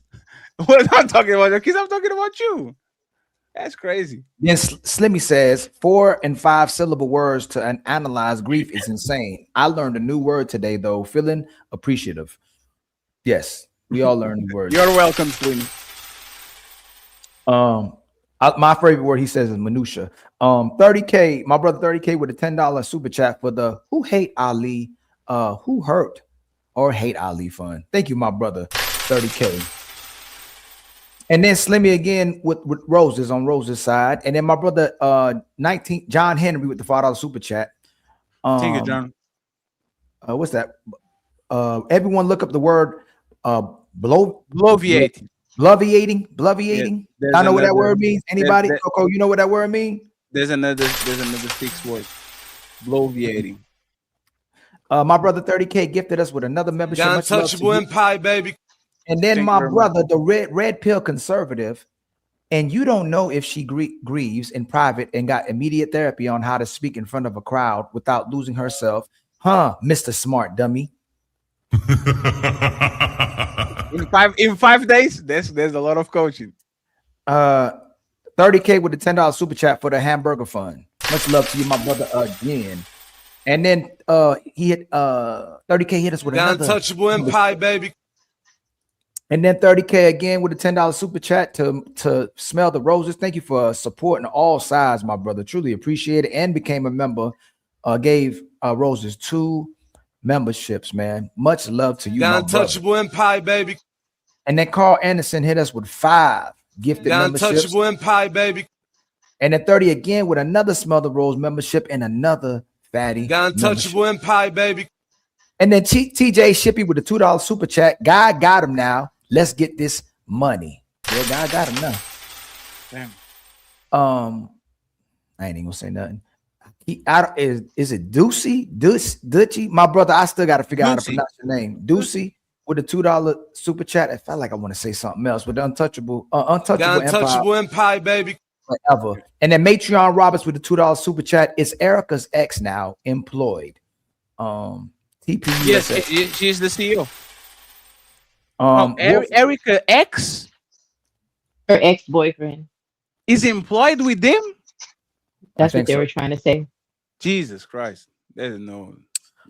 What am I talking about your kids? I'm talking about you. That's crazy. Then Slimmy says 4 and 5 syllable words to analyze grief is insane. I learned a new word today, though. Feeling appreciative. Yes, we all learned new words. You're welcome, Slimmy. My favorite word he says is minutia. 30K, my brother 30K with a $10 super chat for the who hate Ali, who hurt or hate Ali fund. Thank you, my brother 30K. And then Slimmy again with roses on Rose's side. And then my brother 19 John Henry with the $5 super chat. Thank you, John. What's that? Everyone look up the word bloviate. Bloviating. there's I know what that another- word means. Anybody? Coco, you know what that word means? There's another 6 word. Bloviating. My brother 30K gifted us with another membership. The Much love to untouchable you. empire, baby. And then Thank you my very brother, the red pill conservative, and you don't know if she grieves in private and got immediate therapy on how to speak in front of a crowd without losing herself. Huh, Mr. Smart Dummy. in 5 days, there's a lot of coaching. 30K with the $10 super chat for the hamburger fund. Much love to you, my brother, again. And then he hit 30K hit us with The another untouchable empire, baby. And then 30K again with a $10 super chat to smell the roses. Thank you for supporting all sides, my brother. Truly appreciate it. And became a member. Gave Roses 2 memberships, man. Much love to you, The my untouchable brother. empire, baby. And then Carl Anderson hit us with 5 gifted The memberships. untouchable empire, baby. And then 30 again with another Smell the Rose membership and another fatty. The untouchable empire, baby. And then TJ Shippy with the $2 super chat. God got him now. Let's get this money. Yeah, God got him now. Damn. I ain't even gonna say nothing. Is it Ducey? My brother, I still got to figure out how to pronounce your name. Ducey with a $2 super chat. I felt like I want to say something else, but the untouchable empire, baby. Forever. And then Matreon Roberts with the $2 super chat. It's Erica's ex now employed. TPU. Yes, she's the CEO. Erica X, her ex-boyfriend, is employed with them. That's what they were trying to say. Jesus Christ, there's no.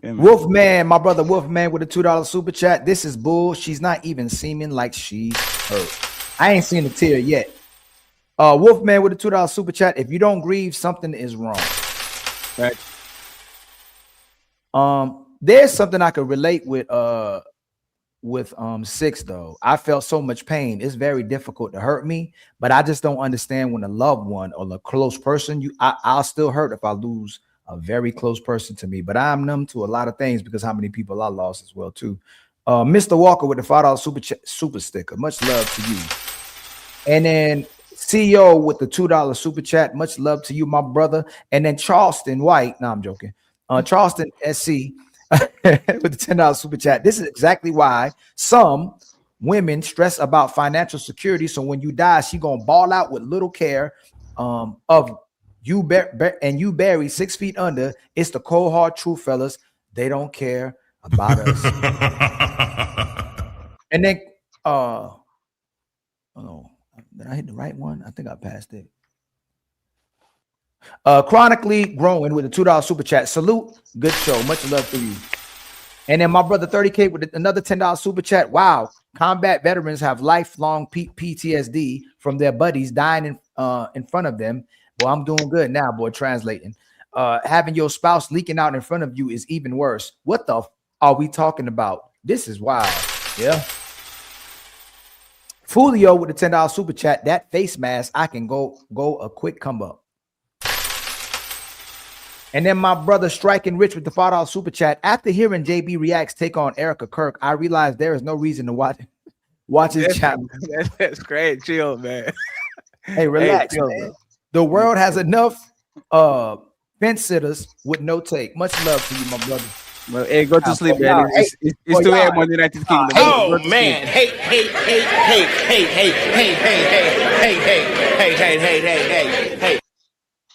Wolfman, my brother Wolfman with a $2 super chat. This is bull. She's not even seeming like she's hurt. I ain't seen a tear yet. Wolfman with a $2 super chat. If you don't grieve, something is wrong. Right. There's something I could relate with 6 though. I felt so much pain. It's very difficult to hurt me, but I just don't understand when a loved one or a close person, I'll still hurt if I lose a very close person to me. But I'm numb to a lot of things because how many people I lost as well too. Mr. Walker with the $5 super sticker. Much love to you. And then CEO with the $2 super chat. Much love to you, my brother. And then Charleston White. No, I'm joking. Charleston SC with the $10 super chat. This is exactly why some women stress about financial security. So when you die, she gonna ball out with little care of you and you bury 6 feet under. It's the cold hard truth, fellas. They don't care about us. And then oh, did I hit the right one? I think I passed it. Chronically Growing with a $2 super chat. Salute, good show. Much love to you. And then my brother 30K with another $10 super chat. Wow, combat veterans have lifelong PTSD from their buddies dying in front of them. Well, I'm doing good now, boy. Translating. Having your spouse leaking out in front of you is even worse. What the are we talking about? This is wild. Yeah. Fulio with a $10 super chat. That face mask, I can go a quick come up. And then my brother Striking Rich with the $5 super chat. After hearing JB Reacts take on Erica Kirk, I realized there is no reason to watch his channel. That's great. Chill, man. Hey, relax. Chill, man. The world has enough fence sitters with no take. Much love to you, my brother. Well, hey, go to sleep, man. It's 2 a.m. on the United Kingdom. Oh man! Hey!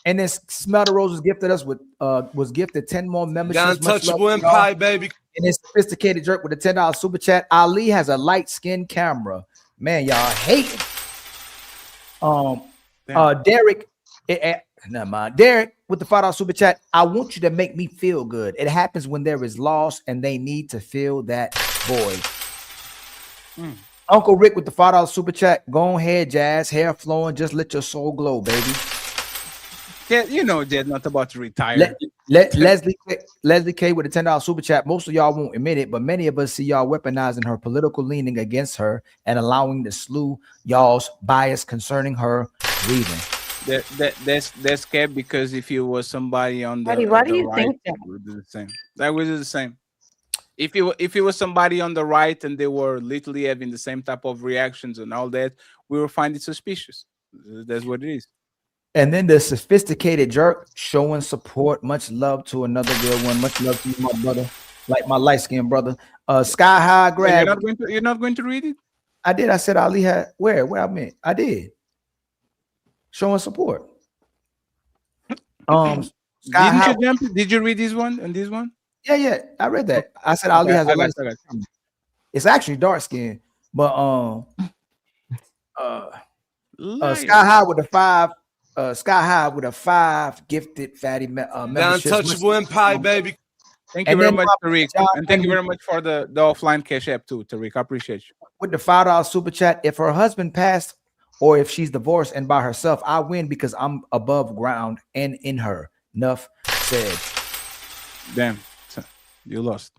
And then Smell the Roses gifted us with was gifted 10 more memberships. The untouchable empire, baby. And then Sophisticated Jerk with a $10 super chat. Ali has a light skin camera. Man, y'all hating. Derek, never mind. Derek with the $5 super chat. I want you to make me feel good. It happens when there is loss and they need to fill that void. Uncle Rick with the $5 super chat. Go ahead, Jazz. Hair flowing. Just let your soul glow, baby. Yeah, you know, Jed's not about to retire. Leslie K with a $10 super chat. Most of y'all won't admit it, but many of us see y'all weaponizing her political leaning against her and allowing to slew y'all's bias concerning her breathing. That's scared because if you was somebody on the Why do you right, think that? we would do the same. That would do the same. If it was somebody on the right and they were literally having the same type of reactions and all that, we will find it suspicious. That's what it is. And then the sophisticated jerk showing support. Much love to another real one. Much love to you, my brother. Like my light-skinned brother. Sky high grab. You're not going to read it? I did. I said Ali had where I meant. I did. Showing support. Did you read this one and this one? Yeah. I read that. I said Ali has a light skin. It's actually dark skin, but Sky High with a 5. Sky High with a 5 gifted fatty membership. Untouchable Empire, baby. Thank you very much, Tariq. And thank you very much for the offline cash app too, Tariq. I appreciate you. With the $5 super chat, if her husband passed or if she's divorced and by herself, I win because I'm above ground and in her. Enough said. Damn, you lost.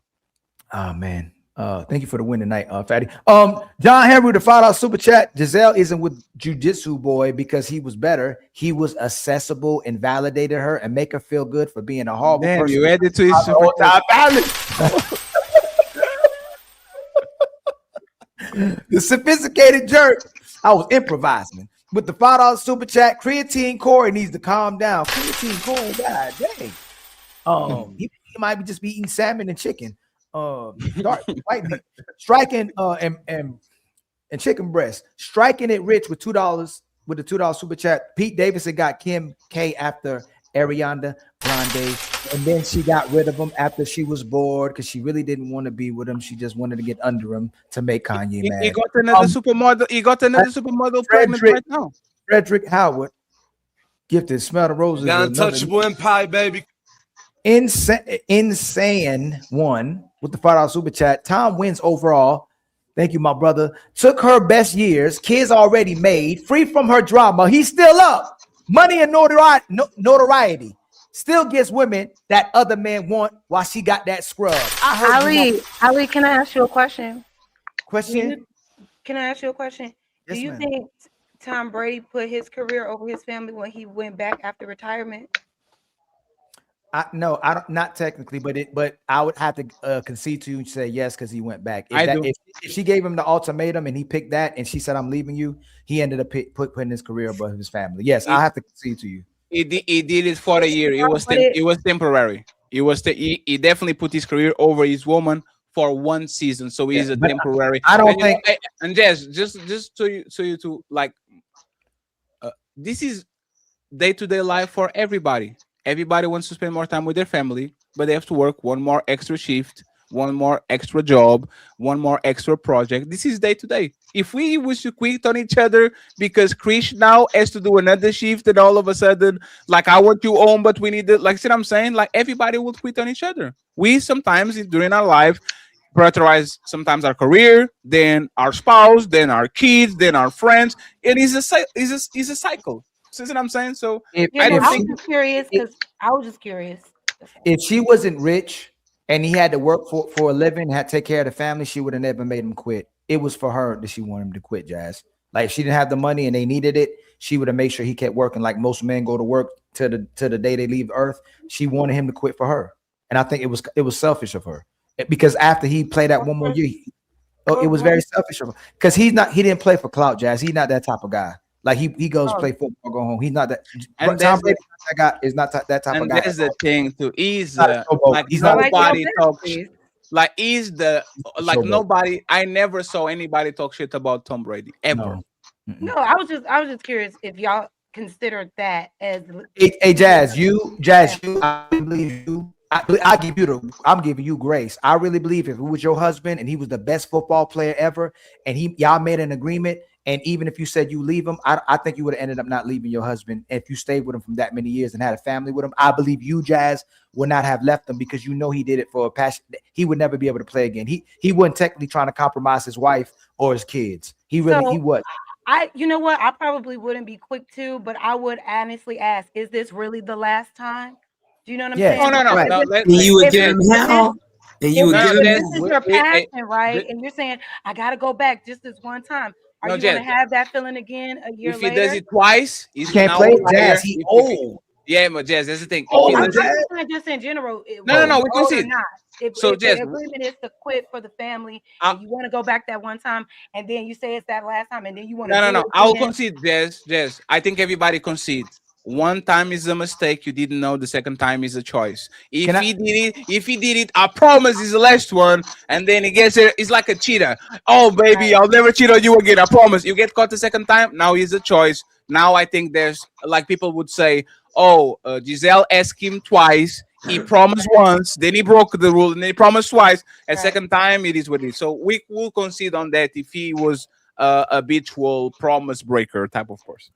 Oh man. Thank you for the win tonight, Fatty. John Henry with the $5 super chat. Giselle isn't with Jiu-Jitsu boy because he was better. He was accessible and validated her and make her feel good for being a horrible person. You added to his super The sophisticated jerk. I was improvising with the $5 super chat. Creatine Corey needs to calm down. Creatine Corey, god dang. He might be just be eating salmon and chicken. Dark white meat. Striking and chicken breast. Striking it rich with $2 with the $2 super chat. Pete Davidson got Kim K after Ariana Grande, and then she got rid of him after she was bored because she really didn't want to be with him. She just wanted to get under him to make Kanye mad. He got another supermodel. He got another supermodel pregnant right now. Frederick Howard gifted Smell the Roses. Untouchable Empire, baby. Insane one with the $5 super chat. Tom wins overall. Thank you, my brother. Took her best years. Kids already made. Free from her drama. He's still up. Money and notoriety. Still gets women that other men want while she got that scrub. Ali, can I ask you a question? Can I ask you a question? Yes, Do you ma'am. think Tom Brady put his career over his family when he went back after retirement? No, I don't. Not technically, but I would have to concede to you and say yes because he went back. If she gave him the ultimatum and he picked that, and she said I'm leaving you, he ended up putting his career above his family. Yes, I have to concede to you. He did it for a year. It was temporary. He definitely put his career over his woman for one season. So he's a temporary. I don't think. And just so you to like, this is day-to-day life for everybody. Everybody wants to spend more time with their family, but they have to work one more extra shift, one more extra job, one more extra project. This is day to day. If we wish to quit on each other because Krish now has to do another shift, and all of a sudden, like I want you home, but we need it. Like, see what I'm saying? Like everybody will quit on each other. We sometimes during our life prioritize sometimes our career, then our spouse, then our kids, then our friends. It is a cycle. See what I'm saying? So I was just curious because I was just curious. If she wasn't rich and he had to work for a living, had to take care of the family, she would have never made him quit. It was for her that she wanted him to quit, Jazz. Like if she didn't have the money and they needed it, she would have made sure he kept working. Like most men go to work to the day they leave Earth. She wanted him to quit for her, and I think it was selfish of her because after he played that one more year, it was very selfish of her because he didn't play for clout, Jazz. He's not that type of guy. Like he goes play football, go home. He's not that. And Tom Brady that guy is not that type of guy. And that's the thing too. He's like nobody talks. Like he's the like nobody. I never saw anybody talk shit about Tom Brady ever. No, I was just curious if y'all considered that as. Hey, Jazz, I believe you. I'm giving you grace. I really believe if it was your husband and he was the best football player ever, and y'all made an agreement. And even if you said you leave him, I think you would have ended up not leaving your husband. If you stayed with him from that many years and had a family with him, I believe you, Jazz, would not have left him because you know he did it for a passion. He would never be able to play again. He wasn't technically trying to compromise his wife or his kids. He was. You know what? I probably wouldn't be quick to, but I would honestly ask, is this really the last time? Do you know what I'm saying? Oh, no. Right. You would give him hell. And you would give him this is your passion, right? And you're saying, I got to go back just this one time. Are you going to have that feeling again a year later? If he does it twice, he can't play Jazz. He old. Yeah, but Jazz, that's the thing. Oh, Okay, I'm listen. saying just in general. No, we Old or concede. not. If So, the Jazz, agreement is to quit for the family, I- and you want to go back that one time, and then you say it's that last time, and then you want to do no. it I will again. concede, Jazz. I think everybody concedes. One time is a mistake. You didn't know. The second time is a choice. If he did it, I promise is the last one. And then he gets it. It's like a cheater. Oh, baby, I'll never cheat on you again. I promise. You get caught the second time. Now is a choice. Now I think there's like people would say, oh, Giselle asked him twice. He promised once, then he broke the rule, and then he promised twice. And second time, it is what it is. So we will concede on that if he was a habitual promise breaker type of person.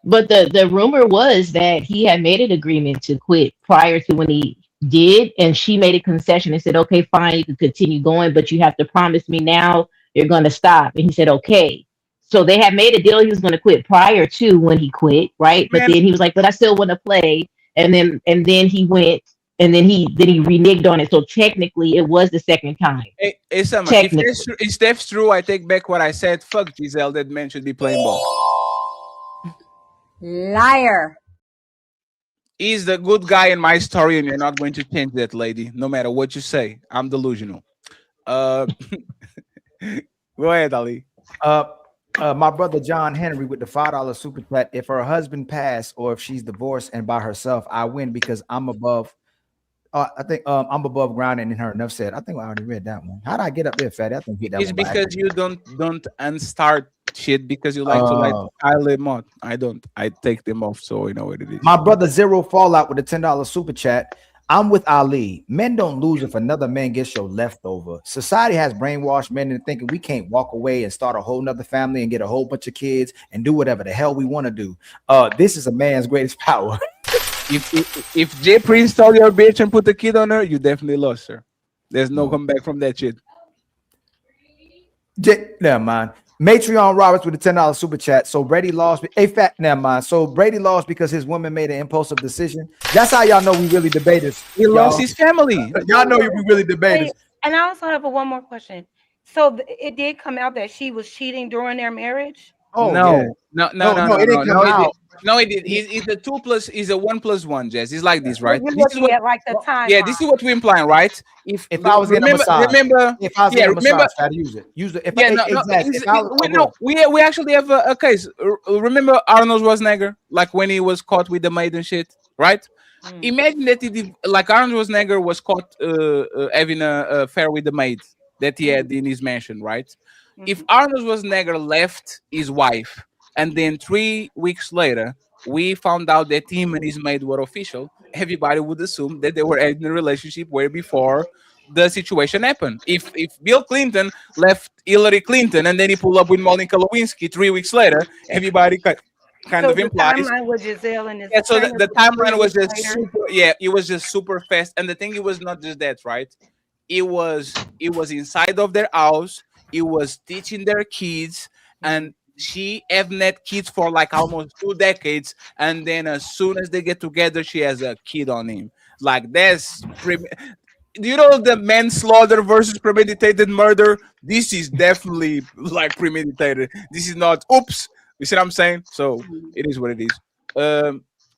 But the rumor was that he had made an agreement to quit prior to when he did, and she made a concession and said, "Okay, fine, you can continue going, but you have to promise me now you're going to stop." And he said, "Okay." So they had made a deal he was going to quit prior to when he quit, right? But Man. then he was like, "But I still want to play," and then he went, and then he reneged on it. So technically, it was the second time. Hey, Summer, if that's true, I take back what I said. Fuck Giselle, that man should be playing ball. Liar. He's the good guy in my story, and you're not going to change that, lady. No matter what you say, I'm delusional. Go ahead, Ali. My brother John Henry with the $5 super chat. If her husband passed or if she's divorced and by herself, I win because I'm above. I think I'm above ground and in her. Enough said. I think I already read that one. How did I get up there, Fatty? I think hit that It's one by because accident. you don't unstart shit because you like to like pile them on. I don't. I take them off, so you know what it is. My brother Zero Fallout with a $10 super chat. I'm with Ali. Men don't lose if another man gets your leftover. Society has brainwashed men into thinking we can't walk away and start a whole nother family and get a whole bunch of kids and do whatever the hell we want to do. This is a man's greatest power. If Jay Prince stole your bitch and put the kid on her, you definitely lost her. There's no comeback from that shit. Never mind. Matreon Roberts with a $10 super chat. So Brady lost. Never mind. So Brady lost because his woman made an impulsive decision. That's how y'all know we really debaters. He lost his family. Y'all know we really debaters. And I also have one more question. So it did come out that she was cheating during their marriage? Oh no, it didn't come out. No, it did. It's a 2+. It's a 1+1, Jess. It's like this, right? We're This is looking what, at like the time. yeah, this is what we're implying, right? If I was getting a massage, if I was getting a remember, massage, I'd use it. Use it. If yeah, we actually have a case. Remember Arnold Schwarzenegger, like when he was caught with the maid and shit, right? Imagine that he did, like Arnold Schwarzenegger was caught having a affair with the maid that he had in his mansion, right? If Arnold Schwarzenegger left his wife, and then 3 weeks later, we found out that him and his maid were official, everybody would assume that they were in a relationship way before the situation happened. If Bill Clinton left Hillary Clinton and then he pulled up with Monica Lewinsky 3 weeks later, everybody kind of implies. The timeline was Giselle and his So the timeline was just later. super. Yeah, it was just super fast. And the thing, it was not just that, right? It was inside of their house. It was teaching their kids, and she haven't had kids for like almost 2 decades, and then as soon as they get together, she has a kid on him. Like that's do you know the manslaughter versus premeditated murder? This is definitely like premeditated. This is not oops. You see what I'm saying? So it is what it is.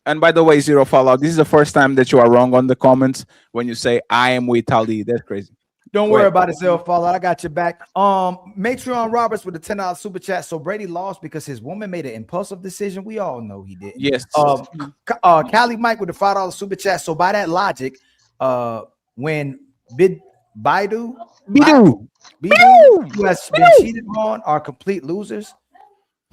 And by the way, Zero Fallout, this is the first time that you are wrong on the comments when you say I am with Ali. That's crazy. Don't worry about it, Zero Fallout. I got your back. Matreon Roberts with a $10 super chat. So Brady lost because his woman made an impulsive decision. We all know he did. Yes. Cali Mike with a $5 super chat. So by that logic, when Baidu who has been cheated on are complete losers.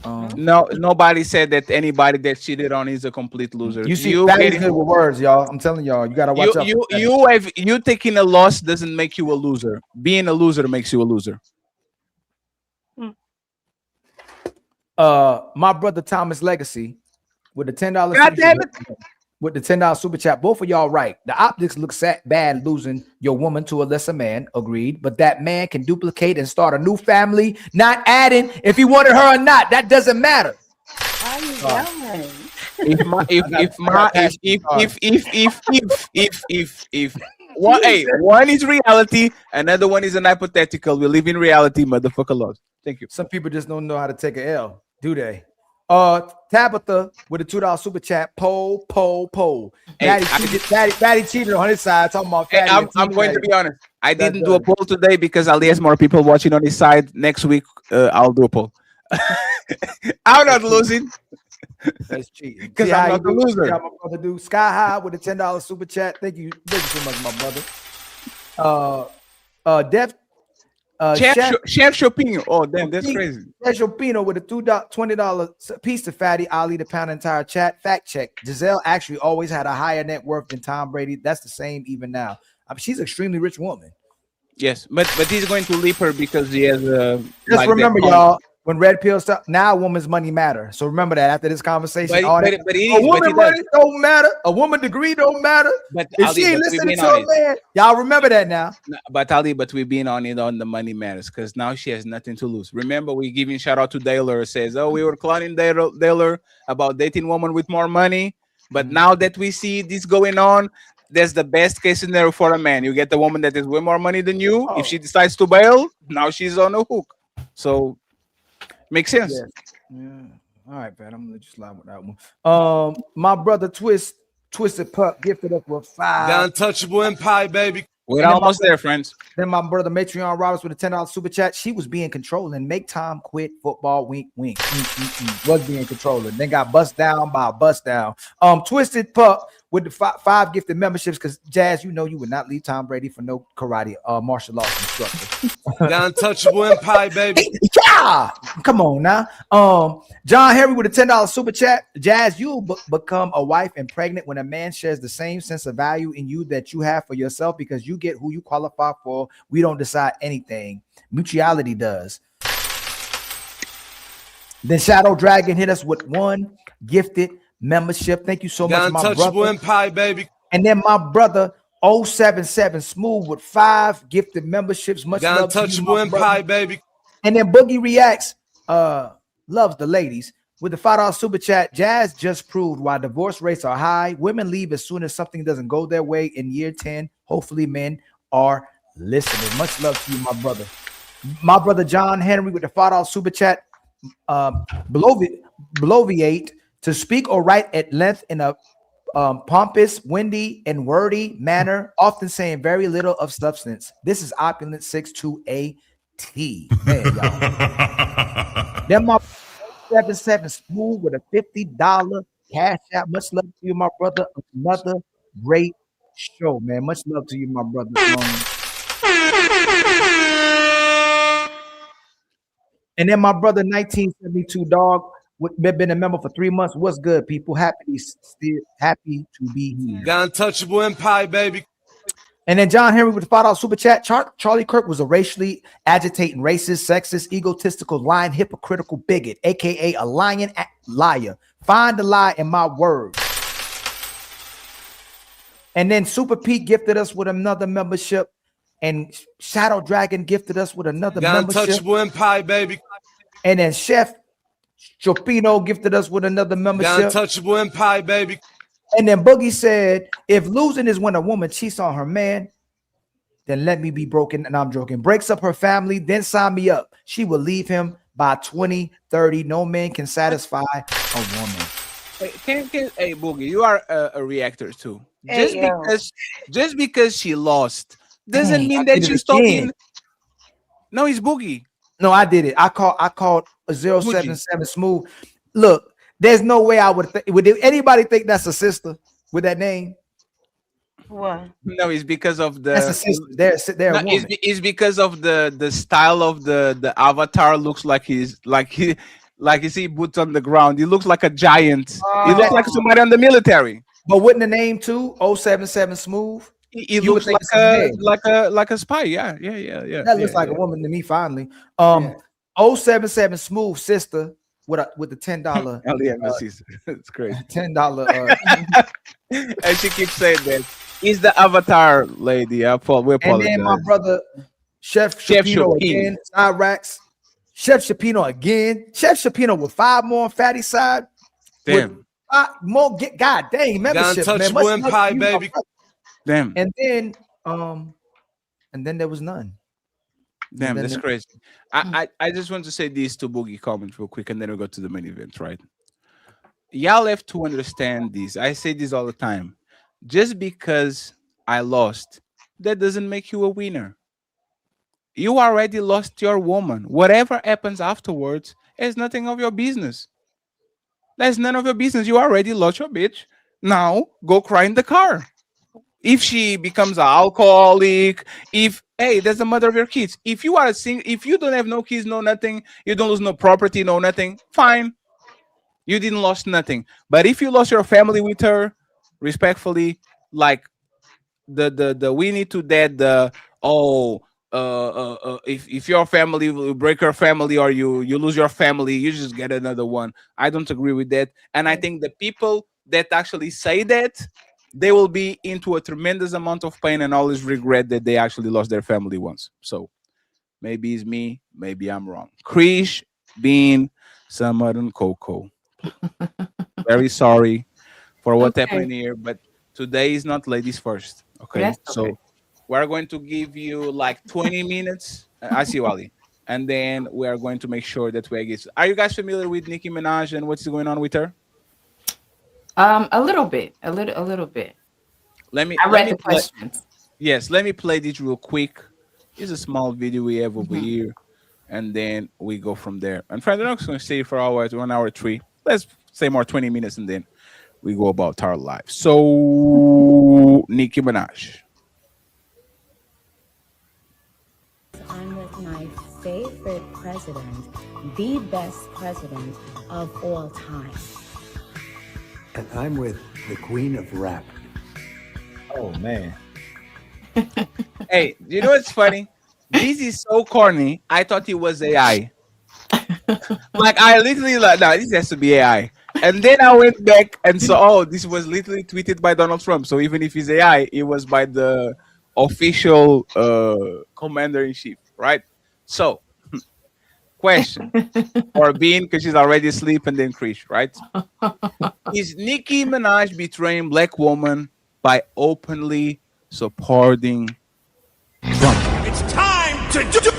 No, nobody said that anybody that cheated on is a complete loser. You see, Fatty's good with words, y'all. I'm telling y'all, you gotta watch out. You taking a loss doesn't make you a loser. Being a loser makes you a loser. My brother Thomas Legacy with the $10. God damn it. With the $10 super chat. Both of y'all right. The optics look bad losing your woman to a lesser man. Agreed. But that man can duplicate and start a new family, not adding if he wanted her or not. That doesn't matter. Why are you yelling? If one is reality, another one is an hypothetical. We live in reality, motherfucker. Lost. Thank you. Some people just don't know how to take an L, do they? Tabitha with a $2 super chat. Poll. Hey, Fatty cheated on his side. Talking about Hey, Fatty. I'm going to be honest. I That's didn't do a done. poll today because Ali has more people watching on his side. Next week, I'll do a poll. I'm not losing. That's cheating. Because I'm not the loser. See how my brother do. Sky High with a $10 super chat. Thank you so much, my brother. Chef Chopino. Oh, damn, that's crazy. Chef Chopino with a $20 piece to Fatty Ali to pound entire chat. Fact check. Giselle actually always had a higher net worth than Tom Brady. That's the same even now. She's an extremely rich woman. Yes, but he's going to leap her because he has a. Just remember, y'all, when red pill stuff, now woman's money matter. So remember that after this conversation, a woman money don't matter. A woman degree don't matter. But if she ain't listening to a man, y'all remember that now. But Ali, we've been on it on the money matters because now she has nothing to lose. Remember, we giving shout out to Daylor. Says, oh, we were clowning Daylor about dating woman with more money. But now that we see this going on, that's the best case scenario for a man. You get the woman that has way more money than you. If she decides to bail, now she's on a hook. So makes sense. Yeah. All right, man. I'm gonna let you slide with that one. My brother Twisted Pup gifted us with 5. The untouchable empire, baby. We're almost there, friends. Then my brother Matreon Roberts with a $10 super chat. She was being controlling. Make time quit football. Wink, wink. Was being controlling. Then got bust down by a bust down. Twisted Pup with the 5 gifted memberships because Jazz, you know you would not leave Tom Brady for no karate martial arts instructor. The untouchable empire, baby. Yeah, come on now. John Henry with a $10 super chat. Jazz, you'll become a wife and pregnant when a man shares the same sense of value in you that you have for yourself because you get who you qualify for. We don't decide anything. Mutuality does. Then Shadow Dragon hit us with 1 gifted membership. Thank you so much, my brother. Empire, baby. And then my brother 077 Smooth with 5 gifted memberships. Much love to you, my Empire, brother. baby. And then Boogie Reacts loves the ladies with the $5 super chat. Jazz just proved why divorce rates are high. Women leave as soon as something doesn't go their way in year 10. Hopefully men are listening. Much love to you, my brother. My brother John Henry with the $5 super chat. Bloviate to speak or write at length in a pompous, windy, and wordy manner, often saying very little of substance. This is Opulent 62AT. Man, y'all. Then my 77 Smooth with a $50 cash out. Much love to you, my brother. Another great show, man. Much love to you, my brother. And then my brother 1972 Dog been a member for 3 months. What's good, people? Happy to be here. The untouchable empire, baby. And then John Henry with the $5 super chat. Charlie Kirk was a racially agitating, racist, sexist, egotistical, lying, hypocritical bigot, aka a lying liar. Find the lie in my words. And then Super Pete gifted us with another membership, and Shadow Dragon gifted us with another membership. Untouchable empire, baby. And then Chef Chopino gifted us with another membership. The untouchable empire, baby. And then Boogie said, if losing is when a woman cheats on her man, then let me be broken. And I'm joking. Breaks up her family, then sign me up. She will leave him by 2030. No man can satisfy a woman. Hey, Boogie, you are a reactor too. Just because she lost doesn't mean that she's talking. No, it's Boogie. No, I did it. I called a 077 Smooth. Look, there's no way I would anybody think that's a sister with that name? What? No, it's because of the. That's a sister. They're a woman. It's because of the style of the avatar. Looks like he see boots on the ground. He looks like a giant. He looks like somebody in the military. But wouldn't the name too 077 Smooth? He looks like a spy. Yeah. That looks like a woman to me. Finally, 077 Smooth sister with the $10. It's crazy. $10. And she keeps saying that he's the avatar lady. We apologize. And then my brother Chef Shapino again. Side racks. Chef Shapino again. Chef Shapino with 5 more fatty side. Damn. More God dang membership, man. Untouchable empire, baby. Damn. And then there was none. Damn, that's crazy. I just want to say these 2 Boogie comments real quick, and then we'll go to the main event, right? y'all have to understand this. I say this all the time. Just because I lost, that doesn't make you a winner. You already lost your woman. Whatever happens afterwards is nothing of your business. That's none of your business. You already lost your bitch. Now go cry in the car. If she becomes an alcoholic, if hey, that's the mother of your kids. If you are a if you don't have no kids, no nothing, you don't lose no property, no nothing, fine. You didn't lost nothing. But if you lost your family with her, respectfully, like the we need to that the oh if your family will break your family or you lose your family, you just get another one. I don't agree with that, and I think the people that actually say that, they will be into a tremendous amount of pain and always regret that they actually lost their family once. So maybe it's me, maybe I'm wrong. Krish, Bean, Summer, and Coco, very sorry for what Okay. happened here, but today is not ladies first. Okay, That's okay. so we're going to give you like 20 minutes. I see you, Ali. And then we are going to make sure that we get. Are you guys familiar with Nicki Minaj and what's going on with her? A little bit, a little bit. Let me I let read me the play. questions. Yes, let me play this real quick. It's a small video we have over Mhm. here, and then we go from there. And friends, I'm not going to stay for hours, 1 hour, three. Let's say more 20 minutes, and then we go about our lives. So, Nicki Minaj. I'm with my favorite president, the best president of all time. And I'm with the queen of rap. Oh man. Hey, you know what's funny? This is so corny. I thought it was AI. Like I literally like, no, this has to be AI. And then I went back and saw, oh, this was literally tweeted by Donald Trump. So even if it's AI, it was by the official commander in chief, right? So, question for Bean because she's already asleep, and then Krish, right? Is Nicki Minaj betraying black woman by openly supporting Trump? It's time to do.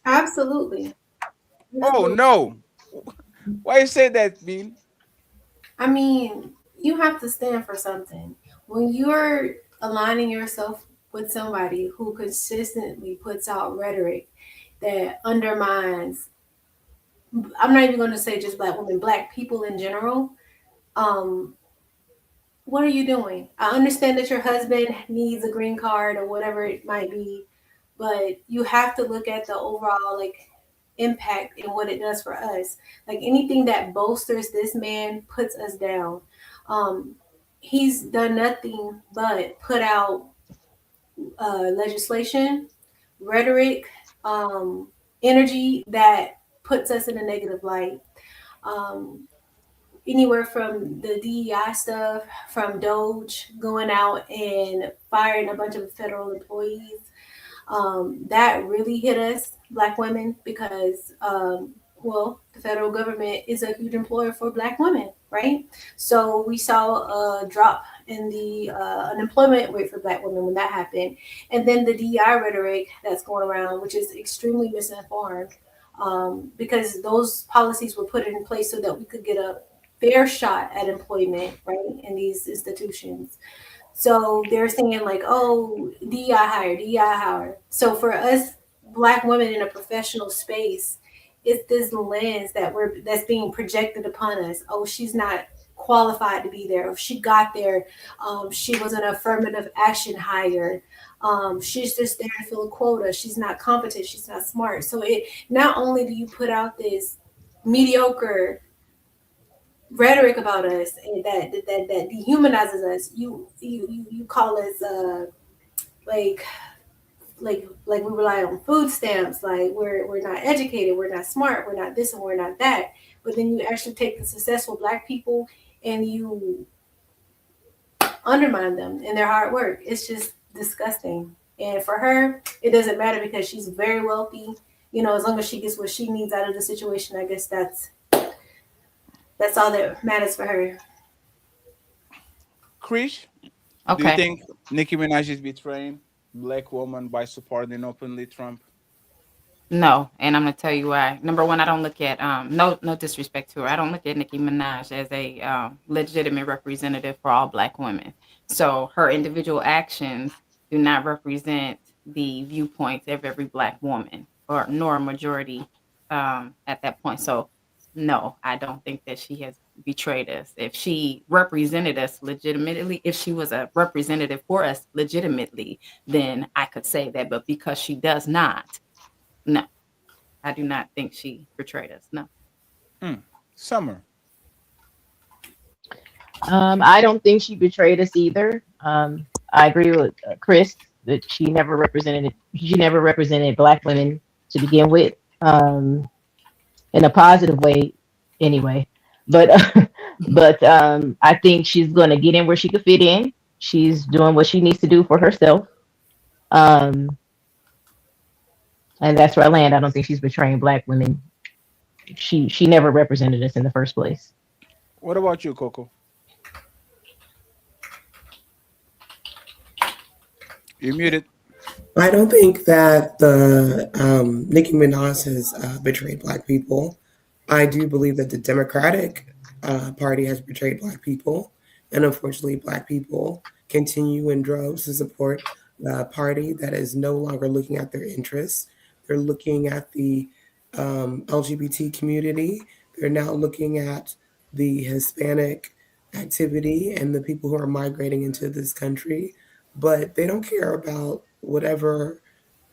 Absolutely. Oh no! Why you say that, Bean? I mean, you have to stand for something. When you're aligning yourself with somebody who consistently puts out rhetoric that undermines, I'm not even going to say just black women, black people in general, um, what are you doing? I understand that your husband needs a green card or whatever it might be, but you have to look at the overall like impact and what it does for us. Like anything that bolsters this man puts us down. Um, he's done nothing but put out legislation, rhetoric, energy that puts us in a negative light. Um, Anywhere from the DEI stuff, from Doge going out and firing a bunch of federal employees. That really hit us, Black women, because, well, the federal government is a huge employer for Black women, right? So we saw a drop in the unemployment rate for Black women when that happened. And then the DEI rhetoric that's going around, which is extremely misinformed. Because those policies were put in place so that we could get a fair shot at employment, right, in these institutions. So they're saying like, oh, DEI hire, DEI hire. So for us Black women in a professional space, it's this lens that's being projected upon us. Oh, she's not qualified to be there. If she got there, she was an affirmative action hire. She's just there to fill a quota. She's not competent. She's not smart. So it not only do you put out this mediocre rhetoric about us and that dehumanizes us. You call us like like we rely on food stamps, like we're not educated, we're not smart, we're not this and we're not that. But then you actually take the successful Black people and you undermine them in their hard work. It's just disgusting. And for her, it doesn't matter because she's very wealthy. You know, as long as she gets what she needs out of the situation, I guess that's all that matters for her. Krish, do you Okay. think Nicki Minaj is betraying black woman by supporting openly Trump? No, and I'm gonna tell you why. Number one, I don't look at no disrespect to her. I don't look at Nicki Minaj as a legitimate representative for all Black women. So her individual actions do not represent the viewpoints of every Black woman, or nor a majority at that point. So no, I don't think that she has betrayed us. If she represented us legitimately, if she was a representative for us legitimately, then I could say that. But because she does not, no, I do not think she betrayed us. No. Summer. I don't think she betrayed us either. I agree with Chris that she never represented Black women to begin with, in a positive way, anyway. But I think she's going to get in where she could fit in. She's doing what she needs to do for herself, um, and that's where I land. I don't think she's betraying Black women. She never represented us in the first place. What about you, Coco? You muted. I don't think that the Nicki Minaj has betrayed Black people. I do believe that the Democratic Party has betrayed Black people, and unfortunately, Black people continue in droves to support the party that is no longer looking at their interests. They're looking at the LGBT community. They're now looking at the Hispanic activity and the people who are migrating into this country, but they don't care about whatever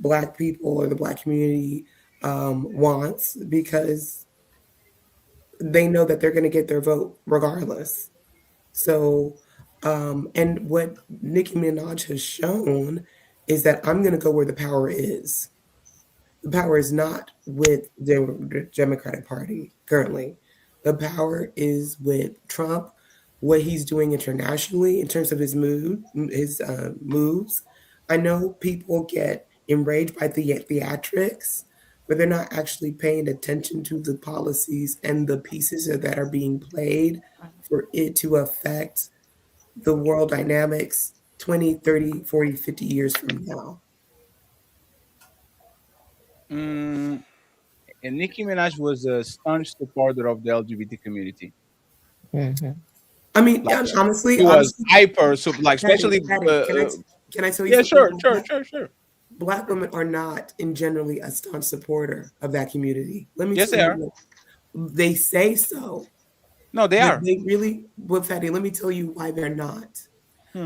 Black people or the Black community wants, because they know that they're going to get their vote regardless. So, and what Nicki Minaj has shown is that I'm going to go where the power is. The power is not with the Democratic Party currently. The power is with Trump, what he's doing internationally in terms of his moves. I know people get enraged by the theatrics, but they're not actually paying attention to the policies and the pieces that are being played for it to affect the world dynamics 20, 30, 40, 50 years from now. And Nicki Minaj was a staunch supporter of the LGBT community. I mean, Like honestly, she was hyper, so like especially. Can I tell you Yeah, something? sure. Black women are not in generally a staunch supporter of that community. Let me Yes, tell they you are. they say so. No, they But are. they really, but Fatty, let me tell you why they're not.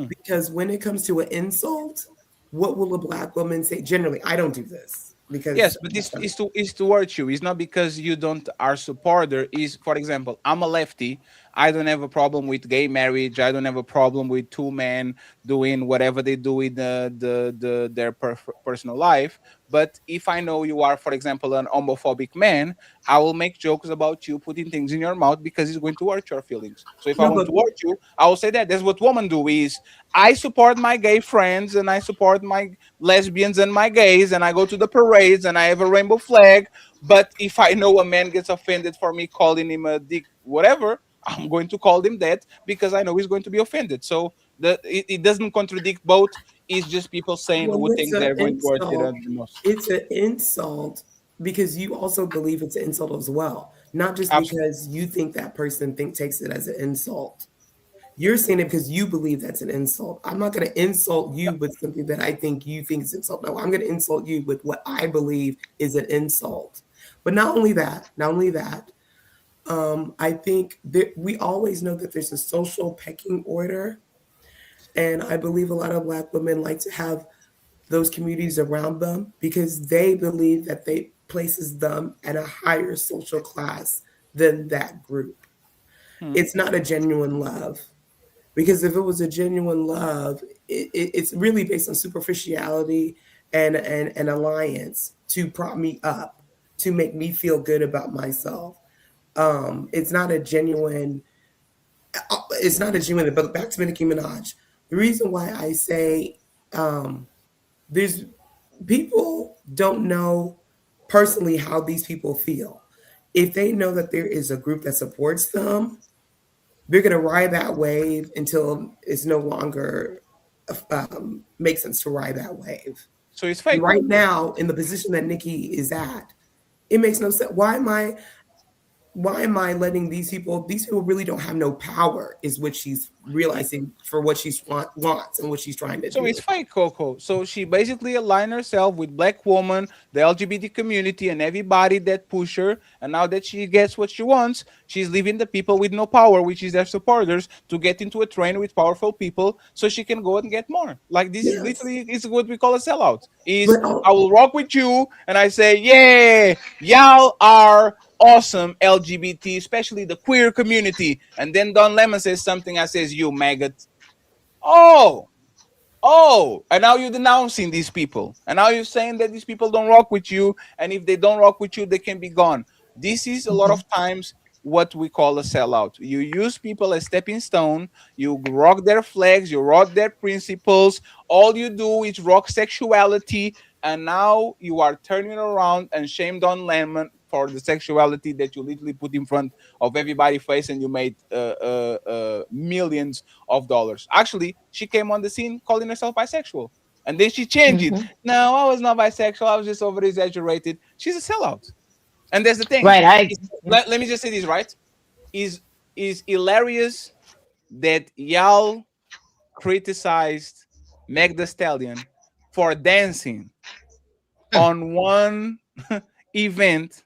Because when it comes to an insult, what will a Black woman say? Generally, I don't do this because Yes, but this is towards you. It's not because you don't are supporter. Is, for example, I'm a lefty. I don't have a problem with gay marriage. I don't have a problem with two men doing whatever they do in their personal life. But if I know you are, for example, an homophobic man, I will make jokes about you putting things in your mouth because it's going to hurt your feelings. So if I No, want but to hurt you, I will say that. That's what women do. Is I support my gay friends and I support my lesbians and my gays, and I go to the parades and I have a rainbow flag. But if I know a man gets offended for me calling him a dick, whatever, I'm going to call him that because I know he's going to be offended. So it doesn't contradict both. It's just people saying well, who it's thinks an they're going to hurt it insult. the most. It's an insult because you also believe it's an insult as well, not just Absolutely. because you think that person takes it as an insult. You're saying it because you believe that's an insult. I'm not going to insult you with something that I think you think is insult. No, I'm going to insult you with what I believe is an insult. But not only that, I think that we always know that there's a social pecking order. And I believe a lot of Black women like to have those communities around them because they believe that they places them at a higher social class than that group. It's not a genuine love. Because if it was a genuine love, it's really based on superficiality and alliance to prop me up, to make me feel good about myself. It's not a genuine. It's not a genuine. But back to Nicki Minaj, the reason why I say there's people don't know personally how these people feel. If they know that there is a group that supports them, they're going to ride that wave until it's no longer makes sense to ride that wave. So it's fake. Right now, in the position that Nicki is at, it makes no sense. Why am I letting these people really don't have no power, is what she's realizing for what she wants and what she's trying to So do. it's fake, Coco. So she basically aligned herself with black woman, the LGBT community, and everybody that push her. And now that she gets what she wants, she's leaving the people with no power, which is their supporters, to get into a train with powerful people, so she can go and get more. Like this is literally is what we call a sellout. Is I will rock with you, and I say, yeah, y'all are awesome LGBT, especially the queer community. And then Don Lemon says something. I says, you maggot. Oh, and now you're denouncing these people. And now you're saying that these people don't rock with you. And if they don't rock with you, they can be gone. This is a lot of times what we call a sellout. You use people as stepping stone. You rock their flags. You rock their principles. All you do is rock sexuality. And now you are turning around and shamed on Lemon for the sexuality that you literally put in front of everybody's face, and you made millions of dollars. Actually, she came on the scene calling herself bisexual, and then she changed it. No, I was not bisexual. I was just over exaggerated. She's a sellout, and that's the thing. Right. Let me just say this, right? Is hilarious that y'all criticized Meg the Stallion for dancing on one event,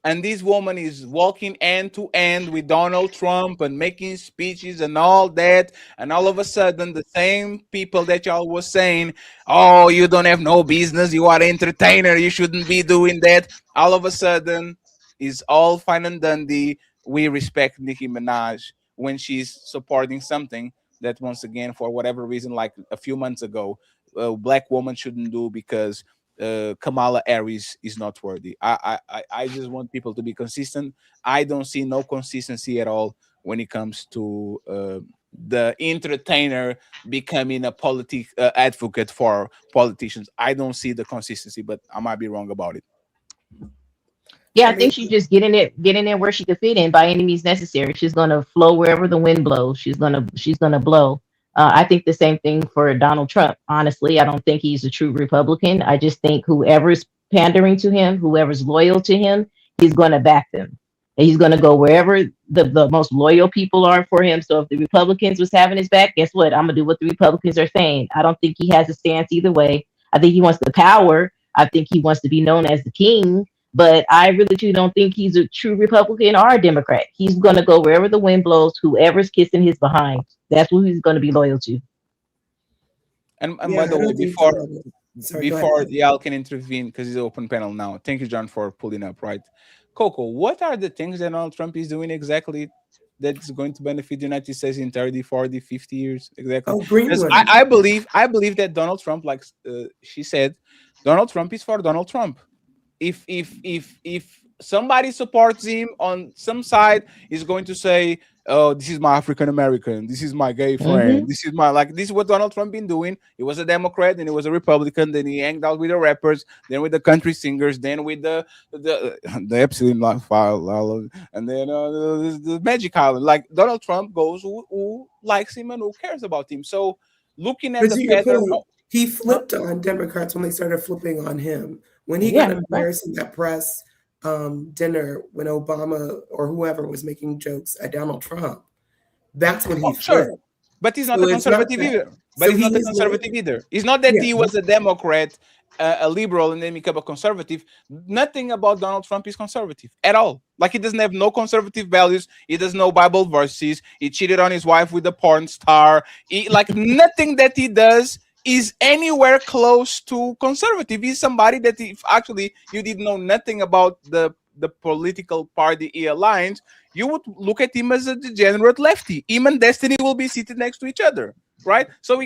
and this woman is walking end to end with Donald Trump and making speeches and all that, and all of a sudden the same people that y'all was saying, oh, you don't have no business, you are an entertainer, you shouldn't be doing that, all of a sudden is all fine and dandy. We respect Nicki Minaj when she's supporting something that, once again, for whatever reason, like a few months ago, a black woman shouldn't do because Kamala Harris is not worthy. I just want people to be consistent. I don't see no consistency at all when it comes to the entertainer becoming a advocate for politicians. I don't see the consistency, but I might be wrong about it. Yeah, I think she's just getting in where she could fit in by any means necessary. She's gonna flow wherever the wind blows. She's gonna blow. I think the same thing for Donald Trump. Honestly, I don't think he's a true Republican. I just think whoever's pandering to him, whoever's loyal to him, he's gonna back them. And he's gonna go wherever the most loyal people are for him. So if the Republicans was having his back, guess what? I'm gonna do what the Republicans are saying. I don't think he has a stance either way. I think he wants the power. I think he wants to be known as the king, but I really too don't think he's a true Republican or a Democrat. He's going to go wherever the wind blows, whoever's kissing his behind. That's who he's going to be loyal to. And by the way, before y'all can intervene, because it's an open panel now. Thank you, John, for pulling up, right? Coco, what are the things that Donald Trump is doing exactly that's going to benefit the United States in 30, 40, 50 years? Exactly. I believe that Donald Trump, like she said, Donald Trump is for Donald Trump. If somebody supports him on some side, is going to say, oh, this is my African American, this is my gay friend, this is my, like, this is what Donald Trump been doing. He was a Democrat, then he was a Republican, then he hanged out with the rappers, then with the country singers, then with the Epstein file, and then the Magic Island. Like, Donald Trump goes who likes him and who cares about him. So looking at the pattern, he flipped on Democrats when they started flipping on him. When he got embarrassed in that press dinner when Obama or whoever was making jokes at Donald Trump, that's when he flipped. But he's not a conservative either. But he's not a conservative either. It's not that he was a Democrat, a liberal, and then become a conservative. Nothing about Donald Trump is conservative at all. Like, he doesn't have no conservative values. He doesn't know Bible verses. He cheated on his wife with a porn star. Like, nothing that he does is anywhere close to conservative. He's somebody that, if actually you did know nothing about the political party he aligns, you would look at him as a degenerate lefty. Him and Destiny will be seated next to each other, right? So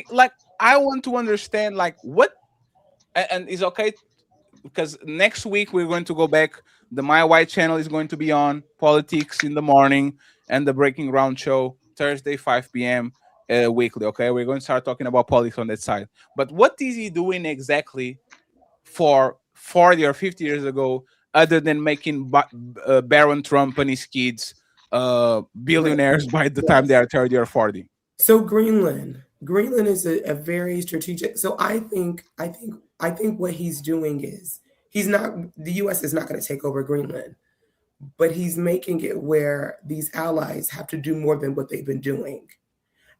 I want to understand, like, what, and it's okay because next week we're going to go back. The My White channel is going to be on politics in the morning, and the Breaking Ground show Thursday 5 p.m. Weekly. Okay, we're going to start talking about politics on that side. But what is he doing exactly for 40 or 50 years ago, other than making Baron Trump and his kids billionaires by the time they are 30 or 40? So Greenland, Greenland is a very strategic. So I think what he's doing is he's not the U.S. is not going to take over Greenland, but he's making it where these allies have to do more than what they've been doing.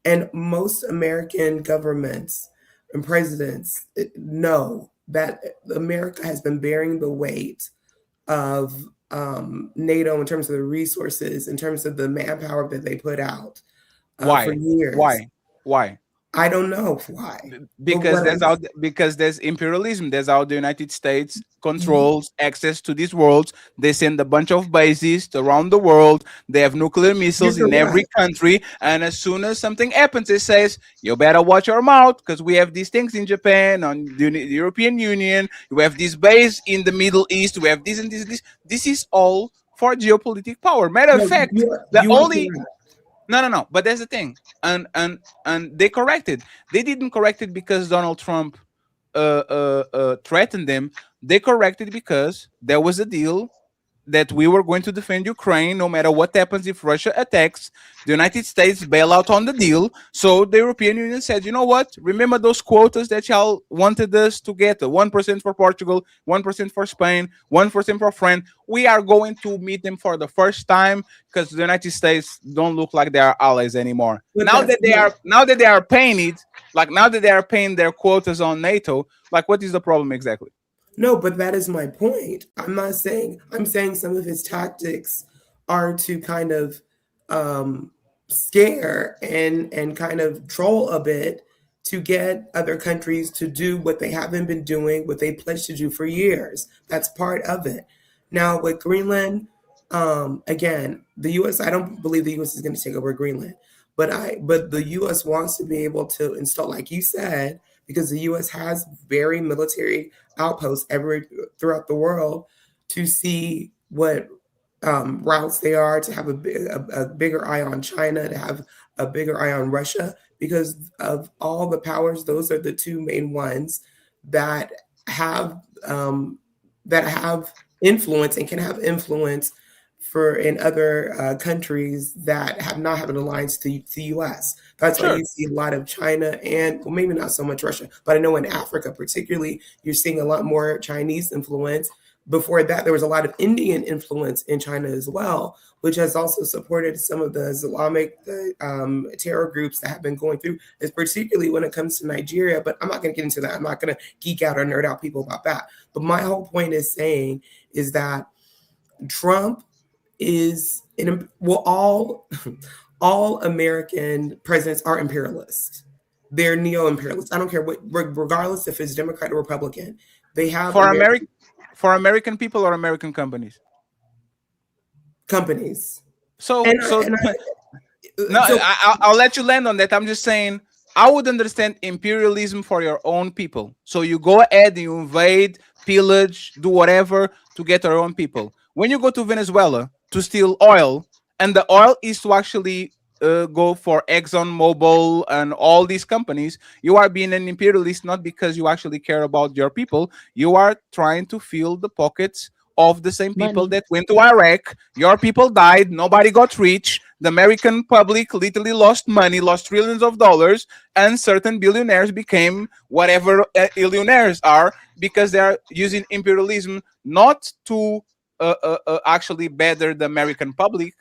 And most American governments and presidents know that America has been bearing the weight of NATO in terms of the resources, in terms of the manpower that they put out for years. Why? I don't know why. Because there's imperialism. There's how the United States controls access to these worlds. They send a bunch of bases around the world. They have nuclear missiles in every country. And as soon as something happens, it says, you better watch your mouth because we have these things in Japan, on the European Union. We have this base in the Middle East. We have this and this and this. This is all for geopolitical power. Matter of fact, the only... No. But there's the thing, and they corrected. They didn't correct it because Donald Trump threatened them. They corrected because there was a deal that we were going to defend Ukraine no matter what happens if Russia attacks. The United States bail out on the deal. So the European Union said, you know what? Remember those quotas that y'all wanted us to get? 1% for Portugal, 1% for Spain, 1% for France. We are going to meet them for the first time because the United States don't look like they are allies anymore. Now that they are paying it, like now that they are paying their quotas on NATO, like what is the problem exactly? No, but that is my point. I'm saying some of his tactics are to kind of scare and kind of troll a bit to get other countries to do what they haven't been doing, what they pledged to do for years. That's part of it. Now with Greenland, again, the US, I don't believe the US is going to take over Greenland, but the US wants to be able to install, like you said, because the U.S. has very military outposts throughout the world to see what routes they are, to have a bigger eye on China, to have a bigger eye on Russia, because of all the powers. Those are the two main ones that have influence and can have influence in other countries that have not had an alliance to the U.S. That's why you see a lot of China and, well, maybe not so much Russia, but I know in Africa particularly, you're seeing a lot more Chinese influence. Before that, there was a lot of Indian influence in China as well, which has also supported some of the Islamic terror groups that have been going through, particularly when it comes to Nigeria. But I'm not going to get into that. I'm not going to geek out or nerd out people about that. But my whole point is that Trump is all American presidents are imperialists. They're neo-imperialists. I don't care regardless if it's Democrat or Republican. They have for American people or American companies. I'll let you land on that. I'm just saying I would understand imperialism for your own people. So you go ahead and you invade, pillage, do whatever to get your own people. When you go to Venezuela to steal oil, and the oil is to actually go for ExxonMobil and all these companies, you are being an imperialist not because you actually care about your people. You are trying to fill the pockets of the same people that went to Iraq. Your people died. Nobody got rich. The American public literally lost money, lost trillions of dollars, and certain billionaires became whatever billionaires are because they are using imperialism not to actually better the American public.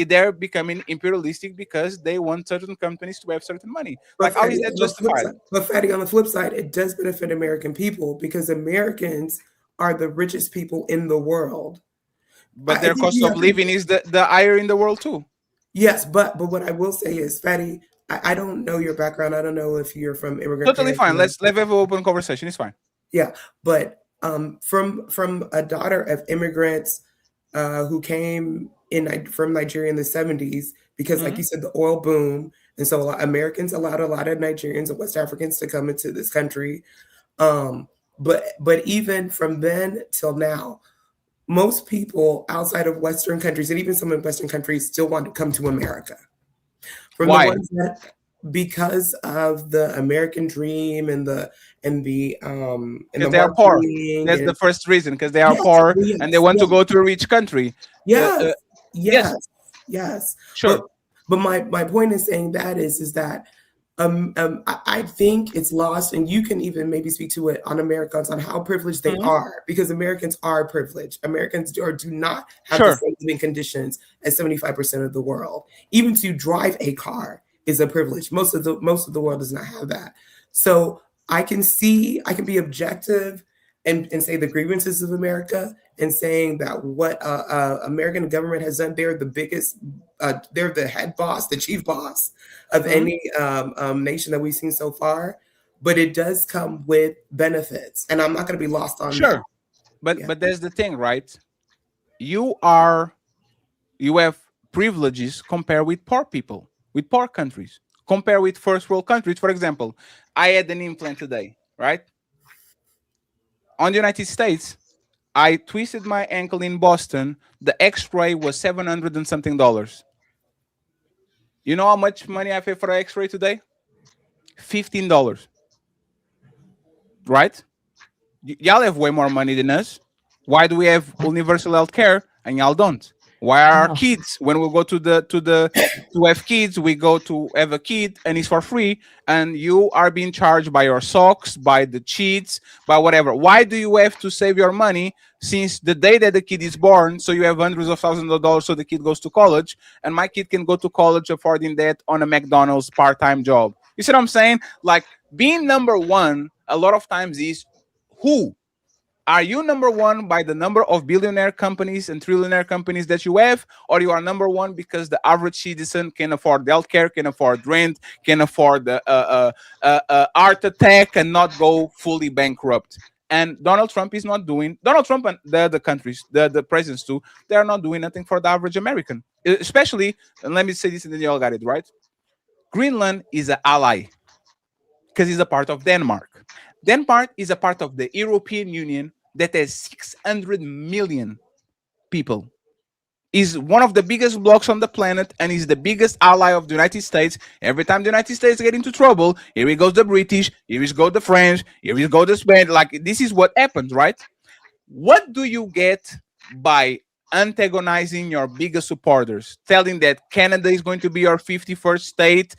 They're becoming imperialistic because they want certain companies to have certain money. Like, how is that justified? But Fatty, on the flip side, it does benefit American people because Americans are the richest people in the world. But their cost of living is the higher in the world too. Yes, but what I will say is, Fatty, I don't know your background. I don't know if you're from immigrant. Totally fine. Let's have an open conversation. It's fine. Yeah, but from a daughter of immigrants who came from Nigeria in the 70s, because like you said, the oil boom. And so Americans allowed a lot of Nigerians and West Africans to come into this country. But even from then till now, most people outside of Western countries, and even some in Western countries, still want to come to America. Why? Because of the American dream and the they are poor. That's the first reason, because they are poor and they want to go to a rich country. Yes. Sure. But my point in saying that is that I think it's lost, and you can even maybe speak to it on Americans on how privileged they are, because Americans are privileged. Americans do not have the same living conditions as 75% of the world. Even to drive a car is a privilege. Most of the world does not have that. So I can be objective and say the grievances of America, and saying that what American government has done, they're the biggest, they're the head boss, the chief boss of any nation that we've seen so far. But it does come with benefits, and I'm not going to be lost on that. But there's the thing, right? You have privileges compared with poor people, with poor countries, compared with first world countries. For example, I had an implant today, right? On the United States, I twisted my ankle in Boston. The X-ray was $700 and something. You know how much money I pay for an X-ray today? $15. Right? Y'all have way more money than us. Why do we have universal health care and y'all don't? Why are our kids, when we go to have kids, we go to have a kid and it's for free, and you are being charged by your socks, by the cheats, by whatever? Why do you have to save your money since the day that the kid is born, so you have hundreds of thousands of dollars so the kid goes to college, and my kid can go to college affording that on a McDonald's part-time job? You see what I'm saying? Like, being number one a lot of times is who? Are you number one by the number of billionaire companies and trillionaire companies that you have, or you are number one because the average citizen can afford healthcare, can afford rent, can afford the heart attack, and not go fully bankrupt? And Donald Trump is not doing. Donald Trump and the other countries, the presidents too, they are not doing nothing for the average American. Especially, and let me say this, and then you all got it right. Greenland is an ally because it's a part of Denmark. Denmark is a part of the European Union that has 600 million people. Is one of the biggest blocks on the planet and is the biggest ally of the United States. Every time the United States get into trouble, here we goes the British, here we go the French, here we go the Spanish. Like, this is what happens, right? What do you get by antagonizing your biggest supporters, telling that Canada is going to be your 51st state?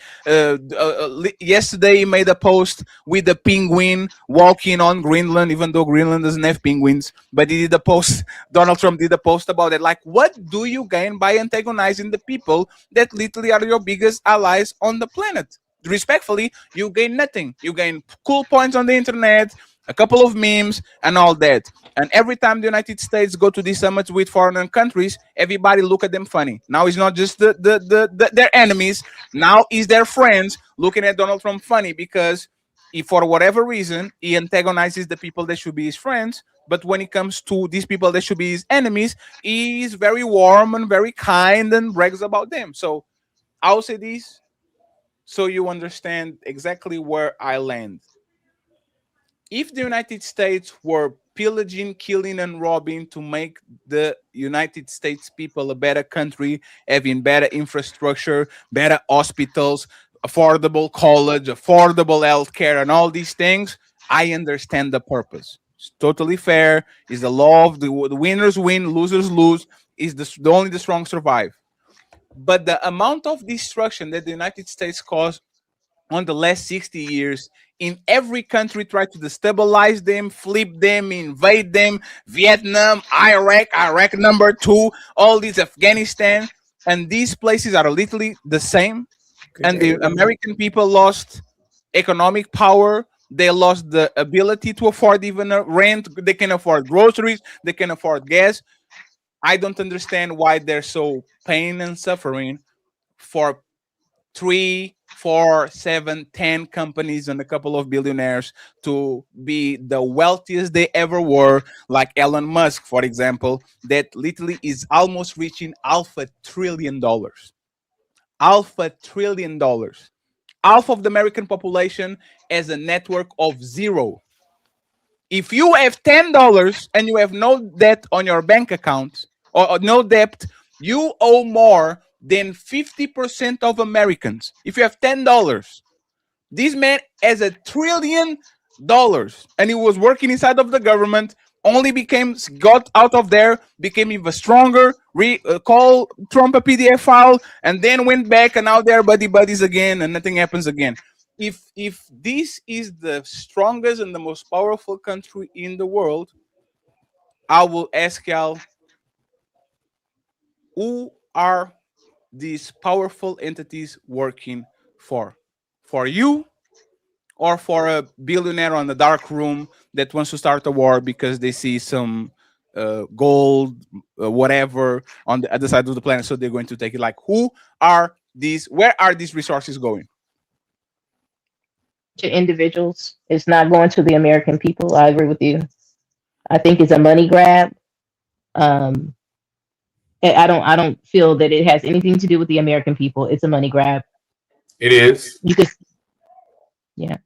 Yesterday he made a post with the penguin walking on Greenland, even though Greenland doesn't have penguins, but he did a post. Donald Trump did a post about it. Like, what do you gain by antagonizing the people that literally are your biggest allies on the planet? Respectfully, you gain nothing. You gain cool points on the internet, a couple of memes, and all that. And every time the United States go to these summits with foreign countries, everybody look at them funny. Now it's not just their enemies. Now it's their friends looking at Donald Trump funny, because if for whatever reason he antagonizes the people that should be his friends, but when it comes to these people that should be his enemies, he is very warm and very kind and brags about them. So I'll say this so you understand exactly where I land. If the United States were pillaging, killing, and robbing to make the United States people a better country, having better infrastructure, better hospitals, affordable college, affordable healthcare, and all these things, I understand the purpose. It's totally fair. It's the law of the winners win, losers lose. Is the only the strong survive. But the amount of destruction that the United States caused on the last 60 years in every country, try to destabilize them, flip them, invade them, Vietnam, Iraq number 2, all these, Afghanistan, and these places are literally the same. And the American people lost economic power. They lost the ability to afford even a rent. They can afford groceries. They can afford gas. I don't understand why they're so pain and suffering for 3, 4, 7, 10 companies and a couple of billionaires to be the wealthiest they ever were, like Elon Musk, for example, that literally is almost reaching $500 billion. $500 billion. Half of the American population has a network of 0. If you have $10 and you have no debt on your bank account, or no debt, you owe more than 50% of Americans. If you have $10, this man has $1 trillion, and he was working inside of the government, got out of there, became even stronger, called Trump a PDF file, and then went back, and now they're buddies again, and nothing happens again. if this is the strongest and the most powerful country in the world, I will ask y'all, who are these powerful entities working for? For you, or for a billionaire on the dark room that wants to start a war because they see some gold, whatever, on the other side of the planet, so they're going to take it? Like, who are these? Where are these resources going? To individuals. It's not going to the American people. I agree with you. I think it's a money grab. Um, I don't feel that it has anything to do with the American people. It's a money grab. It is. You could, yeah.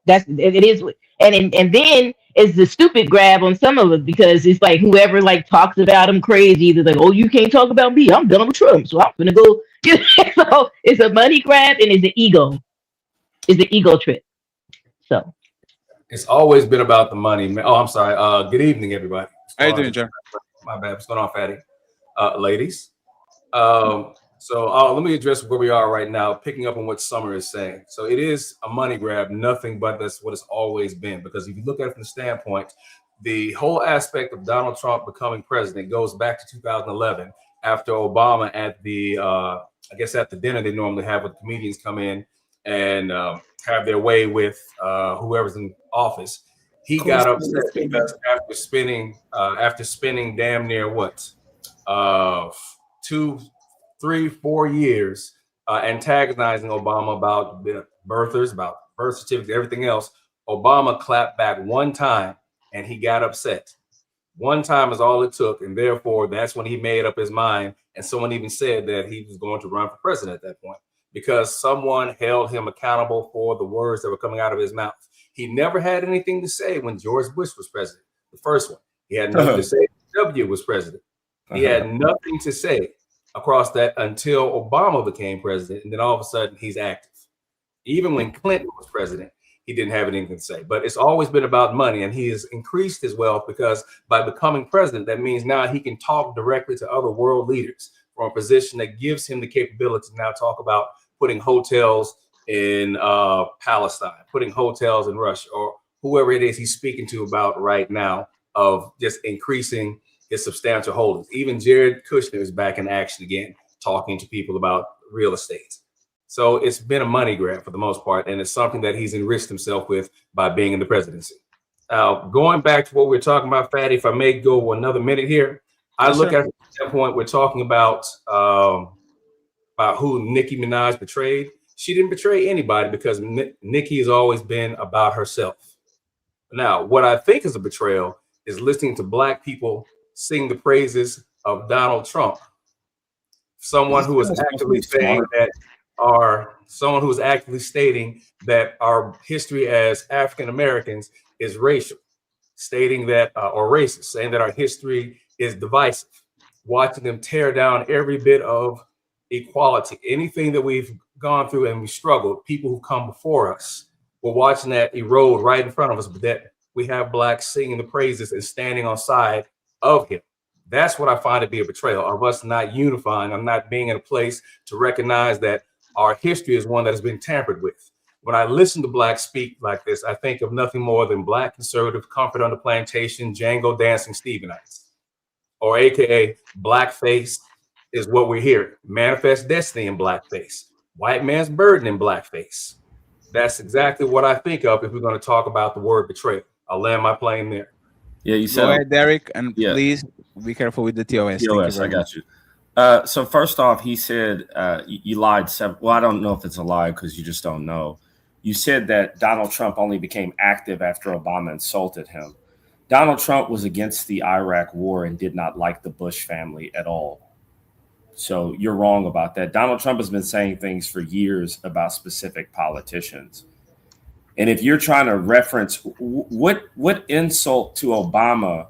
It is, and then it's the stupid grab on some of it, because it's like whoever like talks about him crazy, they're like, oh, you can't talk about me, I'm Donald Trump, so I'm gonna go. So it's a money grab and it's the ego trip. So It's always been about the money. Oh, I'm sorry. Good evening, everybody. How you doing, John? My bad. What's going on, Fatty? Ladies. So let me address where we are right now, picking up on what Summer is saying. So it is a money grab, nothing but that's what it's always been. Because if you look at it from the standpoint, the whole aspect of Donald Trump becoming president goes back to 2011, after Obama at the, I guess at the dinner they normally have with comedians come in and have their way with whoever's in office. He got upset because after spending damn near what? 2, 3, 4 years antagonizing Obama about the birthers, about birth certificates, everything else, Obama clapped back one time and he got upset. One time is all it took, and therefore that's when he made up his mind. And someone even said that he was going to run for president at that point because someone held him accountable for the words that were coming out of his mouth. He never had anything to say when George Bush was president, the first one. He had nothing to say when W was president. He had nothing to say across that until Obama became president, and then all of a sudden he's active. Even when Clinton was president, he didn't have anything to say. But it's always been about money, and he has increased his wealth because by becoming president, that means now he can talk directly to other world leaders from a position that gives him the capability to now talk about putting hotels in Palestine, putting hotels in Russia, or whoever it is he's speaking to about right now, of just increasing his substantial holdings. Even Jared Kushner is back in action again, talking to people about real estate. So it's been a money grab for the most part, and it's something that he's enriched himself with by being in the presidency. Now, going back to what we're talking about, Fatty, if I may go another minute here, I look at it from that point, we're talking about who Nicki Minaj betrayed. She didn't betray anybody because Nicki has always been about herself. Now, what I think is a betrayal is listening to Black people sing the praises of Donald Trump. Someone who is actively saying that someone who is actively stating that our history as African Americans is racial, stating that, or racist, saying that our history is divisive, watching them tear down every bit of equality, anything that we've gone through and we struggled, people who come before us, we're watching that erode right in front of us, but that we have Blacks singing the praises and standing on side of him. That's what I find to be a betrayal of us not unifying. I'm not being in a place to recognize that our history is one that has been tampered with. When I listen to Blacks speak like this, I think of nothing more than Black conservative comfort on the plantation, Django dancing Stephenites, or AKA blackface is what we're hearing. Manifest destiny in blackface, white man's burden in blackface. That's exactly what I think of if we're going to talk about the word betrayal. I'll land my plane there. Yeah, you said. Go ahead, Derek, and please be careful with the TOS. TOS, I got you. So first off, he said you lied. Well, I don't know if it's a lie because you just don't know. You said that Donald Trump only became active after Obama insulted him. Donald Trump was against the Iraq war and did not like the Bush family at all. So you're wrong about that. Donald Trump has been saying things for years about specific politicians. And if you're trying to reference what insult to Obama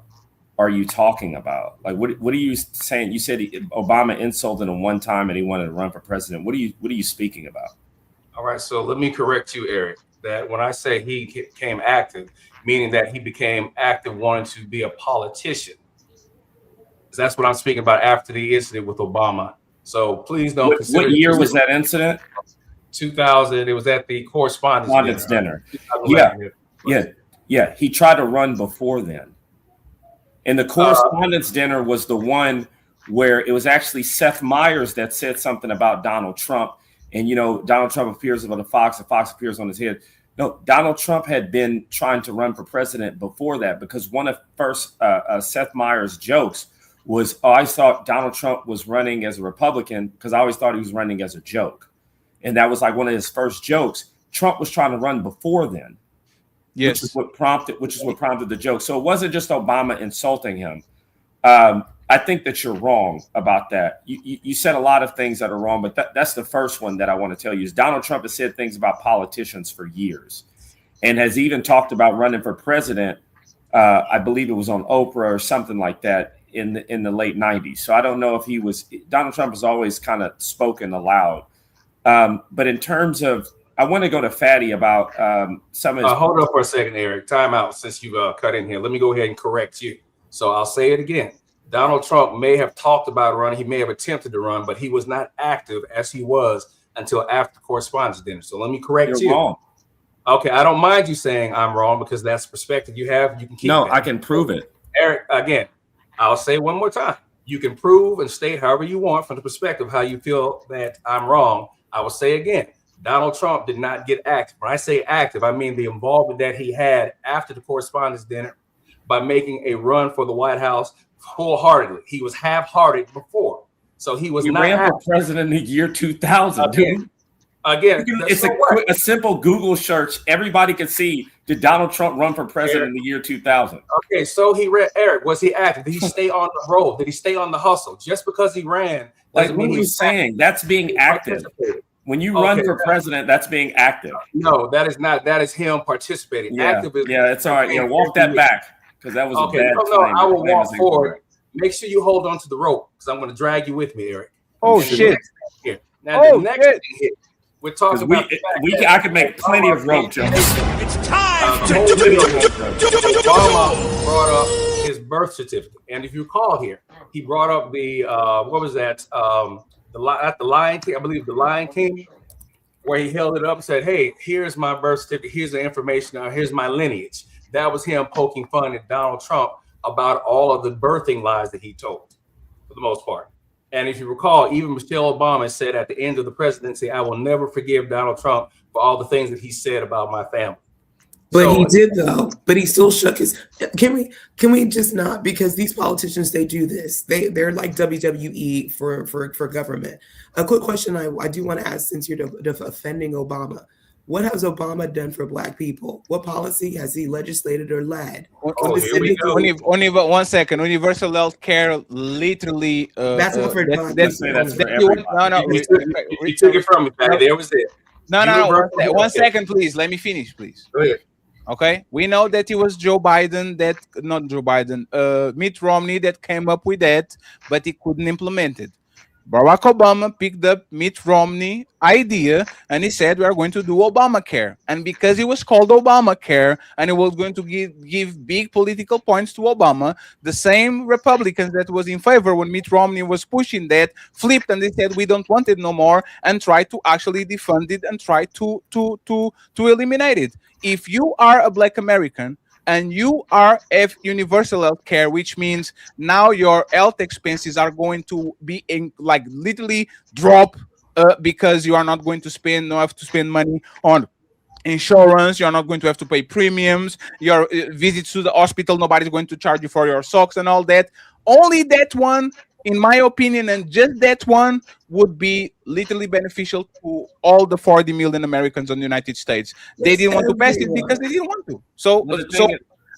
are you talking about? Like, what are you saying? You said Obama insulted him one time and he wanted to run for president. What are you speaking about? All right, so let me correct you, Eric, that when I say he became active, meaning that he became active wanting to be a politician. That's what I'm speaking about after the incident with Obama. So please don't consider. What year was that incident? 2000. It was at the correspondence dinner. 2011. Yeah. He tried to run before then. And the correspondence dinner was the one where it was actually Seth Meyers that said something about Donald Trump. And, you know, Donald Trump appears on the Fox, and Fox appears on his head. No, Donald Trump had been trying to run for president before that, because one of first Seth Meyers' jokes was, I thought Donald Trump was running as a Republican because I always thought he was running as a joke. And that was like one of his first jokes. Trump was trying to run before then. Yes. Which is what prompted the joke. So it wasn't just Obama insulting him. I think that you're wrong about that. You said a lot of things that are wrong, but that's the first one that I want to tell you is Donald Trump has said things about politicians for years and has even talked about running for president. I believe it was on Oprah or something like that in the late 90s. So I don't know if Donald Trump has always kind of spoken aloud. But in terms of, I want to go to Fatty about some of his. Hold up for a second, Eric. Time out since you cut in here. Let me go ahead and correct you. So I'll say it again. Donald Trump may have talked about running. He may have attempted to run, but he was not active as he was until after the correspondence dinner. So let me correct you. You're wrong. Okay, I don't mind you saying I'm wrong because that's perspective you have. You can keep. No, that. I can prove it. Eric, again, I'll say one more time. You can prove and state however you want from the perspective how you feel that I'm wrong. I will say again, Donald Trump did not get active. When I say active, I mean the involvement that he had after the correspondence dinner by making a run for the White House wholeheartedly. He was half-hearted before. So he was not ran active. for president in the year 2000, dude. Again, it's a simple Google search. Everybody can see, did Donald Trump run for president in the year 2000? Okay, so he ran. Eric, was he active? Did he stay on the road? Did he stay on the hustle? Just because he ran like what are you saying? That's being active. When you run for president, that's being active. No, that is not. That is him participating. Yeah, Active is, it's all right. Yeah, walk that back because that was a bad claim. I will walk forward. Make sure you hold on to the rope because I'm going to drag you with me, Eric. Oh shit! Now the next thing here, we're talking about. I could make plenty of rope jokes. It's time to Obama brought up his birth certificate, and if you recall here, he brought up the what was that? At the Lion King, I believe the Lion King, where he held it up and said, "Hey, here's my birth certificate. Here's the information. Here's my lineage." That was him poking fun at Donald Trump about all of the birthing lies that he told, for the most part. And if you recall, even Michelle Obama said at the end of the presidency, "I will never forgive Donald Trump for all the things that he said about my family." But he did though. But he still shook his. Can we just not? Because these politicians, they do this. They're like WWE for government. A quick question I do want to ask, since you're offending Obama, what has Obama done for Black people? What policy has he legislated or led? Only 1 second. Universal health care, literally. That's what for Black You took it from me, Patty. There was it. No. 1 second, please. Let me finish, please. Go ahead. Okay, we know that it was Mitt Romney that came up with that, but he couldn't implement it. Barack Obama picked up Mitt Romney's idea and he said, we are going to do Obamacare. And because it was called Obamacare and it was going to give big political points to Obama, the same Republicans that was in favor when Mitt Romney was pushing that flipped and they said, we don't want it no more, and tried to actually defund it and try to eliminate it. If you are a Black American and you are universal health care, which means now your health expenses are going to be literally drop because you are not going to have to spend money on insurance. You're not going to have to pay premiums. Your visits to the hospital, nobody's going to charge you for your socks and all that. Only that one, in my opinion, and just that one would be literally beneficial to all the 40 million Americans in the United States. They didn't want to pass it because they didn't want to. So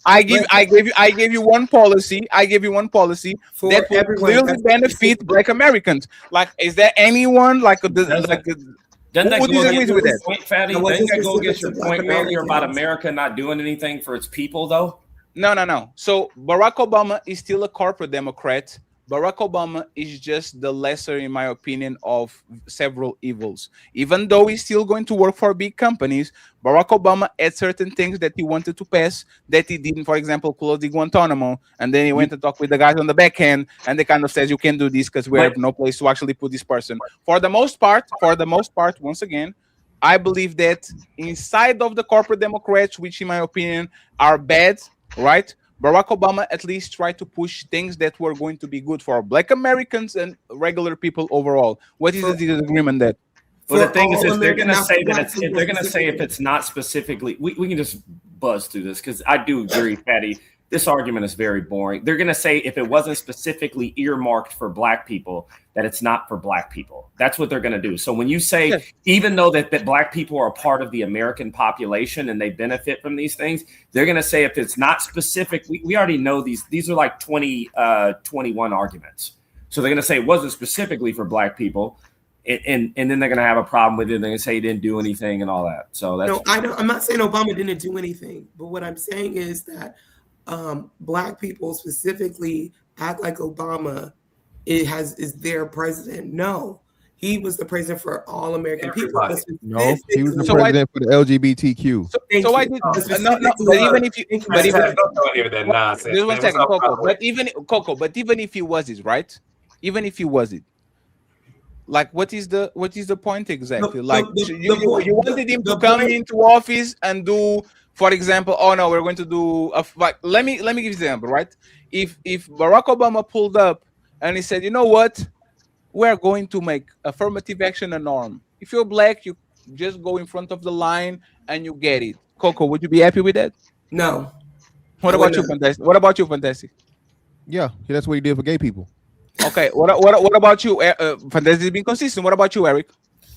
I gave you one policy. I gave you one policy that will clearly benefit Black Americans. Like, is there anyone who disagrees with that? Point, Fatty? Doesn't that go against your point earlier about America not doing anything for its people, though? No. So Barack Obama is still a corporate Democrat. Barack Obama is just the lesser, in my opinion, of several evils. Even though he's still going to work for big companies, Barack Obama had certain things that he wanted to pass that he didn't. For example, close the Guantanamo, and then he went to talk with the guys on the back end, and they kind of says, you can't do this because we have no place to actually put this person. For the most part, once again, I believe that inside of the corporate Democrats, which in my opinion are bad, right? Barack Obama at least tried to push things that were going to be good for Black Americans and regular people overall. What is the disagreement that? Well, the For thing is, all they're Americans, going to not say for that Black it's, people they're going to say if specifically. it's not specifically, we can just buzz through this because I do agree, Patty. This argument is very boring. They're going to say if it wasn't specifically earmarked for Black people, that it's not for Black people. That's what they're going to do. So when you say, even though that Black people are a part of the American population and they benefit from these things, they're going to say if it's not specific, we already know these are like 21 arguments. So they're going to say it wasn't specifically for Black people. And then they're going to have a problem with it. They're going to say he didn't do anything and all that. So that's No, I'm not saying Obama didn't do anything, but what I'm saying is that Black people specifically act like Obama is their president. No, he was the president for all American people. But No, he was the specifically- president for the LGBTQ. So I did no, but even if you, but even don't go here with that nonsense. just one man. second, What's up, Coco. by the way? But even if he was it, right? Even if he was it, like what is the point exactly? Like you wanted him to come into office and do, for example, oh no, we're going to do like let me give you an example, right? If Barack Obama pulled up and he said, you know what, we're going to make affirmative action a norm. If you're Black, you just go in front of the line and you get it. Coco, would you be happy with that? No. What about you, Fantastic? What about you, Fantastic? Yeah, that's what he did for gay people. Okay, what about you? Fantastic has been consistent. What about you, Eric?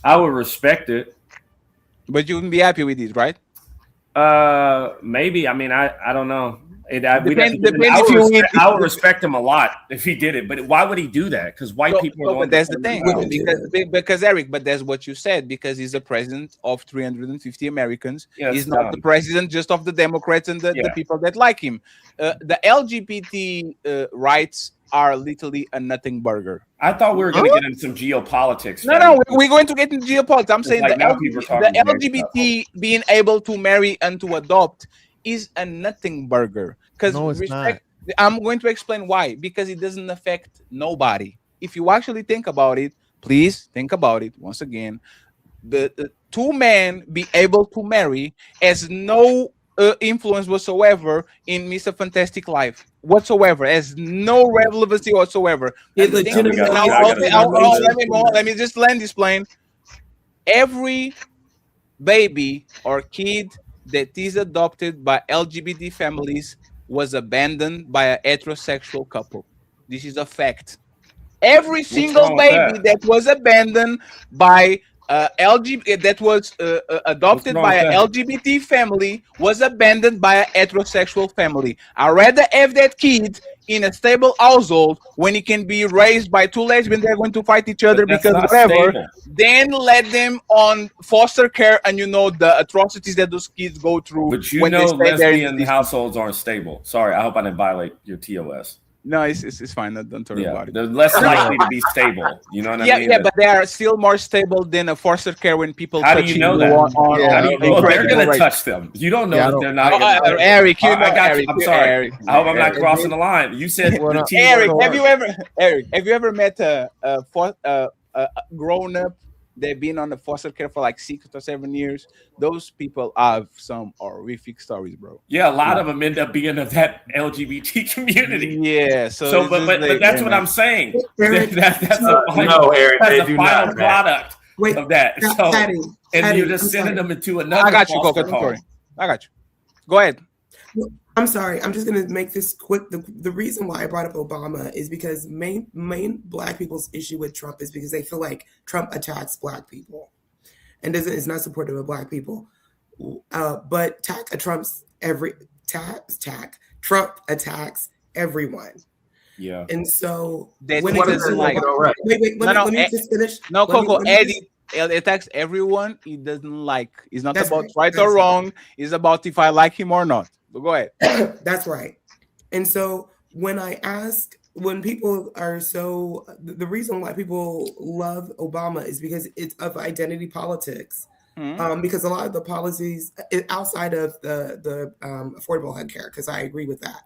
I would respect it, but you wouldn't be happy with it, right? Maybe. I mean, I don't know. I would respect him a lot if he did it, but why would he do that? Because white people. But that's the thing, because Eric, but that's what you said. Because he's the president of 350 Americans. Yeah, he's not the president just of the Democrats and the people that like him. The LGBT rights are literally a nothing burger. I thought we were going to get into some geopolitics. No, we're going to get into geopolitics. I'm saying like the LGBT being able to marry and to adopt is a nothing burger. Because I'm going to explain why. Because it doesn't affect nobody. If you actually think about it, please think about it once again. The two men be able to marry has no influence whatsoever in Mr. Fantastic life whatsoever, has no relevancy whatsoever. Let me just land this plane. Every baby or kid that is adopted by LGBT families was abandoned by a heterosexual couple. This is a fact. Every single baby that was abandoned by that was adopted by an LGBT family was abandoned by a heterosexual family. I'd rather have that kid in a stable household when he can be raised by two lesbians that are going to fight each other because whatever, then let them on foster care and you know the atrocities that those kids go through. But you when know they stay lesbian households aren't stable. Sorry, I hope I didn't violate your TOS. No, it's fine. Don't worry about it. They're less likely to be stable. You know what I mean? Yeah, but they are still more stable than a foster care when people How touch do you know that? They're going to touch them. You don't know that they're not. Eric, you know, I got Eric, you. I'm sorry. Eric, I hope I'm not Eric. crossing the line. You said the T Eric, word. have you ever met a grown up They've been on the foster care for like 6 or 7 years. Those people have some horrific stories, bro. Yeah, a lot of them end up being of that LGBT community. Yeah, so but that's what I'm saying. Eric, that's the final product of that. So, and you're just sending them into another. I got you, Coco. Don't worry. I got you. Go ahead. I'm sorry. I'm just going to make this quick. The reason why I brought up Obama is because main Black people's issue with Trump is because they feel like Trump attacks Black people and is not supportive of Black people. But Trump attacks everyone. Yeah. And so that's what it's like. Wait, let me just finish. No, Coco, Eddie. It attacks everyone he doesn't like. It's not about right or wrong. It's about if I like him or not. But go ahead. That's right. And so when people are the reason why people love Obama is because it's of identity politics. Mm-hmm. Because a lot of the policies outside of the affordable health care, because I agree with that.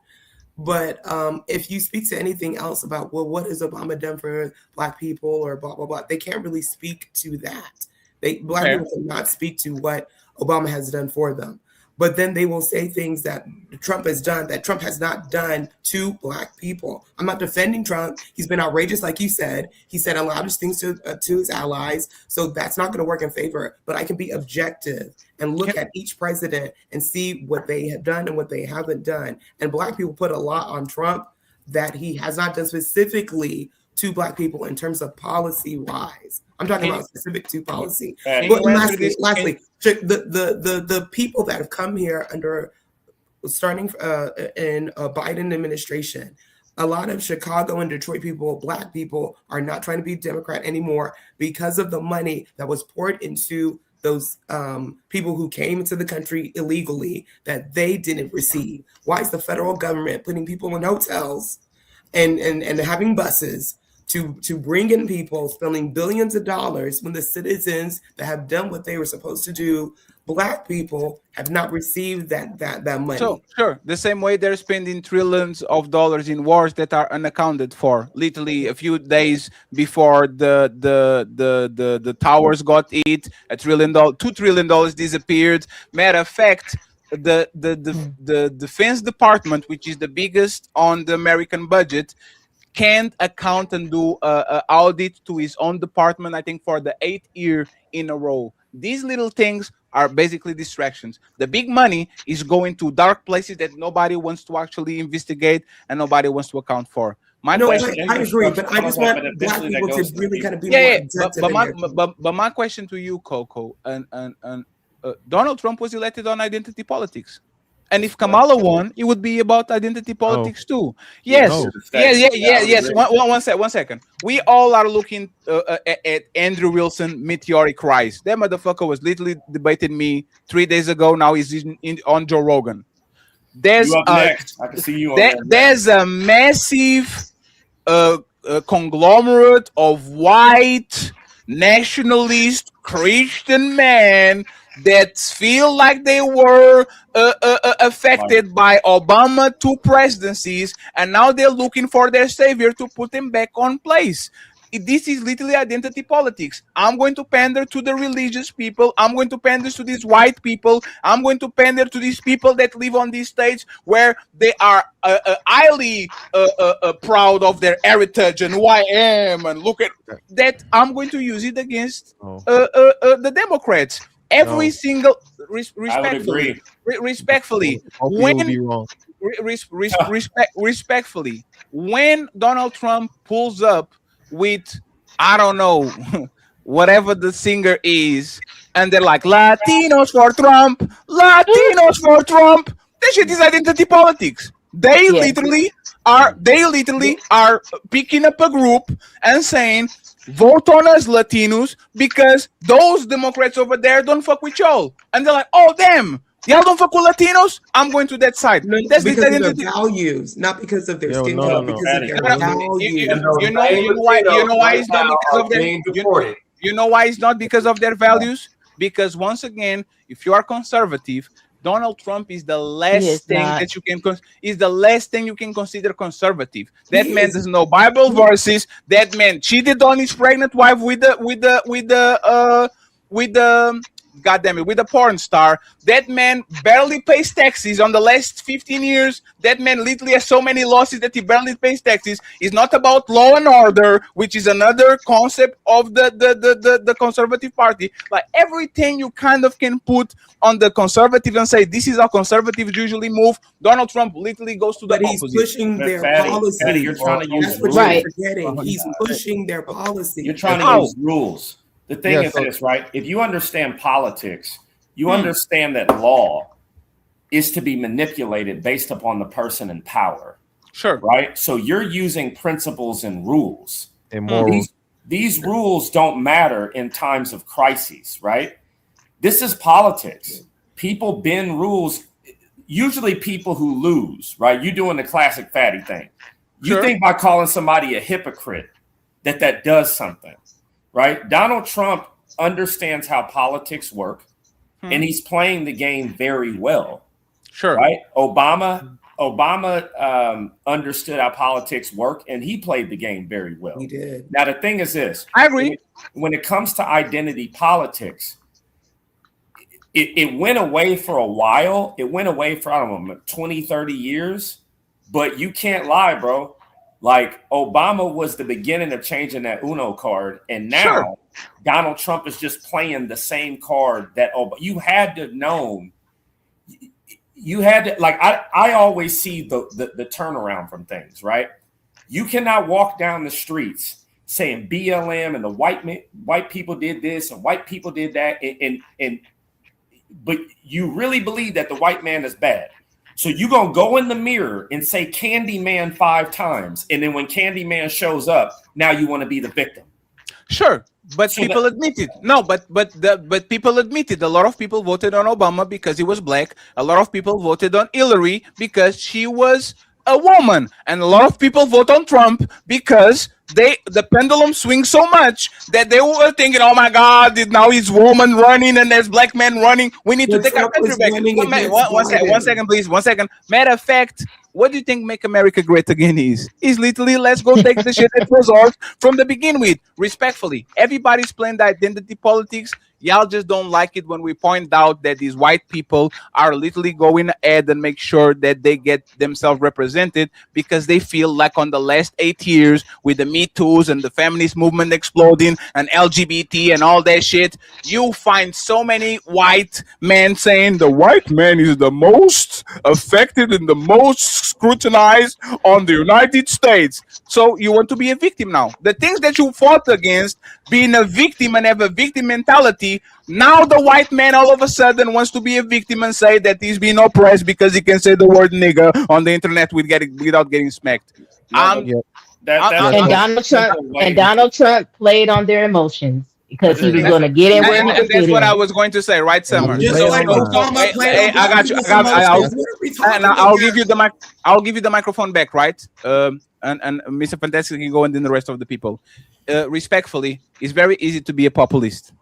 But if you speak to anything else about, well, what has Obama done for Black people or blah, blah, blah, they can't really speak to that Black people cannot speak to what Obama has done for them. But then they will say things that Trump has done that Trump has not done to Black people. I'm not defending Trump. He's been outrageous, like you said. He said a lot of things to his allies. So that's not going to work in favor. But I can be objective and look at each president and see what they have done and what they haven't done. And Black people put a lot on Trump that he has not done specifically to Black people in terms of policy-wise. I'm talking about specific to policy. But lastly, the people that have come here under starting in a Biden administration, a lot of Chicago and Detroit people, Black people, are not trying to be Democrat anymore because of the money that was poured into those people who came into the country illegally that they didn't receive. Why is the federal government putting people in hotels and having buses to bring in people, spending billions of dollars when the citizens that have done what they were supposed to do, Black people, have not received that money? So sure, the same way they're spending trillions of dollars in wars that are unaccounted for. Literally a few days before the towers got hit, $1 trillion, $2 trillion disappeared. Matter of fact, the Defense Department, which is the biggest on the American budget, can't account and do an audit to his own department, I think, for the 8th year in a row. These little things are basically distractions. The big money is going to dark places that nobody wants to actually investigate and nobody wants to account for. I agree, but I just want Black people to really kind of be more objective. But my question to you, Coco, and Donald Trump was elected on identity politics. And if Kamala won, it would be about identity politics too. Yes, yes. One second. We all are looking at Andrew Wilson meteoric rise. That motherfucker was literally debating me 3 days ago. Now he's on Joe Rogan. There's I can see you on there's a massive conglomerate of white nationalist Christian men that feel like they were affected by Obama 2 presidencies, and now they're looking for their savior to put them back on place. This is literally identity politics. I'm going to pander to the religious people. I'm going to pander to these white people. I'm going to pander to these people that live on these states where they are highly proud of their heritage and who I am, and look at that. I'm going to use it against the Democrats. Every single respectfully, when Donald Trump pulls up with, I don't know, whatever the singer is, and they're like, Latinos for Trump, Latinos for Trump. That shit is identity politics. They literally are picking up a group and saying, vote on us, Latinos, because those Democrats over there don't fuck with y'all. And they're like, oh, damn, y'all don't fuck with Latinos? I'm going to that side. That's because of their values, not because of their skin color, because of their values. You know why it's not because of their you know why it's not because of their values? Because once again, if you are conservative, Donald Trump is the last thing that you can consider conservative. That man doesn't know Bible verses. That man cheated on his pregnant wife with the porn star. That man barely pays taxes on the last 15 years. That man literally has so many losses that he barely pays taxes. It's not about law and order, which is another concept of the conservative party. Like everything you kind of can put on the conservative and say this is how conservatives usually move. Donald Trump literally goes to the opposite. He's pushing their policy. You're trying to use rules. Right. He's pushing their policy. You're trying to use rules. The thing is this, right? If you understand politics, you understand that law is to be manipulated based upon the person in power. Sure. Right? So you're using principles and rules. And morals. These rules don't matter in times of crises, right? This is politics. People bend rules. Usually people who lose, right? You're doing the classic fatty thing. You think by calling somebody a hypocrite that does something. Right? Donald Trump understands how politics work, and he's playing the game very well. Sure. Right? Obama understood how politics work, and he played the game very well. He did. Now the thing is this: I agree. When it comes to identity politics, it went away for a while. It went away for, I don't know, 20, 30 years. But you can't lie, bro. Like, Obama was the beginning of changing that Uno card. And now Donald Trump is just playing the same card that you had to have known. You had to, like, I always see the turnaround from things, right? You cannot walk down the streets saying BLM and the white people did this and white people did that. But you really believe that the white man is bad. So you're going to go in the mirror and say Candyman 5 times. And then when Candyman shows up, now you want to be the victim. Sure. But people admit it. No, but people admit it. A lot of people voted on Obama because he was black. A lot of people voted on Hillary because she was a woman. And a lot of people vote on Trump because the pendulum swings so much that they were thinking, oh my God, now it's woman running and there's black men running. We need to take our country back. One second, please. 1 second. Matter of fact, what do you think Make America Great Again is? Is literally, let's go take the shit that was ours from the begin with. Respectfully, everybody's playing the identity politics. Y'all just don't like it when we point out that these white people are literally going ahead and make sure that they get themselves represented because they feel like on the last 8 years with the Me Too's and the feminist movement exploding and LGBT and all that shit, you find so many white men saying the white man is the most affected and the most scrutinized on the United States. So you want to be a victim now. The things that you fought against, being a victim and have a victim mentality, now the white man all of a sudden wants to be a victim and say that he's being oppressed because he can say the word nigger on the internet without getting smacked. And Donald Trump played on their emotions because he was going to get in where he that's what I was going to say, right, Summer? I got you. I'll give you the microphone back, right? And Mr. Fantastic can go, and then the rest of the people. Respectfully, it's very easy to be a populist.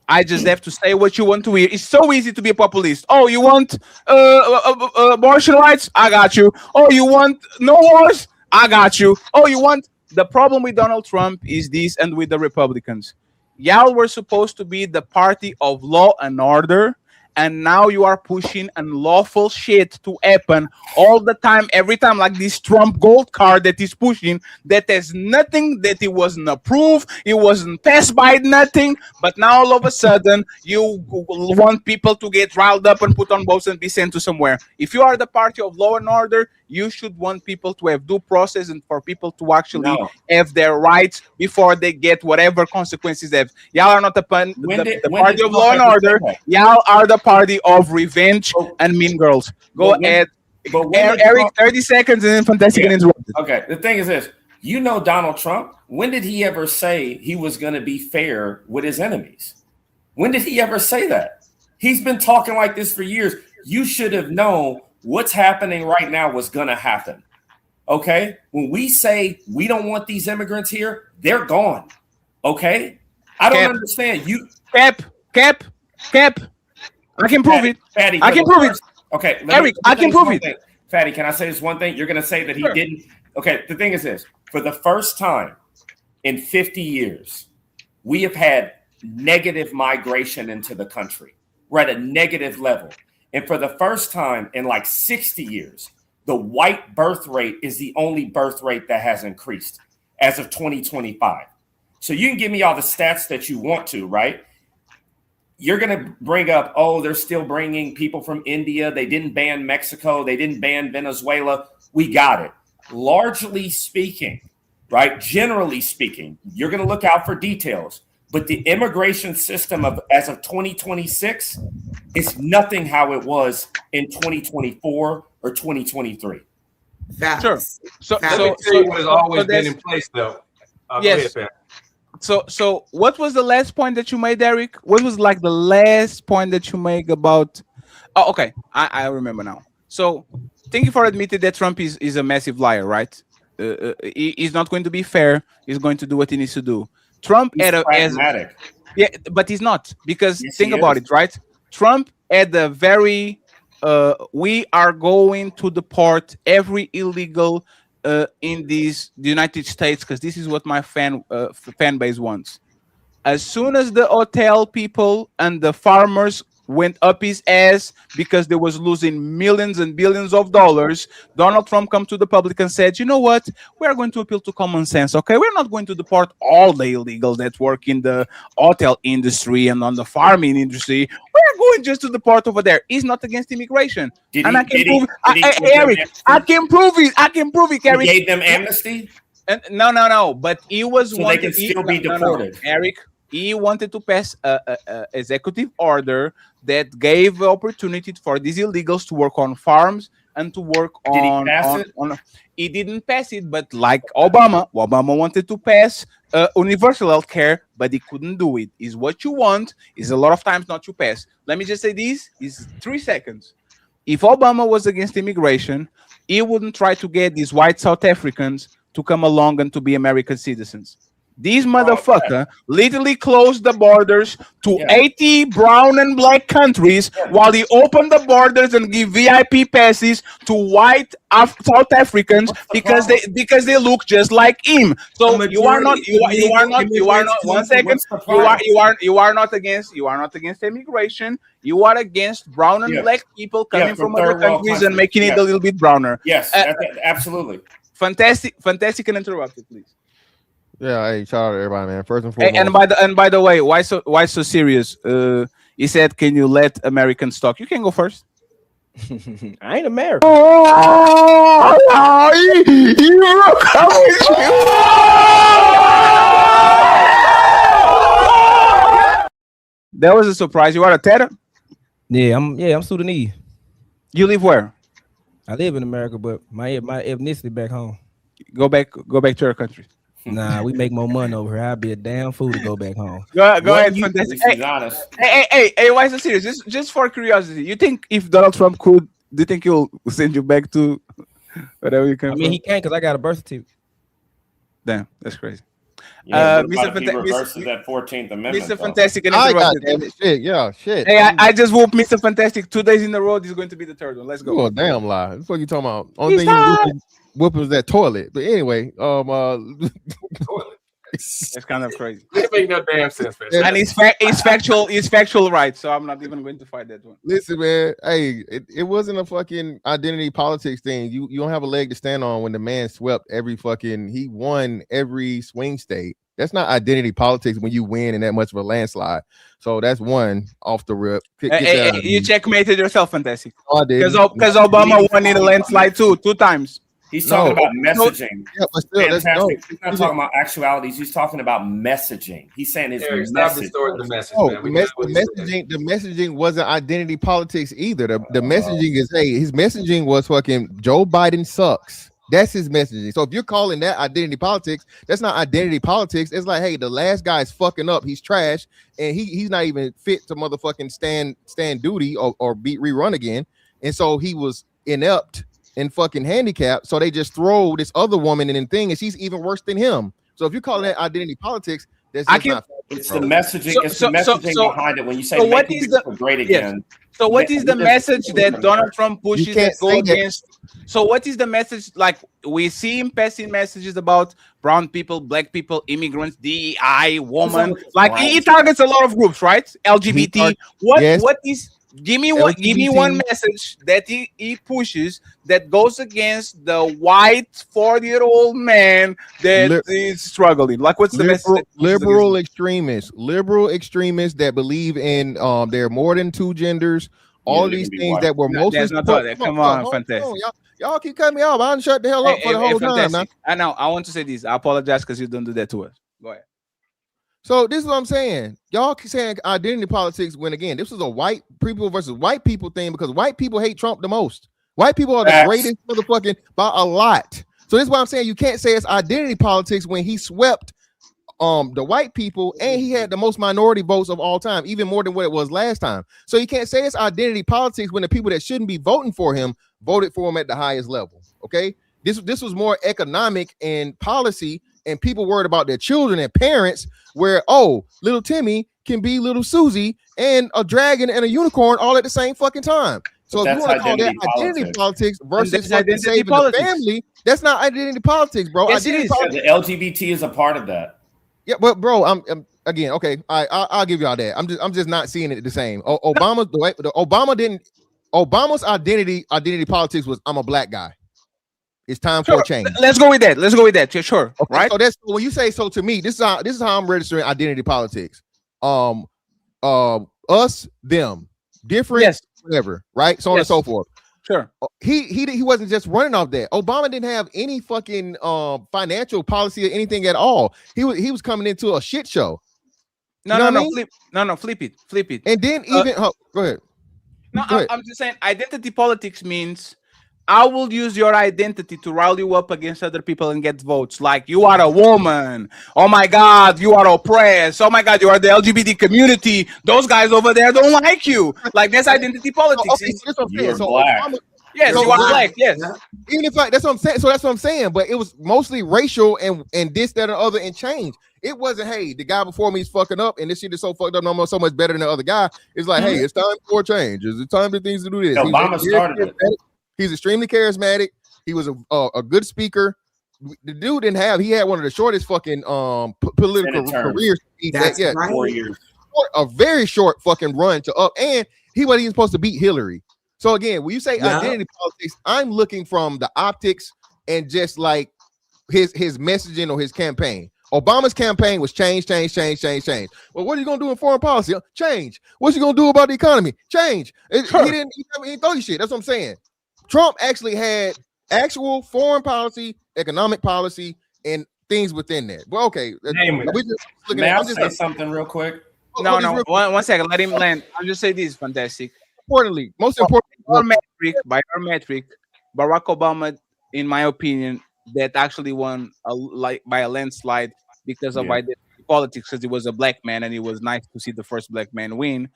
I just have to say what you want to hear. It's so easy to be a populist. Oh, you want abortion rights? I got you. Oh, you want no wars? I got you. Oh, you want... The problem with Donald Trump is this, and with the Republicans. Y'all were supposed to be the party of law and order, and now you are pushing unlawful shit to happen all the time, every time, like this Trump gold card that he's pushing, that has nothing, that it wasn't approved, it wasn't passed by nothing, but now all of a sudden you want people to get riled up and put on boats and be sent to somewhere. If you are the party of law and order, you should want people to have due process and for people to actually have their rights before they get whatever consequences they have. Y'all are not the party of law and order. Y'all are the party of revenge and mean girls. Go ahead. Eric, 30 seconds and then Fantastic and interrupted. Okay, the thing is this. You know Donald Trump, when did he ever say he was going to be fair with his enemies? When did he ever say that? He's been talking like this for years. You should have known what's happening right now was going to happen. Okay? When we say we don't want these immigrants here, they're gone. Okay? I don't understand. You Cap. I can prove it. Fatty, I can prove it. Okay, Eric, I can prove it. Fatty, can I say this one thing? You're going to say that he didn't. Okay, the thing is this. For the first time in 50 years, we have had negative migration into the country. We're at a negative level. And for the first time in like 60 years, the white birth rate is the only birth rate that has increased as of 2025. So you can give me all the stats that you want to, right? You're going to bring up, oh, they're still bringing people from India. They didn't ban Mexico. They didn't ban Venezuela. We got it. Largely speaking, right? Generally speaking, you're going to look out for details. But the immigration system as of 2026 is nothing how it was in 2024 or 2023. Sure. So has always been in place, though. Yes. So what was the last point that you made, Eric? What was like the last point that you made about... Oh, okay. I remember now. So thank you for admitting that Trump is a massive liar, right? He's not going to be fair. He's going to do what he needs to do. Trump he's pragmatic. Yeah, but he's not. Because think about it, right? Trump had a very we are going to deport every illegal in the United States because this is what my fan base wants. As soon as the hotel people and the farmers went up his ass because they was losing millions and billions of dollars, Donald Trump come to the public and said, you know what, we are going to appeal to common sense. Okay, we're not going to deport all the illegals that work in the hotel industry and on the farming industry. We're going just to deport over there. He's not against immigration. And I can prove Eric, I can prove it. I can prove it, Eric. He gave them amnesty? No. But he was so they can still be deported. Eric, he wanted to pass a executive order that gave opportunity for these illegals to work on farms and to work on. He didn't pass it, but like Obama wanted to pass universal health care, but he couldn't do it. Is what you want is a lot of times not to pass. Let me just say this is 3 seconds. If Obama was against immigration, he wouldn't try to get these white South Africans to come along and to be American citizens. These motherfucker literally closed the borders to 80 brown and black countries while he opened the borders and give VIP passes to white South Africans because they look just like him. So you are not 1 second. You are not against immigration. You are against brown and black people coming from other countries and making it a little bit browner. Yes, absolutely. Fantastic and interrupted, please. Yeah, hey, shout out to everybody, man. First and foremost. And by the way, why so serious? He said, "Can you let Americans talk?" You can go first. I ain't American. That was a surprise. You are a Traitor? Yeah, I'm Sudanese. You live where? I live in America, but my ethnicity back home. Go back to your country. Nah, we make more money over here. I'd be a damn fool to go back home. Go ahead. Hey, why so serious? Just for curiosity, you think if Donald Trump could, do you think he'll send you back to whatever you can? I mean, he can't because I got a birth certificate. Damn, that's crazy. Mr. that 14th Amendment. Mr. Fantastic and interrupted. Shit. Hey, I just whooped Mr. Fantastic 2 days in a row. This is going to be the third one. Let's go. Oh, damn lie. That's what you talking about. Only thing you whooping was that toilet. But anyway, it's kind of crazy. It make no damn sense, man. And it's factual right, so I'm not even going to fight that one. Listen, man. Hey, it wasn't a fucking identity politics thing. You don't have a leg to stand on when the man swept he won every swing state. That's not identity politics when you win in that much of a landslide. So that's one off the rip. You checkmated yourself, Fantastic. Oh, I did. Because Obama won in a landslide two times. He's talking about messaging. Yeah, but still, He's not talking about actualities. He's talking about messaging. He's saying his message. The messaging wasn't identity politics either. The messaging is, his messaging was fucking Joe Biden sucks. That's his messaging. So if you're calling that identity politics, that's not identity politics. It's like, hey, the last guy's fucking up. He's trash, and he's not even fit to motherfucking stand duty or be rerun again. And so he was inept and fucking handicapped. So they just throw this other woman in the thing, and she's even worse than him. So if you're calling that identity politics, that's just not. It's the messaging. It's the messaging behind it when you say make America great again. So what is the message that Donald Trump pushes that go against? So what is the message? Like we see him passing messages about brown people, black people, immigrants, DEI, woman. Like he targets a lot of groups, right? LGBT. What is? Give me one message that he pushes that goes against the white 40-year-old man that is struggling. Like what's the message? Liberal extremists that believe in there are more than two genders. All of these things that were mostly. Come on, Fantastic. Y'all keep cutting me off. I didn't shut the hell up for the whole time. Now. I know. I want to say this. I apologize because you don't do that to us. Go ahead. So this is what I'm saying. Y'all keep saying identity politics when again, this was a white people versus white people thing because white people hate Trump the most. White people are the greatest motherfucking by a lot. So this is why I'm saying you can't say it's identity politics when he swept the white people and he had the most minority votes of all time, even more than what it was last time. So you can't say it's identity politics when the people that shouldn't be voting for him voted for him at the highest level. Okay, this was more economic and policy. And people worried about their children and parents where, little Timmy can be little Susie and a dragon and a unicorn all at the same fucking time. So if you want to call that identity politics versus identity saving politics. the family, that's not identity politics, bro. Yes, identity it is. The LGBT is a part of that. Yeah, but bro, I'm again okay. I'll give y'all that. I'm just not seeing it the same. Obama, Obama's identity politics was I'm a black guy. It's time for a change. Let's go with that. Yeah, sure. Okay, right. So that's when you say so. To me, this is how I'm registering identity politics. Us, them, different, yes. whatever, right? So on and so forth. Sure. He wasn't just running off that. Obama didn't have any fucking financial policy or anything at all. He was coming into a shit show. No, flip it. And then even go ahead. No, I'm just saying identity politics means I will use your identity to rally you up against other people and get votes. Like you are a woman. Oh my God, you are oppressed. Oh my God, you are the LGBT community. Those guys over there don't like you. Like that's identity politics. Okay, so that's what I'm saying. So black. Obama, yes, you are black. Yes. Even if that's what I'm saying. So that's what I'm saying. But it was mostly racial and this, that, and other, and change. It wasn't, hey, the guy before me is fucking up, and this shit is so fucked up, no more, so much better than the other guy. It's like, hey, it's time for change. It's time for things to do this. Obama started it. He's extremely charismatic. He was a good speaker. The dude didn't have. He had one of the shortest fucking political careers. That's right. 4 years. A very short fucking run to up, and he wasn't even supposed to beat Hillary. So again, when you say identity politics, I'm looking from the optics and just like his messaging or his campaign. Obama's campaign was change. Well, what are you gonna do in foreign policy? Change. What's he gonna do about the economy? Change. He didn't throw you shit. That's what I'm saying. Trump actually had actual foreign policy, economic policy, and things within that. Well, okay. May I say something real quick? No. One second. Let him land. I'll just say this. Fantastic. Most importantly, by our metric, Barack Obama, in my opinion, that actually won by a landslide because of identity politics, because he was a black man and it was nice to see the first black man win.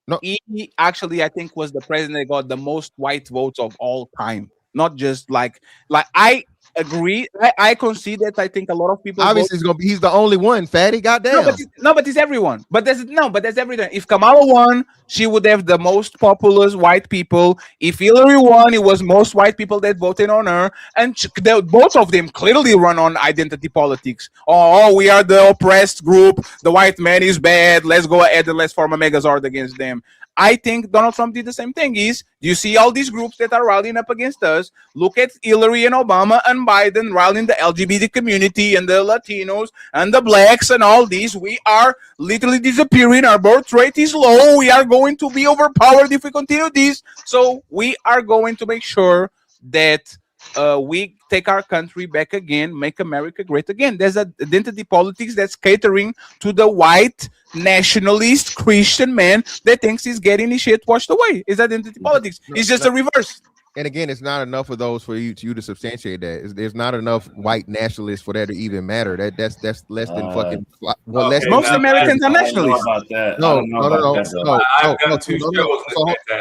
No, he actually, I think, was the president that got the most white votes of all time. Not just like I agree. I concede that. I think a lot of people obviously he's the only one. Fatty, goddamn. But it's everyone. But that's everyone. If Kamala won, she would have the most populous white people. If Hillary won, it was most white people that voted on her, and both of them clearly run on identity politics. Oh, we are the oppressed group. The white man is bad. Let's go ahead and let's form a megazord against them. I think Donald Trump did the same thing. You see all these groups that are rallying up against us. Look at Hillary and Obama and Biden rallying the LGBT community and the Latinos and the blacks and all these. We are literally disappearing. Our birth rate is low. We are going to be overpowered if we continue this. So we are going to make sure that we take our country back again, make America great again. There's an identity politics that's catering to the white nationalist Christian man that thinks he's getting his shit washed away. It's identity politics. It's just a reverse. And again, it's not enough of those for you to substantiate that. There's not enough white nationalists for that to even matter. That's less than fucking. Well, okay, most Americans are nationalists. No. I've got two shows.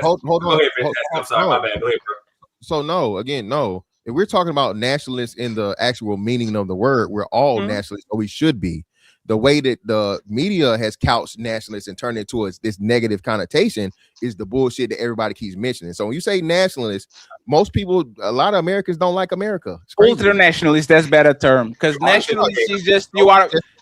Hold on. Go ahead, I'm sorry, my bad. Go ahead, bro. So no. If we're talking about nationalists in the actual meaning of the word, we're all nationalists, or we should be. The way that the media has couched nationalists and turned it into this negative connotation is the bullshit that everybody keeps mentioning. So when you say nationalists, most people, a lot of Americans don't like America. Ultra nationalist, that's better term, because nationalist is just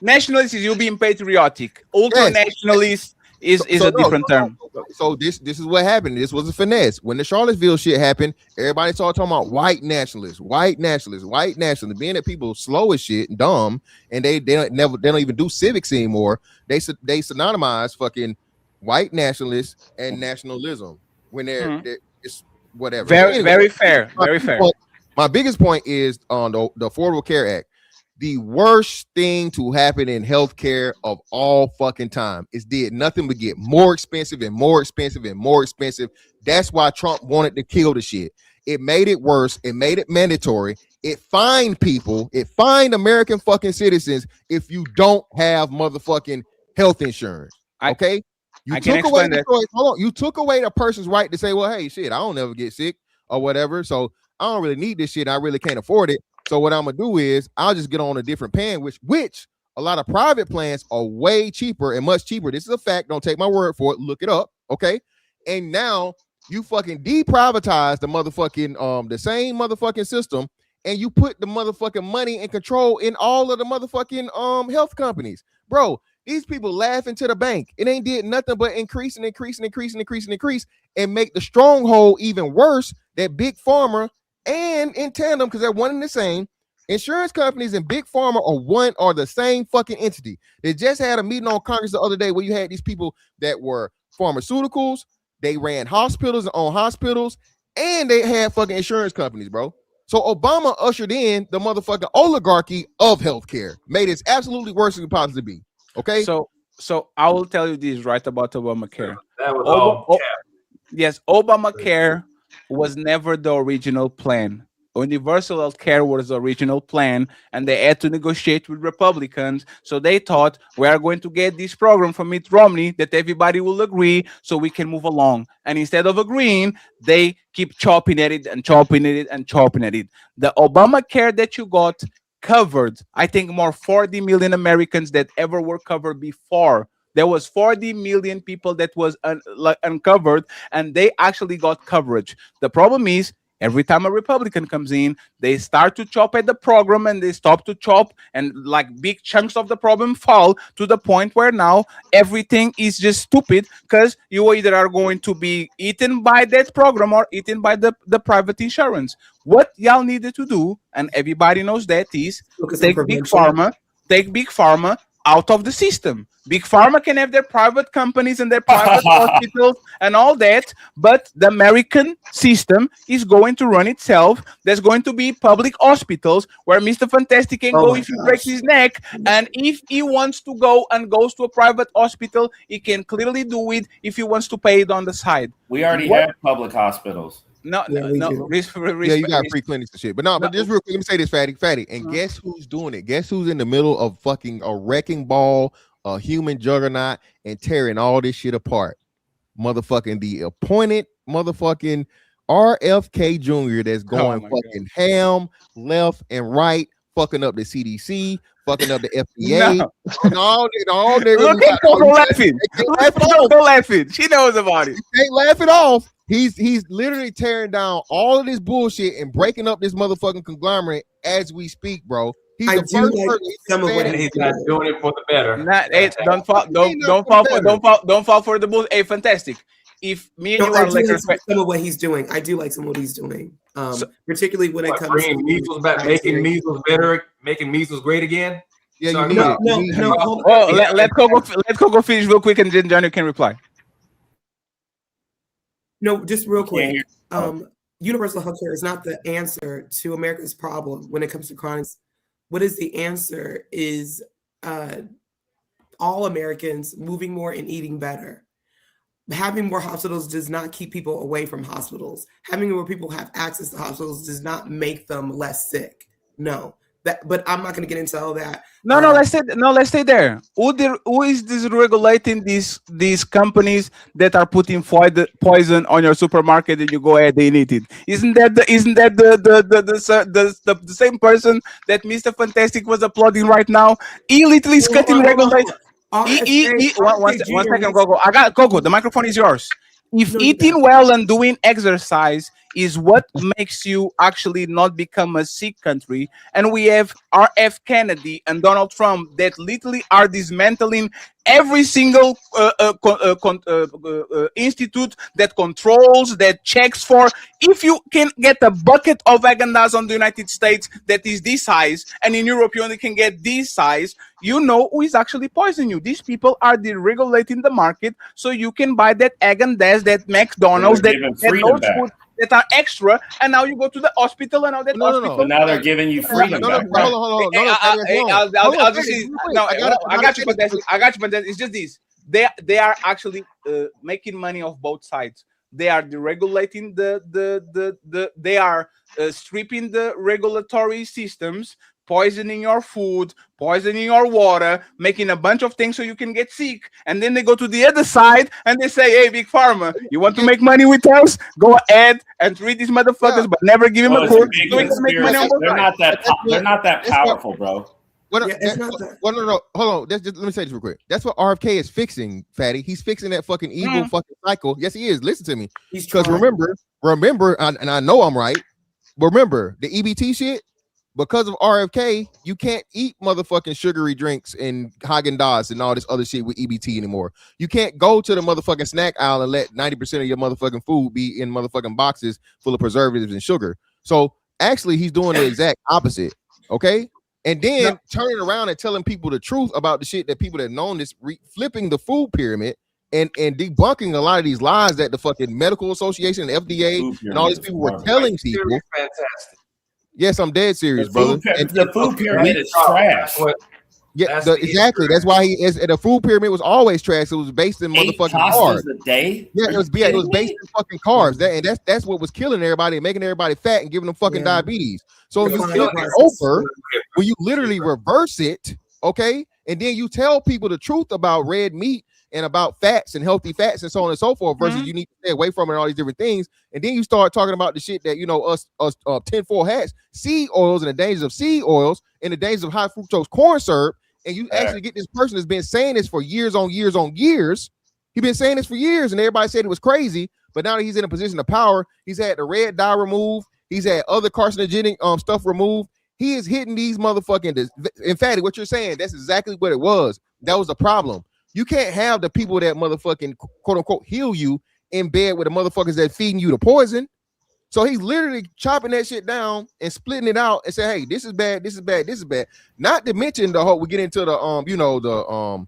nationalist is you being patriotic. Ultra nationalist is a different term. So this is what happened. This was a finesse. When the Charlottesville shit happened, everybody started talking about white nationalists. Being that people slow as shit and dumb, and they don't even do civics anymore. They synonymize fucking white nationalists and nationalism when they're it's whatever. Very fair. My biggest point is on the Affordable Care Act. The worst thing to happen in healthcare of all fucking time is did nothing but get more expensive and more expensive and more expensive. That's why Trump wanted to kill the shit. It made it worse. It made it mandatory. It fined people. It fined American fucking citizens if you don't have motherfucking health insurance. Okay? You took away the choice. Hold on. You took away the person's right to say, well, hey, shit, I don't ever get sick or whatever. So I don't really need this shit. I really can't afford it. So what I'm gonna do is I'll just get on a different plan, which a lot of private plans are way cheaper and much cheaper. This is a fact. Don't take my word for it. Look it up. Okay. And now you fucking deprivatize the motherfucking the same motherfucking system, and you put the motherfucking money and control in all of the motherfucking health companies. Bro, these people laughing to the bank. It ain't did nothing but increase and make the stronghold even worse. That big pharma and in tandem, because they're one and the same. Insurance companies and big pharma are the same fucking entity. They just had a meeting on Congress the other day where you had these people that were pharmaceuticals, they ran hospitals and owned hospitals, and they had fucking insurance companies, bro. So Obama ushered in the motherfucking oligarchy of healthcare, made it absolutely worse than it possibly be. Okay. So I will tell you this right about Obamacare. That was all yes, Obamacare was never the original plan. Universal health care was the original plan, and they had to negotiate with Republicans. So they thought, we are going to get this program from Mitt Romney that everybody will agree so we can move along. And instead of agreeing, they keep chopping at it and chopping at it and chopping at it. The Obamacare that you got covered, I think, more 40 million Americans that ever were covered before. There was 40 million people that was uncovered, and they actually got coverage. The problem is, every time a Republican comes in, they start to chop at the program and they stop to chop, and like big chunks of the problem fall to the point where now everything is just stupid, because you either are going to be eaten by that program or eaten by the private insurance. What y'all needed to do, and everybody knows that, is take big pharma out of the system. Big pharma can have their private companies and their private hospitals and all that, but the American system is going to run itself. There's going to be public hospitals where Mr. Fantastic can go if he breaks his neck, and if he wants to go and goes to a private hospital, he can clearly do it if he wants to pay it on the side. We already have public hospitals. Yeah, you got free clinics and shit. But but just real quick, let me say this, Fatty. And guess who's doing it? Guess who's in the middle of fucking a wrecking ball, a human juggernaut, and tearing all this shit apart? Motherfucking the appointed motherfucking RFK Jr. that's going fucking ham, left and right, fucking up the CDC, fucking up the FDA, and all Look at Coco laughing. Coco laughing. She knows about it. They laugh it off. He's literally tearing down all of this bullshit and breaking up this motherfucking conglomerate as we speak, bro. He's the first person. Some of what he's not doing it for the better. Don't fall for the bull. Hey, Fantastic. If me and you are like some of what he's doing, I do like some of what he's doing. Particularly when it comes to measles back, making measles better, making measles great again. Yeah, you need it. No. Let Coco finish real quick, and then Johnny can reply. No, just real quick. Universal health care is not the answer to America's problem when it comes to chronic. What is the answer is all Americans moving more and eating better. Having more hospitals does not keep people away from hospitals. Having more people have access to hospitals does not make them less sick. No. But I'm not going to get into all that. Let's stay there. Who is this regulating these companies that are putting poison on your supermarket and you go ahead and eat it? Isn't that the same person that Mr. Fantastic was applauding right now? He literally is cutting regulation. One second, Gogo. I got Gogo. The microphone is yours. If eating well and doing exercise is what makes you actually not become a sick country, and we have RF Kennedy and Donald Trump that literally are dismantling every single institute that controls, that checks for. If you can get a bucket of Agendas on the United States that is this size, and in Europe you only can get this size, you know who is actually poisoning you. These people are deregulating the market so you can buy that Agendas, that McDonald's, that those food that are extra, and now you go to the hospital, and now that hospital. But now they're giving you freedom back. Hold on. I got you, but it's just this. They are actually making money off both sides. They are deregulating they are stripping the regulatory systems, poisoning your food, poisoning your water, making a bunch of things so you can get sick. And then they go to the other side and they say, hey, Big Pharma, you want to make money with us? Go ahead and treat these motherfuckers, but never give him a quote. They're not that powerful, bro. What, Yeah, it's not that. well, no, hold on. Let me say this real quick. That's what RFK is fixing, Fatty. He's fixing that fucking evil fucking cycle. Yes, he is. Listen to me. Because remember, and I know I'm right. Remember the EBT shit. Because of RFK, you can't eat motherfucking sugary drinks and Haagen-Dazs and all this other shit with EBT anymore. You can't go to the motherfucking snack aisle and let 90% of your motherfucking food be in motherfucking boxes full of preservatives and sugar. So actually, he's doing the exact opposite. Okay. And then turning around and telling people the truth about the shit that people that known this, flipping the food pyramid and debunking a lot of these lies that the fucking medical association, the FDA, and all these people were telling people. Fantastic. Yes, I'm dead serious, brother. The food pyramid is trash. Yeah, exactly. That's why he is. The food pyramid was always trash. It was based in motherfucking carbs. A day? Yeah, it was based in fucking carbs. That's what was killing everybody, and making everybody fat, and giving them fucking diabetes. So you flip it over when you literally reverse it, okay, and then you tell people the truth about red meat and about fats and healthy fats and so on and so forth, versus you need to stay away from it and all these different things. And then you start talking about the shit that, you know, us tinfoil hats, seed oils and the dangers of seed oils and the dangers of high fructose corn syrup. And you actually get this person that's been saying this for years on years on years. He's been saying this for years, and everybody said it was crazy. But now that he's in a position of power, he's had the red dye removed. He's had other carcinogenic stuff removed. He is hitting these motherfucking. In fact, what you're saying, that's exactly what it was. That was the problem. You can't have the people that motherfucking quote unquote heal you in bed with the motherfuckers that feeding you the poison. So he's literally chopping that shit down and splitting it out and say, hey, this is bad, this is bad, this is bad. Not to mention the whole, we get into the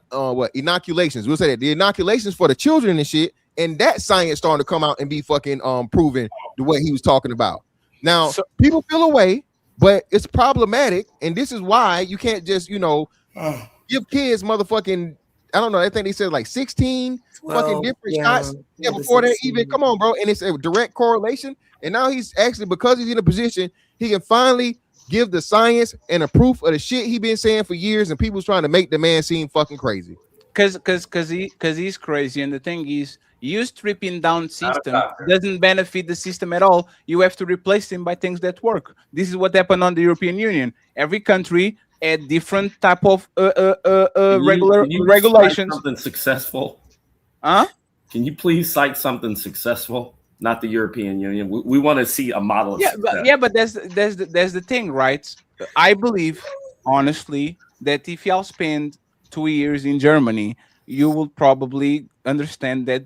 what inoculations. We'll say that the inoculations for the children and shit, and that science starting to come out and be fucking proven the way he was talking about. Now people feel away, but it's problematic, and this is why you can't just give kids motherfucking, I don't know, I think they said like 16 fucking different shots before they even, come on, bro. And it's a direct correlation. And now he's actually, because he's in a position, he can finally give the science and the proof of the shit he been saying for years, and people's trying to make the man seem fucking crazy. Because he's crazy. And the thing is, you stripping down system doesn't benefit the system at all. You have to replace him by things that work. This is what happened on the European Union. Every country had different type of regulations. Something successful. Huh? Can you please cite something successful? Not the European Union. We want to see a model of success. But that's the thing, right? I believe honestly that if y'all spend 2 years in Germany, you will probably understand that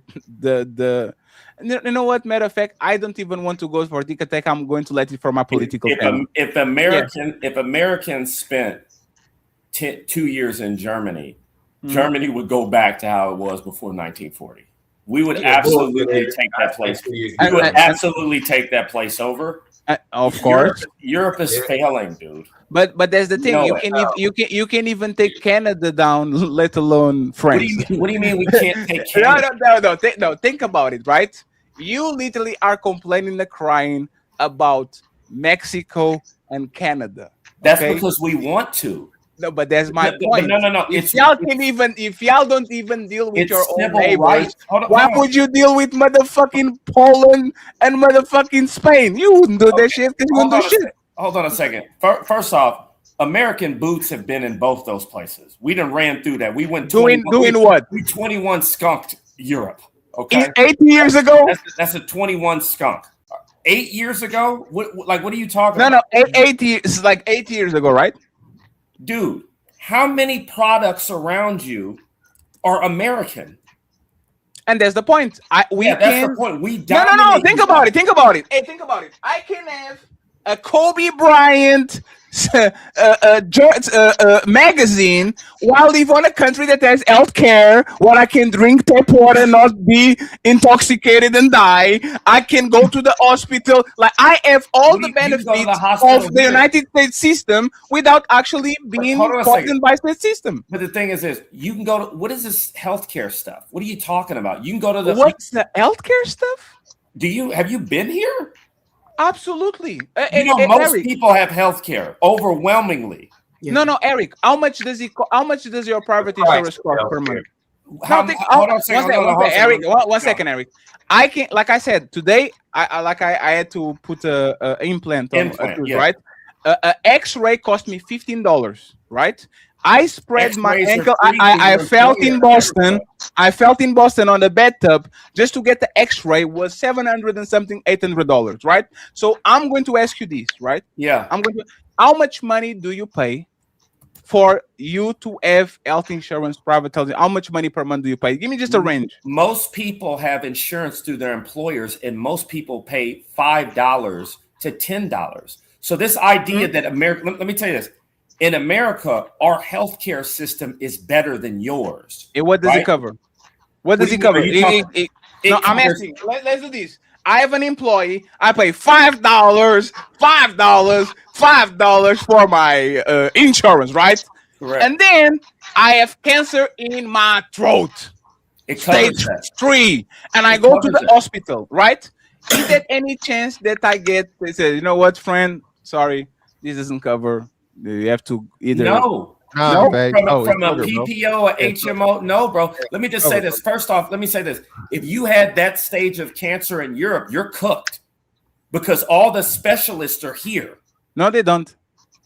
you know what? Matter of fact, I don't even want to go for Tic Tac. I'm going to let it for my political. If Americans spent 2 years in Germany, Germany would go back to how it was before 1940. We would absolutely take that place. We would absolutely take that place over. Of course, Europe is failing, dude. But that's the thing. You can even take Canada down, let alone France. What do you mean we can't take Canada? No. Think about it, right? You literally are complaining and crying about Mexico and Canada. That's because we want to. No, but that's my point. No. If y'all don't even deal with your own neighbors, why would you deal with motherfucking Poland and motherfucking Spain? You wouldn't do that shit because you wouldn't do shit. Hold on a second. First off, American boots have been in both those places. We done ran through that. We went doing what? We 21 skunked Europe. Okay, 8 years ago. That's a 21 skunk. 8 years ago. What are you talking about? No. 8 years. It's like 8 years ago, right? Dude, how many products around you are American? And that's the point. That's the point. We no. Think about it. Hey, think about it. I can have a Kobe Bryant magazine while live on a country that has health care, where I can drink tap water and not be intoxicated and die. I can go to the hospital. Like, I have all the benefits of the United States system without actually being poisoned by the system. But the thing is this, you can go to, what is this healthcare stuff? What are you talking about? You can go to the, what's the healthcare stuff? Have you been here? Absolutely. Most people have health care overwhelmingly. Yeah. No, Eric. How much does your private insurance cost per month? Eric. One second, Eric. I can, like I said today, I had to put a implant on, right? X-ray cost me $15, right? I spread my X-rays are ankle. free for I your felt in employer. Boston. I felt in Boston on the bathtub just to get the X-ray was $700 and something, $800, right? So I'm going to ask you this, right? Yeah. How much money do you pay for you to have health insurance, private health? How much money per month do you pay? Give me just a range. Most people have insurance through their employers, and most people pay $5 to $10. So this idea that America, let me tell you this. In America, our healthcare system is better than yours. What does it cover? What does it cover? No, I'm covers- asking. Let's do this. I have an employee. I pay $5 for my insurance, right? Correct. And then I have cancer in my throat, It covers stage that. 3, and I It go to covers the it. hospital, right? Is there any chance that I get? They say, you know what, friend? Sorry, this doesn't cover. You have to either. No, No, from a PPO, a HMO. No, bro. Let me just say this. First off, let me say this. If you had that stage of cancer in Europe, you're cooked because all the specialists are here. No, they don't.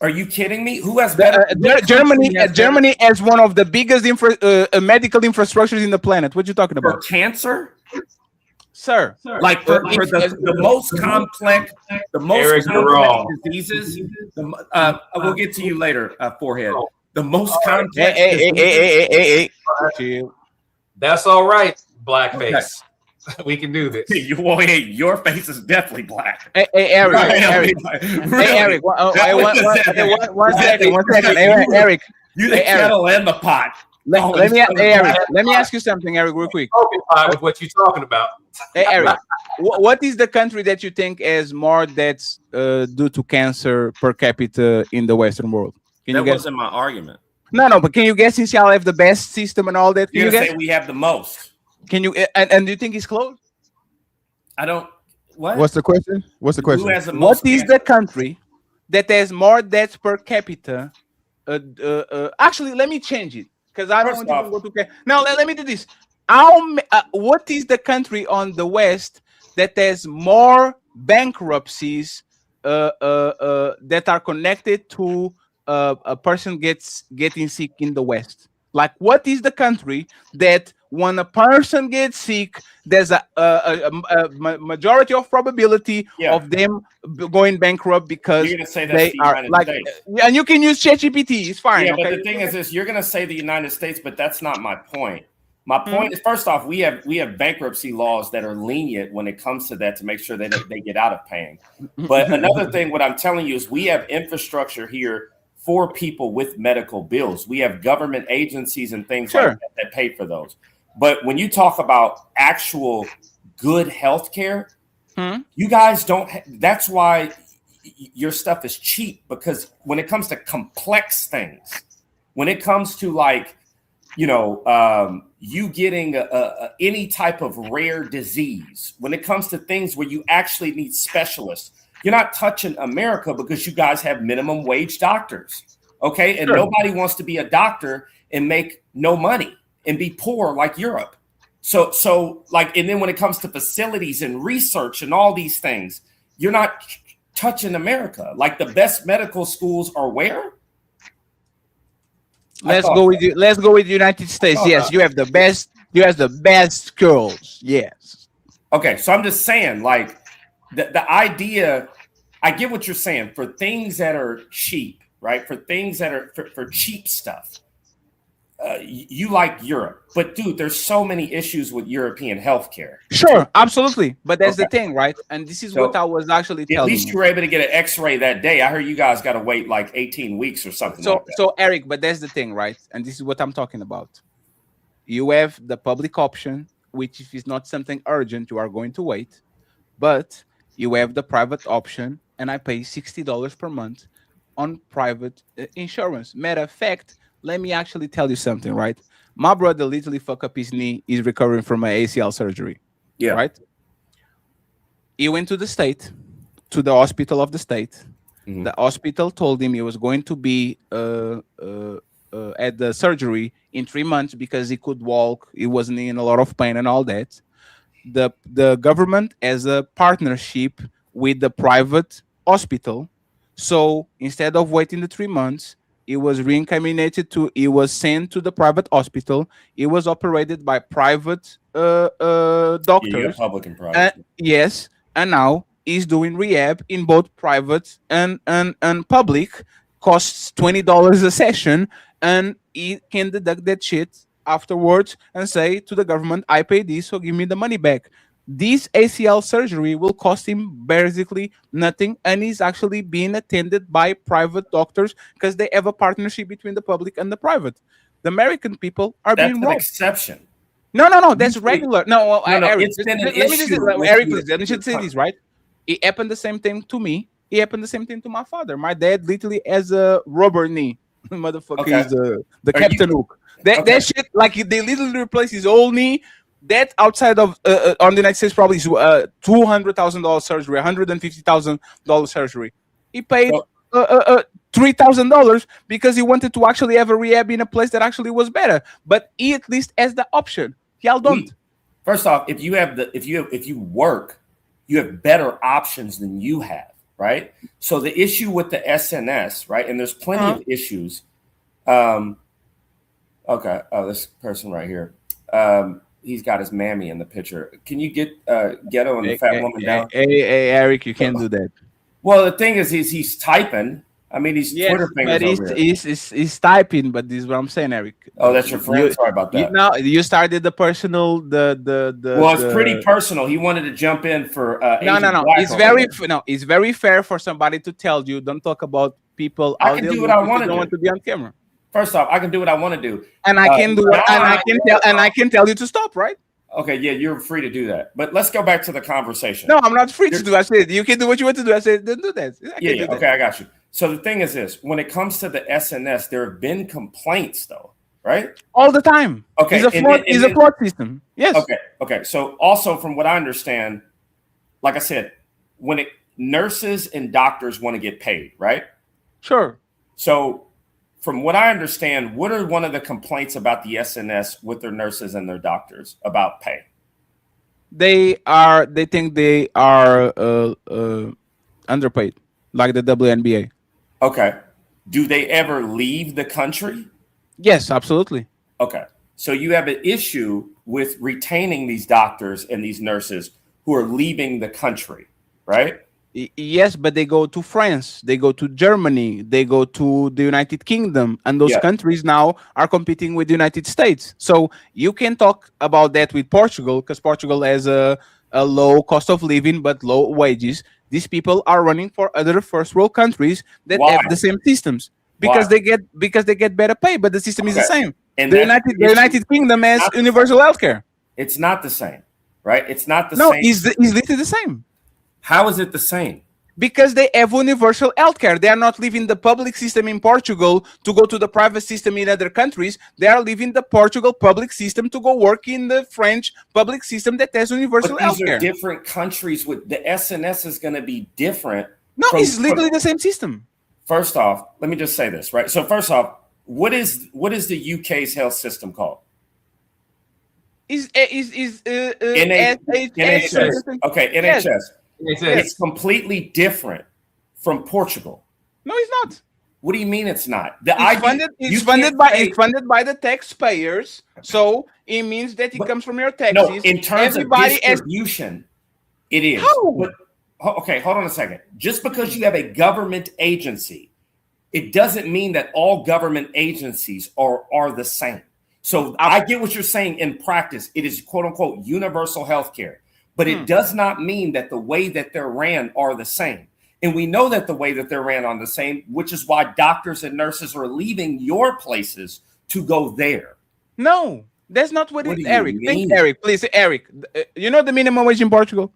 Are you kidding me? Who has better? Germany has one of the biggest medical infrastructures in the planet. What you talking For about? cancer? Sir. Like for the most complex, Eric, you're wrong. diseases. We'll get to you later, forehead. The most complex. Hey. That's all right, blackface. We can do this. Your face is definitely black. Hey, Eric. Eric. Hey, Eric. One second. Hey, Eric. You the kettle and the pot. Let me ask you something, Eric, real quick. With what you're talking about. Hey, Eric, what is the country that you think has more deaths due to cancer per capita in the Western world? Can you guess? Wasn't my argument. No, but can you guess since y'all have the best system and all that? Can You're you gonna guess? say we have the most. Can you and do you think it's close? I don't. What? What's the question? What's the question? Who has the most? What is the country that has more deaths per capita? Actually, let me change it because I don't want to go to. Now let me do this. What is the country on the West that has more bankruptcies that are connected to a person getting sick in the West? Like, what is the country that when a person gets sick, there's a majority of probability of them going bankrupt because You're gonna say that's they the are United like, States. and you can use ChatGPT. It's fine. Yeah, okay? but the thing is this: you're gonna say the United States, but that's not my point. My point is, first off, we have bankruptcy laws that are lenient when it comes to that to make sure that they get out of paying. But another thing, what I'm telling you is we have infrastructure here for people with medical bills. We have government agencies and things like that pay for those. But when you talk about actual good health care, you guys don't. That's why your stuff is cheap, because when it comes to complex things, when it comes to like, you getting any type of rare disease, when it comes to things where you actually need specialists, you're not touching America because you guys have minimum wage doctors. Okay. And nobody wants to be a doctor and make no money and be poor like Europe. So like, and then when it comes to facilities and research and all these things, you're not touching America. Like the best medical schools are where? Let's go with you. Let's go with the United States. Yes, you have the best. You have the best schools. Yes. Okay, so I'm just saying, like, the idea. I get what you're saying for things that are cheap, right? For things that are for cheap stuff. You like Europe, but dude, there's so many issues with European healthcare. Sure, absolutely, but that's the thing, right? And this is what I was actually telling you. At least you were able to get an X-ray that day. I heard you guys got to wait like 18 weeks or something. So Eric, but that's the thing, right? And this is what I'm talking about. You have the public option, which if it's not something urgent, you are going to wait. But you have the private option, and I pay $60 per month on private insurance. Matter of fact, let me actually tell you something, right? My brother literally fucked up his knee. He's recovering from an ACL surgery. Yeah. Right? He went to the state, to the hospital of the state. Mm-hmm. The hospital told him he was going to be at the surgery in 3 months because he could walk. He wasn't in a lot of pain and all that. The government has a partnership with the private hospital So instead of waiting the 3 months, it was reincarnated to. It was sent to the private hospital. It was operated by private doctors. Public and private. Yes, and now he's doing rehab in both private and public. Costs $20 a session, and he can deduct that shit afterwards and say to the government, "I pay this, so give me the money back." This ACL surgery will cost him basically nothing, and he's actually being attended by private doctors because they have a partnership between the public and the private. The American people are That's being an robbed. exception. No, that's regular. No, Eric, it's been an let me just say, issue with Eric, you. please, let me just say this, right? It happened the same thing to me. It happened the same thing to my father. My dad literally has a rubber knee. Motherfucker Okay. is the Are Captain you- Hook. That shit, like they literally replaced his whole knee. That outside of on the United States probably is $200,000 surgery, $150,000 surgery. He paid $3,000 because he wanted to actually have a rehab in a place that actually was better. But he at least has the option. Y'all don't. First off, if you work, you have better options than you have, right? So the issue with the SNS, right? And there's plenty of issues. Okay. Oh, this person right here. He's got his mammy in the picture. Can you get Ghetto and the fat woman down? Hey, Eric, you can't do that. Well, the thing is he's typing. I mean, he's Twitter fingers but over here. he's typing, but this is what I'm saying, Eric. Oh, that's your friend? Sorry about that. You started the personal, the Well, it's pretty personal. He wanted to jump in for no. Asian Black It's over there. it's very fair for somebody to tell you, don't talk about people. I can do what I want to do. Want to be on camera. First off, I can do what I want to do, and I can do it, and I can tell you to stop, right? Okay, yeah, you're free to do that. But let's go back to the conversation. No, I'm not free to do. I said you can do what you want to do. I said don't do that. Yeah. Okay, I got you. So the thing is this: when it comes to the SNS, there have been complaints, though, right? All the time. Okay, it's a fraud system. Yes. Okay. So also, from what I understand, like I said, when nurses and doctors want to get paid, right? Sure. So, from what I understand, what are one of the complaints about the SNS with their nurses and their doctors about pay? They think they are underpaid, like the WNBA. Okay. Do they ever leave the country? Yes, absolutely. Okay. So you have an issue with retaining these doctors and these nurses who are leaving the country, right? Yes, but they go to France, they go to Germany, they go to the United Kingdom, and those countries now are competing with the United States. So you can talk about that with Portugal, because Portugal has a low cost of living but low wages. These people are running for other first world countries that have the same systems because they get better pay, but the system is the same. And the United Kingdom has universal healthcare. It's not the same, right? It's not the same. No, it's literally the same. How is it the same? Because they have universal healthcare. They are not leaving the public system in Portugal to go to the private system in other countries. They are leaving the Portugal public system to go work in the French public system that has universal healthcare. These are healthcare. Different countries with the SNS is going to be different. No, it's literally the same system. First off, let me just say this, right? So first off, what is the UK's health system called? NHS. Okay, NHS. Yes. It's completely different from Portugal. No, it's not. What do you mean it's not? It's funded by the taxpayers, so it means that it comes from your taxes. No, in terms of distribution, it is. How? But, okay, hold on a second. Just because you have a government agency, it doesn't mean that all government agencies are the same. So I get what you're saying in practice. It is quote unquote universal health care. But it does not mean that the way that they're ran are the same. And we know that the way that they're ran are the same, which is why doctors and nurses are leaving your places to go there. No, that's not what it is, Eric. Mean? Eric, please, Eric. You know the minimum wage in Portugal?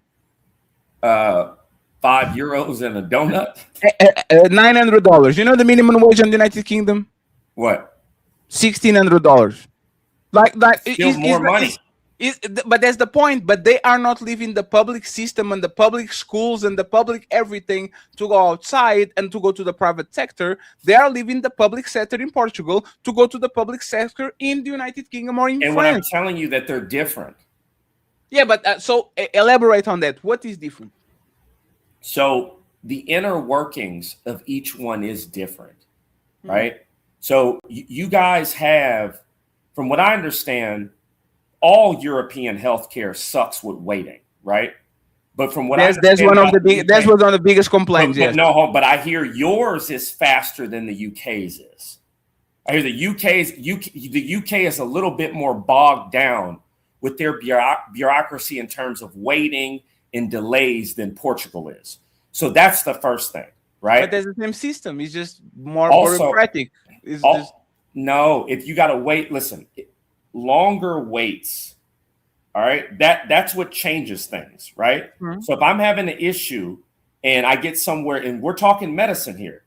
€5 and a donut? $900. You know the minimum wage in the United Kingdom? What? $1,600. Like still more money. But that's the point. But they are not leaving the public system and the public schools and the public everything to go outside and to go to the private sector. They are leaving the public sector in Portugal to go to the public sector in the United Kingdom or in France. And when I'm telling you that they're different. Yeah, but so elaborate on that. What is different? So the inner workings of each one is different, right? So you guys have, from what I understand, all European healthcare sucks with waiting, right? But from what I that's understand one of about the big, that's one of the biggest complaints. but no, but I hear yours is faster than the UK's is. I hear the UK is a little bit more bogged down with their bureaucracy in terms of waiting and delays than Portugal is. So that's the first thing, right? But there's the same system. It's just more Also, bureaucratic. No, if you got to wait, listen, longer waits. All right, that's what changes things, right? Mhm. So if I'm having an issue and I get somewhere, and we're talking medicine here,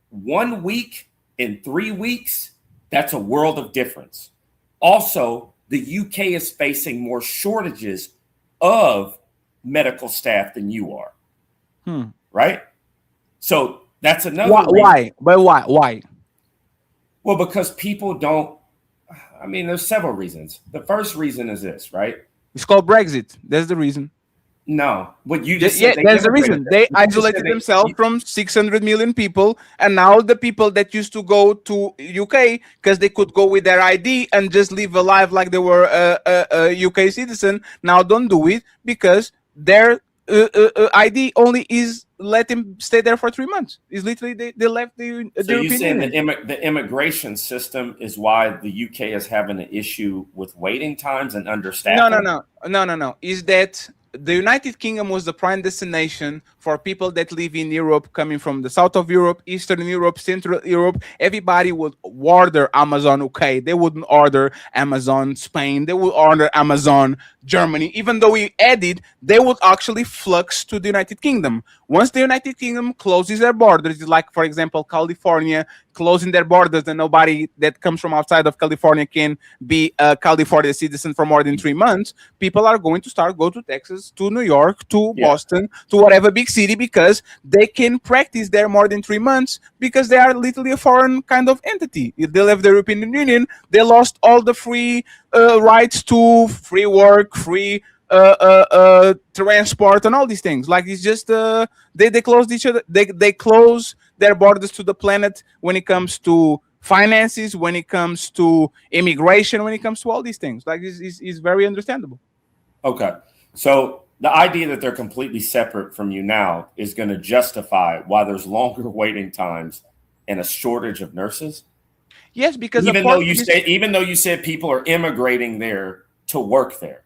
1 week in 3 weeks, that's a world of difference. Also, the UK is facing more shortages of medical staff than you are, right? So that's another Why? But why? Well, because people don't. I mean, there's several reasons. The first reason is this, right? It's called Brexit. That's the reason. No, what you just Yeah, said, that's the reason. They You just isolated said themselves from 600 million people, and now the people that used to go to UK because they could go with their ID and just live a life like they were a UK citizen, now don't do it because their ID only is let him stay there for 3 months. It's literally they left the So you're European saying Union. the immigration system is why the UK is having an issue with waiting times and understaffing? No. Is that the United Kingdom was the prime destination for people that live in Europe, coming from the south of Europe, Eastern Europe, Central Europe. Everybody would order Amazon UK. They wouldn't order Amazon Spain. They would order Amazon Germany. Even though we added, they would actually flux to the United Kingdom. Once the United Kingdom closes their borders, like for example, California closing their borders, and nobody that comes from outside of California can be a California citizen for more than 3 months, people are going to start go to Texas, to New York, to Boston, to whatever big city, because they can practice there more than 3 months because they are literally a foreign kind of entity. If they left the European Union, they lost all the free rights to free work, free transport, and all these things. Like it's just they closed each other. They close their borders to the planet when it comes to finances, when it comes to immigration, when it comes to all these things. Like it's very understandable. Okay. So the idea that they're completely separate from you now is going to justify why there's longer waiting times and a shortage of nurses? Yes, because even though you said people are immigrating there to work there.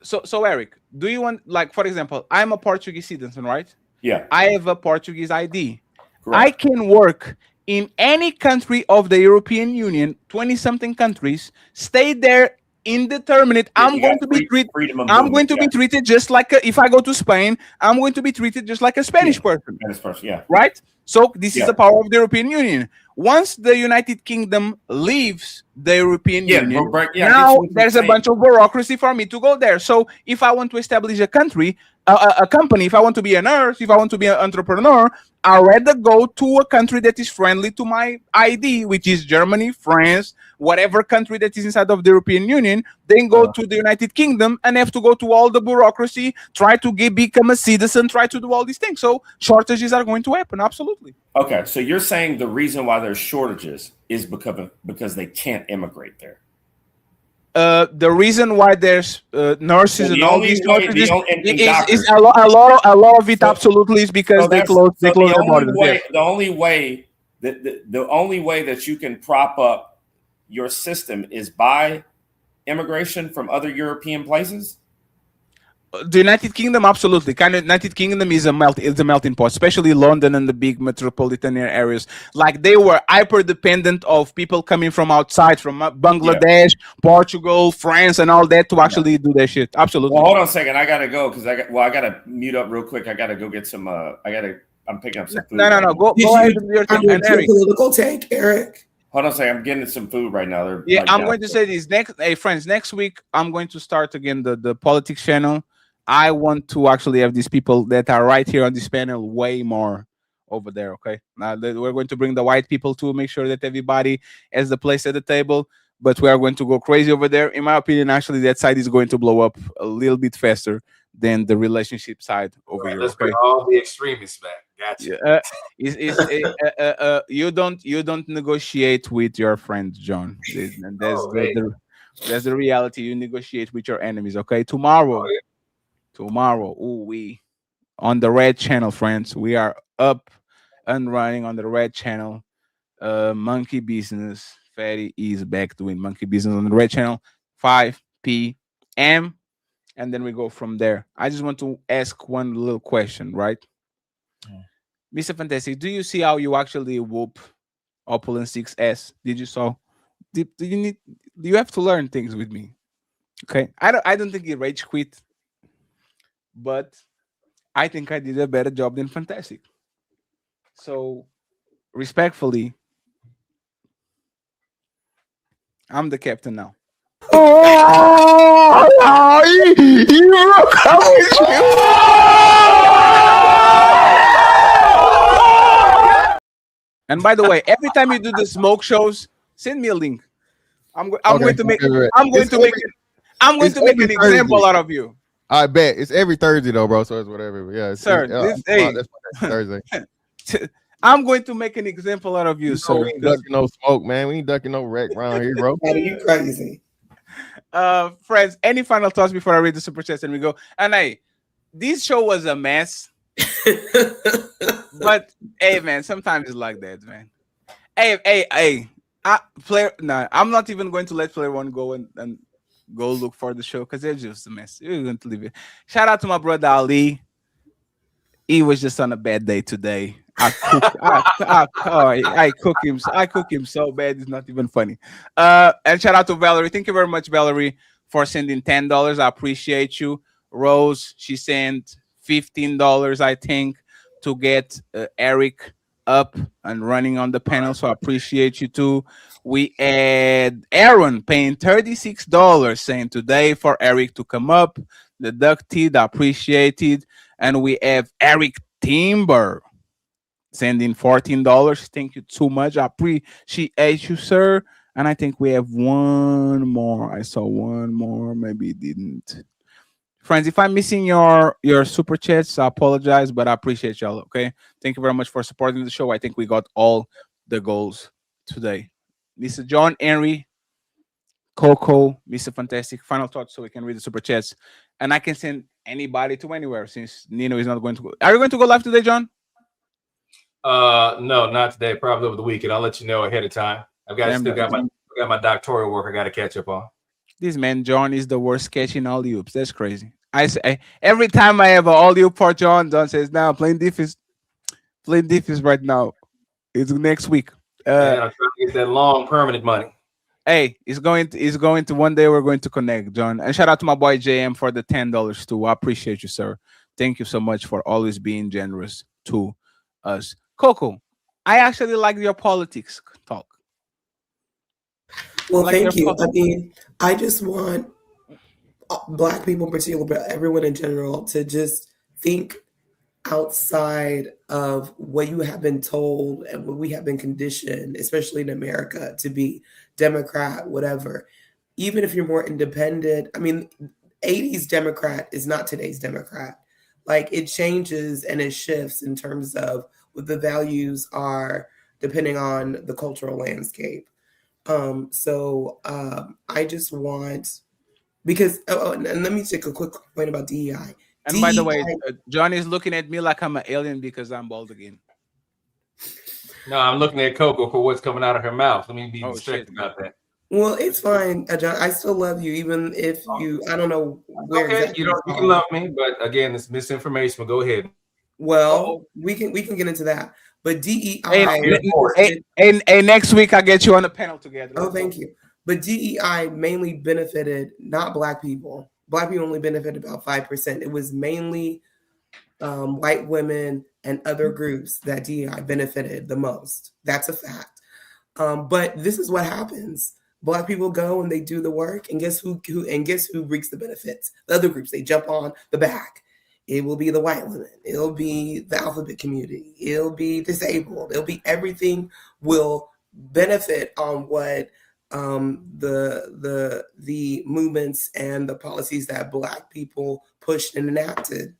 So Eric, do you want, like, for example, I'm a Portuguese citizen, right? Yeah. I have a Portuguese ID. Correct. I can work in any country of the European Union, 20-something countries, stay there indeterminate. I'm going to be treated just like if I go to Spain, I'm going to be treated just like a Spanish person. Spanish person, yeah. Right? So this is the power of the European Union. Once the United Kingdom leaves the European Union, now there's a bunch of bureaucracy for me to go there. So if I want to establish a country, a company, if I want to be a nurse, if I want to be an entrepreneur, I'd rather go to a country that is friendly to my ID, which is Germany, France, whatever country that is inside of the European Union, then go to the United Kingdom and have to go to all the bureaucracy, try to become a citizen, try to do all these things. So shortages are going to happen, absolutely. Okay, so you're saying the reason why there's shortages is because they can't immigrate there. The reason why there's nurses and all these shortages is a lot of it absolutely is because they close their borders. The only way that you can prop up your system is by immigration from other European places. The United Kingdom, absolutely. United Kingdom is a melting pot, especially London and the big metropolitan areas. Like they were hyper dependent of people coming from outside, from Bangladesh, Portugal, France, and all that to actually do their shit. Absolutely. Well, hold on a second. I gotta go because I gotta mute up real quick. I gotta go get some. I'm picking up some food. No. Go ahead and do your thing. And Eric, political take, Eric. Hold on a second. I'm getting some food right now. I'm going to say this next week. I'm going to start again the politics channel. I want to actually have these people that are right here on this panel way more over there. Okay, now we're going to bring the white people to make sure that everybody has the place at the table. But we are going to go crazy over there. In my opinion, actually, that side is going to blow up a little bit faster than the relationship side over Right, here. let's Okay. bring all the extremists back. Gotcha. You don't negotiate with your friends, John. And that's Oh, hey. that's the reality. You negotiate with your enemies. Okay. Oh, Tomorrow, yeah. we on the red channel, friends. We are up and running on the red channel. Monkey Business. Fatty is back doing Monkey Business on the red channel, 5 p.m. And then we go from there. I just want to ask one little question, right? Mr. Fantastic, do you see how you actually whoop Opulent 6S? Did you saw? Do you have to learn things with me? Okay. I don't think he rage quit, but I think I did a better job than Fantastic. So respectfully, I'm the captain now. And by the way, every time you do the smoke shows, send me a link. I'm going to make an example out of you. I bet it's every Thursday though, bro. So it's whatever. Yeah, Sir, that's Thursday. I'm going to make an example out of you, sir. We ain't ducking no smoke, man. We ain't ducking no wreck around here, bro. Are you crazy? Friends, any final thoughts before I read the super chats and we go? And this show was a mess. But hey, man, sometimes it's like that, man. Hey. I'm not even going to let player one go and go look for the show because they're just a mess. We're going to leave it. Shout out to my brother Ali. He was just on a bad day today. I cook him so bad it's not even funny. And shout out to Valerie. Thank you very much, Valerie, for sending $10. I appreciate you. Rose, she sent $15, I think, to get Eric up and running on the panel. So I appreciate you too. We had Aaron paying $36 saying today for Eric to come up. The ducted, I appreciate it. And we have Eric Timber sending $14. Thank you so much. I appreciate you, sir. And I think we have one more. I saw one more. Maybe it didn't. Friends, if I'm missing your super chats, I apologize, but I appreciate y'all. Okay. Thank you very much for supporting the show. I think we got all the goals today. Mr. John Henry, Coco, Mr. Fantastic, final thoughts so we can read the super chats. And I can send anybody to anywhere since Nino is not going to go. Are you going to go live today, John? No, not today. Probably over the weekend. I'll let you know ahead of time. I've got my doctoral work I got to catch up on. This man John is the worst catching all the oops. That's crazy. I say every time I have an all the oop for John says, "Now playing defense right now. It's next week." I'm trying to get that long permanent money. Hey, it's going to one day we're going to connect, John. And shout out to my boy JM for the $10 too. I appreciate you, sir. Thank you so much for always being generous to us. Coco, I actually like your politics talk. Well, thank you. I mean, I just want Black people in particular, but everyone in general, to just think outside of what you have been told and what we have been conditioned, especially in America, to be Democrat, whatever. Even if you're more independent, I mean, 80s Democrat is not today's Democrat. Like, it changes and it shifts in terms of what the values are depending on the cultural landscape. I just want, because and let me take a quick point about DEI. And by the way, John is looking at me like I'm an alien because I'm bald again. No, I'm looking at Coco for what's coming out of her mouth. Let me be strict about that. Well, it's fine, John. I still love you, even if I don't know where. Okay, exactly you can love me, but again, it's misinformation. But go ahead. Well, we can get into that. But DEI. And next week I get you on the panel together. Oh, thank you. But DEI mainly benefited not Black people. Black people only benefited about 5%. It was mainly white women and other groups that DEI benefited the most. That's a fact. But this is what happens. Black people go and they do the work, and guess who reaps the benefits? The other groups. They jump on the back. It will be the white women. It'll be the alphabet community. It'll be disabled. It'll be everything will benefit on what the movements and the policies that Black people pushed and enacted.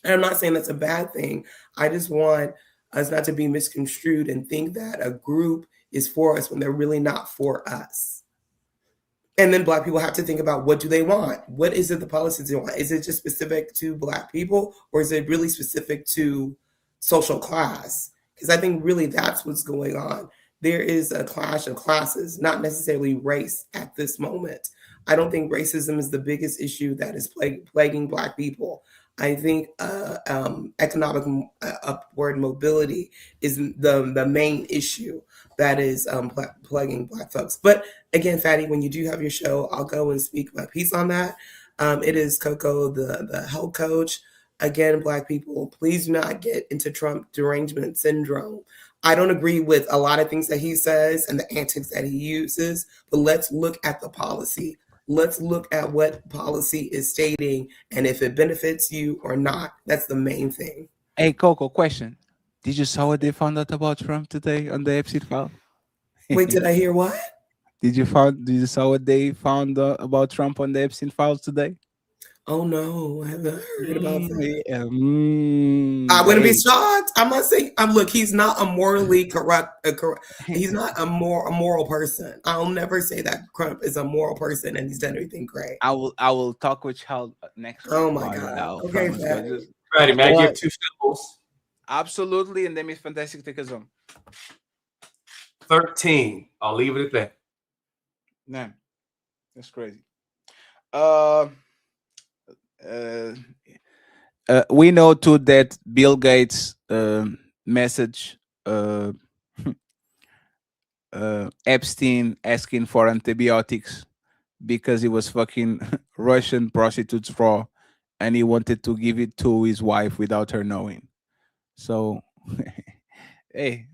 And I'm not saying that's a bad thing. I just want us not to be misconstrued and think that a group is for us when they're really not for us. And then Black people have to think about, what do they want? What is it the policies they want? Is it just specific to Black people, or is it really specific to social class? Because I think really that's what's going on. There is a clash of classes, not necessarily race at this moment. I don't think racism is the biggest issue that is plaguing Black people. I think economic upward mobility is the main issue that is plaguing Black folks. But again, Fatty, when you do have your show, I'll go and speak my piece on that. It is Coco, the health coach. Again, Black people, please do not get into Trump derangement syndrome. I don't agree with a lot of things that he says and the antics that he uses, but let's look at the policy. Let's look at what policy is stating and if it benefits you or not. That's the main thing. Hey, Coco, question. Did you saw what they found out about Trump today on the Epstein file? Wait, did I hear what? Did you saw what they found about Trump on the Epstein files today? Oh no, I haven't heard about that. Yeah, I wouldn't be shocked. I must say, look, he's not a morally corrupt. He's not a moral person. I'll never say that Trump is a moral person and he's done everything great. I will talk with Charles next week. Oh my God. Okay, Fatty, man, give 2 syllables. Absolutely, and then it's fantastic. Take us on. 13. I'll leave it at that. Man, that's crazy. We know too that Bill Gates message Epstein asking for antibiotics because he was fucking Russian prostitutes raw, and he wanted to give it to his wife without her knowing. So, hey,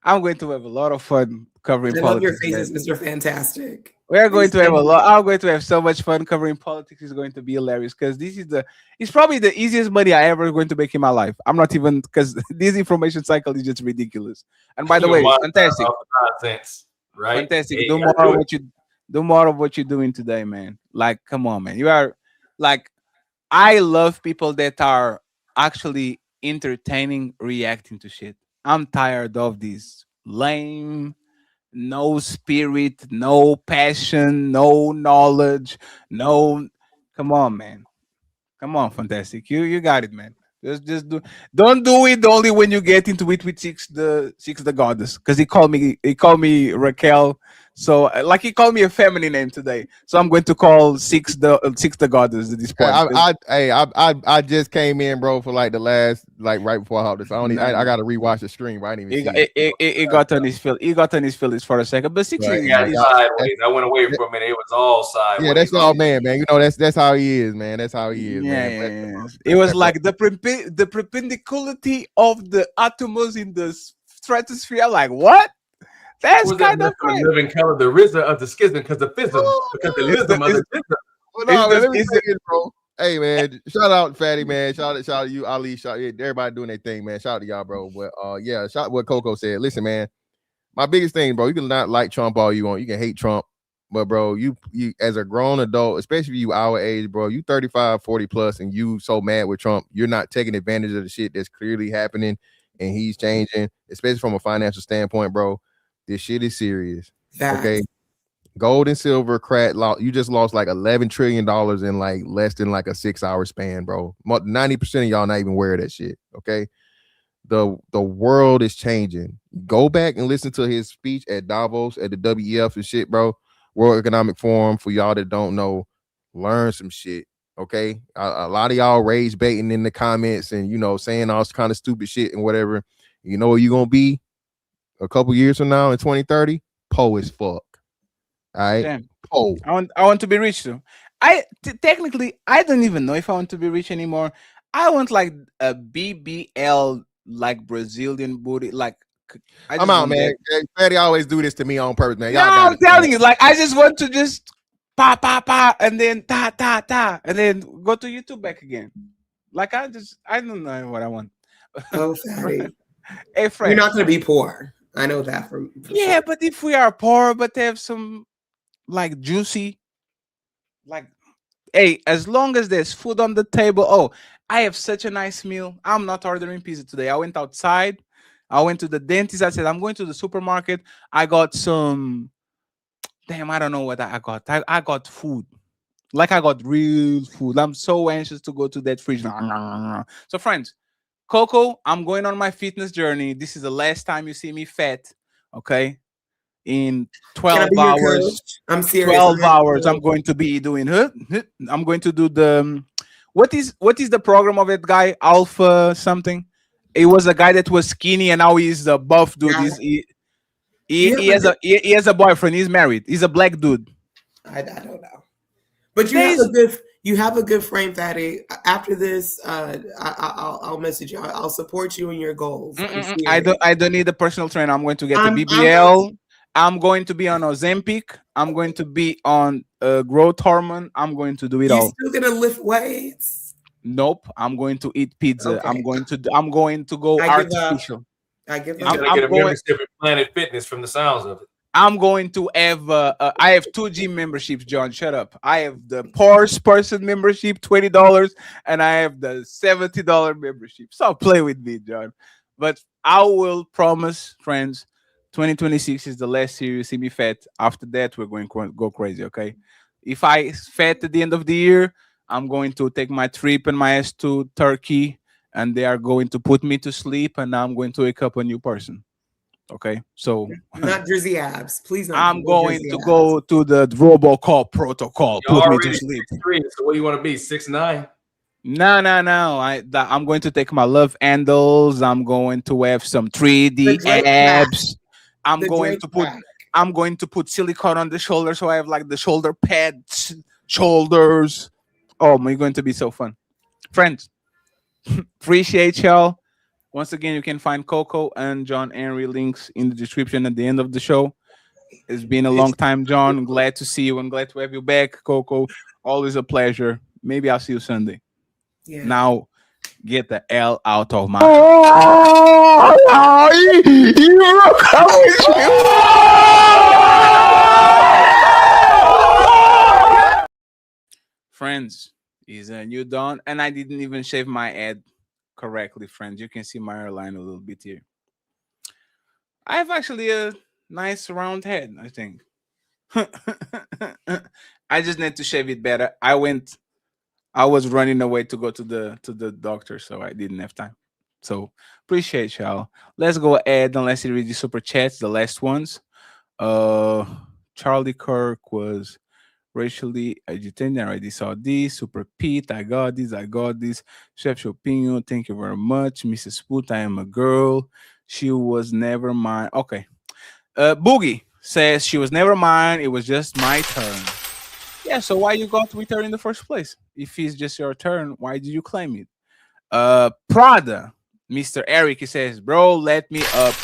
I'm going to have a lot of fun covering politics. I love your faces, Mr. Fantastic. We are going to have a lot. I'm going to have so much fun covering politics. It's going to be hilarious because it's probably the easiest money I ever going to make in my life. I'm not even, because this information cycle is just ridiculous. And by the way, fantastic. Nonsense, right? Fantastic. Hey, Do more of what you're doing today, man. Like, come on, man. You are like, I love people that are actually entertaining, reacting to shit. I'm tired of this lame, no spirit, no passion, no knowledge, no. Come on, man. Come on, fantastic. You got it, man. Just don't do it only when you get into it with six the goddess, because he called me Raquel. So like he called me a feminine name today. So I'm going to call six the goddess at this point. I just came in, bro, for like the last, like right before I hopped this. I gotta rewatch the stream, right? I didn't even see it. He got on his feelings for a second, but six sideways. I went away for a minute. It was all sideways. Yeah, that's all, man. You know, that's how he is, man. That's how he is, man. Yeah. It was like the perpendicularity of the atoms in the stratosphere. Like what? That's kind of crazy. Living color, the RZA of the schism, because the fism, because the lism of the schism. Well, no, let me say this, bro. Hey, man, shout out Fatty, man. Shout out to you, Ali. Everybody doing their thing, man. Shout out to y'all, bro. But yeah, shout out what Coco said. Listen, man, my biggest thing, bro. You can not like Trump all you want. You can hate Trump, but bro, you as a grown adult, especially you our age, bro, you 35, 40 plus, and you so mad with Trump, you're not taking advantage of the shit that's clearly happening, and he's changing, especially from a financial standpoint, bro. This shit is serious. Okay. Gold and silver you just lost like $11 trillion in like less than like a 6-hour span, bro. 90% of y'all not even aware of that shit. Okay. The world is changing. Go back and listen to his speech at Davos at the WEF and shit, bro. World Economic Forum. For y'all that don't know, learn some shit. Okay. A lot of y'all rage baiting in the comments and, you know, saying all kind of stupid shit and whatever. You know where you're going to be a couple years from now in 2030? Po as fuck. All right. Damn. Po. I want to be rich too. Technically, I don't even know if I want to be rich anymore. I want like a BBL, like Brazilian booty. Like I'm out, man. Fatty always do this to me on purpose, man. No, I'm telling you, like I just want to just pa and then ta and then go to YouTube back again. Like I don't know what I want. Oh, Fatty. Hey, Frank. You're not gonna be poor. I know that for yeah, sure. but if we are poor, but have some like juicy, like, hey, as long as there's food on the table. Oh, I have such a nice meal. I'm not ordering pizza today. I went outside. I went to the dentist. I said, I'm going to the supermarket. I got some, damn, I don't know what I got. I got food. Like I got real food. I'm so anxious to go to that fridge. So, friends, Coco, I'm going on my fitness journey. This is the last time you see me fat. Okay. In Can I 12 be your hours, coach? I'm serious. 12 hours, I'm going to be doing I'm going to do the what is the program of that guy? Alpha something. It was a guy that was skinny and now he's a buff dude. Yeah. He has a boyfriend. He's married. He's a black dude. I don't know. But you have a good frame, Fatty. After this, I'll message you. I'll support you in your goals. I don't need a personal trainer. I'm going to get the BBL. I'm going to be on Ozempic. I'm going to be on growth hormone. I'm going to do it all. You still gonna lift weights? Nope. I'm going to eat pizza. Okay. I'm going to go artificial. I give He's gonna get a membership at Planet Fitness from the sounds of it. I'm going to have I have 2 gym memberships, John. Shut up. I have the Porsche person membership, $20, and I have the $70 membership. So play with me, John. But I will promise, friends, 2026 is the last year you see me fat. After that, we're going to go crazy, okay? If I fat at the end of the year, I'm going to take my trip and my ass to Turkey, and they are going to put me to sleep, and I'm going to wake up a new person. Okay, so not Jersey abs, please. I'm going to go to the RoboCop protocol. Put me to sleep. 6'3", so what do you want to be? 6'9"? No. I'm going to take my love handles. I'm going to have some 3D abs. I'm going to put silicone on the shoulder so I have like the shoulder pads, shoulders. Oh, it's going to be so fun, friends. Appreciate y'all. Once again, you can find Coco and John Henry links in the description at the end of the show. It's been a long time, John. I'm glad to see you. I'm glad to have you back, Coco. Always a pleasure. Maybe I'll see you Sunday. Yeah. Now, get the L out of my friends. Is a new dawn, and I didn't even shave my head correctly, friends. You can see my hairline a little bit here. I have actually a nice round head, I think. I just need to shave it better. I was running away to go to the doctor, so I didn't have time. So appreciate y'all. Let's go ahead and let's read the super chats, the last ones. Charlie Kirk was racially agitated. I already saw this. Super Pete, I got this. Chef Chopinho, thank you very much. Mrs. Spoot, I am a girl. She was never mine. Okay. Boogie says she was never mine. It was just my turn. Yeah, so why you got with her in the first place? If it's just your turn, why did you claim it? Prada, Mr. Eric, he says, bro, let me up.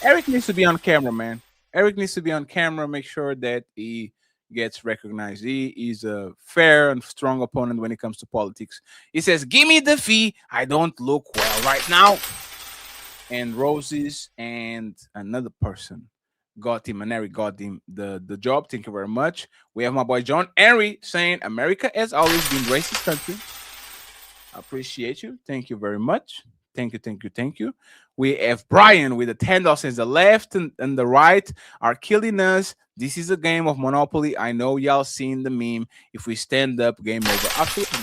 Eric needs to be on camera, man. Eric needs to be on camera. Make sure that he gets recognized. He is a fair and strong opponent when it comes to politics. He says, give me the fee. I don't look well right now. And Roses and another person got him, and Eric got him the job. Thank you very much. We have my boy John Henry saying, America has always been racist country. Appreciate you. Thank you very much. Thank you. We have Brian with the $10 since the left and the right are killing us. This is a game of Monopoly. I know y'all seen the meme. If we stand up, game over. Absolutely.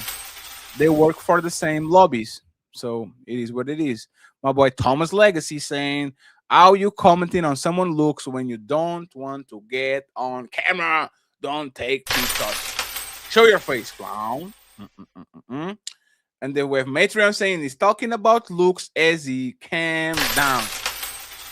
They work for the same lobbies. So it is what it is. My boy Thomas Legacy saying, how you commenting on someone looks when you don't want to get on camera? Don't take pictures. Show your face, clown. And then we have Matreon saying he's talking about looks as he came down.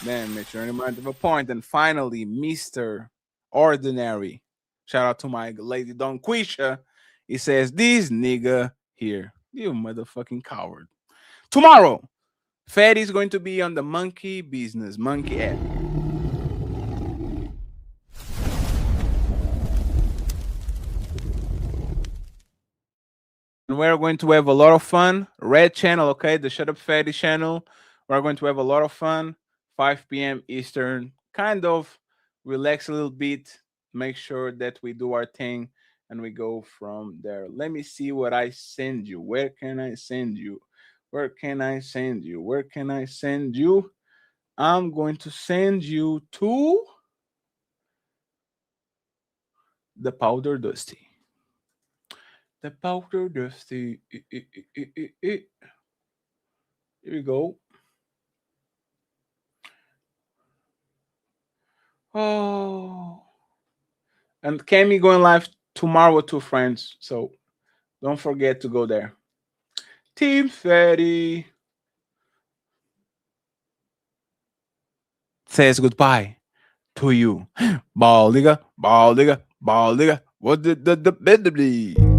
Then Matreon reminded of a point. And finally, Mr. Ordinary. Shout out to my lady Don Quisha. He says, this nigga here. You motherfucking coward. Tomorrow, Fatty is going to be on the Monkey Business, Monkey app. And we're going to have a lot of fun. Red channel, okay? The Shut Up Fatty channel. We're going to have a lot of fun. 5 p.m. Eastern. Kind of relax a little bit, make sure that we do our thing, and we go from there. Let me see what I send you. Where can I send you? Where can I send you? Where can I send you? I'm going to send you to the Powder Dusty. The Powder Dusty. Here we go. Oh. And Cammy going live tomorrow too, friends. So don't forget to go there. Team Fatty says goodbye to you. Ball digger, ball digger, ball digger. What did the